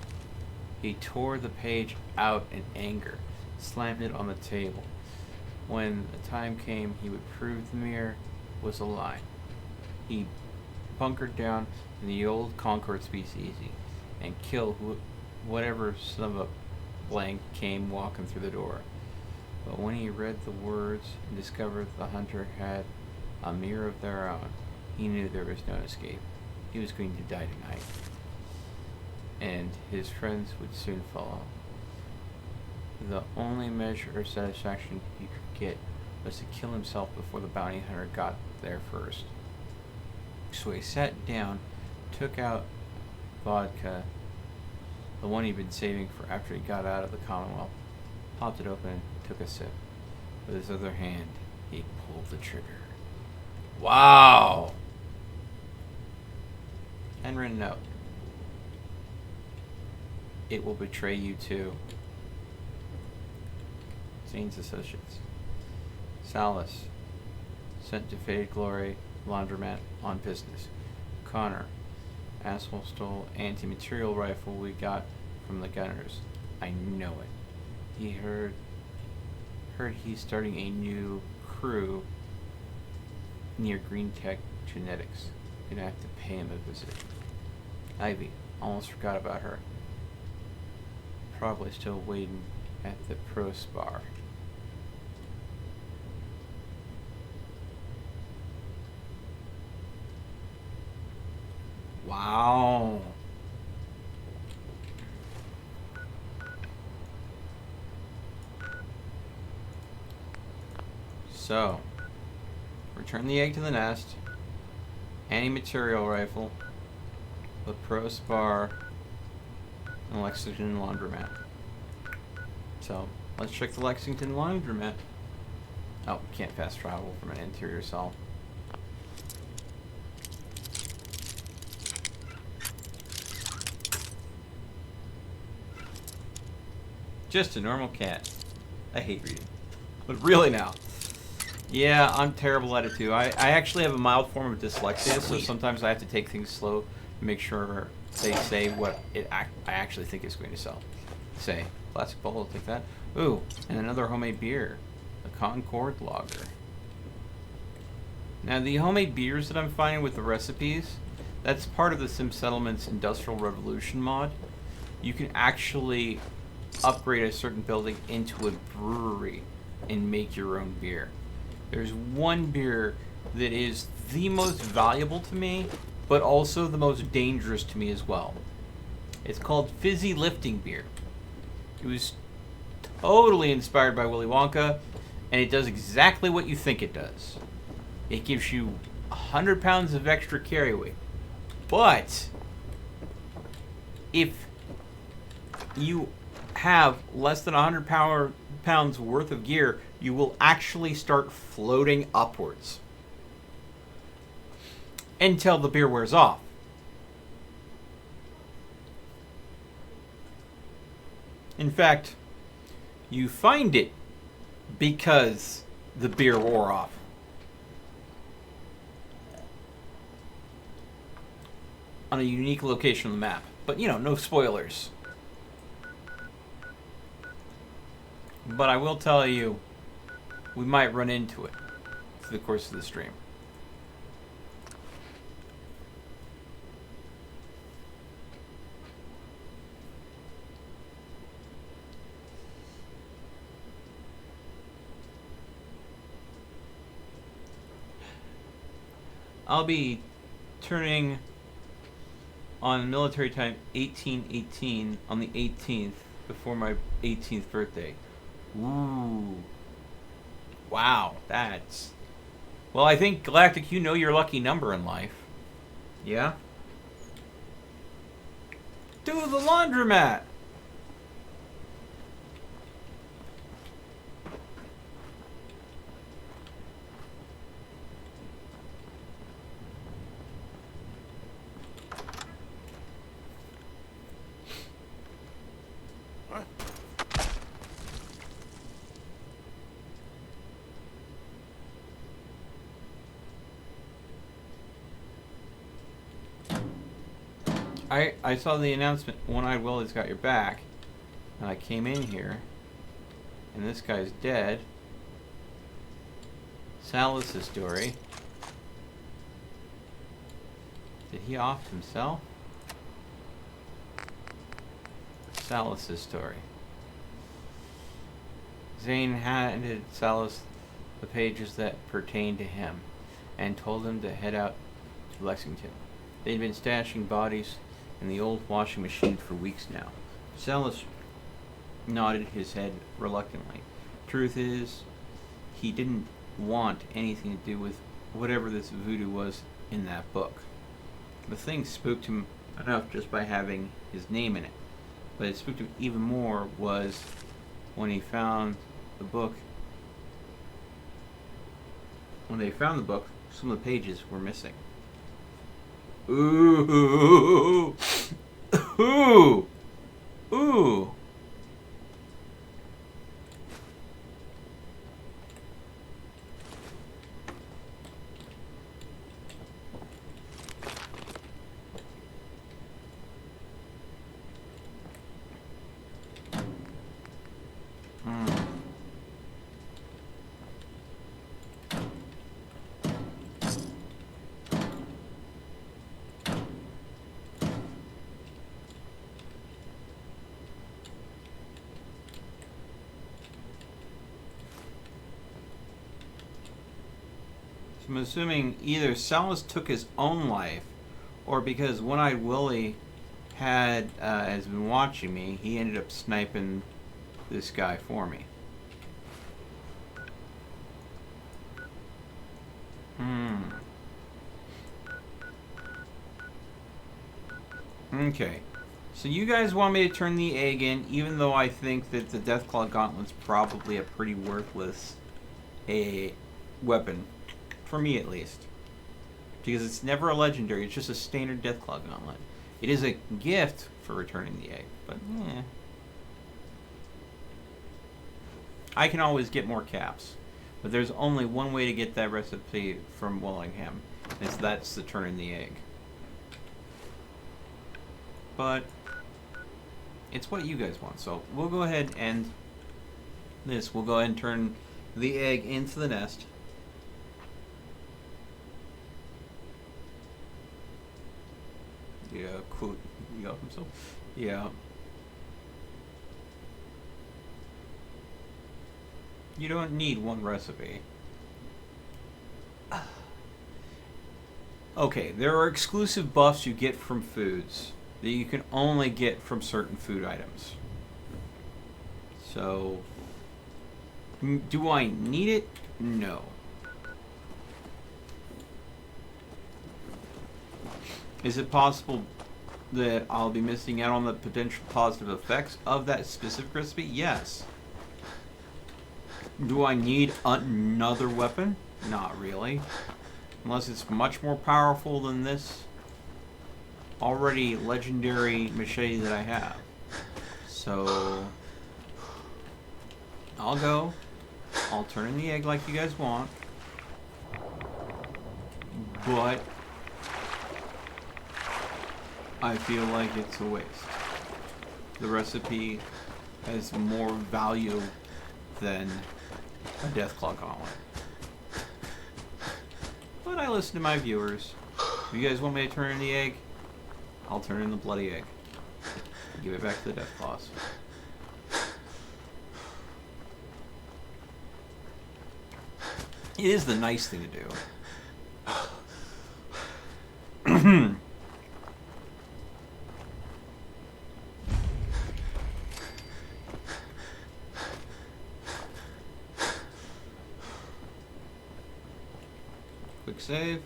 He tore the page out in anger, slammed it on the table. When the time came, he would prove the mirror was a lie. He bunkered down in the old Conqueror speakeasy and killed whatever son of a blank came walking through the door. But when he read the words and discovered the hunter had a mirror of their own, he knew there was no escape. He was going to die tonight, and his friends would soon follow. The only measure of satisfaction he could get was to kill himself before the bounty hunter got there first. So he sat down, took out vodka, the one he'd been saving for after he got out of the Commonwealth, popped it open, and took a sip. With his other hand, he pulled the trigger. Wow! Handwritten note. It will betray you too. Zane's associates. Salas, sent to Faded Glory Laundromat on business. Connor, asshole stole anti-material rifle we got from the gunners. I know it. He heard he's starting a new crew near Green Tech Genetics. Gonna have to pay him a visit. Ivy, almost forgot about her. Probably still waiting at the pro spar. Wow. So, return the egg to the nest. Anti-material rifle. The pro spar. And Lexington Laundromat. So, let's check the Lexington Laundromat. Oh, we can't fast travel from an interior cell. Just a normal cat. I hate reading. But really now. Yeah, I'm terrible at it too. I actually have a mild form of dyslexia, so sometimes I have to take things slow to make sure they say what I actually think it's going to say. Plastic bowl, I'll take that. Ooh, and another homemade beer. The Conqueror Lager. Now the homemade beers that I'm finding with the recipes, that's part of the SimSettlements Industrial Revolution mod. You can actually upgrade a certain building into a brewery and make your own beer. There's one beer that is the most valuable to me, but also the most dangerous to me as well. It's called Fizzy Lifting Beer. It was totally inspired by Willy Wonka, and it does exactly what you think it does. It gives you 100 pounds of extra carry weight. But if you have less than 100 pounds worth of gear, you will actually start floating upwards until the beer wears off. In fact, you find it because the beer wore off. On a unique location on the map. But, you know, no spoilers. But I will tell you, we might run into it through the course of the stream. I'll be turning on military time 1818 on the 18th before my 18th birthday. Ooh. Wow, that's... Well, I think, Galactic, you know your lucky number in life. Yeah? To the laundromat! I saw the announcement, One-Eyed Willie's got your back, and I came in here, and this guy's dead. Salus's story. Did he off himself? Salus's story. Zane handed Salus the pages that pertained to him, and told him to head out to Lexington. They'd been stashing bodies in the old washing machine for weeks now. Salus nodded his head reluctantly. Truth is, he didn't want anything to do with whatever this voodoo was in that book. The thing spooked him enough just by having his name in it. But it spooked him even more was when he found the book. When they found the book, some of the pages were missing. Ooh! Ooh! Ooh! I'm assuming either Salus took his own life, or because One-Eyed Willie has been watching me, he ended up sniping this guy for me. Okay. So you guys want me to turn the egg in, even though I think that the Deathclaw Gauntlet's probably a pretty worthless weapon. For me, at least. Because it's never a legendary, it's just a standard Deathclaw Gauntlet. It is a gift for returning the egg, but I can always get more caps. But there's only one way to get that recipe from Willingham, and that's to turn in the egg. But it's what you guys want, so we'll go ahead and we'll go ahead and turn the egg into the nest. Yeah, quote, he got himself. Yeah. You don't need one recipe. Okay, there are exclusive buffs you get from foods that you can only get from certain food items. So, do I need it? No. Is it possible that I'll be missing out on the potential positive effects of that specific recipe? Yes. Do I need another weapon? Not really. Unless it's much more powerful than this already legendary machete that I have. So, I'll turn in the egg like you guys want. But I feel like it's a waste. The recipe has more value than a Deathclaw Gauntlet. But I listen to my viewers. If you guys want me to turn in the egg, I'll turn in the bloody egg. Give it back to the Deathclaws. It is the nice thing to do. Quick save.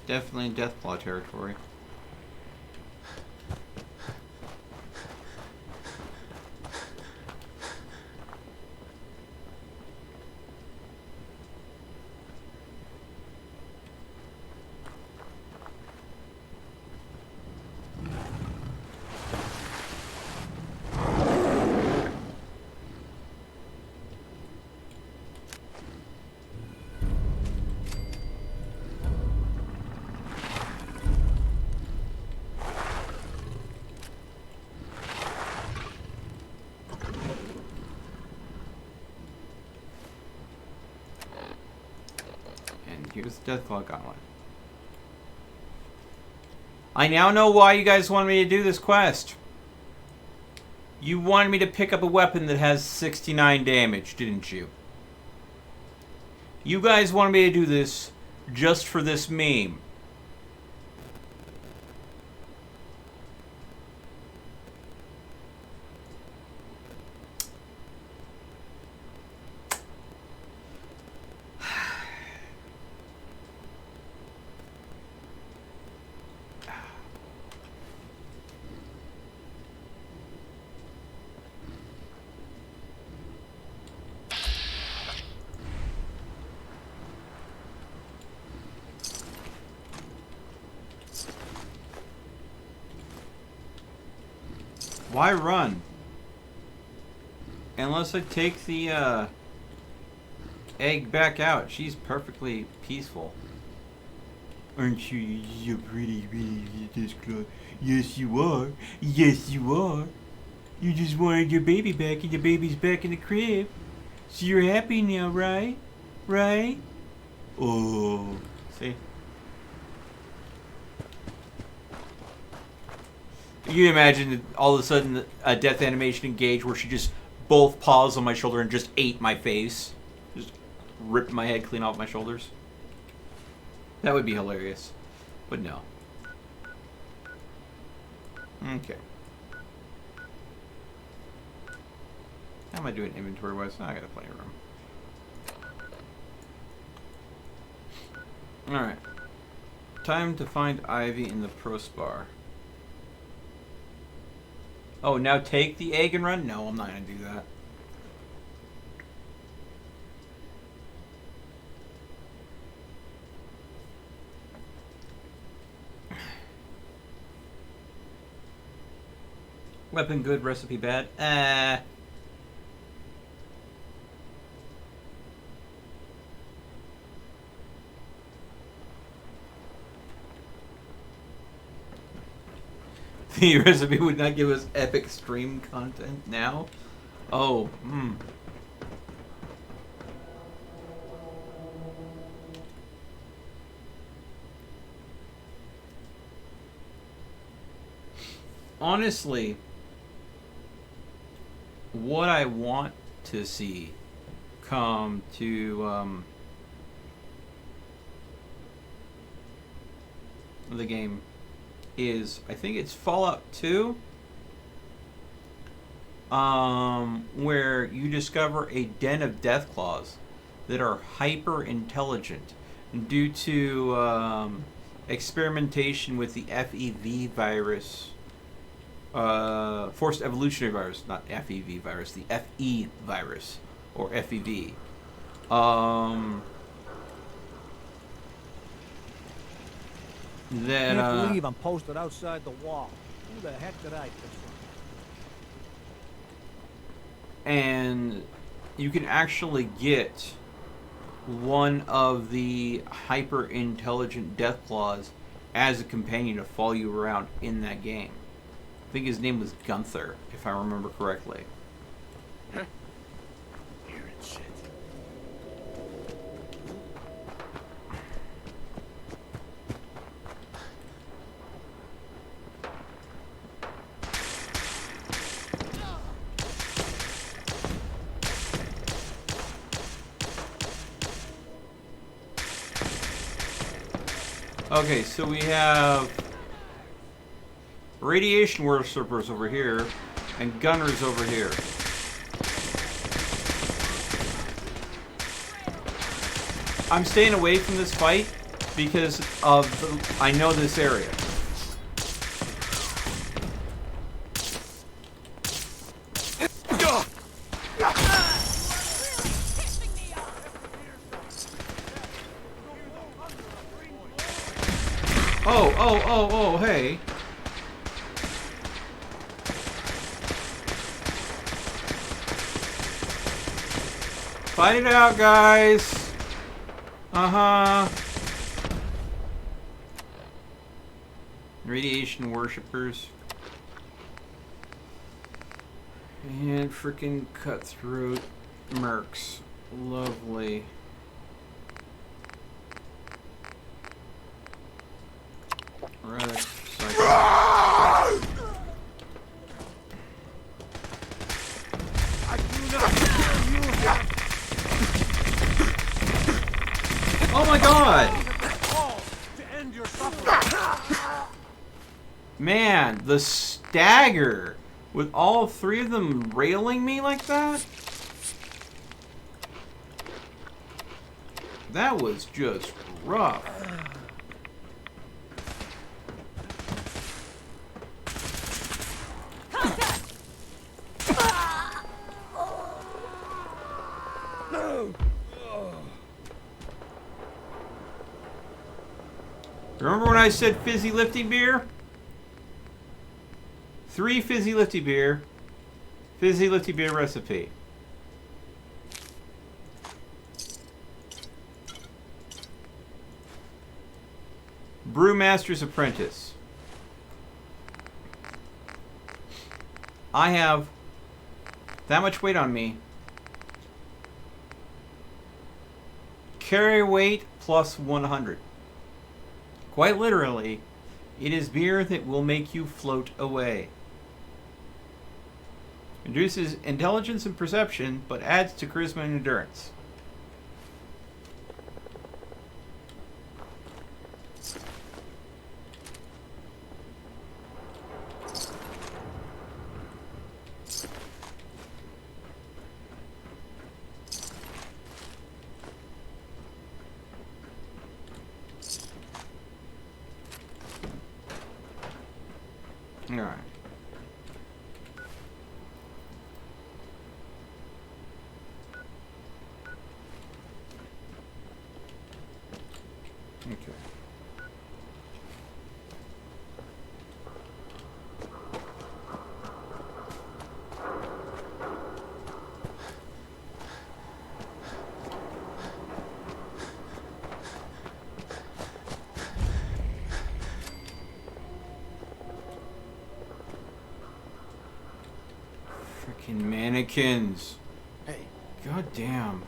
Definitely in Deathclaw territory. Here's the Deathclaw Gauntlet. I now know why you guys wanted me to do this quest. You wanted me to pick up a weapon that has 69 damage, didn't you? You guys wanted me to do this just for this meme. Why run? Unless I take the egg back out. She's perfectly peaceful. Aren't you so pretty, this close? Yes, you are. Yes, you are. You just wanted your baby back, and your baby's back in the crib. So you're happy now, right? Right? Oh, see? You imagine all of a sudden a death animation engaged where she just both paws on my shoulder and just ate my face. Just ripped my head clean off my shoulders. That would be hilarious. But no. Okay. How am I doing inventory-wise? Oh, I got plenty of room. Alright. Time to find Ivy in the Prospar. Oh, now take the egg and run? No, I'm not going to do that. Weapon good, recipe bad. The recipe would not give us epic stream content now? Oh, Honestly, what I want to see come to the game is, I think it's Fallout 2, where you discover a den of deathclaws that are hyper intelligent due to experimentation with the FEV virus, forced evolutionary virus, not FEV virus, the FE virus, or FEV. That, can't believe I'm posted outside the wall. Who the heck did I pick from? And you can actually get one of the hyper intelligent deathclaws as a companion to follow you around in that game. I think his name was Gunther, if I remember correctly. Hearing shit. Okay, so we have radiation worshippers over here and gunners over here. I'm staying away from this fight because of I know this area. Oh, hey. Fight it out, guys. Radiation worshippers. And freaking cutthroat mercs. Lovely. Oh my god! To end your suffering. Man, the stagger with all three of them railing me like that? That was just rough. Remember when I said fizzy lifting beer? 3 fizzy lifting beer. Fizzy lifting beer recipe. Brewmaster's Apprentice. I have that much weight on me. Carry weight plus 100. Quite literally, it is beer that will make you float away. Reduces intelligence and perception, but adds to charisma and endurance. Alright. Okay. Freaking mannequins. Hey. God damn.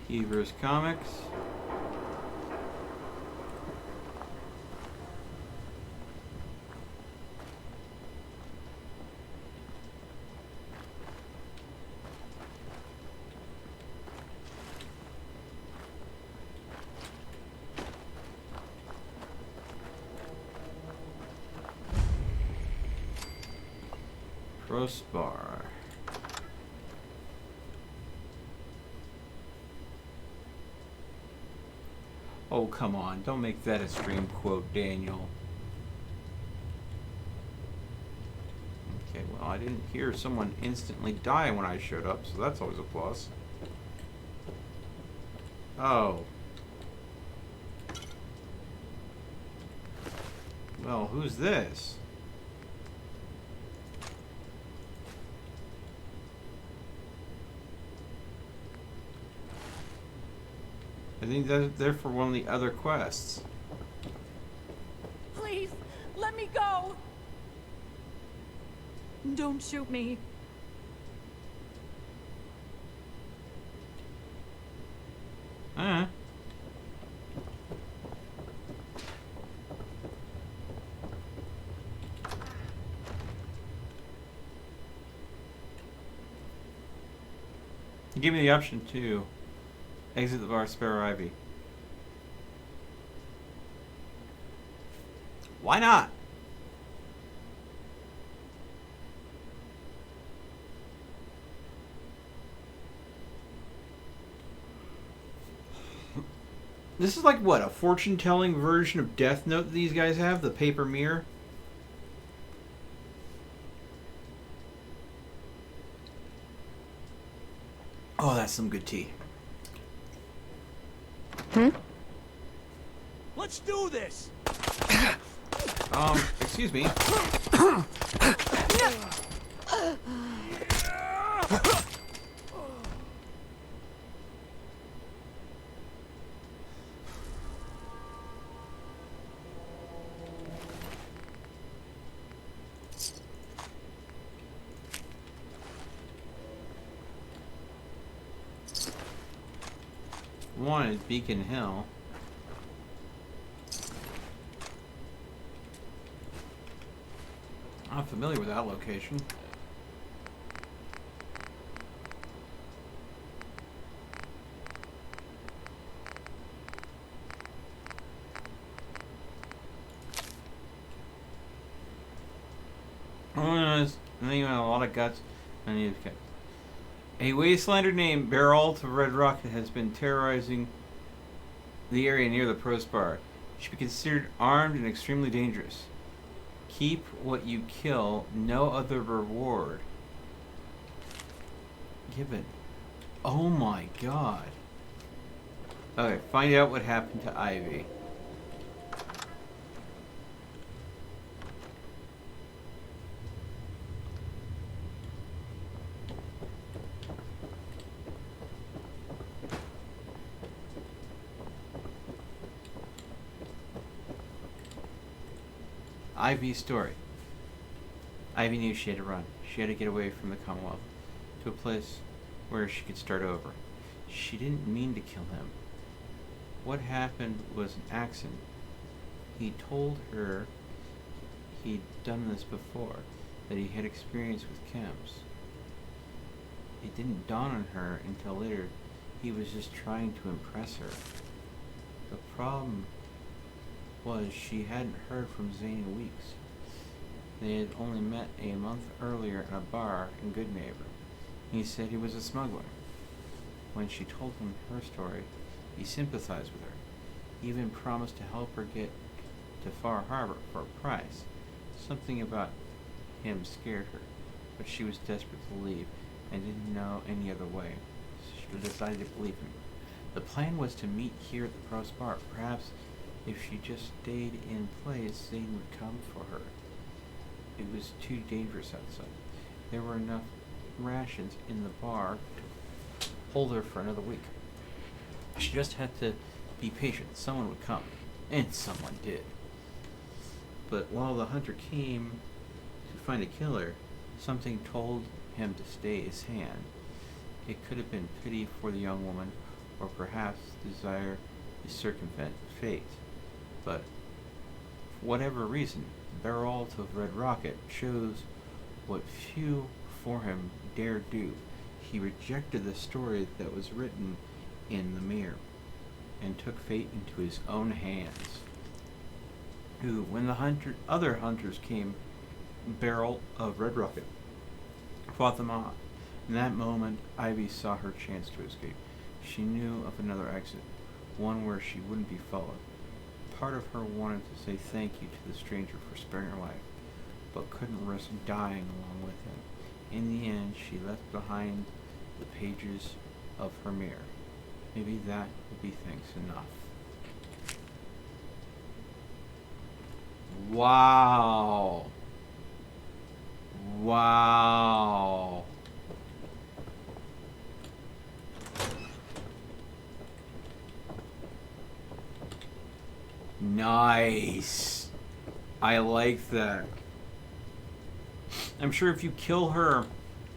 Evers Comics. Crossbar. Oh, come on. Don't make that a stream quote, Daniel. Okay, well, I didn't hear someone instantly die when I showed up, so that's always a plus. Oh. Well, who's this? I think they're for one of the other quests. Please, let me go. Don't shoot me. Give me the option to exit the bar, spare Ivy. Why not? This is like what, a fortune-telling version of Death Note that these guys have? The paper mirror? Oh, that's some good tea. Let's do this. Excuse me. One is Beacon Hill. I'm familiar with that location. And then you have a lot of guts. A wastelander named Beralt of RedRocket has been terrorizing the area near the Prost Bar. She should be considered armed and extremely dangerous. Keep what you kill, no other reward given. Oh my god. Okay, find out what happened to Ivy. Ivy's story. Ivy knew she had to run. She had to get away from the Commonwealth to a place where she could start over. She didn't mean to kill him. What happened was an accident. He told her he'd done this before, that he had experience with chems. It didn't dawn on her until later. He was just trying to impress her. The problem was she hadn't heard from Zane in weeks. They had only met a month earlier in a bar in Goodneighbor. He said he was a smuggler. When she told him her story, he sympathized with her. He even promised to help her get to Far Harbor for a price. Something about him scared her, but she was desperate to leave and didn't know any other way. She decided to believe him. The plan was to meet here at the Prost Bar. Perhaps if she just stayed in place, Zane would come for her. It was too dangerous outside. There were enough rations in the bar to hold her for another week. She just had to be patient. Someone would come. And someone did. But while the hunter came to find a killer, something told him to stay his hand. It could have been pity for the young woman, or perhaps desire to circumvent fate. But for whatever reason, Beralt of RedRocket chose what few before him dared do. He rejected the story that was written in the mirror and took fate into his own hands. When the other hunters came, Beralt of RedRocket fought them off. In that moment, Ivy saw her chance to escape. She knew of another exit, one where she wouldn't be followed. Part of her wanted to say thank you to the stranger for sparing her life, but couldn't risk dying along with him. In the end, she left behind the pages of her mirror. Maybe that would be thanks enough. Wow. Wow. Nice. I like that. I'm sure if you kill her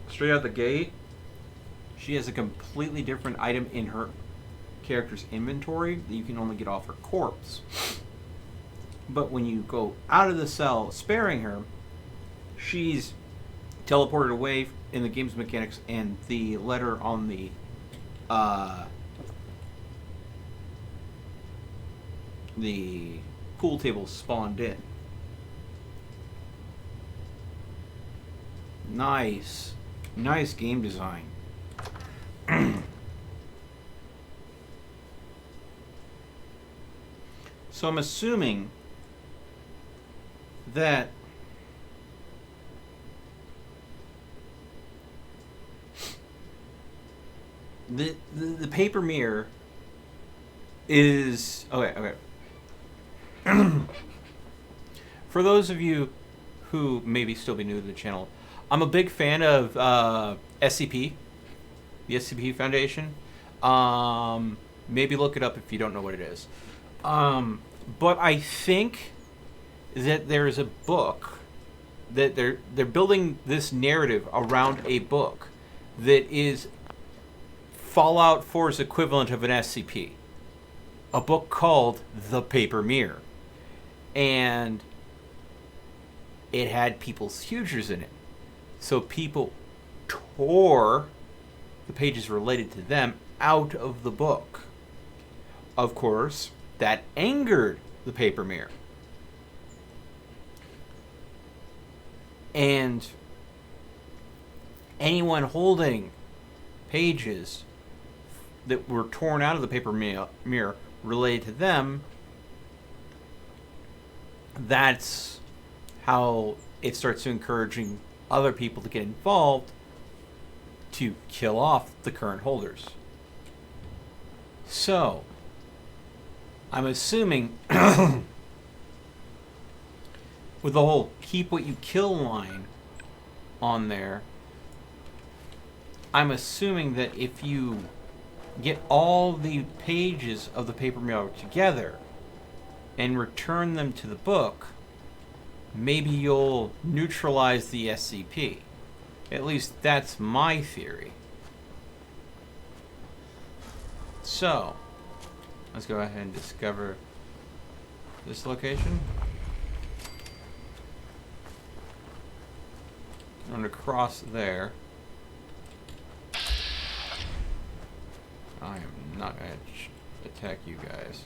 straight out the gate, she has a completely different item in her character's inventory that you can only get off her corpse. But when you go out of the cell sparing her, she's teleported away in the game's mechanics, and the letter on the pool table spawned in. Nice. Nice game design. So I'm assuming that the paper mirror is okay. For those of you who maybe still be new to the channel, I'm a big fan of SCP, the SCP Foundation. Maybe look it up if you don't know what it is. But I think that there's a book that they're building this narrative around a book that is Fallout 4's equivalent of an SCP. A book called The Paper Mirror. And it had people's futures in it. So people tore the pages related to them out of the book. Of course, that angered the paper mirror. And anyone holding pages that were torn out of the paper mirror related to them, that's how it starts encouraging other people to get involved to kill off the current holders. So, I'm assuming with the whole keep what you kill line on there, I'm assuming that if you get all the pages of the paper mirror together and return them to the book, maybe you'll neutralize the SCP. At least that's my theory. So, let's go ahead and discover this location. I'm going to cross there. I am not going to attack you guys.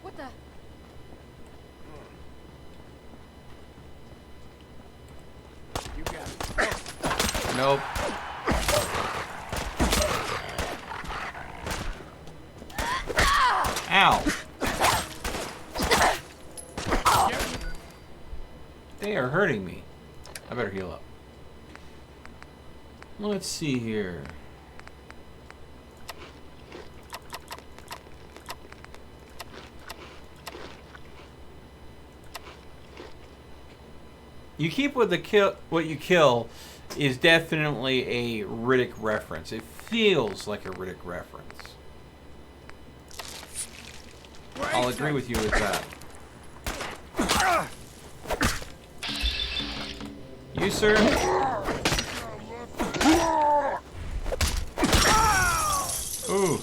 What the? You got it. Nope. Ow. They are hurting me. I better heal up. Let's see here. You keep what you kill is definitely a Riddick reference. It feels like a Riddick reference. I'll agree with you with that. You, sir? Ooh.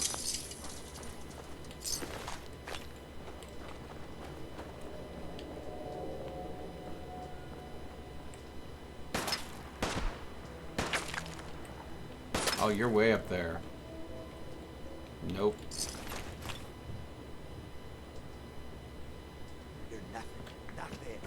Oh, you're way up there. Nope. You're nothing. Not there.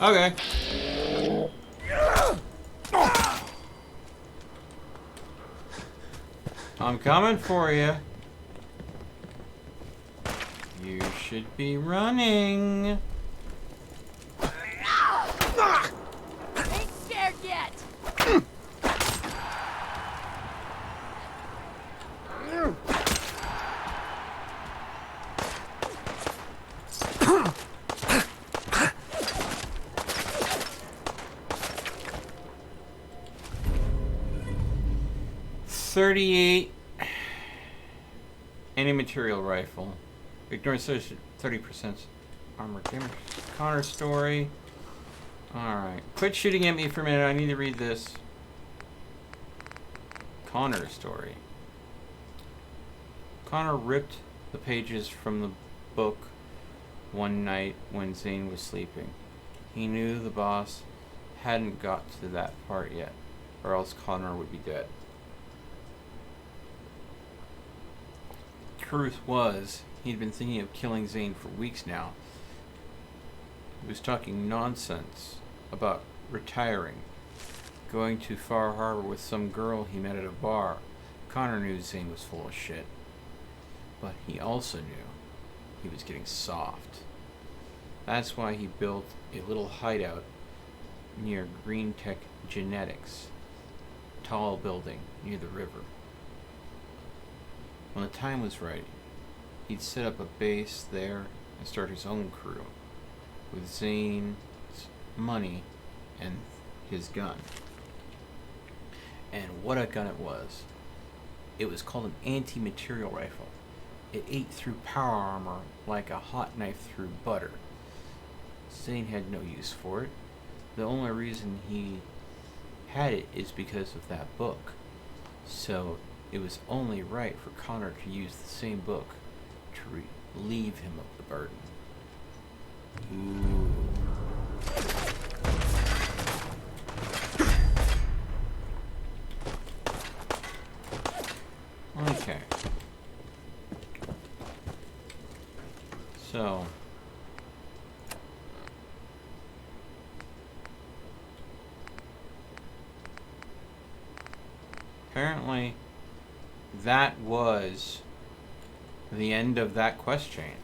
Okay. I'm coming for you. You should be running. Ain't scared yet. .38 anti-material rifle. Ignore 30% armor damage. Connor story. Alright. Quit shooting at me for a minute. I need to read this. Connor story. Connor ripped the pages from the book one night when Zane was sleeping. He knew the boss hadn't got to that part yet, or else Connor would be dead. Truth was, he'd been thinking of killing Zane for weeks now. He was talking nonsense about retiring, going to Far Harbor with some girl he met at a bar. Connor knew Zane was full of shit, but he also knew he was getting soft. That's why he built a little hideout near Green Tech Genetics, tall building near the river. When the time was right, he'd set up a base there and start his own crew, with Zane's money and his gun. And what a gun it was. It was called an anti-material rifle. It ate through power armor like a hot knife through butter. Zane had no use for it. The only reason he had it is because of that book. So it was only right for Connor to use the same book to relieve him of the burden. Ooh. Okay. So apparently that was the end of that quest chain.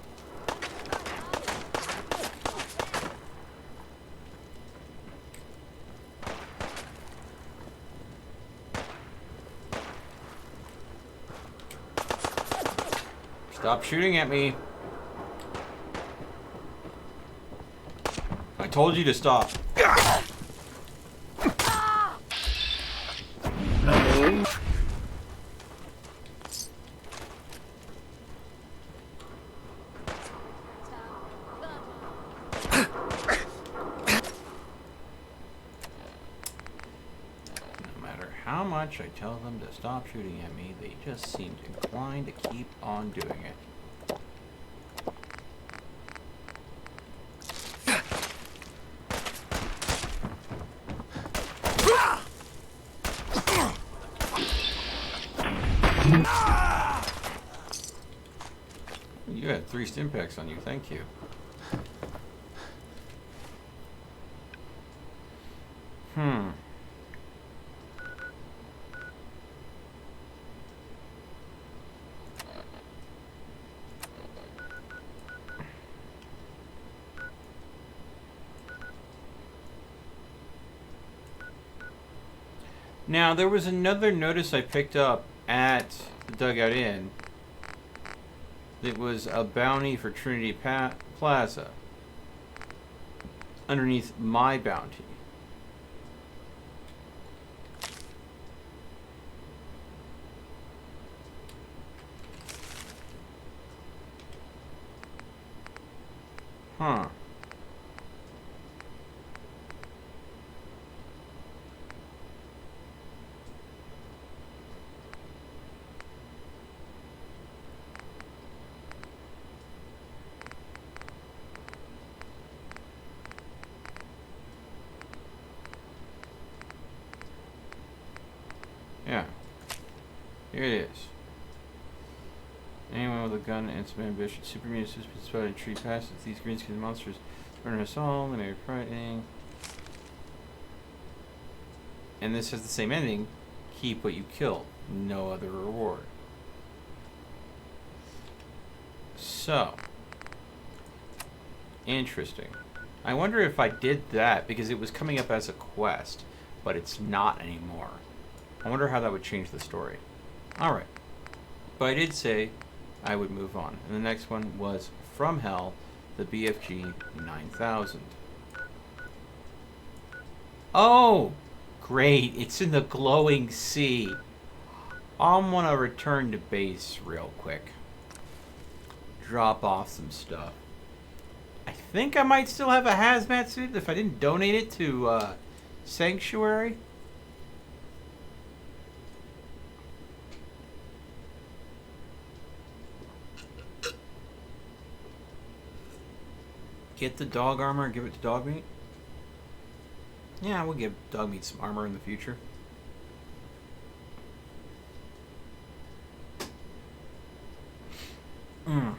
Stop shooting at me. I told you to stop. How much I tell them to stop shooting at me, they just seem inclined to keep on doing it. You had 3 stim packs on you, thank you. Now, there was another notice I picked up at the Dugout Inn. It was a bounty for Trinity Plaza underneath my bounty. Huh. Yeah. Here it is. Anyone with a gun and some ambition, super mutant suspect spotted in tree passes. These green skinned monsters burn us all, they may be frightening. And this has the same ending. Keep what you killed. No other reward. So. Interesting. I wonder if I did that because it was coming up as a quest, but it's not anymore. I wonder how that would change the story. Alright. But I did say I would move on. And the next one was From Hell, the BFG 9000. Oh! Great, it's in the glowing sea. I'm gonna return to base real quick. Drop off some stuff. I think I might still have a hazmat suit if I didn't donate it to Sanctuary. Get the dog armor and give it to dog meat? Yeah, we'll give dog meat some armor in the future. Hmm.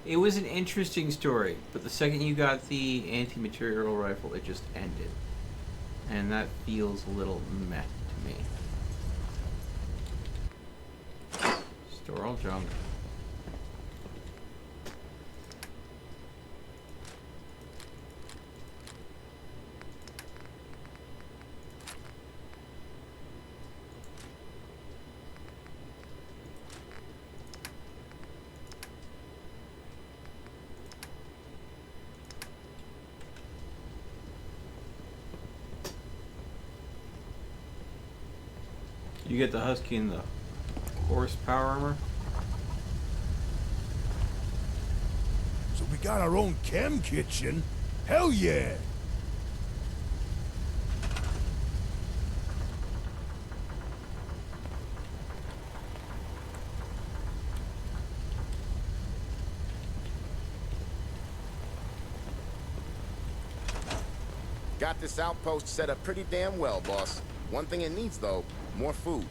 It was an interesting story, but the second you got the anti-material rifle, it just ended. And that feels a little meh to me. Store all junk. You get the Husky and the horsepower armor. So we got our own chem kitchen? Hell yeah! Got this outpost set up pretty damn well, boss. One thing it needs, though, more food.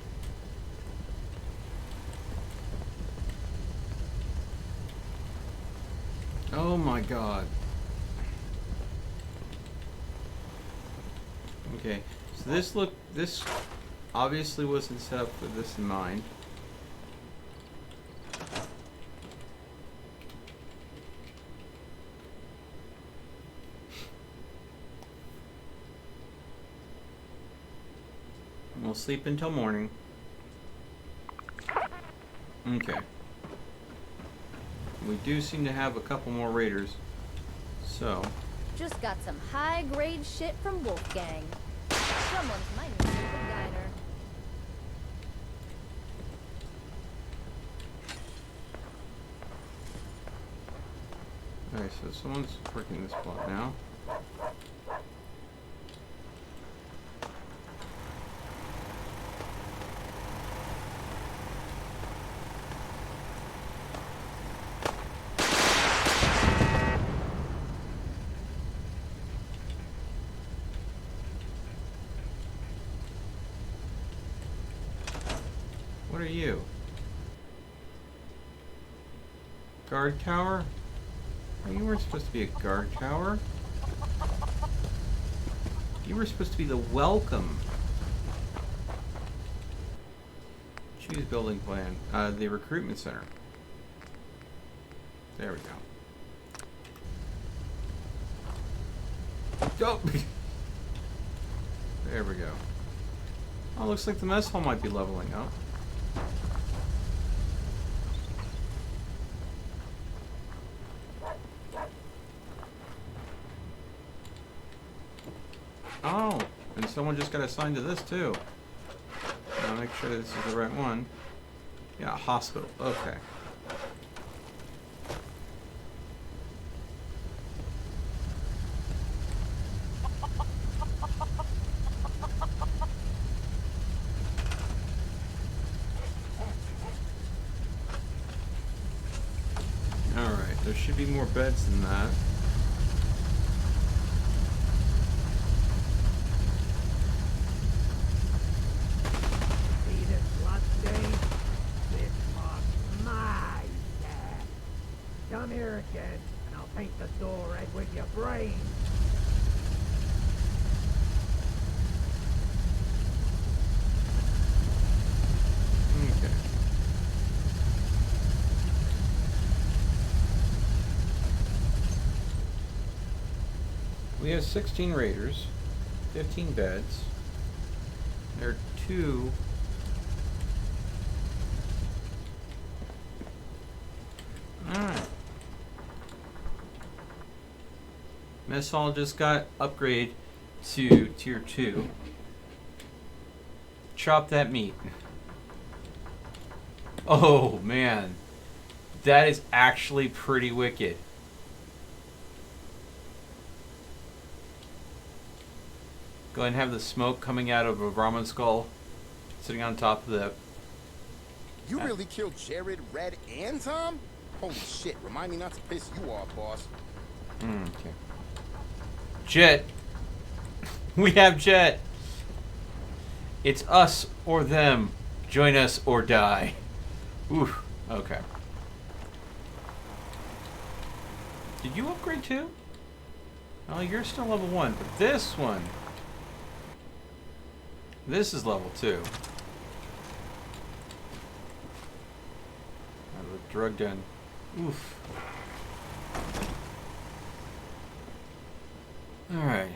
Oh my god. Okay, so this obviously wasn't set up with this in mind. We'll sleep until morning. Okay. We do seem to have a couple more raiders. So. Just got some high-grade shit from Wolfgang. Someone's mighty stupid diner. Alright, so someone's working this block now. What are you? Guard tower? Oh, you weren't supposed to be a guard tower. You were supposed to be the welcome. Choose building plan. The recruitment center. There we go. Oh. There we go. Oh, looks like the mess hall might be leveling up. Oh, and someone just got assigned to this too. I'll make sure this is the right one. Yeah, hospital. Okay. Alright, there should be more beds than that. Come here again, and I'll paint the door red with your brains. Okay. We have 16 raiders, 15 beds. There are 2. Alright. Mess hall just got upgraded to tier 2. Chop that meat. Oh, man. That is actually pretty wicked. Go ahead and have the smoke coming out of a Brahmin skull sitting on top of the... You really killed Jared, Red, and Tom? Holy shit, remind me not to piss you off, boss. Okay. Jet. We have Jet. It's us or them. Join us or die. Oof. Okay. Did you upgrade too? Oh, you're still level 1, but this one... This is level 2. I have a drug den. Oof. Alright.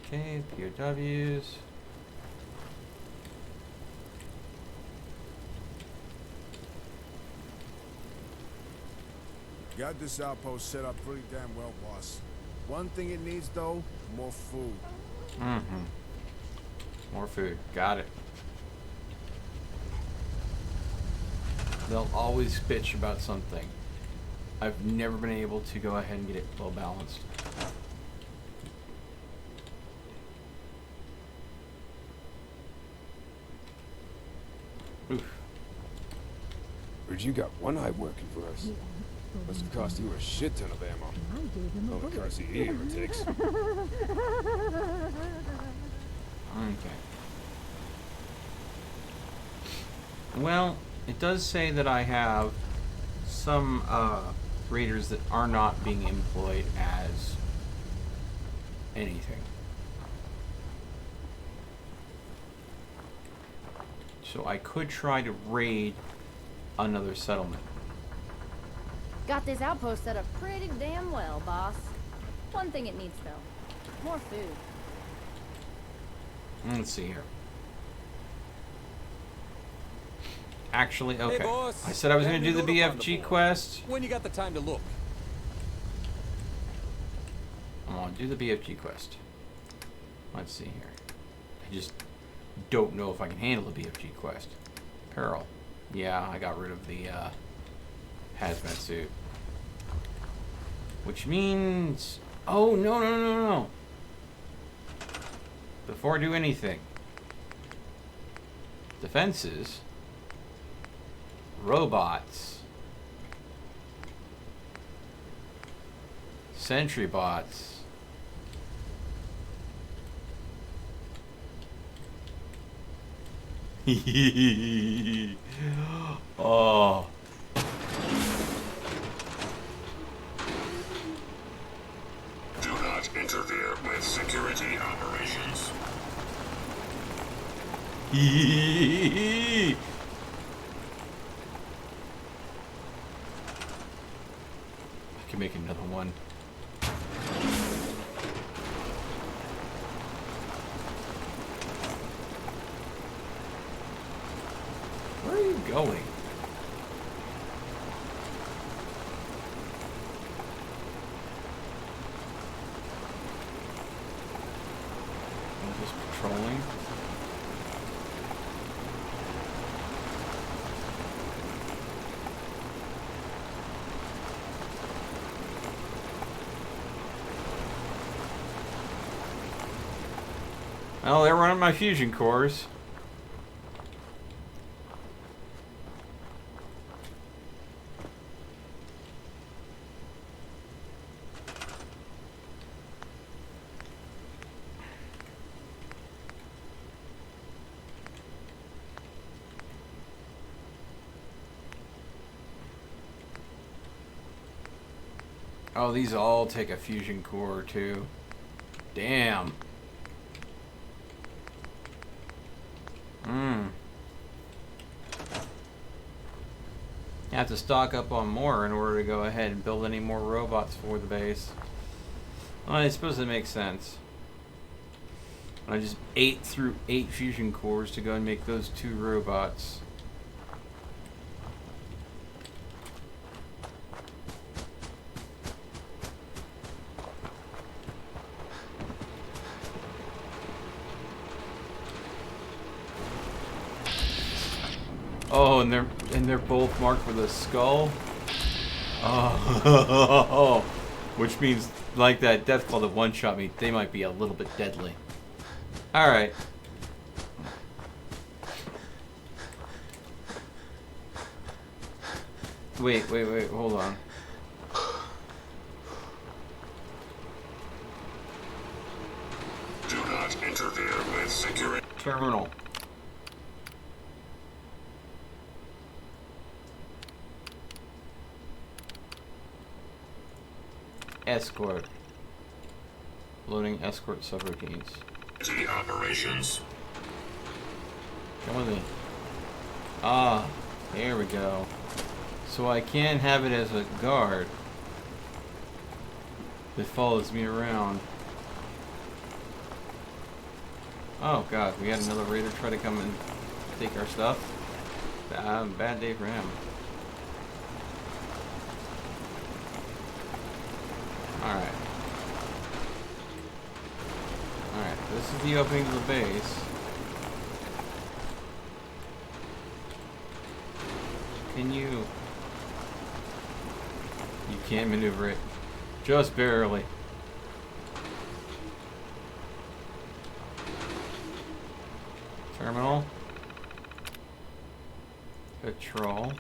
Okay, POWs. Got this outpost set up pretty damn well, boss. One thing it needs, though, more food. Mm-hmm. More food. Got it. They'll always bitch about something. I've never been able to go ahead and get it well balanced. Oof. Heard you got one eye working for us. Must have cost you a shit ton of ammo. Well, the car seat he ever takes. Okay. Well, it does say that I have some raiders that are not being employed as anything. So I could try to raid another settlement. Got this outpost set up pretty damn well, boss. One thing it needs, though. More food. Let's see here. Actually, okay. Hey, boss. I said I was going to do the Note up on BFG board. quest. When you got the time to look. I'm going to do the BFG quest. Let's see here. I just don't know if I can handle the BFG quest. Peril. Yeah, I got rid of the hazmat suit. Which means... Oh, no, no, no, no. Before I do anything. Defenses. Robots. Sentry bots. Oh. Do not interfere with security operations. I can make another one. Where are you going? I'm just patrolling. Well, they're running my fusion cores. Oh, these all take a fusion core too. Damn. You have to stock up on more in order to go ahead and build any more robots for the base. Well, I suppose it makes sense. I just ate through 8 fusion cores to go and make those 2 robots. Oh, and they're both marked with a skull. Oh, which means like that death claw that one-shot me, they might be a little bit deadly. All right. Wait, hold on. Do not interfere with security. Terminal. Escort. Loading escort subroutines. Operations. Come with me. Ah, there we go. So I can have it as a guard that follows me around. Oh god, we had another raider try to come and take our stuff. Bad day for him. Alright. Alright, this is the opening to the base. Can you... You can't maneuver it. Just barely. Terminal. Patrol.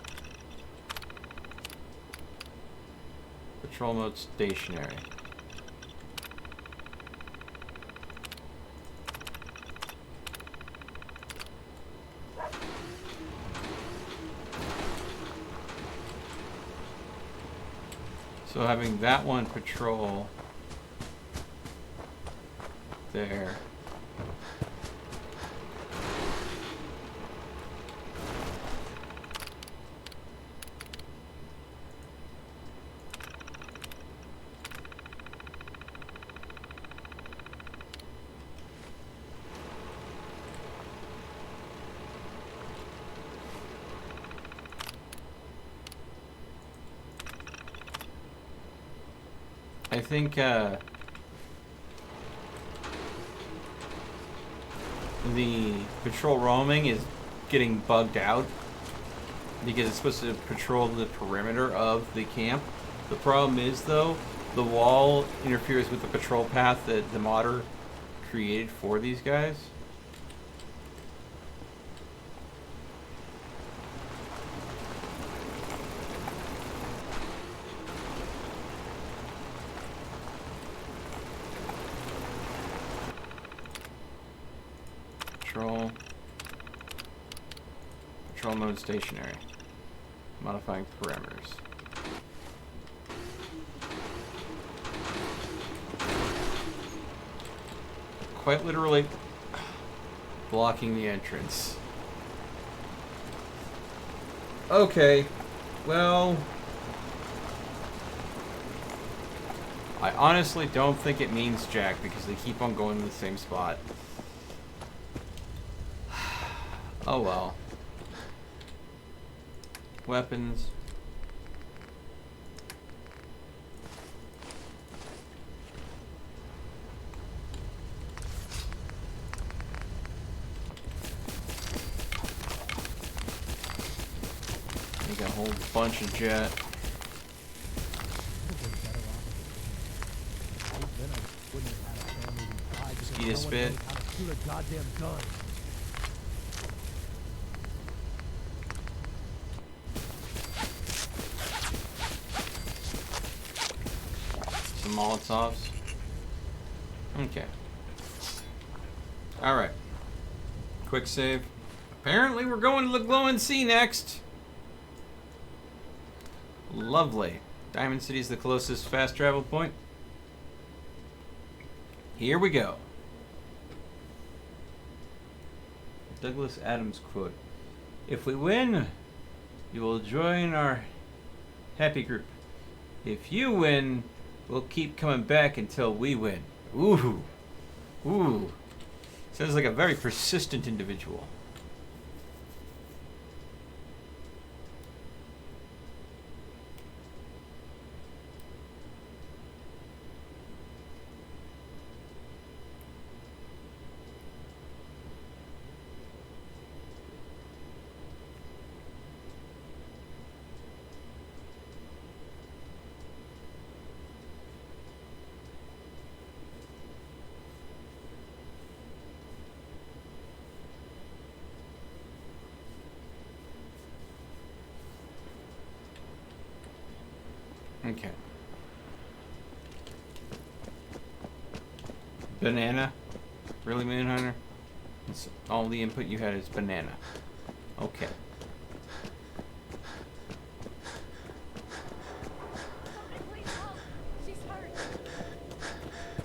Patrol mode stationary. So having that one patrol there. I think the patrol roaming is getting bugged out because it's supposed to patrol the perimeter of the camp. The problem is, though, the wall interferes with the patrol path that the modder created for these guys. Patrol mode stationary. Modifying parameters. Quite literally blocking the entrance. Okay, well, I honestly don't think it means jack because they keep on going to the same spot. Oh well. Weapons. Make a whole bunch of jet. Mosquito spit. Molotovs. Okay. Alright. Quick save. Apparently we're going to the glowing sea next. Lovely. Diamond City is the closest fast travel point. Here we go. Douglas Adams quote. If we win, you will join our happy group. If you win, we'll keep coming back until we win. Ooh. Ooh. Sounds like a very persistent individual. Okay. Banana? Really, Moonhunter? It's all the input you had is banana. Okay.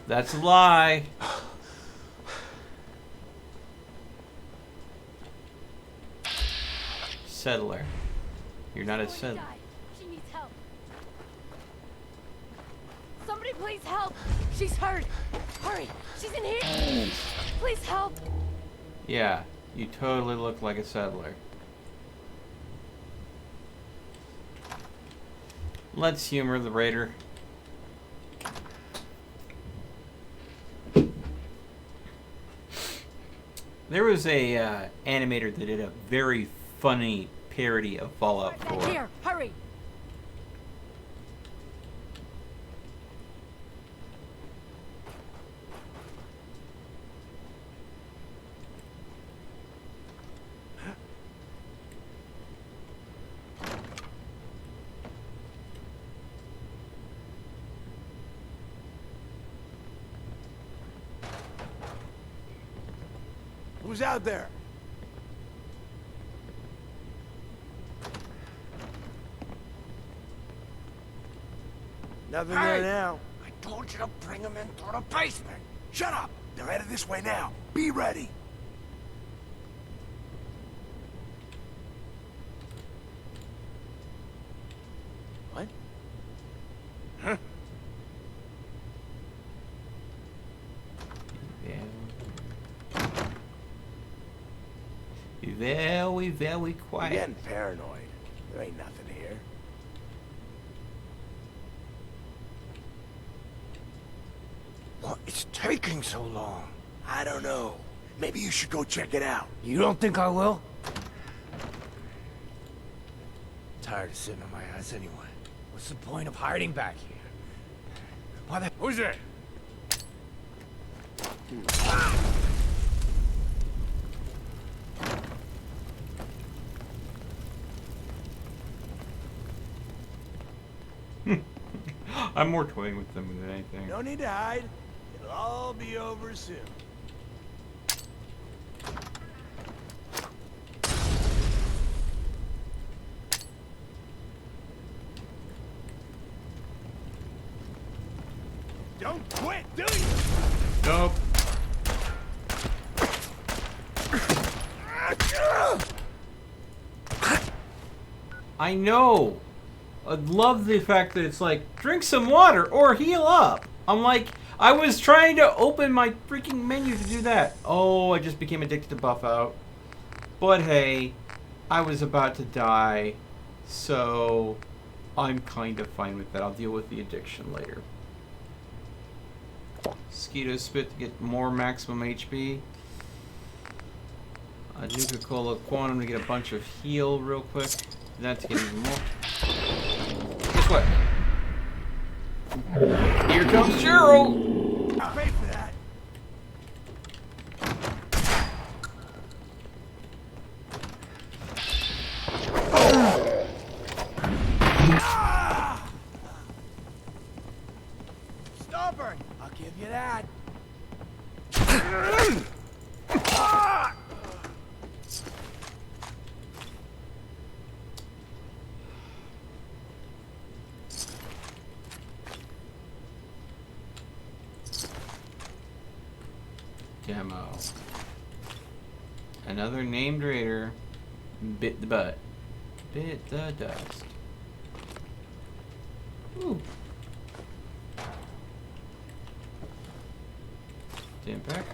That's a lie. Settler. You're not a settler. She needs help. Somebody please help. She's hurt. Hurry. She's in here. Please help. Yeah, you totally look like a settler. Let's humor the raider. There was a animator that did a very funny parody of Fallout 4. Here, hurry. Who's out there? Nothing there now. I told you to bring them into the basement. Shut up! They're headed this way now. Be ready. What? Huh? Be very, very quiet. You're getting paranoid. There ain't nothing here. What is taking so long? I don't know. Maybe you should go check it out. You don't think I will? Tired of sitting on my ass anyway. What's the point of hiding back here? Why the... Who's there? I'm more toying with them than anything. No need to hide. It'll all be over soon. Don't quit, do you? Nope. I know. I love the fact that it's like, drink some water or heal up. I'm like, I was trying to open my freaking menu to do that. Oh, I just became addicted to buff out. But hey, I was about to die, so I'm kind of fine with that. I'll deal with the addiction later. Mosquito spit to get more maximum HP. Nuka-Cola Quantum to get a bunch of heal real quick. That to get even more. Guess what? Here comes Gerald! I'll pay for that. Stubborn! I'll give you that. Demo. Another named raider bit the butt. Bit the dust. Ooh. Stimpak.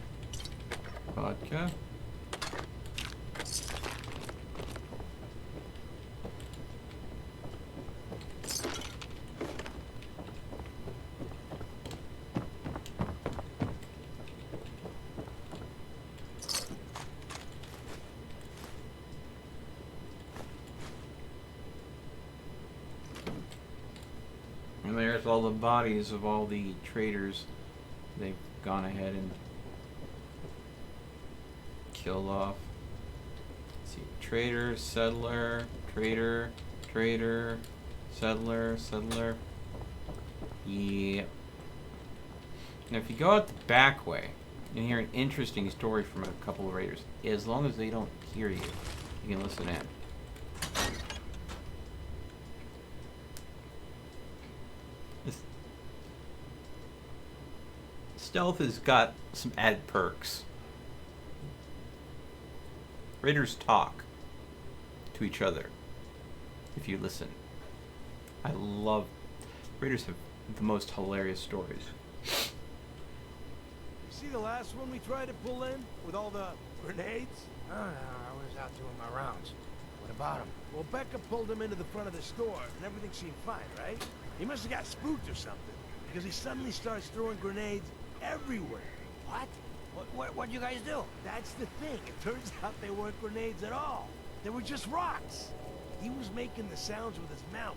Vodka. And there's all the bodies of all the traders they've gone ahead and killed off. Let's see, trader, settler, trader, trader, settler, settler. Yeah. Now, if you go out the back way, you can hear an interesting story from a couple of raiders. As long as they don't hear you, you can listen in. Stealth has got some added perks. Raiders talk to each other if you listen. I love... Raiders have the most hilarious stories. See the last one we tried to pull in? With all the grenades? Oh, no, I was out doing my rounds. What about him? Well, Becca pulled him into the front of the store, and everything seemed fine, right? He must have got spooked or something, because he suddenly starts throwing grenades everywhere. What? What'd you guys do? That's the thing. It turns out they weren't grenades at all. They were just rocks. He was making the sounds with his mouth.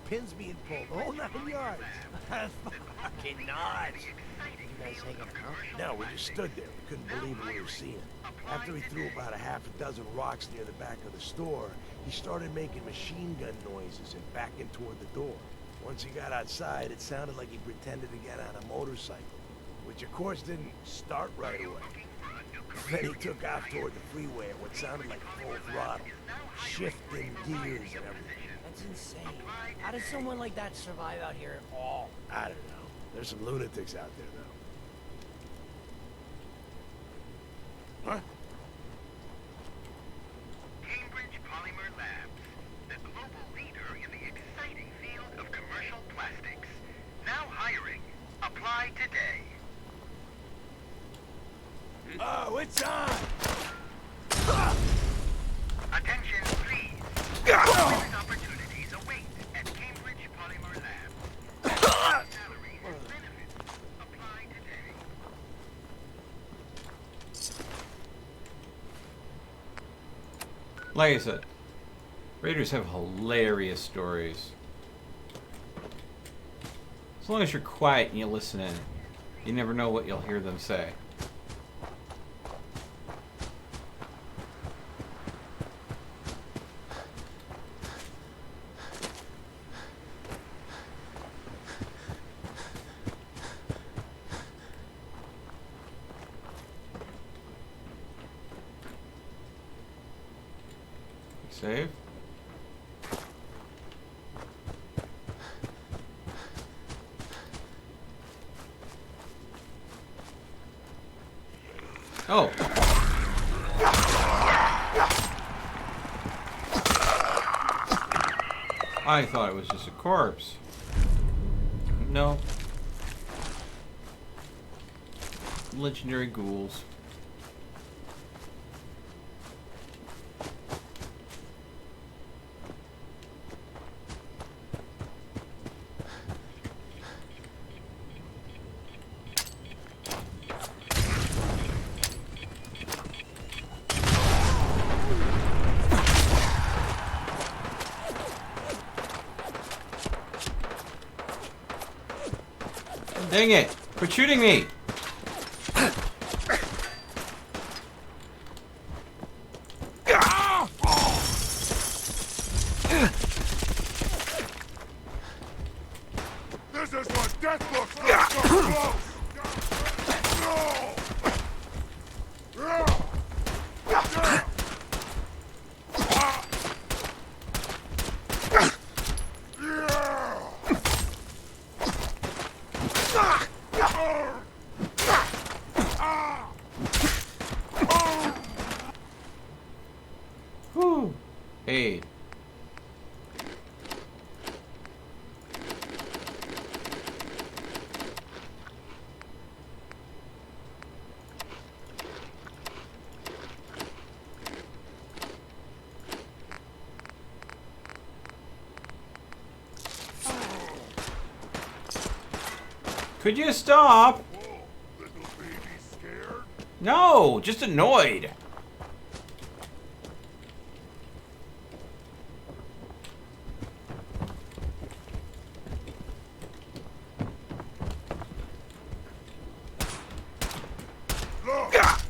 Pins being pulled, the whole 9 yards. Fucking nuts. You guys hanging out? No, we just stood there. We couldn't believe what we were seeing. After he threw about a half a dozen rocks near the back of the store, he started making machine gun noises and backing toward the door. Once he got outside, it sounded like he pretended to get on a motorcycle, which of course didn't start right away. Then he took off toward the freeway at what sounded like full throttle, shifting gears and everything. That's insane. How does someone like that survive out here at all? I don't know. There's some lunatics out there, though. Huh? Cambridge Polymer Labs, the global leader in the exciting field of commercial plastics. Now hiring. Apply today. Oh, it's on! Attention, please. Employment opportunities await at Cambridge Polymer Labs. Salary and benefits. Apply today. Like I said, Raiders have hilarious stories. As long as you're quiet and you listen in, you never know what you'll hear them say. Save. Oh. I thought it was just a corpse. No. Legendary ghouls. Dang it! Quit shooting me! This is what death looks like so close! Whew. Hey. Could you stop? No, just annoyed.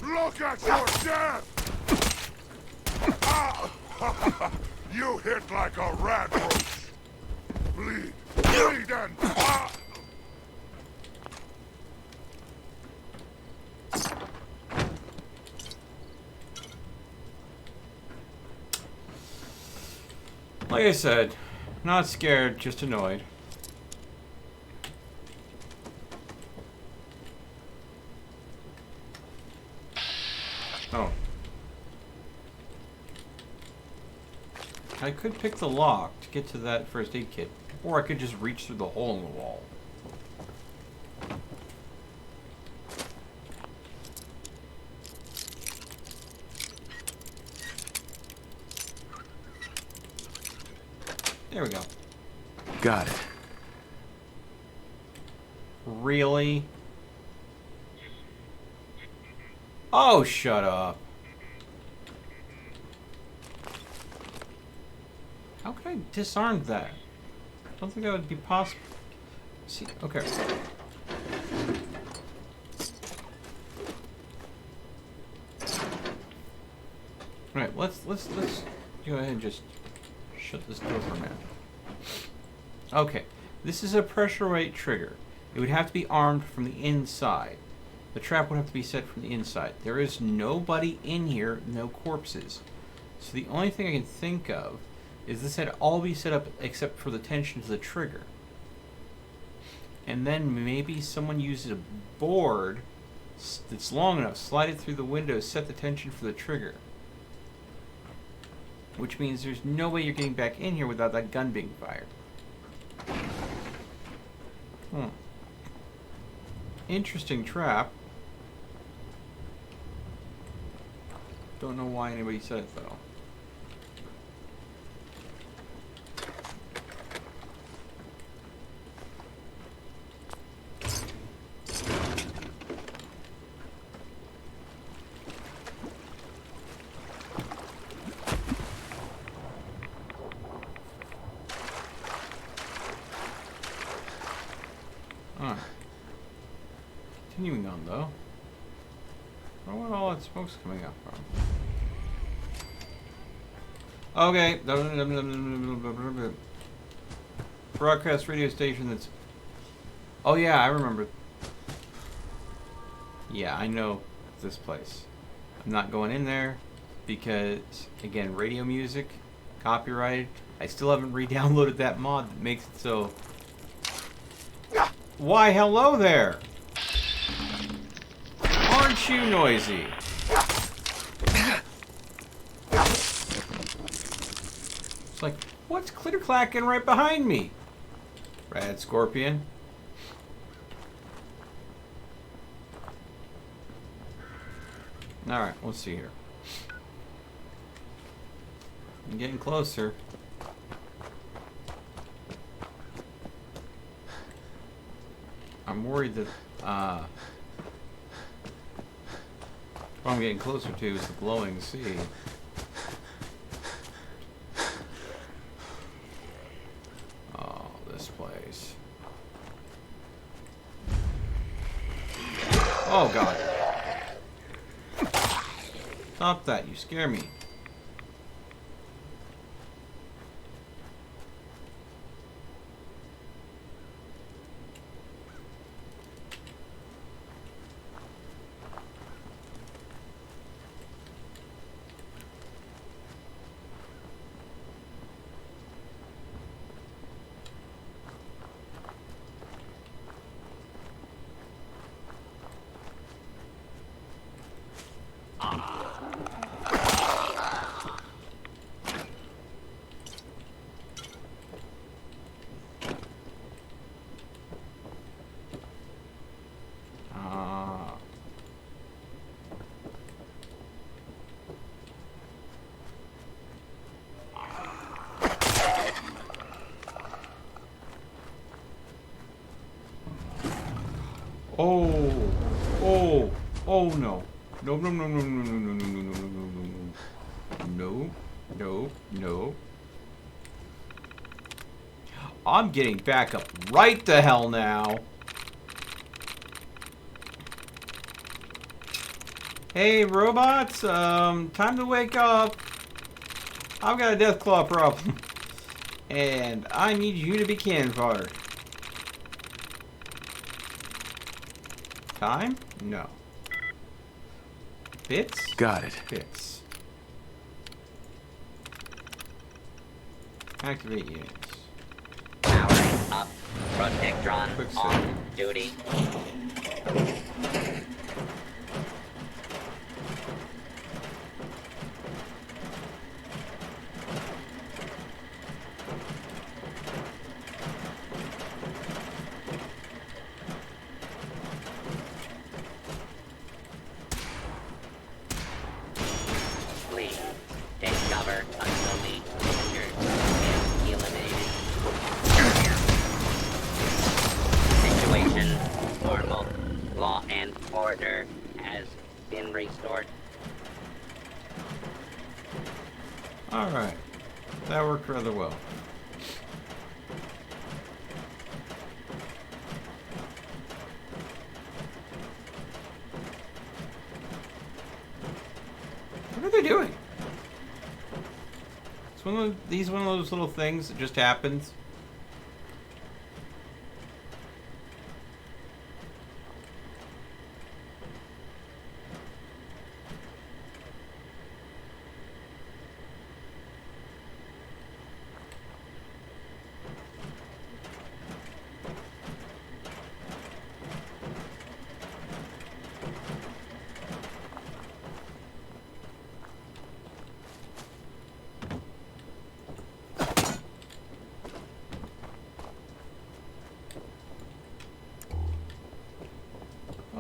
Look at your death! Ah! You hit like a rat roach. Bleed, bleed, and Like I said, not scared, just annoyed. Oh. I could pick the lock to get to that first aid kit, or I could just reach through the hole in the wall. There we go. Got it. Really? Oh, shut up. How could I disarm that? I don't think that would be possible. See, okay. Alright, let's go ahead and just shut this door for a minute. Okay, this is a pressure rate trigger. It would have to be armed from the inside. The trap would have to be set from the inside. There is nobody in here, no corpses. So the only thing I can think of is this had all be set up except for the tension to the trigger. And then maybe someone uses a board that's long enough, slide it through the window, set the tension for the trigger. Which means there's no way you're getting back in here without that gun being fired. Interesting trap. Don't know why anybody said it though. Continuing on though. I don't know what all that smoke's coming up from. Okay. Broadcast radio station that's... Oh yeah, I remember. Yeah, I know this place. I'm not going in there because, again, radio music, copyrighted. I still haven't re-downloaded that mod that makes it so... Why, hello there! Aren't you noisy? It's like, what's clitter-clacking right behind me? Rad Scorpion. Alright, let's see here. I'm getting closer. I'm worried that, what I'm getting closer to is the glowing sea. Oh, this place. Oh, God. Stop that, you scare me. Oh no. No, no, no, no, no, no, no, no, no, no, no, no, no, no. I'm getting back up right the hell now. Hey, robots, time to wake up. I've got a Deathclaw problem. And I need you to be cannon fodder. Time? No. Bits? Got it. Bits. Activate units. Powering up. Protectron Quick on save. duty. Flee. Take cover until the injured is eliminated. Situation normal. Law and order has been restored. Alright. That worked rather well. What are they doing? It's one of those little things that just happens.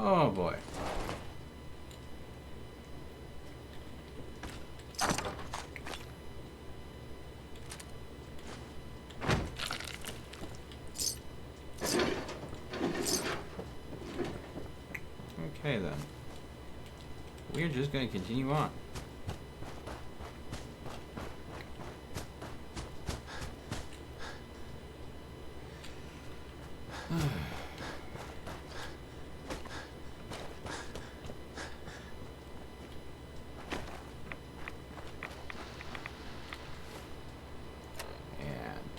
Oh boy. Okay then. We're just going to continue on.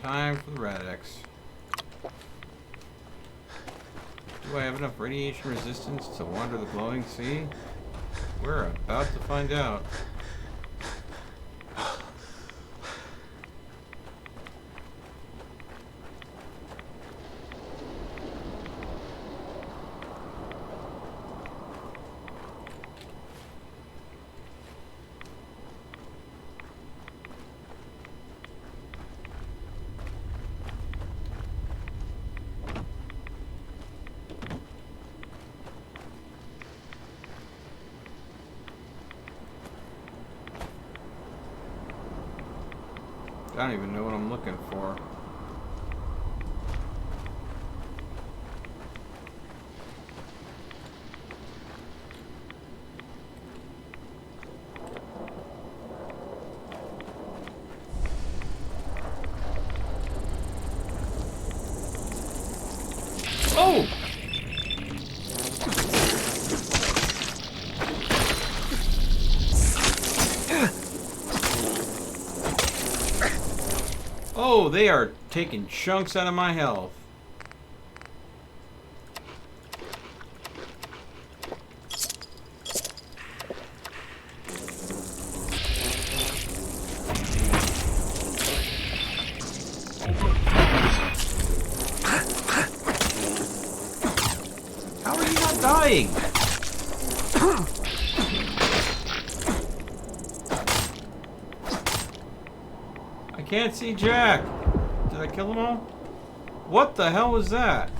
Time for the Rad-X. Do I have enough radiation resistance to wander the glowing sea? We're about to find out. I don't even know what I'm looking for. Oh! Oh, they are taking chunks out of my health. How are you not dying? I can't see Jack. Did I kill them all? What the hell was that?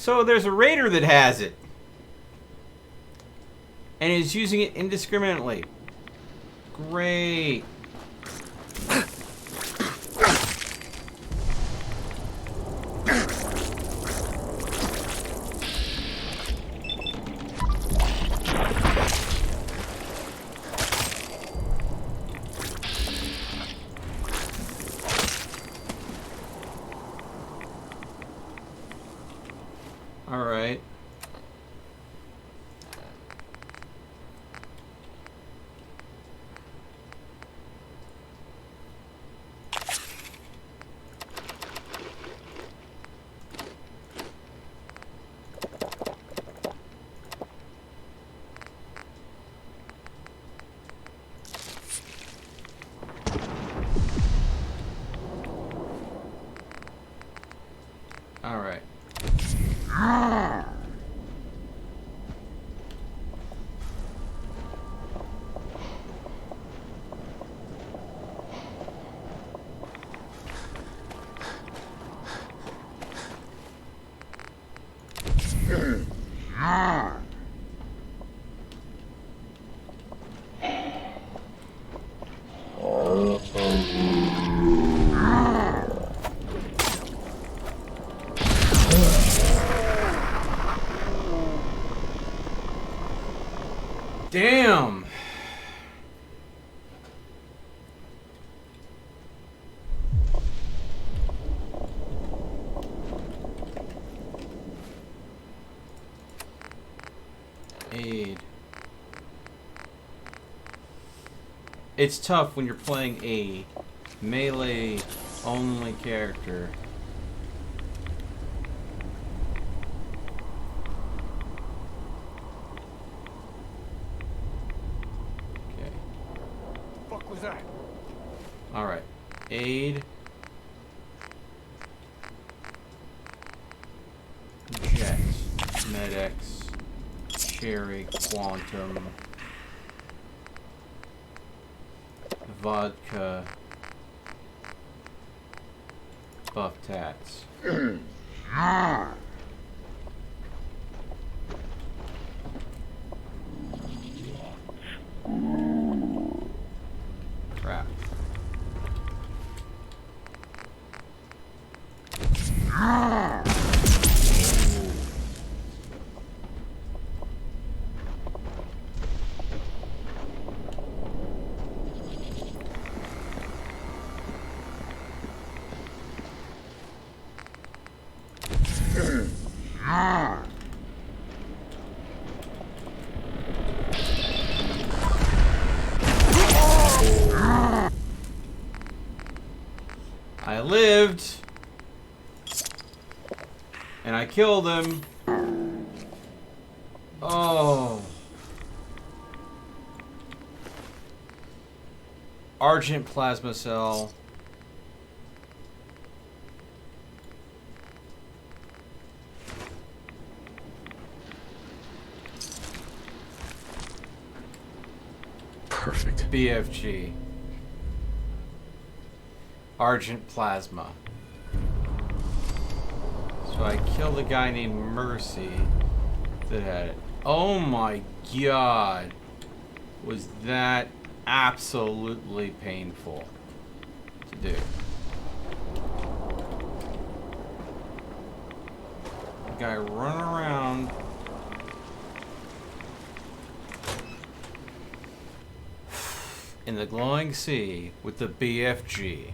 So there's a raider that has it. And is using it indiscriminately. Great. All right. All right. Damn. Aid. It's tough when you're playing a melee only character. Fuck was that? All right, aid, jet, medics, cherry, quantum, vodka, buff tats. Crap. I lived, and I killed him. Oh. Argent plasma cell. Perfect. BFG. Argent plasma. So I killed a guy named Mercy that had it. Oh my god. Was that absolutely painful to do. The guy running around. In the glowing sea with the BFG.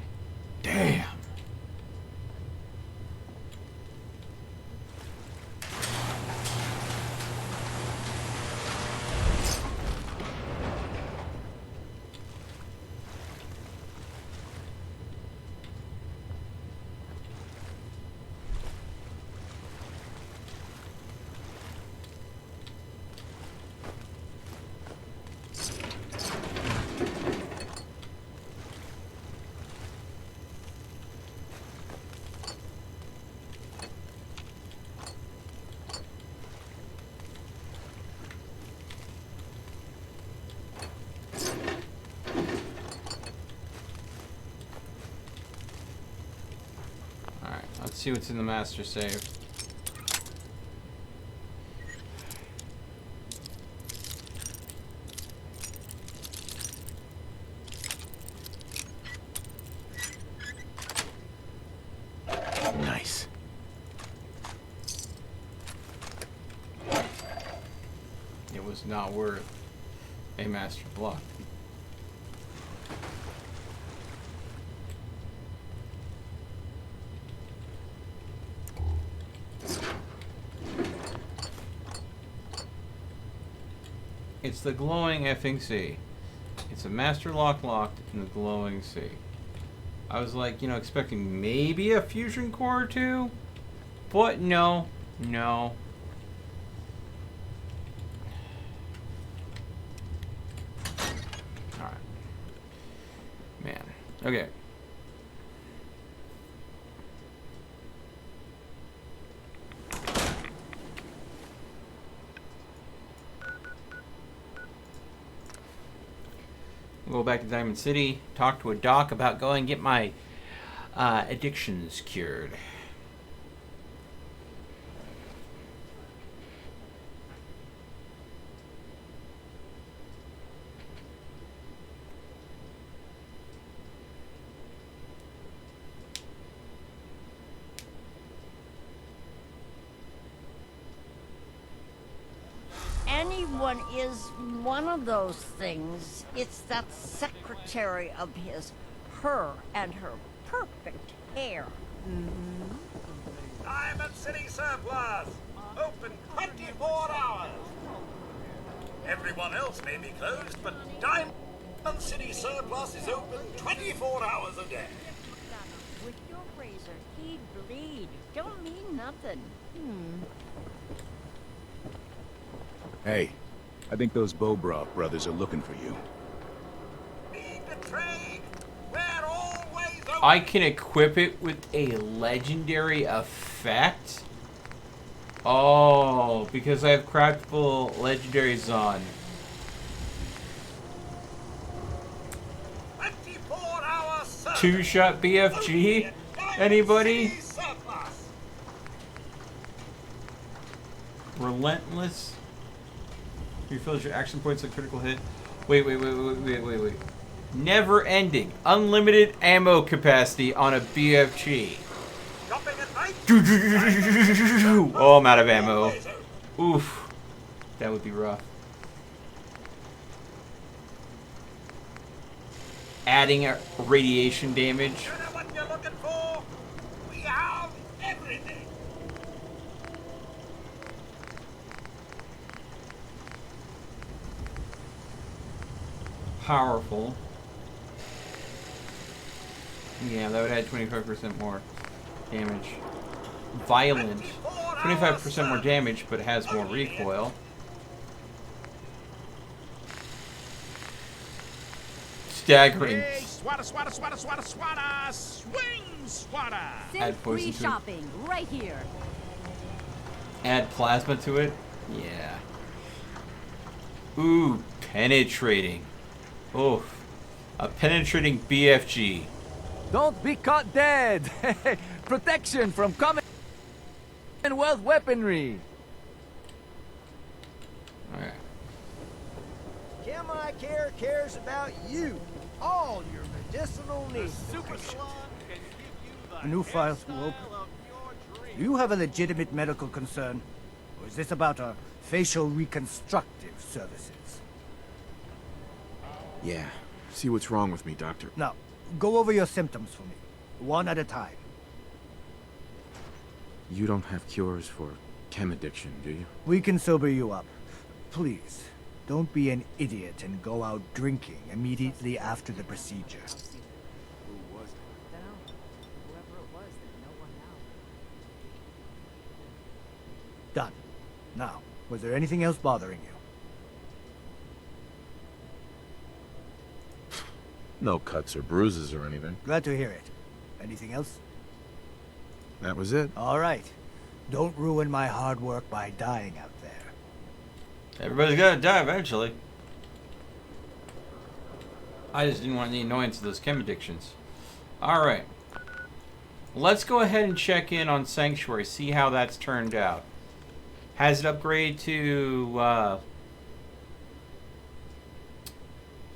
Damn. Let's see what's in the master save. was not worth a master block. It's the glowing effing sea. It's a master lock locked in the glowing sea. I was like, you know, expecting maybe a fusion core or two, but no, no. All right, man. Okay. We'll go back to Diamond City, talk to a doc about going and get my addictions cured. Anyone is one of those things. It's that secretary of his, her and her perfect hair. Diamond City Surplus! Open 24 hours! Everyone else may be closed, but Diamond City Surplus is open 24 hours a day. With your razor, he'd bleed. Don't mean nothing. Hey, I think those Bobroff brothers are looking for you. Need to trade! We're always open! I can equip it with a legendary effect? Oh, because I have craftable legendaries on. 24-hour service! Two-shot BFG? Anybody? Relentless. Refills your action points at critical hit. Wait. Never ending. Unlimited ammo capacity on a BFG. Oh, I'm out of ammo. Oof. That would be rough. Adding radiation damage. You know what you're looking for? We have everything! Powerful. Yeah, that would add 25% more damage. Violent. 25% more damage, but has more recoil. Staggering. Hey, swatter, swing, swatter! Add poison Free to it. shopping right here. Add plasma to it. Yeah. Ooh, penetrating. Oof. A penetrating BFG. Don't be caught dead! Protection from Commonwealth weaponry! Alright. Chemi Care cares about you. All your medicinal needs. New files will open. Do you have a legitimate medical concern? Or is this about our facial reconstructive services? Yeah. See what's wrong with me, Doctor. Now, go over your symptoms for me. One at a time. You don't have cures for chem addiction, do you? We can sober you up. Please, don't be an idiot and go out drinking immediately after the procedure. Who was it? Dunno. Whoever it was, there's no one now. Done. Now, was there anything else bothering you? No cuts or bruises or anything. Glad to hear it. Anything else? That was it. All right. Don't ruin my hard work by dying out there. Everybody's gotta die eventually. I just didn't want the annoyance of those chem addictions. Alright. Let's go ahead and check in on Sanctuary, see how that's turned out. Has it upgraded to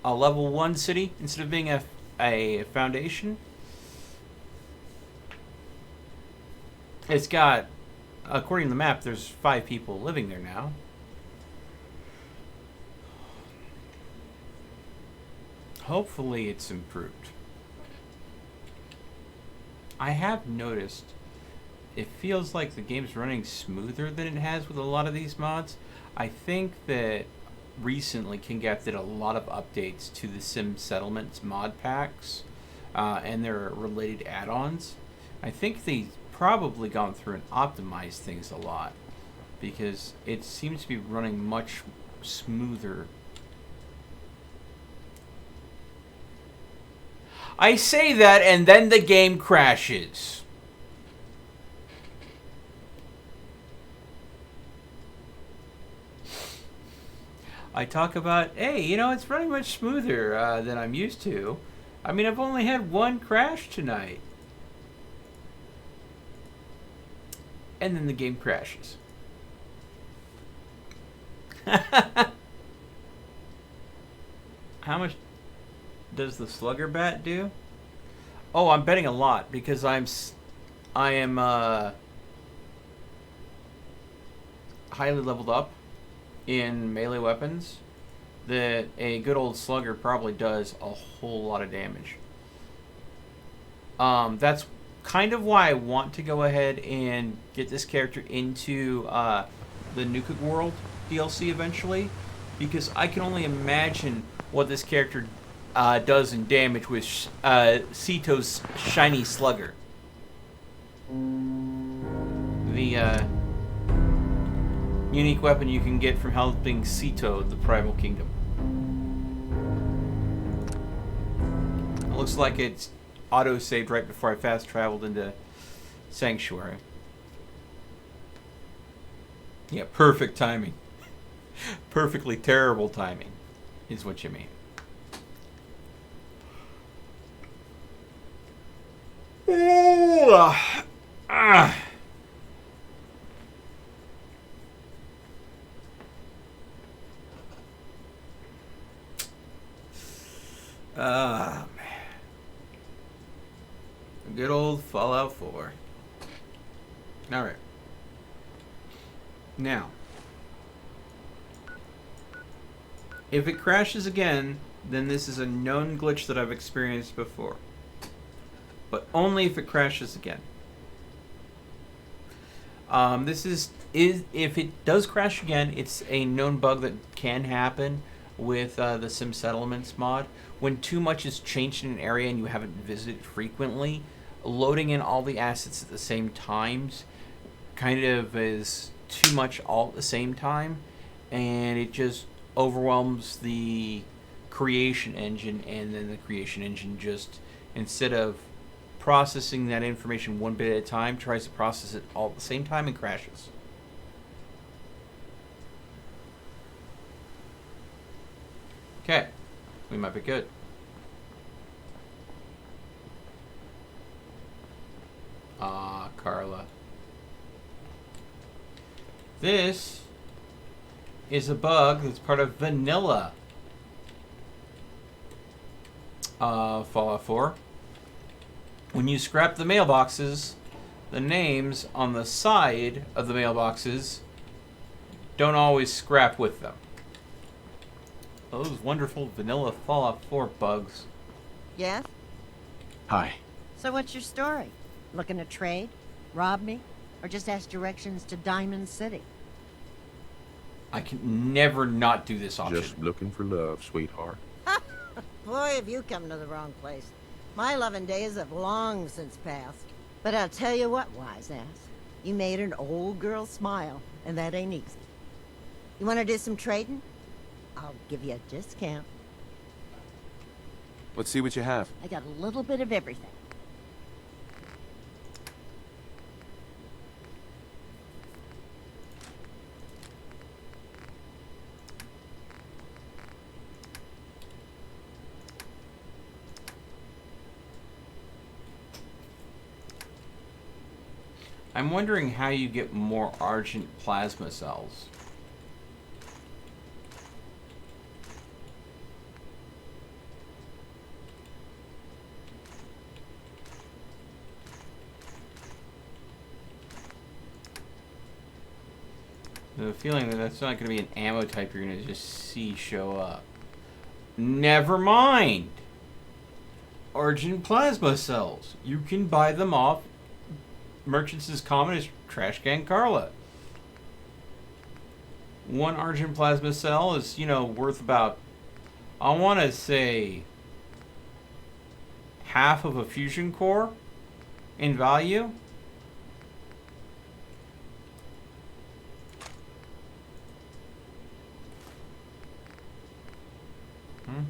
a level 1 city instead of being a foundation? It's got, according to the map, there's 5 people living there now. Hopefully it's improved. I have noticed it feels like the game's running smoother than it has with a lot of these mods. I think that recently Kinggath did a lot of updates to the SimSettlements mod packs and their related add-ons. I think they've probably gone through and optimized things a lot because it seems to be running much smoother. I say that and then the game crashes. I talk about, hey, you know, it's running much smoother than I'm used to. I mean, I've only had one crash tonight. And then the game crashes. How much does the slugger bat do? Oh, I'm betting a lot because I am highly leveled up in melee weapons that a good old slugger probably does a whole lot of damage. That's kind of why I want to go ahead and get this character into the Nuka World DLC eventually, because I can only imagine what this character does in damage with Sito's shiny slugger. The unique weapon you can get from helping Sito, the Primal Kingdom. It looks like it's auto-saved right before I fast-traveled into Sanctuary. Yeah, perfect timing. Perfectly terrible timing is what you mean. Man. Good old Fallout 4. Alright. Now, if it crashes again, then this is a known glitch that I've experienced before. But only if it crashes again. This is if it does crash again, it's a known bug that can happen with the SimSettlements mod. When too much is changed in an area and you haven't visited frequently, loading in all the assets at the same times kind of is too much all at the same time, and it just overwhelms the creation engine, and then the creation engine just, instead of processing that information one bit at a time, tries to process it all at the same time and crashes. Okay, we might be good. Carla. This is a bug that's part of vanilla Fallout 4. When you scrap the mailboxes, the names on the side of the mailboxes don't always scrap with them. Those wonderful vanilla Fallout 4 bugs. Yes? Hi. So what's your story? Looking to trade? Rob me? Or just ask directions to Diamond City? I can never not do this option. Just looking for love, sweetheart. Boy, have you come to the wrong place. My loving days have long since passed. But I'll tell you what, wise ass. You made an old girl smile, and that ain't easy. You want to do some trading? I'll give you a discount. Let's see what you have. I got a little bit of everything. I'm wondering how you get more Argent plasma cells. I have a feeling that that's not going to be an ammo type you're going to just see show up. Never mind. Argent plasma cells. You can buy them off merchants as common as Trash Can Carla. One argent plasma cell is, you know, worth about, I want to say, half of a fusion core in value.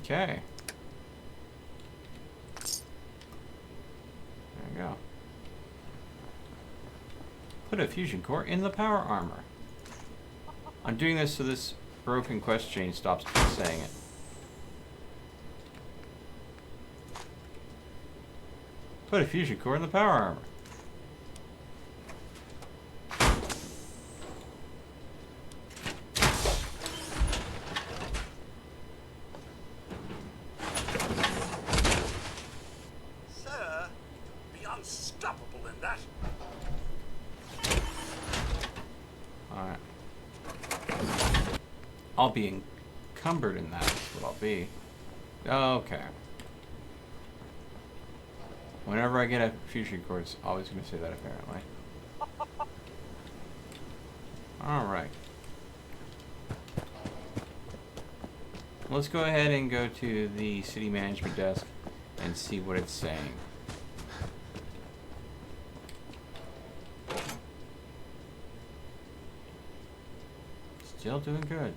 Okay. There we go. Put a fusion core in the power armor. I'm doing this so this broken quest chain stops saying it. Put a fusion core in the power armor. Sir, be unstoppable in that. Alright. I'll be encumbered in that, that's what I'll be. Okay. Whenever I get a fusion core, it's always going to say that, apparently. Alright. Let's go ahead and go to the city management desk and see what it's saying. Still doing good.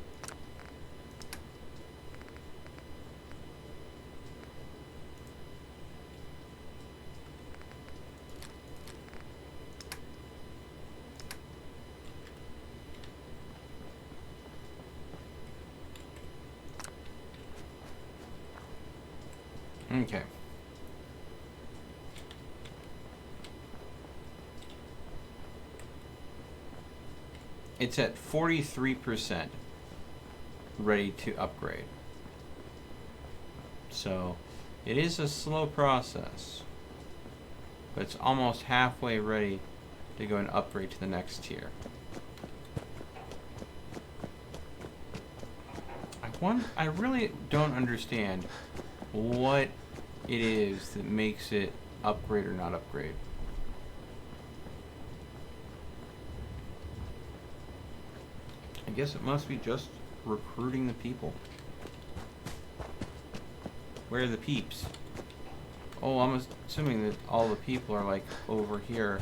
Okay. It's at 43% ready to upgrade. So it is a slow process, but it's almost halfway ready to go and upgrade to the next tier. I really don't understand what it is that makes it upgrade or not upgrade. I guess it must be just recruiting the people. Where are the peeps? Oh, I'm assuming that all the people are like over here.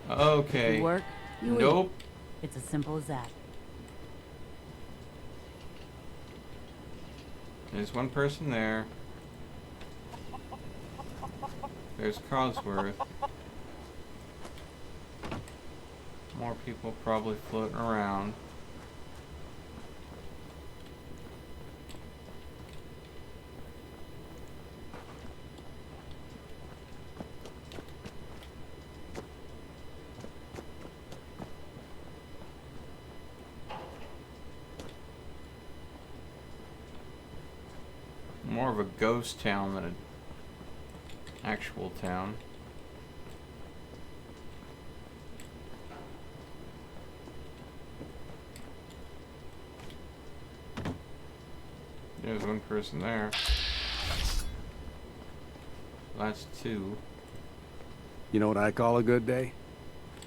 Okay. You work, you nope. eat. It's as simple as that. There's one person there. There's Cogsworth. More people probably floating around. More of a ghost town than an actual town. There's one person there. That's two. You know what I call a good day?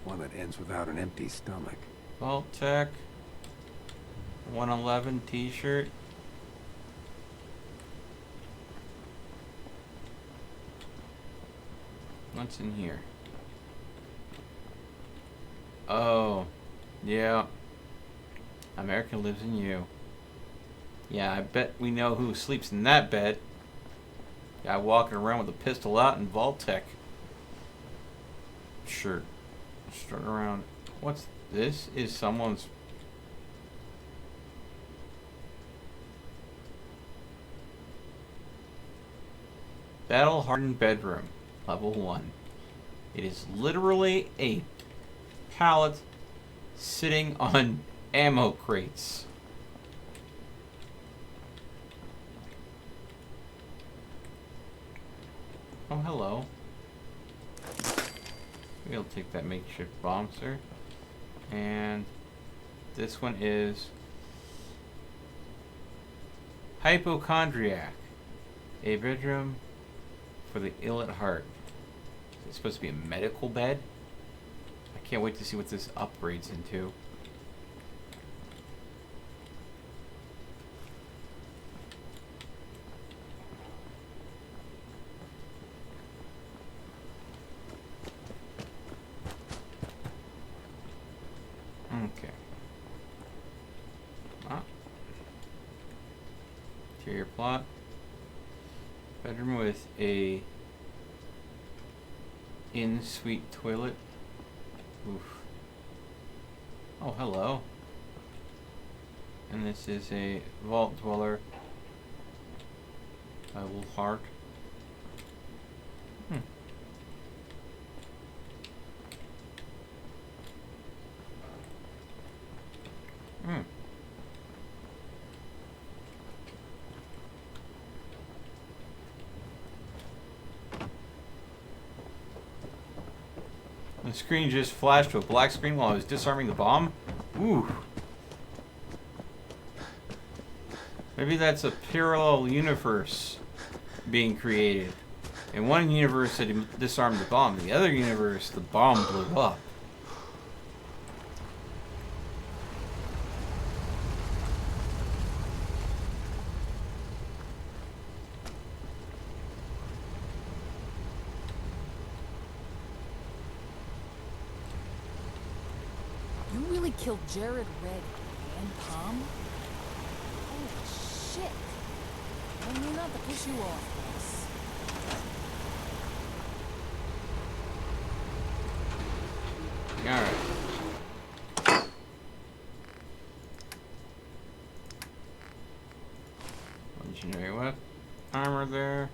One that ends without an empty stomach. Vault Tech. 111 t-shirt. What's in here? Oh, yeah. America lives in you. Yeah, I bet we know who sleeps in that bed. Guy walking around with a pistol out in Vault Tech. Sure. Strut around. What's this? Is someone's... Battle-hardened bedroom. Level 1. It is literally a pallet sitting on ammo crates. Oh, hello. We'll take that makeshift bomb, sir. And this one is Hypochondriac. A bedroom for the ill at heart. Is it supposed to be a medical bed? I can't wait to see what this upgrades into. Okay. Interior plot. Bedroom with a in-suite toilet. Oof. Oh, hello. And this is a vault dweller by Wolfhard. The screen just flashed to a black screen while I was disarming the bomb. Ooh. Maybe that's a parallel universe being created. In one universe it disarmed the bomb. In the other universe, the bomb blew up. You really killed Jared, Red, and Tom? Holy shit. I mean, not to piss you off, boss. Alright. Legendary what? Armor there.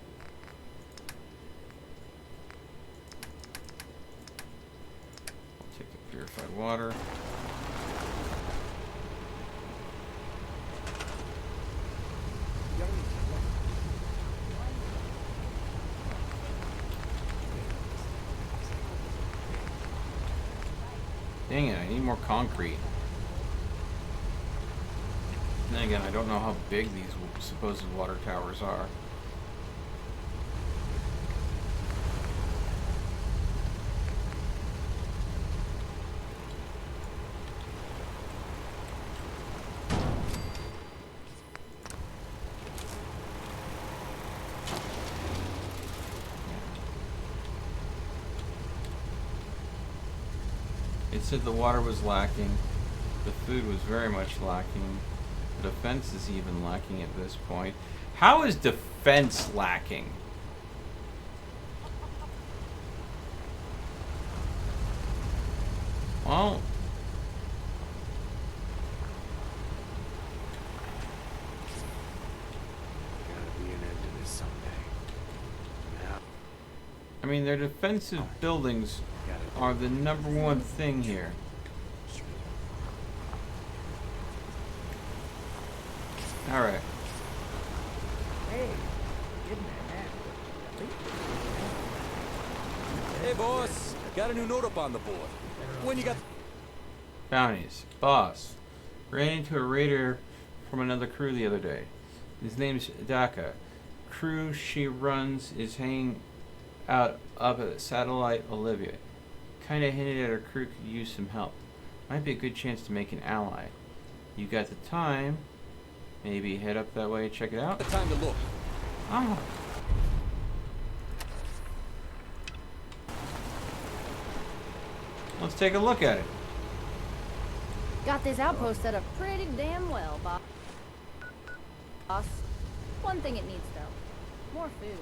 I'll take the purified water. Dang it, I need more concrete. And then again, I don't know how big these supposed water towers are. It said the water was lacking, the food was very much lacking, the defense is even lacking at this point. How is defense lacking? Well, Gotta be an end to this someday. Now, I mean, their defensive buildings are the number one thing here. Alright. Hey, boss. Got a new note up on the board. When you got... Bounties. Boss. Ran into a raider from another crew the other day. His name's Daka. Crew she runs is hanging out up at Satellite Olivia. Kinda hinted at her crew could use some help. Might be a good chance to make an ally. You got the time. Maybe head up that way and check it out. The time to look. Oh. Let's take a look at it. Got this outpost set up pretty damn well, boss. One thing it needs, though. More food.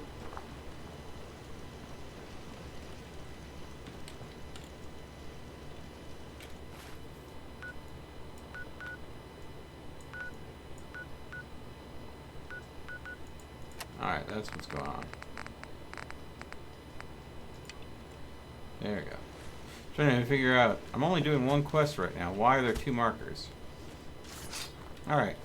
Alright, that's what's going on. There we go. Trying to figure out, I'm only doing one quest right now. Why are there two markers? Alright.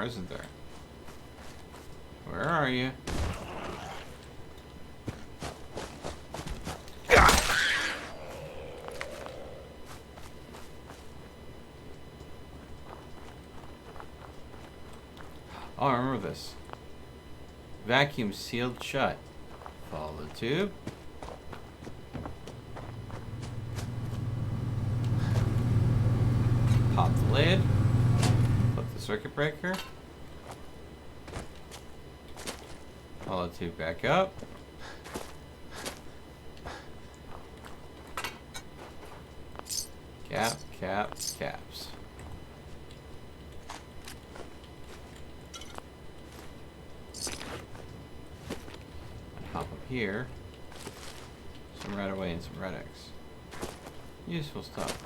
isn't there? Where are you? Oh, I remember this. Vacuum sealed shut. Follow the tube. Pop the lid. Flip the circuit breaker. Follow the tube back up. Cap, cap, caps. Hop up here. Some red away and some red X. Useful stuff.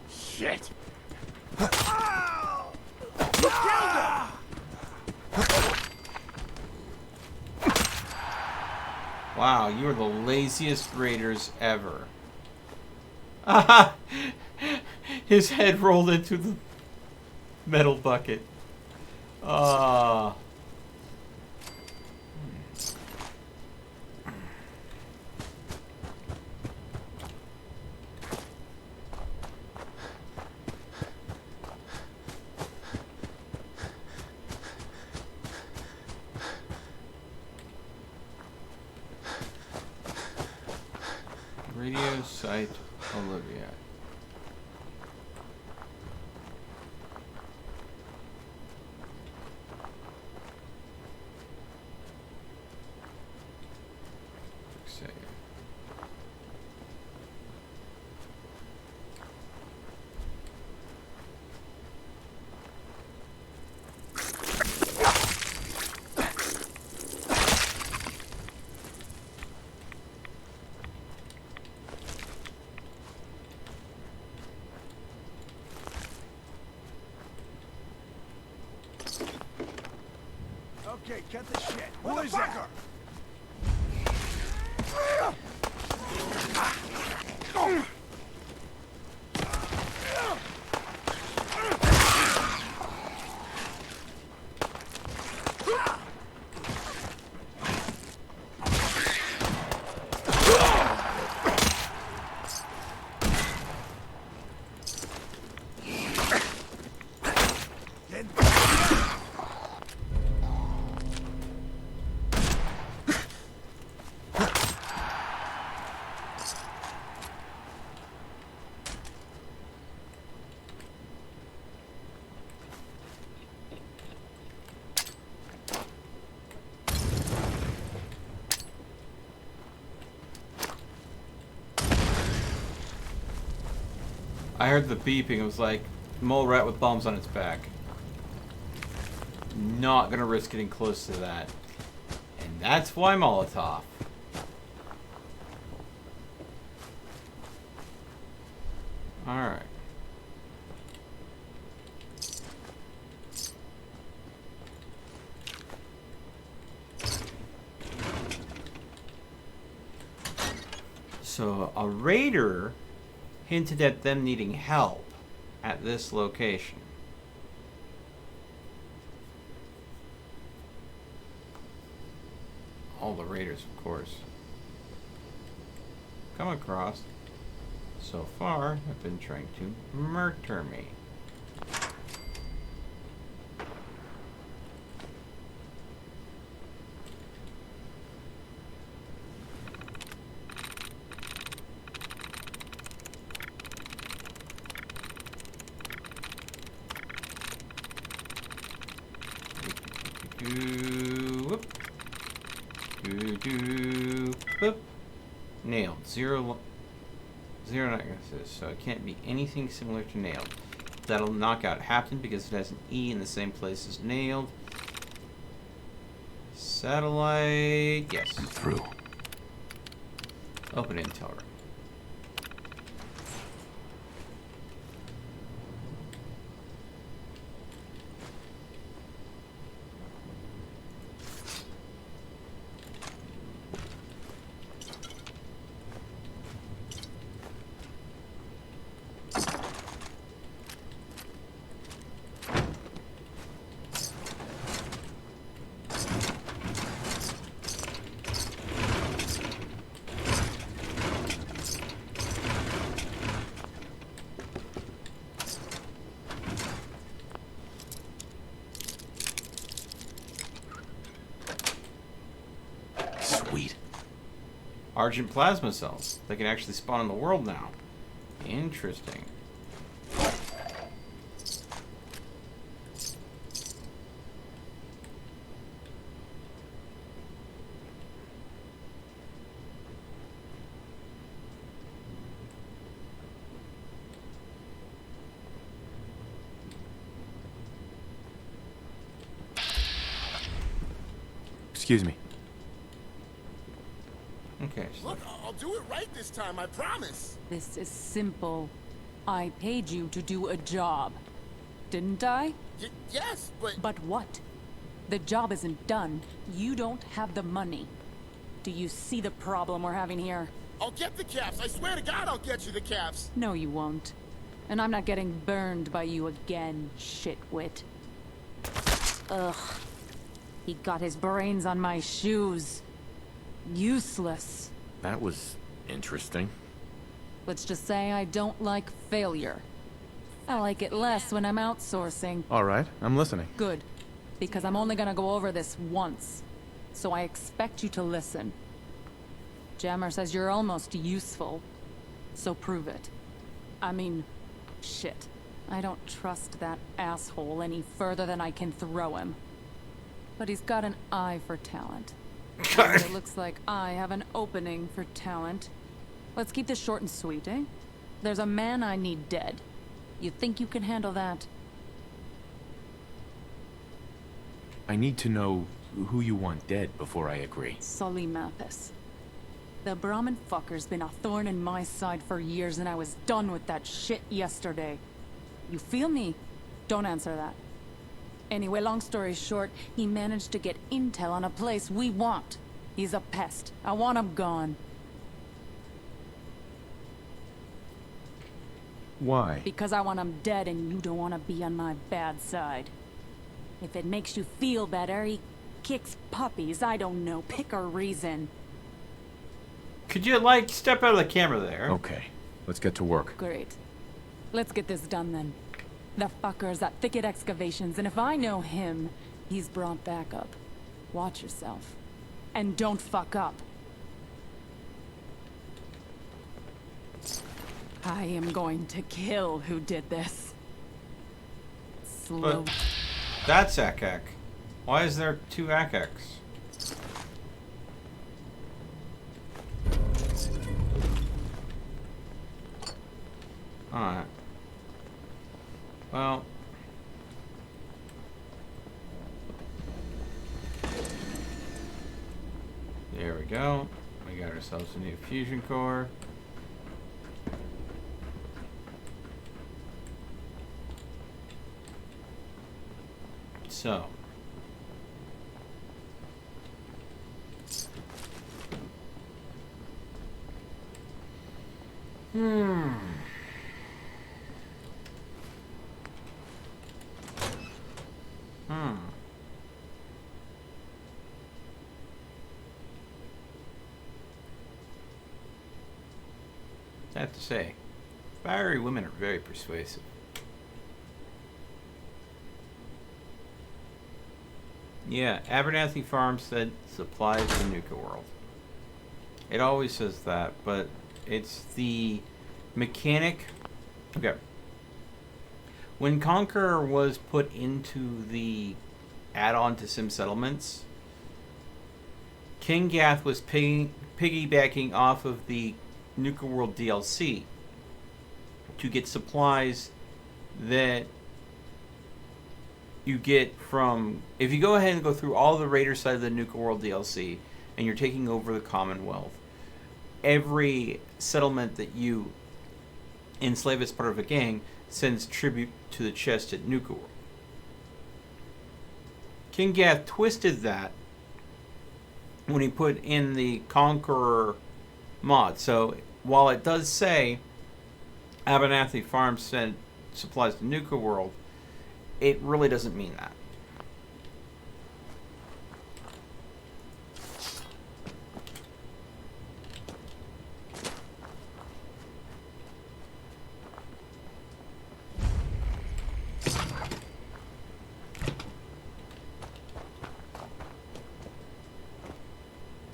Shit! Wow, you are the laziest raiders ever. His head rolled into the metal bucket. Radio site Olivia. Save. Okay, cut the shit. Who is that? I heard the beeping. It was like mole rat with bombs on its back. Not gonna risk getting close to that. And that's why Molotov. Alright. So a raider hinted at them needing help at this location. All the raiders, of course. Come across, so far, have been trying to murder me. Whoop. Nailed. Zero necklaces, so it can't be anything similar to nailed. That'll knock out Hampton because it has an E in the same place as nailed. Satellite. Yes. I'm through. Open intel room. Argent plasma cells. They can actually spawn in the world now. Interesting. Excuse me. Okay. Look, I'll do it right this time, I promise. This is simple. I paid you to do a job. Didn't I? Yes, but... But what? The job isn't done. You don't have the money. Do you see the problem we're having here? I'll get the caps. I swear to God I'll get you the caps. No, you won't. And I'm not getting burned by you again, shitwit. Ugh. He got his brains on my shoes. Useless. That was interesting. Let's just say I don't like failure. I like it less when I'm outsourcing. All right, I'm listening. Good. Because I'm only gonna go over this once. So I expect you to listen. Jammer says you're almost useful. So prove it. I mean, shit. I don't trust that asshole any further than I can throw him. But he's got an eye for talent. And it looks like I have an opening for talent. Let's keep this short and sweet, eh? There's a man I need dead. You think you can handle that? I need to know who you want dead before I agree. Sully Mathis. The Brahmin fucker's been a thorn in my side for years, and I was done with that shit yesterday. You feel me? Don't answer that. Anyway, long story short, he managed to get intel on a place we want. He's a pest. I want him gone. Why? Because I want him dead and you don't want to be on my bad side. If it makes you feel better, he kicks puppies. I don't know. Pick a reason. Could you, like, step out of the camera there? Okay, let's get to work. Great. Let's get this done then. The fucker's at Thicket Excavations, and if I know him, he's brought back up. Watch yourself. And don't fuck up. I am going to kill who did this. Slow. But that's Akek. Why is there two Akeks? Alright. Well. There we go. We got ourselves a new fusion core. So. I have to say, fiery women are very persuasive. Yeah, Abernathy Farms said supplies to Nuka World. It always says that, but it's the mechanic. Okay. When Conqueror was put into the add-on to SimSettlements, Kinggath was piggybacking off of the Nuka World DLC to get supplies that you get from... If you go ahead and go through all the Raider side of the Nuka World DLC and you're taking over the Commonwealth, every settlement that you enslave as part of a gang sends tribute to the chest at Nuka World. Kinggath twisted that when he put in the Conqueror mod. So while it does say Abernathy Farms sent supplies to Nuka World, it really doesn't mean that.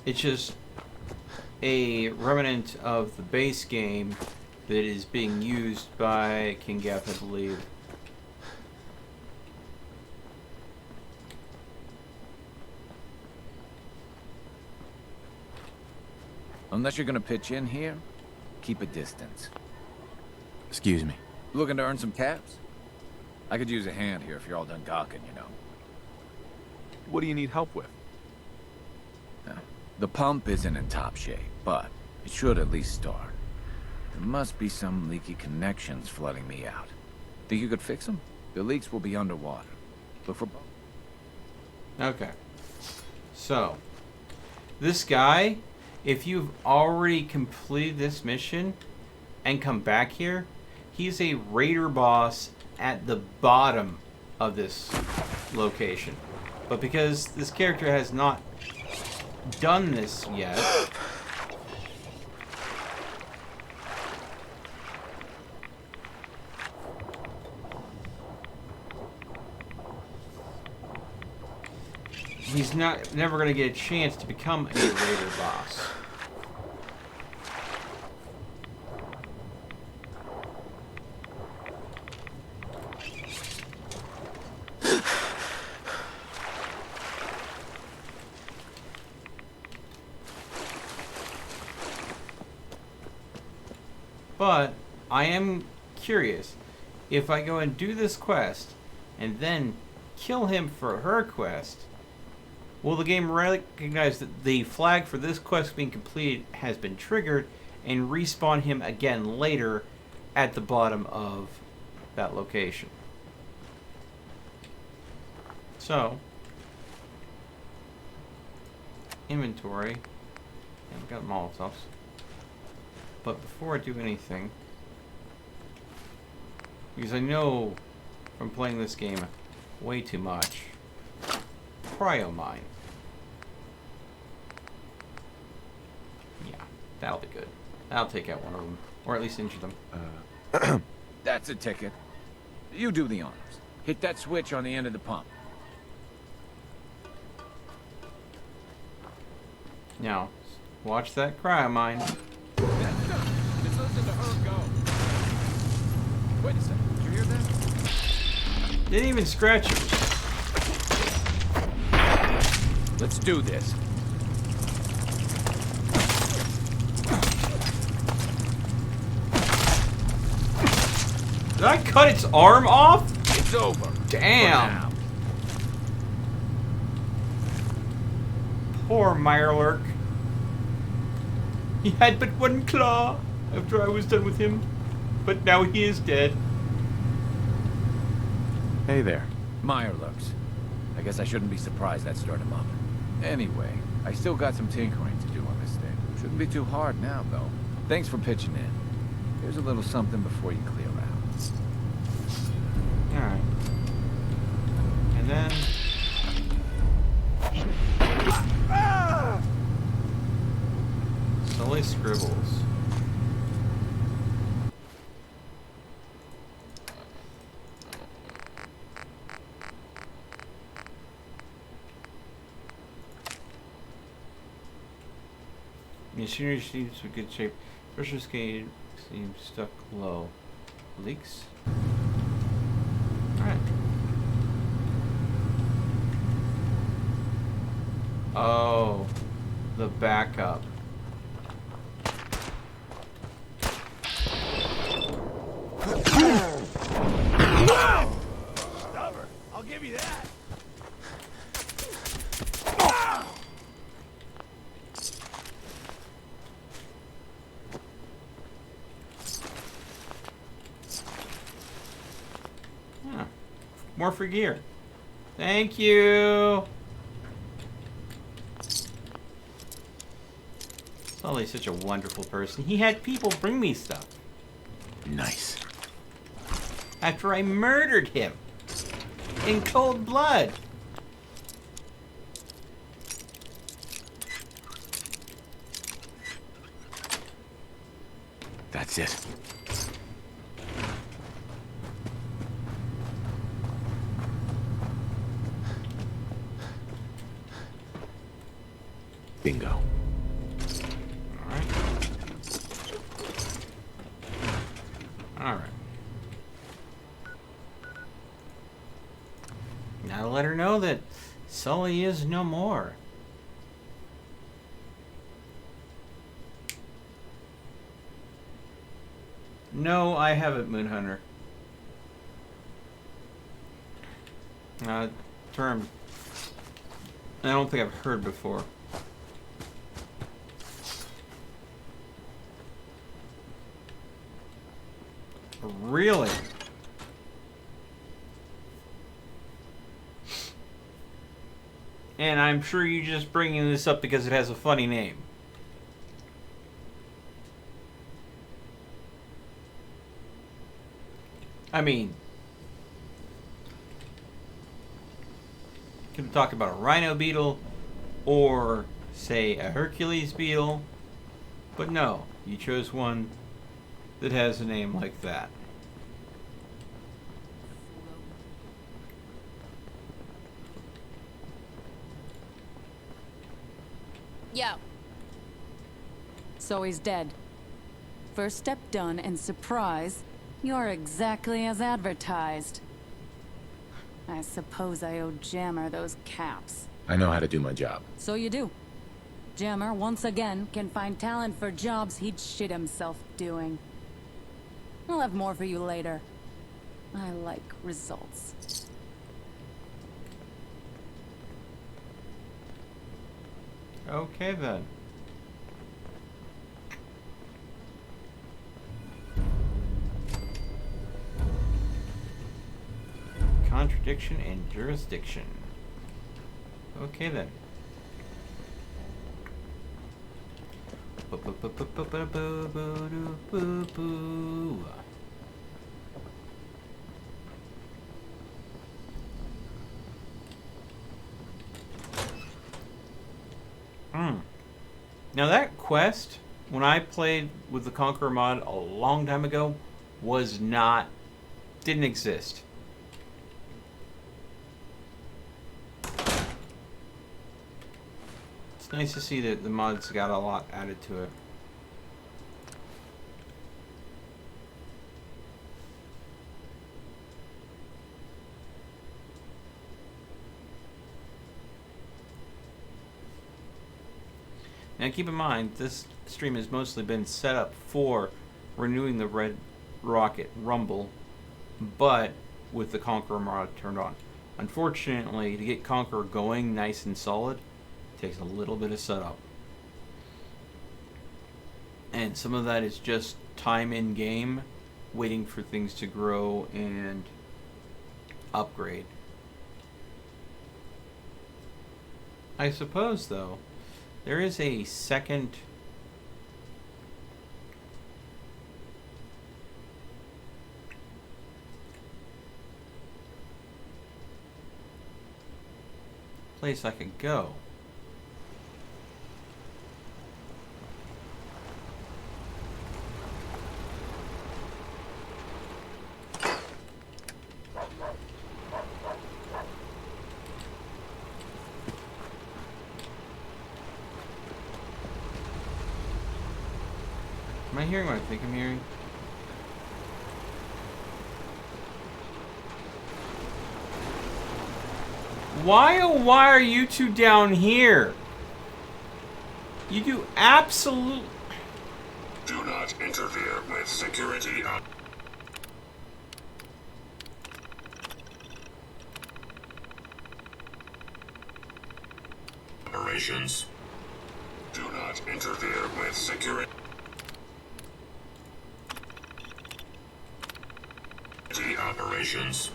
It's just a remnant of the base game that is being used by Kinggath, I believe. Unless you're gonna pitch in here, keep a distance. Excuse me. Looking to earn some caps? I could use a hand here if you're all done gawking, you know. What do you need help with? The pump isn't in top shape, but it should at least start. There must be some leaky connections flooding me out. Think you could fix them? The leaks will be underwater. Look for... Okay. So, this guy, if you've already completed this mission and come back here, he's a raider boss at the bottom of this location. But because this character has not done this yet, he's never going to get a chance to become a raider boss. But I am curious, if I go and do this quest and then kill him for her quest, will the game recognize that the flag for this quest being completed has been triggered and respawn him again later at the bottom of that location? So, inventory, and we've got Molotovs. But before I do anything, because I know from playing this game way too much, Cryo Mine. Yeah, that'll be good. I'll take out one of them, or at least injure them. That's a ticket. You do the honors. Hit that switch on the end of the pump. Now, watch that Cryo Mine. Wait a second, did you hear that? Didn't even scratch him. Let's do this. Did I cut its arm off? It's over. Damn. Poor Mirelurk. He had but one claw after I was done with him, but now he is dead. Hey there. Mirelurks. I guess I shouldn't be surprised that stirred him up. Anyway, I still got some tinkering to do on this thing. Shouldn't be too hard now, though. Thanks for pitching in. Here's a little something before you clear out. Alright. And then... Sully Scribbles. Machinery seems in good shape. Pressure gauge seems stuck low. Leaks? Alright. Oh, the backup. Stubborn. I'll give you that. Huh. More for gear. Thank you. Sully's such a wonderful person. He had people bring me stuff. Nice. After I murdered him. In cold blood. That's it. Bingo. Alright. Alright. Now let her know that Sully is no more. No, I haven't, Moonhunter. Term I don't think I've heard before. Really? And I'm sure you're just bringing this up because it has a funny name. I mean, you can talk about a rhino beetle or, say, a Hercules beetle, but no, you chose one that has a name like that. Yo. So he's dead. First step done, and surprise, you're exactly as advertised. I suppose I owe Jammer those caps. I know how to do my job. So you do. Jammer, once again, can find talent for jobs he'd shit himself doing. I'll have more for you later. I like results. Okay then. Contradiction and jurisdiction. Okay then. Now that quest, when I played with the Conqueror mod a long time ago, didn't exist. It's nice to see that the mod's got a lot added to it. Now keep in mind, this stream has mostly been set up for renewing the RedRocket Rumble, but with the Conqueror mod turned on. Unfortunately, to get Conqueror going nice and solid, it takes a little bit of setup. And some of that is just time in game, waiting for things to grow and upgrade. I suppose, though, there is a second place I could go. Am I hearing what I think I'm hearing? Why, oh why are you two down here? You do absolute... Do not interfere with security operations. Do not interfere with security operations.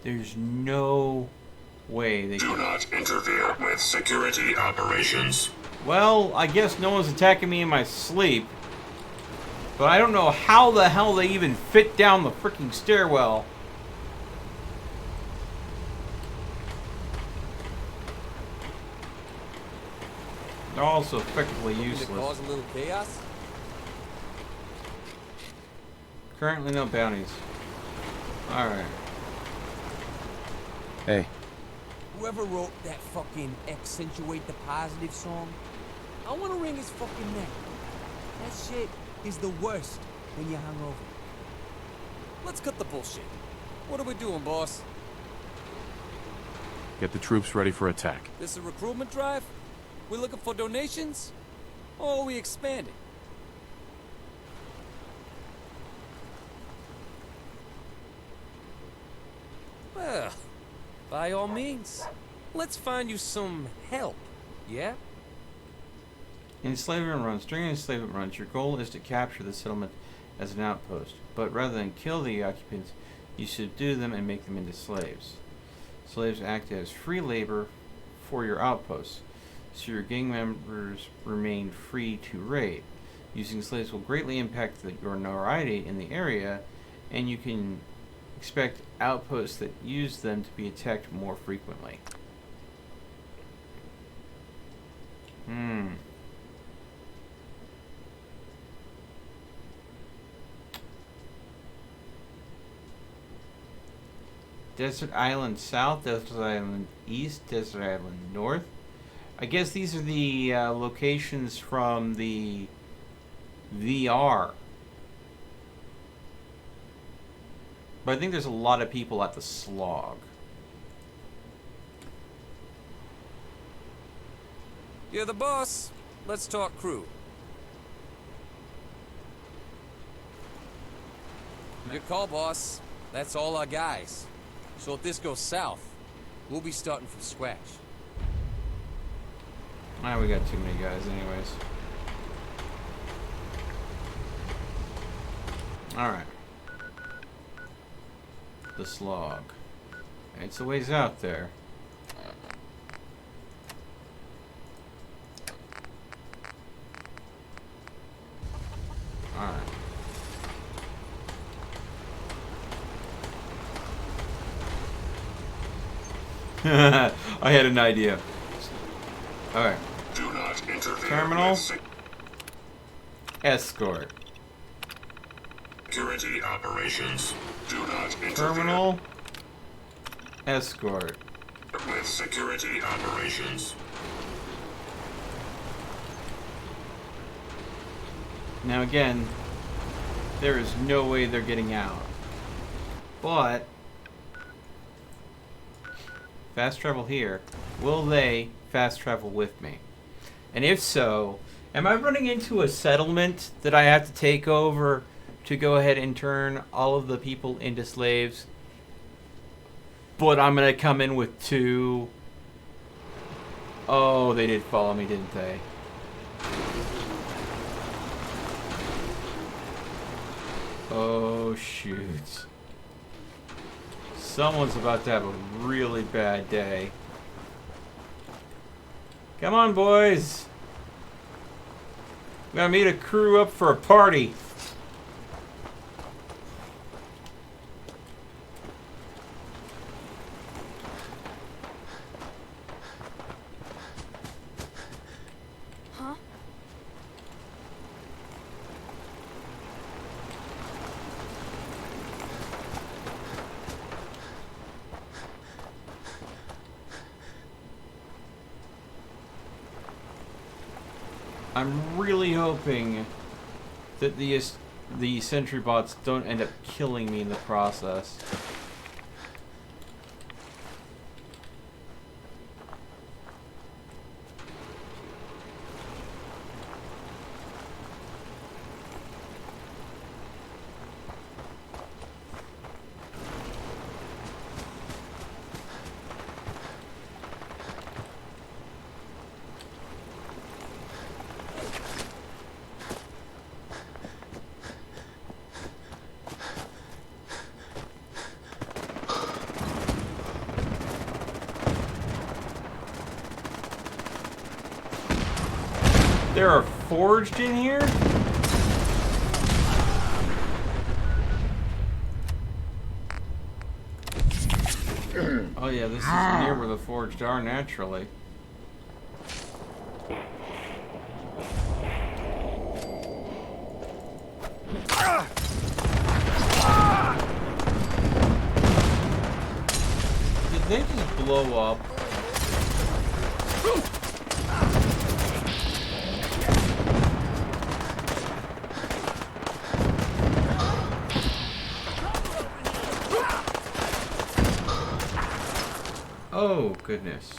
There's no way they do not interfere with security operations. Well, I guess no one's attacking me in my sleep. But I don't know how the hell they even fit down the freaking stairwell. They're also effectively useless. Cause a little chaos? Currently no bounties. Alright. Hey. Whoever wrote that fucking accentuate the positive song, I want to wring his fucking neck. That shit is the worst when you're hungover. Let's cut the bullshit. What are we doing, boss? Get the troops ready for attack. This a recruitment drive? We looking for donations? Or are we expanding? Well, by all means, let's find you some help, yeah? In enslavement runs, during enslavement runs, your goal is to capture the settlement as an outpost, but rather than kill the occupants, you subdue them and make them into slaves. Slaves act as free labor for your outposts, so your gang members remain free to raid. Using slaves will greatly impact your notoriety in the area, and you can expect outposts that use them to be attacked more frequently. Desert Island South, Desert Island East, Desert Island North. I guess these are the locations from the VR. But I think there's a lot of people at the slog. You're the boss. Let's talk crew. Good call, boss. That's all our guys. So if this goes south, we'll be starting from scratch. Ah, we got too many guys anyways. Alright. The slog. It's a ways out there. Alright. I had an idea. Alright. Do not interfere. Terminal. Escort. Security operations. Do not interfere. Terminal. Escort. With security operations. Now again, there is no way they're getting out. But fast travel here. Will they fast travel with me? And if so, am I running into a settlement that I have to take over to go ahead and turn all of the people into slaves? But I'm gonna come in with 2. Oh, they did follow me, didn't they? Oh, shoot. Someone's about to have a really bad day. Come on, boys. We gotta meet a crew up for a party. Huh? I'm really hoping that the sentry bots don't end up killing me in the process. There are forged in here? Oh yeah, this is near where the forged are naturally. they just blow up? Oh, goodness.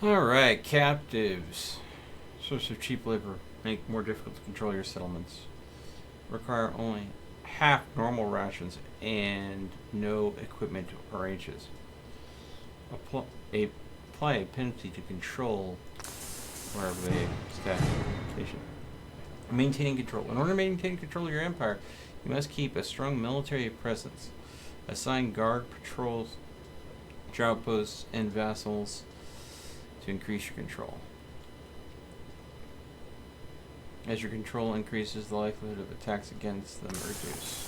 Alright, captives. Source of cheap labor. Make more difficult to control your settlements. Require only half normal rations and no equipment or H's. Apply a penalty to control wherever they station. Maintaining control. In order to maintain control of your empire, you must keep a strong military presence. Assign guard patrols, outposts, and vassals to increase your control. As your control increases, the likelihood of attacks against them reduce.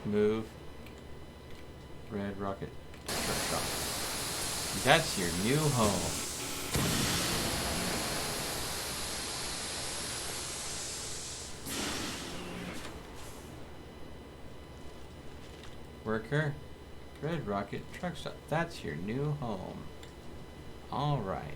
Move. RedRocket Rampage. That's your new home. Worker, RedRocket Truck Stop. That's your new home. All right.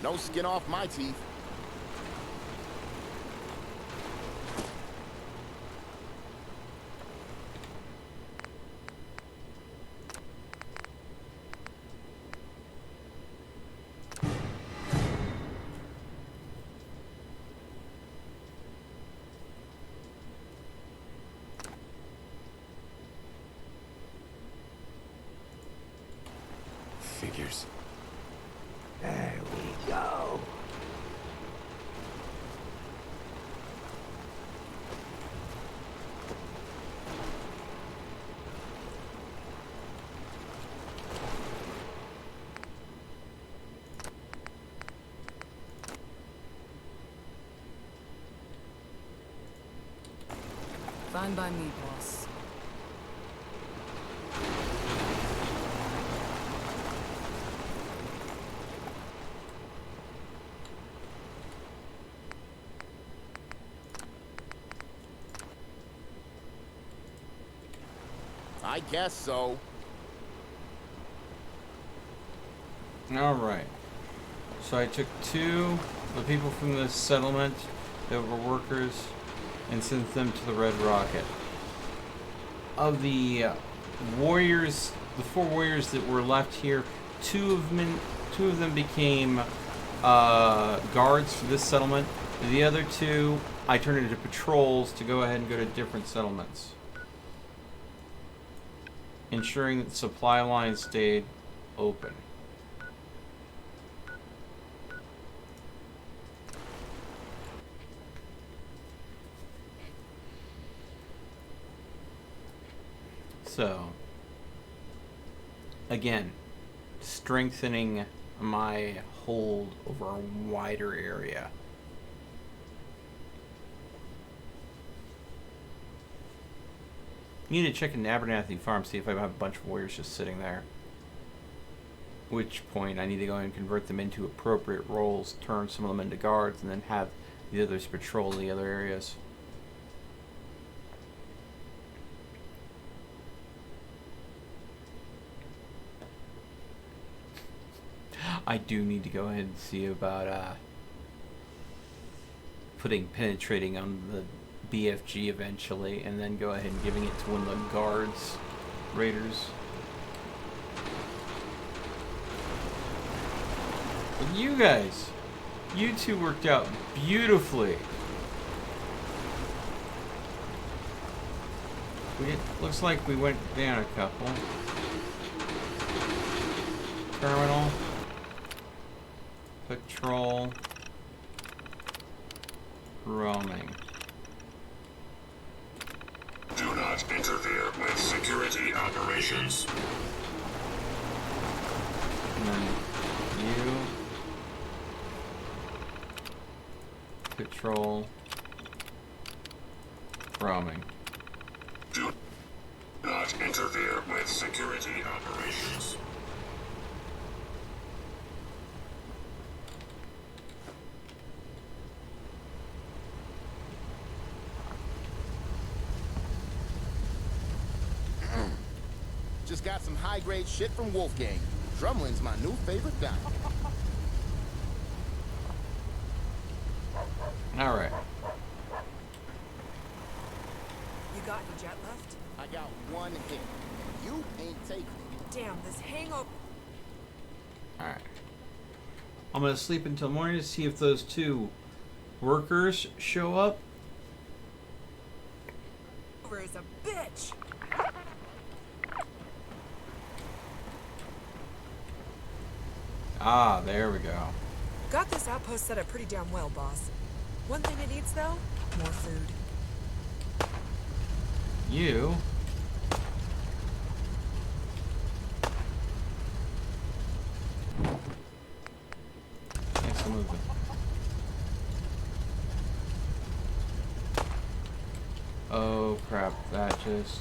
No skin off my teeth. Figures. There we go. Fine by me, boss. I guess so. Alright. So I took the people from the settlement that were workers and sent them to the Red Rocket. Of the warriors, the 4 warriors that were left here, two of them became guards for this settlement. The other 2 I turned into patrols to go ahead and go to different settlements, ensuring that the supply line stayed open. So, again, strengthening my hold over a wider area. Need to check in Abernathy Farm, see if I have a bunch of warriors just sitting there. Which point I need to go and convert them into appropriate roles, turn some of them into guards, and then have the others patrol the other areas. I do need to go ahead and see about putting penetrating on the BFG eventually, and then go ahead and giving it to one of the guards, raiders. But you guys, you two worked out beautifully. Looks like we went down a couple. Terminal. Patrol. Roaming. Do not interfere with security operations. And then you. Patrol. Roaming. Do not interfere with security operations. Just got some high-grade shit from Wolfgang. Drumlin's my new favorite guy. All right. You got any jet left? I got 1 hit. You ain't taking it. Damn, this hangover. All right. I'm gonna sleep until morning to see if those 2 workers show up. Over is a bitch. Ah, there we go. Got this outpost set up pretty damn well, boss. One thing it needs, though, more food. You. Thanks for moving. Oh crap, that just...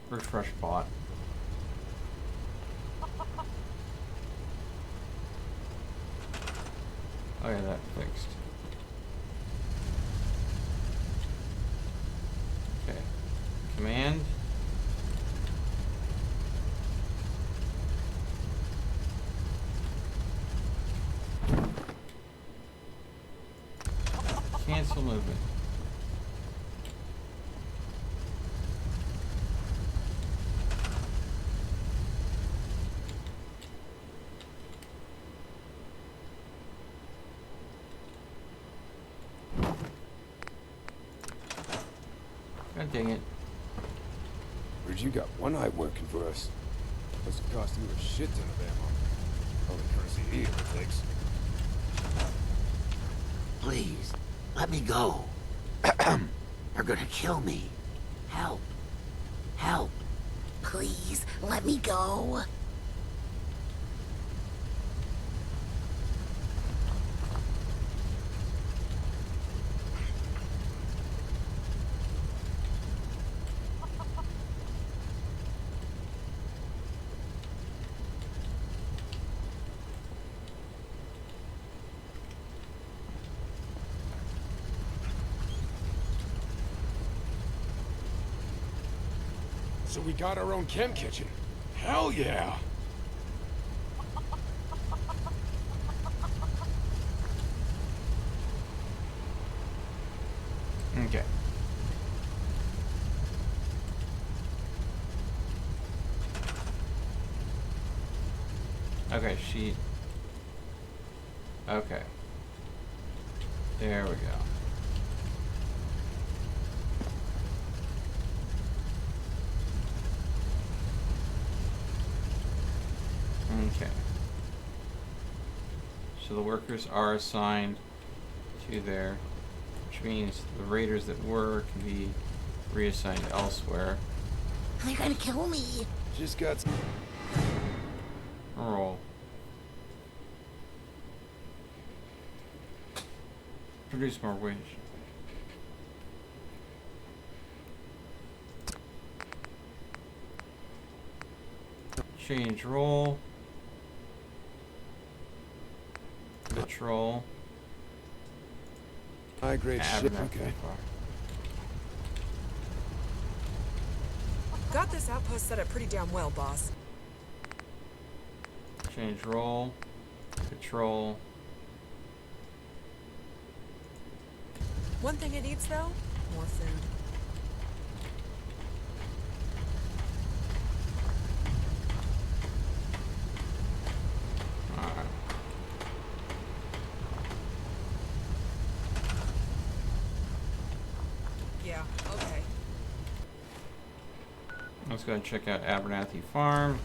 Refresh bot. Oh yeah, that fixed. Okay. Command. Still moving. God dang it. Where'd you got one eye working for us? Must have cost you a shit ton of ammo. Only currency he ever takes. Please, let me go. They're gonna kill me. Help. Help. Please, let me go. So we got our own chem kitchen. Hell yeah! Okay. Okay, she... Okay. There we go. Okay. So the workers are assigned to there, which means the raiders that were can be reassigned elsewhere. They're gonna kill me. Just got some... Roll. Produce more wage. Change role. Patrol. High grade shit. Okay. Got this outpost set up pretty damn well, boss. Change role. Patrol. One thing it needs, though, more food. Yeah, okay. Let's go and check out Abernathy Farm.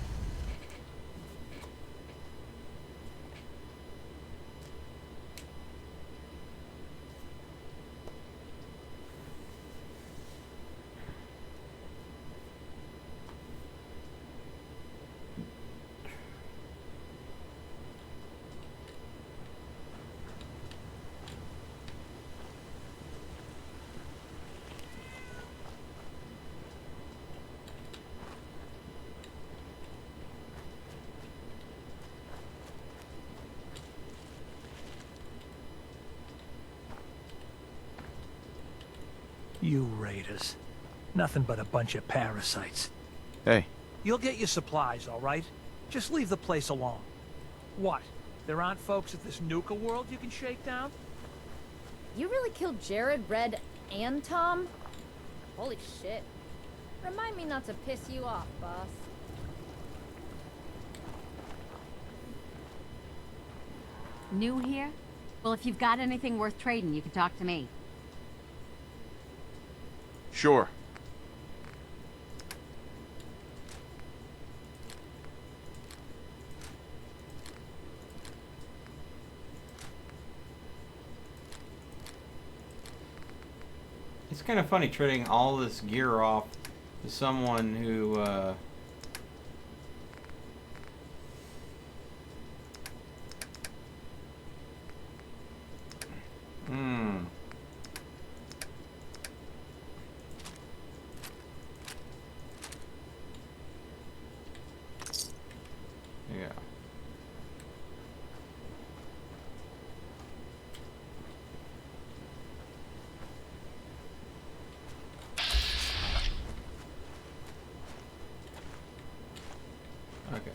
You raiders. Nothing but a bunch of parasites. Hey. You'll get your supplies, all right? Just leave the place alone. What? There aren't folks at this Nuka world you can shake down? You really killed Jared, Red, and Tom? Holy shit. Remind me not to piss you off, boss. New here? Well, if you've got anything worth trading, you can talk to me. Sure. It's kind of funny trading all this gear off to someone who, Yeah. Okay.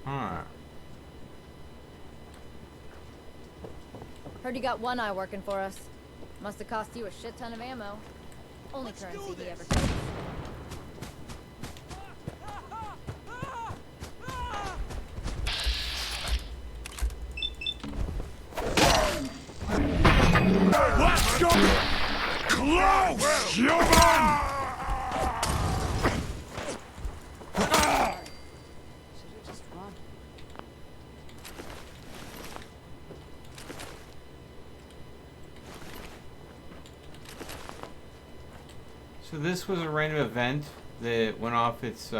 Alright. Heard you got One Eye working for us. Must have cost you a shit ton of ammo. Only currency he ever takes. Let's go! Close, human! So this was a random event that went off its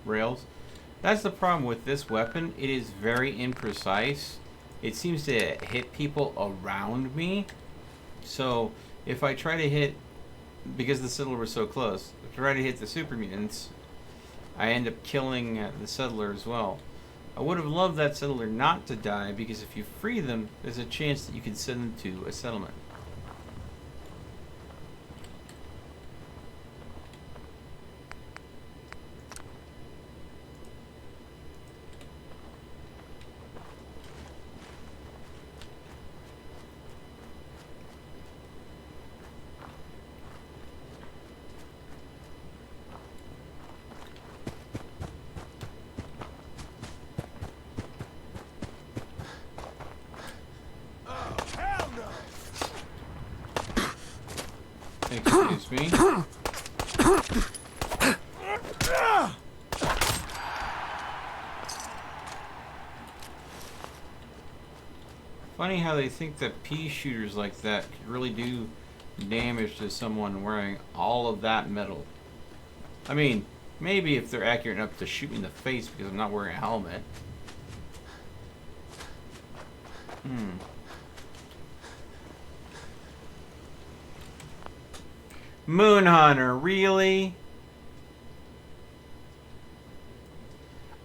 rails. That's the problem with this weapon. It is very imprecise. It seems to hit people around me. So if I try to hit, because the settler was so close, if I try to hit the super mutants, I end up killing the settler as well. I would have loved that settler not to die, because if you free them, there's a chance that you can send them to a settlement. Excuse me. Funny how they think that pea shooters like that could really do damage to someone wearing all of that metal. I mean, maybe if they're accurate enough to shoot me in the face because I'm not wearing a helmet. Moonhunter, really?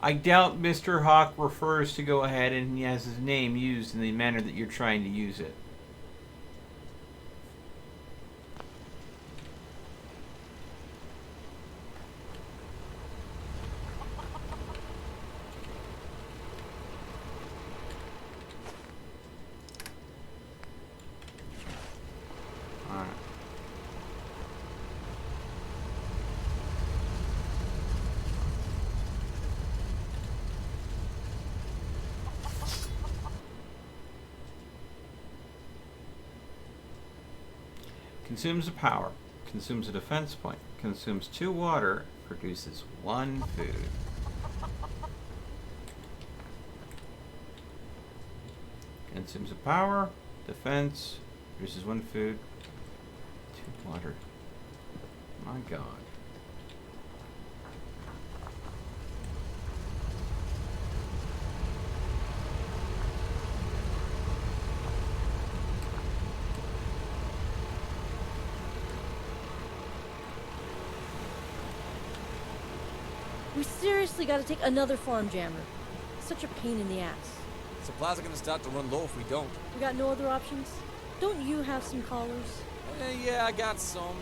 I doubt Mr. Hawk refers to go ahead and he has his name used in the manner that you're trying to use it. Consumes a power, consumes a defense point, consumes 2 water, produces 1 food. Consumes a power, defense, produces 1 food, 2 water. My God. We seriously gotta take another farm jammer. Such a pain in the ass. Supplies are gonna start to run low if we don't. We got no other options? Don't you have some callers? Yeah, I got some.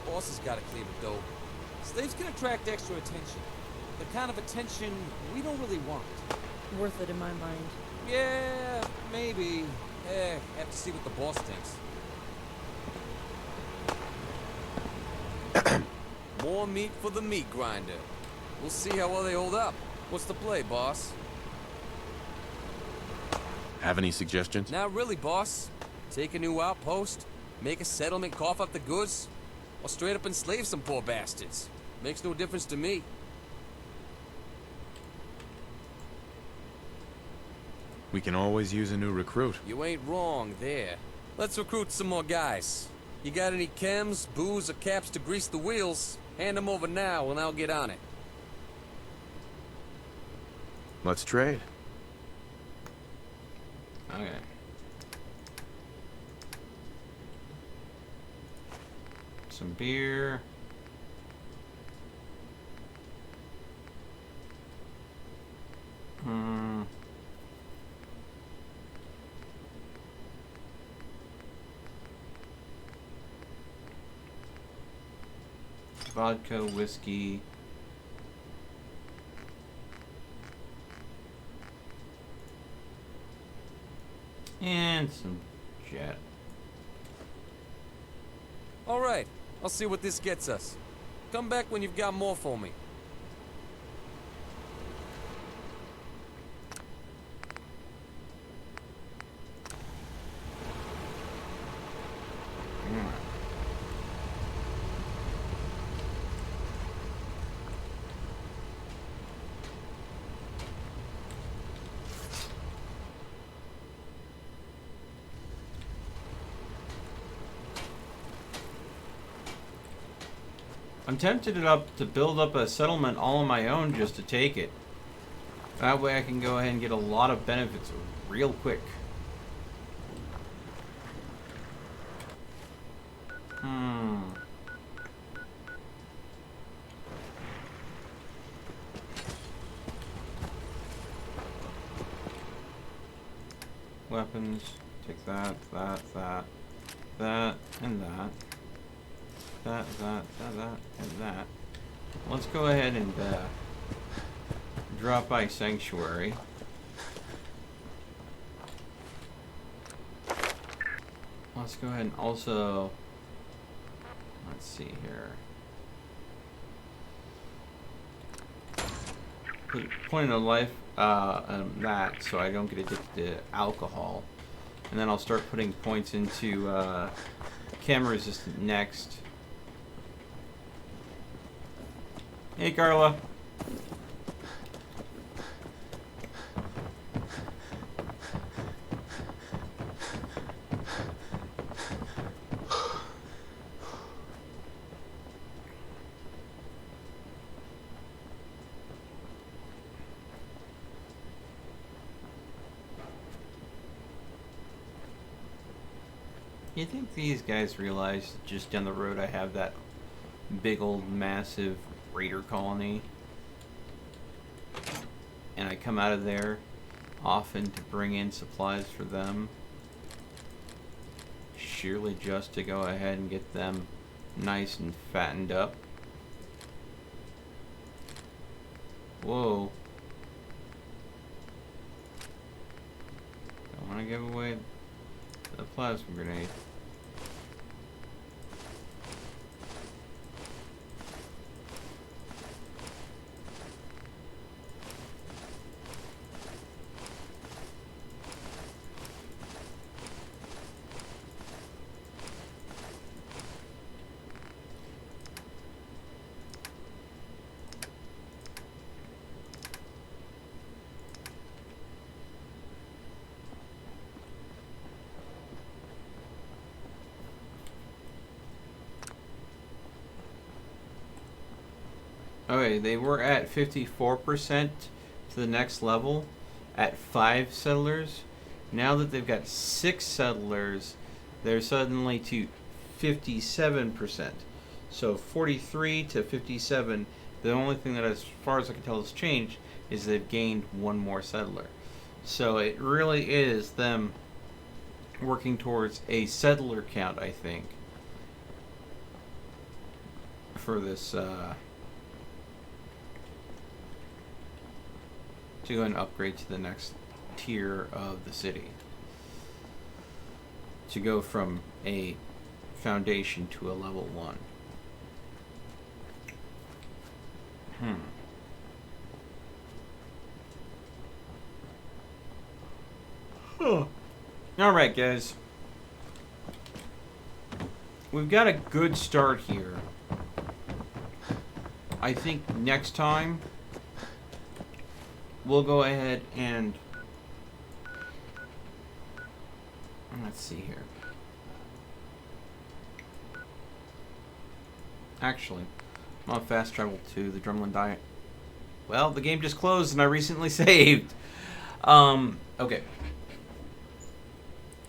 Boss has gotta clear the dough. Slaves can attract extra attention. The kind of attention we don't really want. Worth it in my mind. Yeah, maybe. Have to see what the boss thinks. More meat for the meat grinder. We'll see how well they hold up. What's the play, boss? Have any suggestions? Not really, boss. Take a new outpost, make a settlement, cough up the goods, or straight up enslave some poor bastards. Makes no difference to me. We can always use a new recruit. You ain't wrong there. Let's recruit some more guys. You got any chems, booze, or caps to grease the wheels? Hand them over now and I'll get on it. Let's trade. Okay. Some beer. Vodka, whiskey. And some yet. Alright, I'll see what this gets us. Come back when you've got more for me. I'm tempted to build up a settlement all on my own just to take it. That way I can go ahead and get a lot of benefits real quick. Weapons, take that, and that. That, and that. Let's go ahead and drop by Sanctuary. Let's go ahead and also, let's see here. Put point of life on that so I don't get addicted to alcohol. And then I'll start putting points into camera resistant next. Hey, Carla. You think these guys realize just down the road I have that big old massive raider colony, and I come out of there often to bring in supplies for them, surely just to go ahead and get them nice and fattened up? Whoa. Don't want to give away the plasma grenade. Okay, they were at 54% to the next level at 5 settlers. Now that they've got 6 settlers, they're suddenly to 57%. So 43 to 57. The only thing that, as far as I can tell, has changed is they've gained 1 more settler. So it really is them working towards a settler count, I think, for this to go and upgrade to the next tier of the city, to go from a foundation to a level 1. Alright, guys. We've got a good start here. I think next time we'll go ahead and let's see here. Actually, I'm on fast travel to the Drumlin Diet. Well, the game just closed and I recently saved. Okay.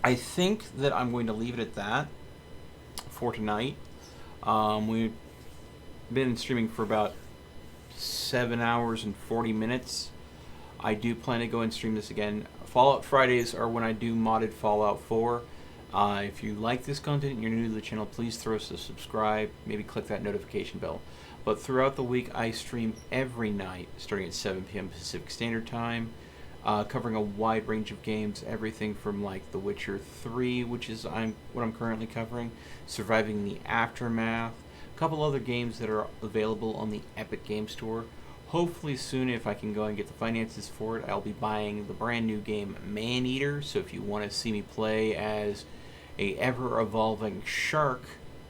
I think that I'm going to leave it at that for tonight. We've been streaming for about 7 hours and 40 minutes. I do plan to go and stream this again. Fallout Fridays are when I do modded Fallout 4. If you like this content and you're new to the channel, please throw us a subscribe. Maybe click that notification bell. But throughout the week, I stream every night, starting at 7 p.m. Pacific Standard Time. covering a wide range of games, everything from like The Witcher 3, which is what I'm currently covering, Surviving the Aftermath, a couple other games that are available on the Epic Game Store. Hopefully soon, if I can go and get the finances for it, I'll be buying the brand new game Maneater. So if you want to see me play as a ever-evolving shark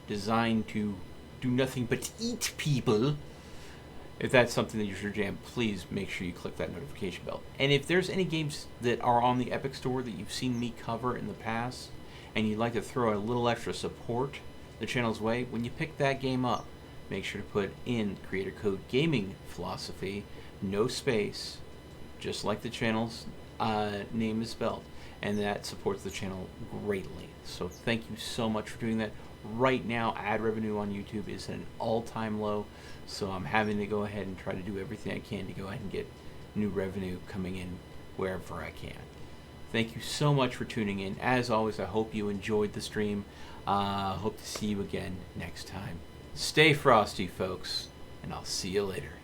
designed to do nothing but eat people, if that's something that you're your jam, please make sure you click that notification bell. And if there's any games that are on the Epic Store that you've seen me cover in the past, and you'd like to throw a little extra support the channel's way, when you pick that game up, make sure to put in creator code Gaming Philosophy, no space, just like the channel's name is spelled, and that supports the channel greatly. So thank you so much for doing that. Right now, ad revenue on YouTube is at an all-time low, so I'm having to go ahead and try to do everything I can to go ahead and get new revenue coming in wherever I can. Thank you so much for tuning in. As always, I hope you enjoyed the stream. Hope to see you again next time. Stay frosty, folks, and I'll see you later.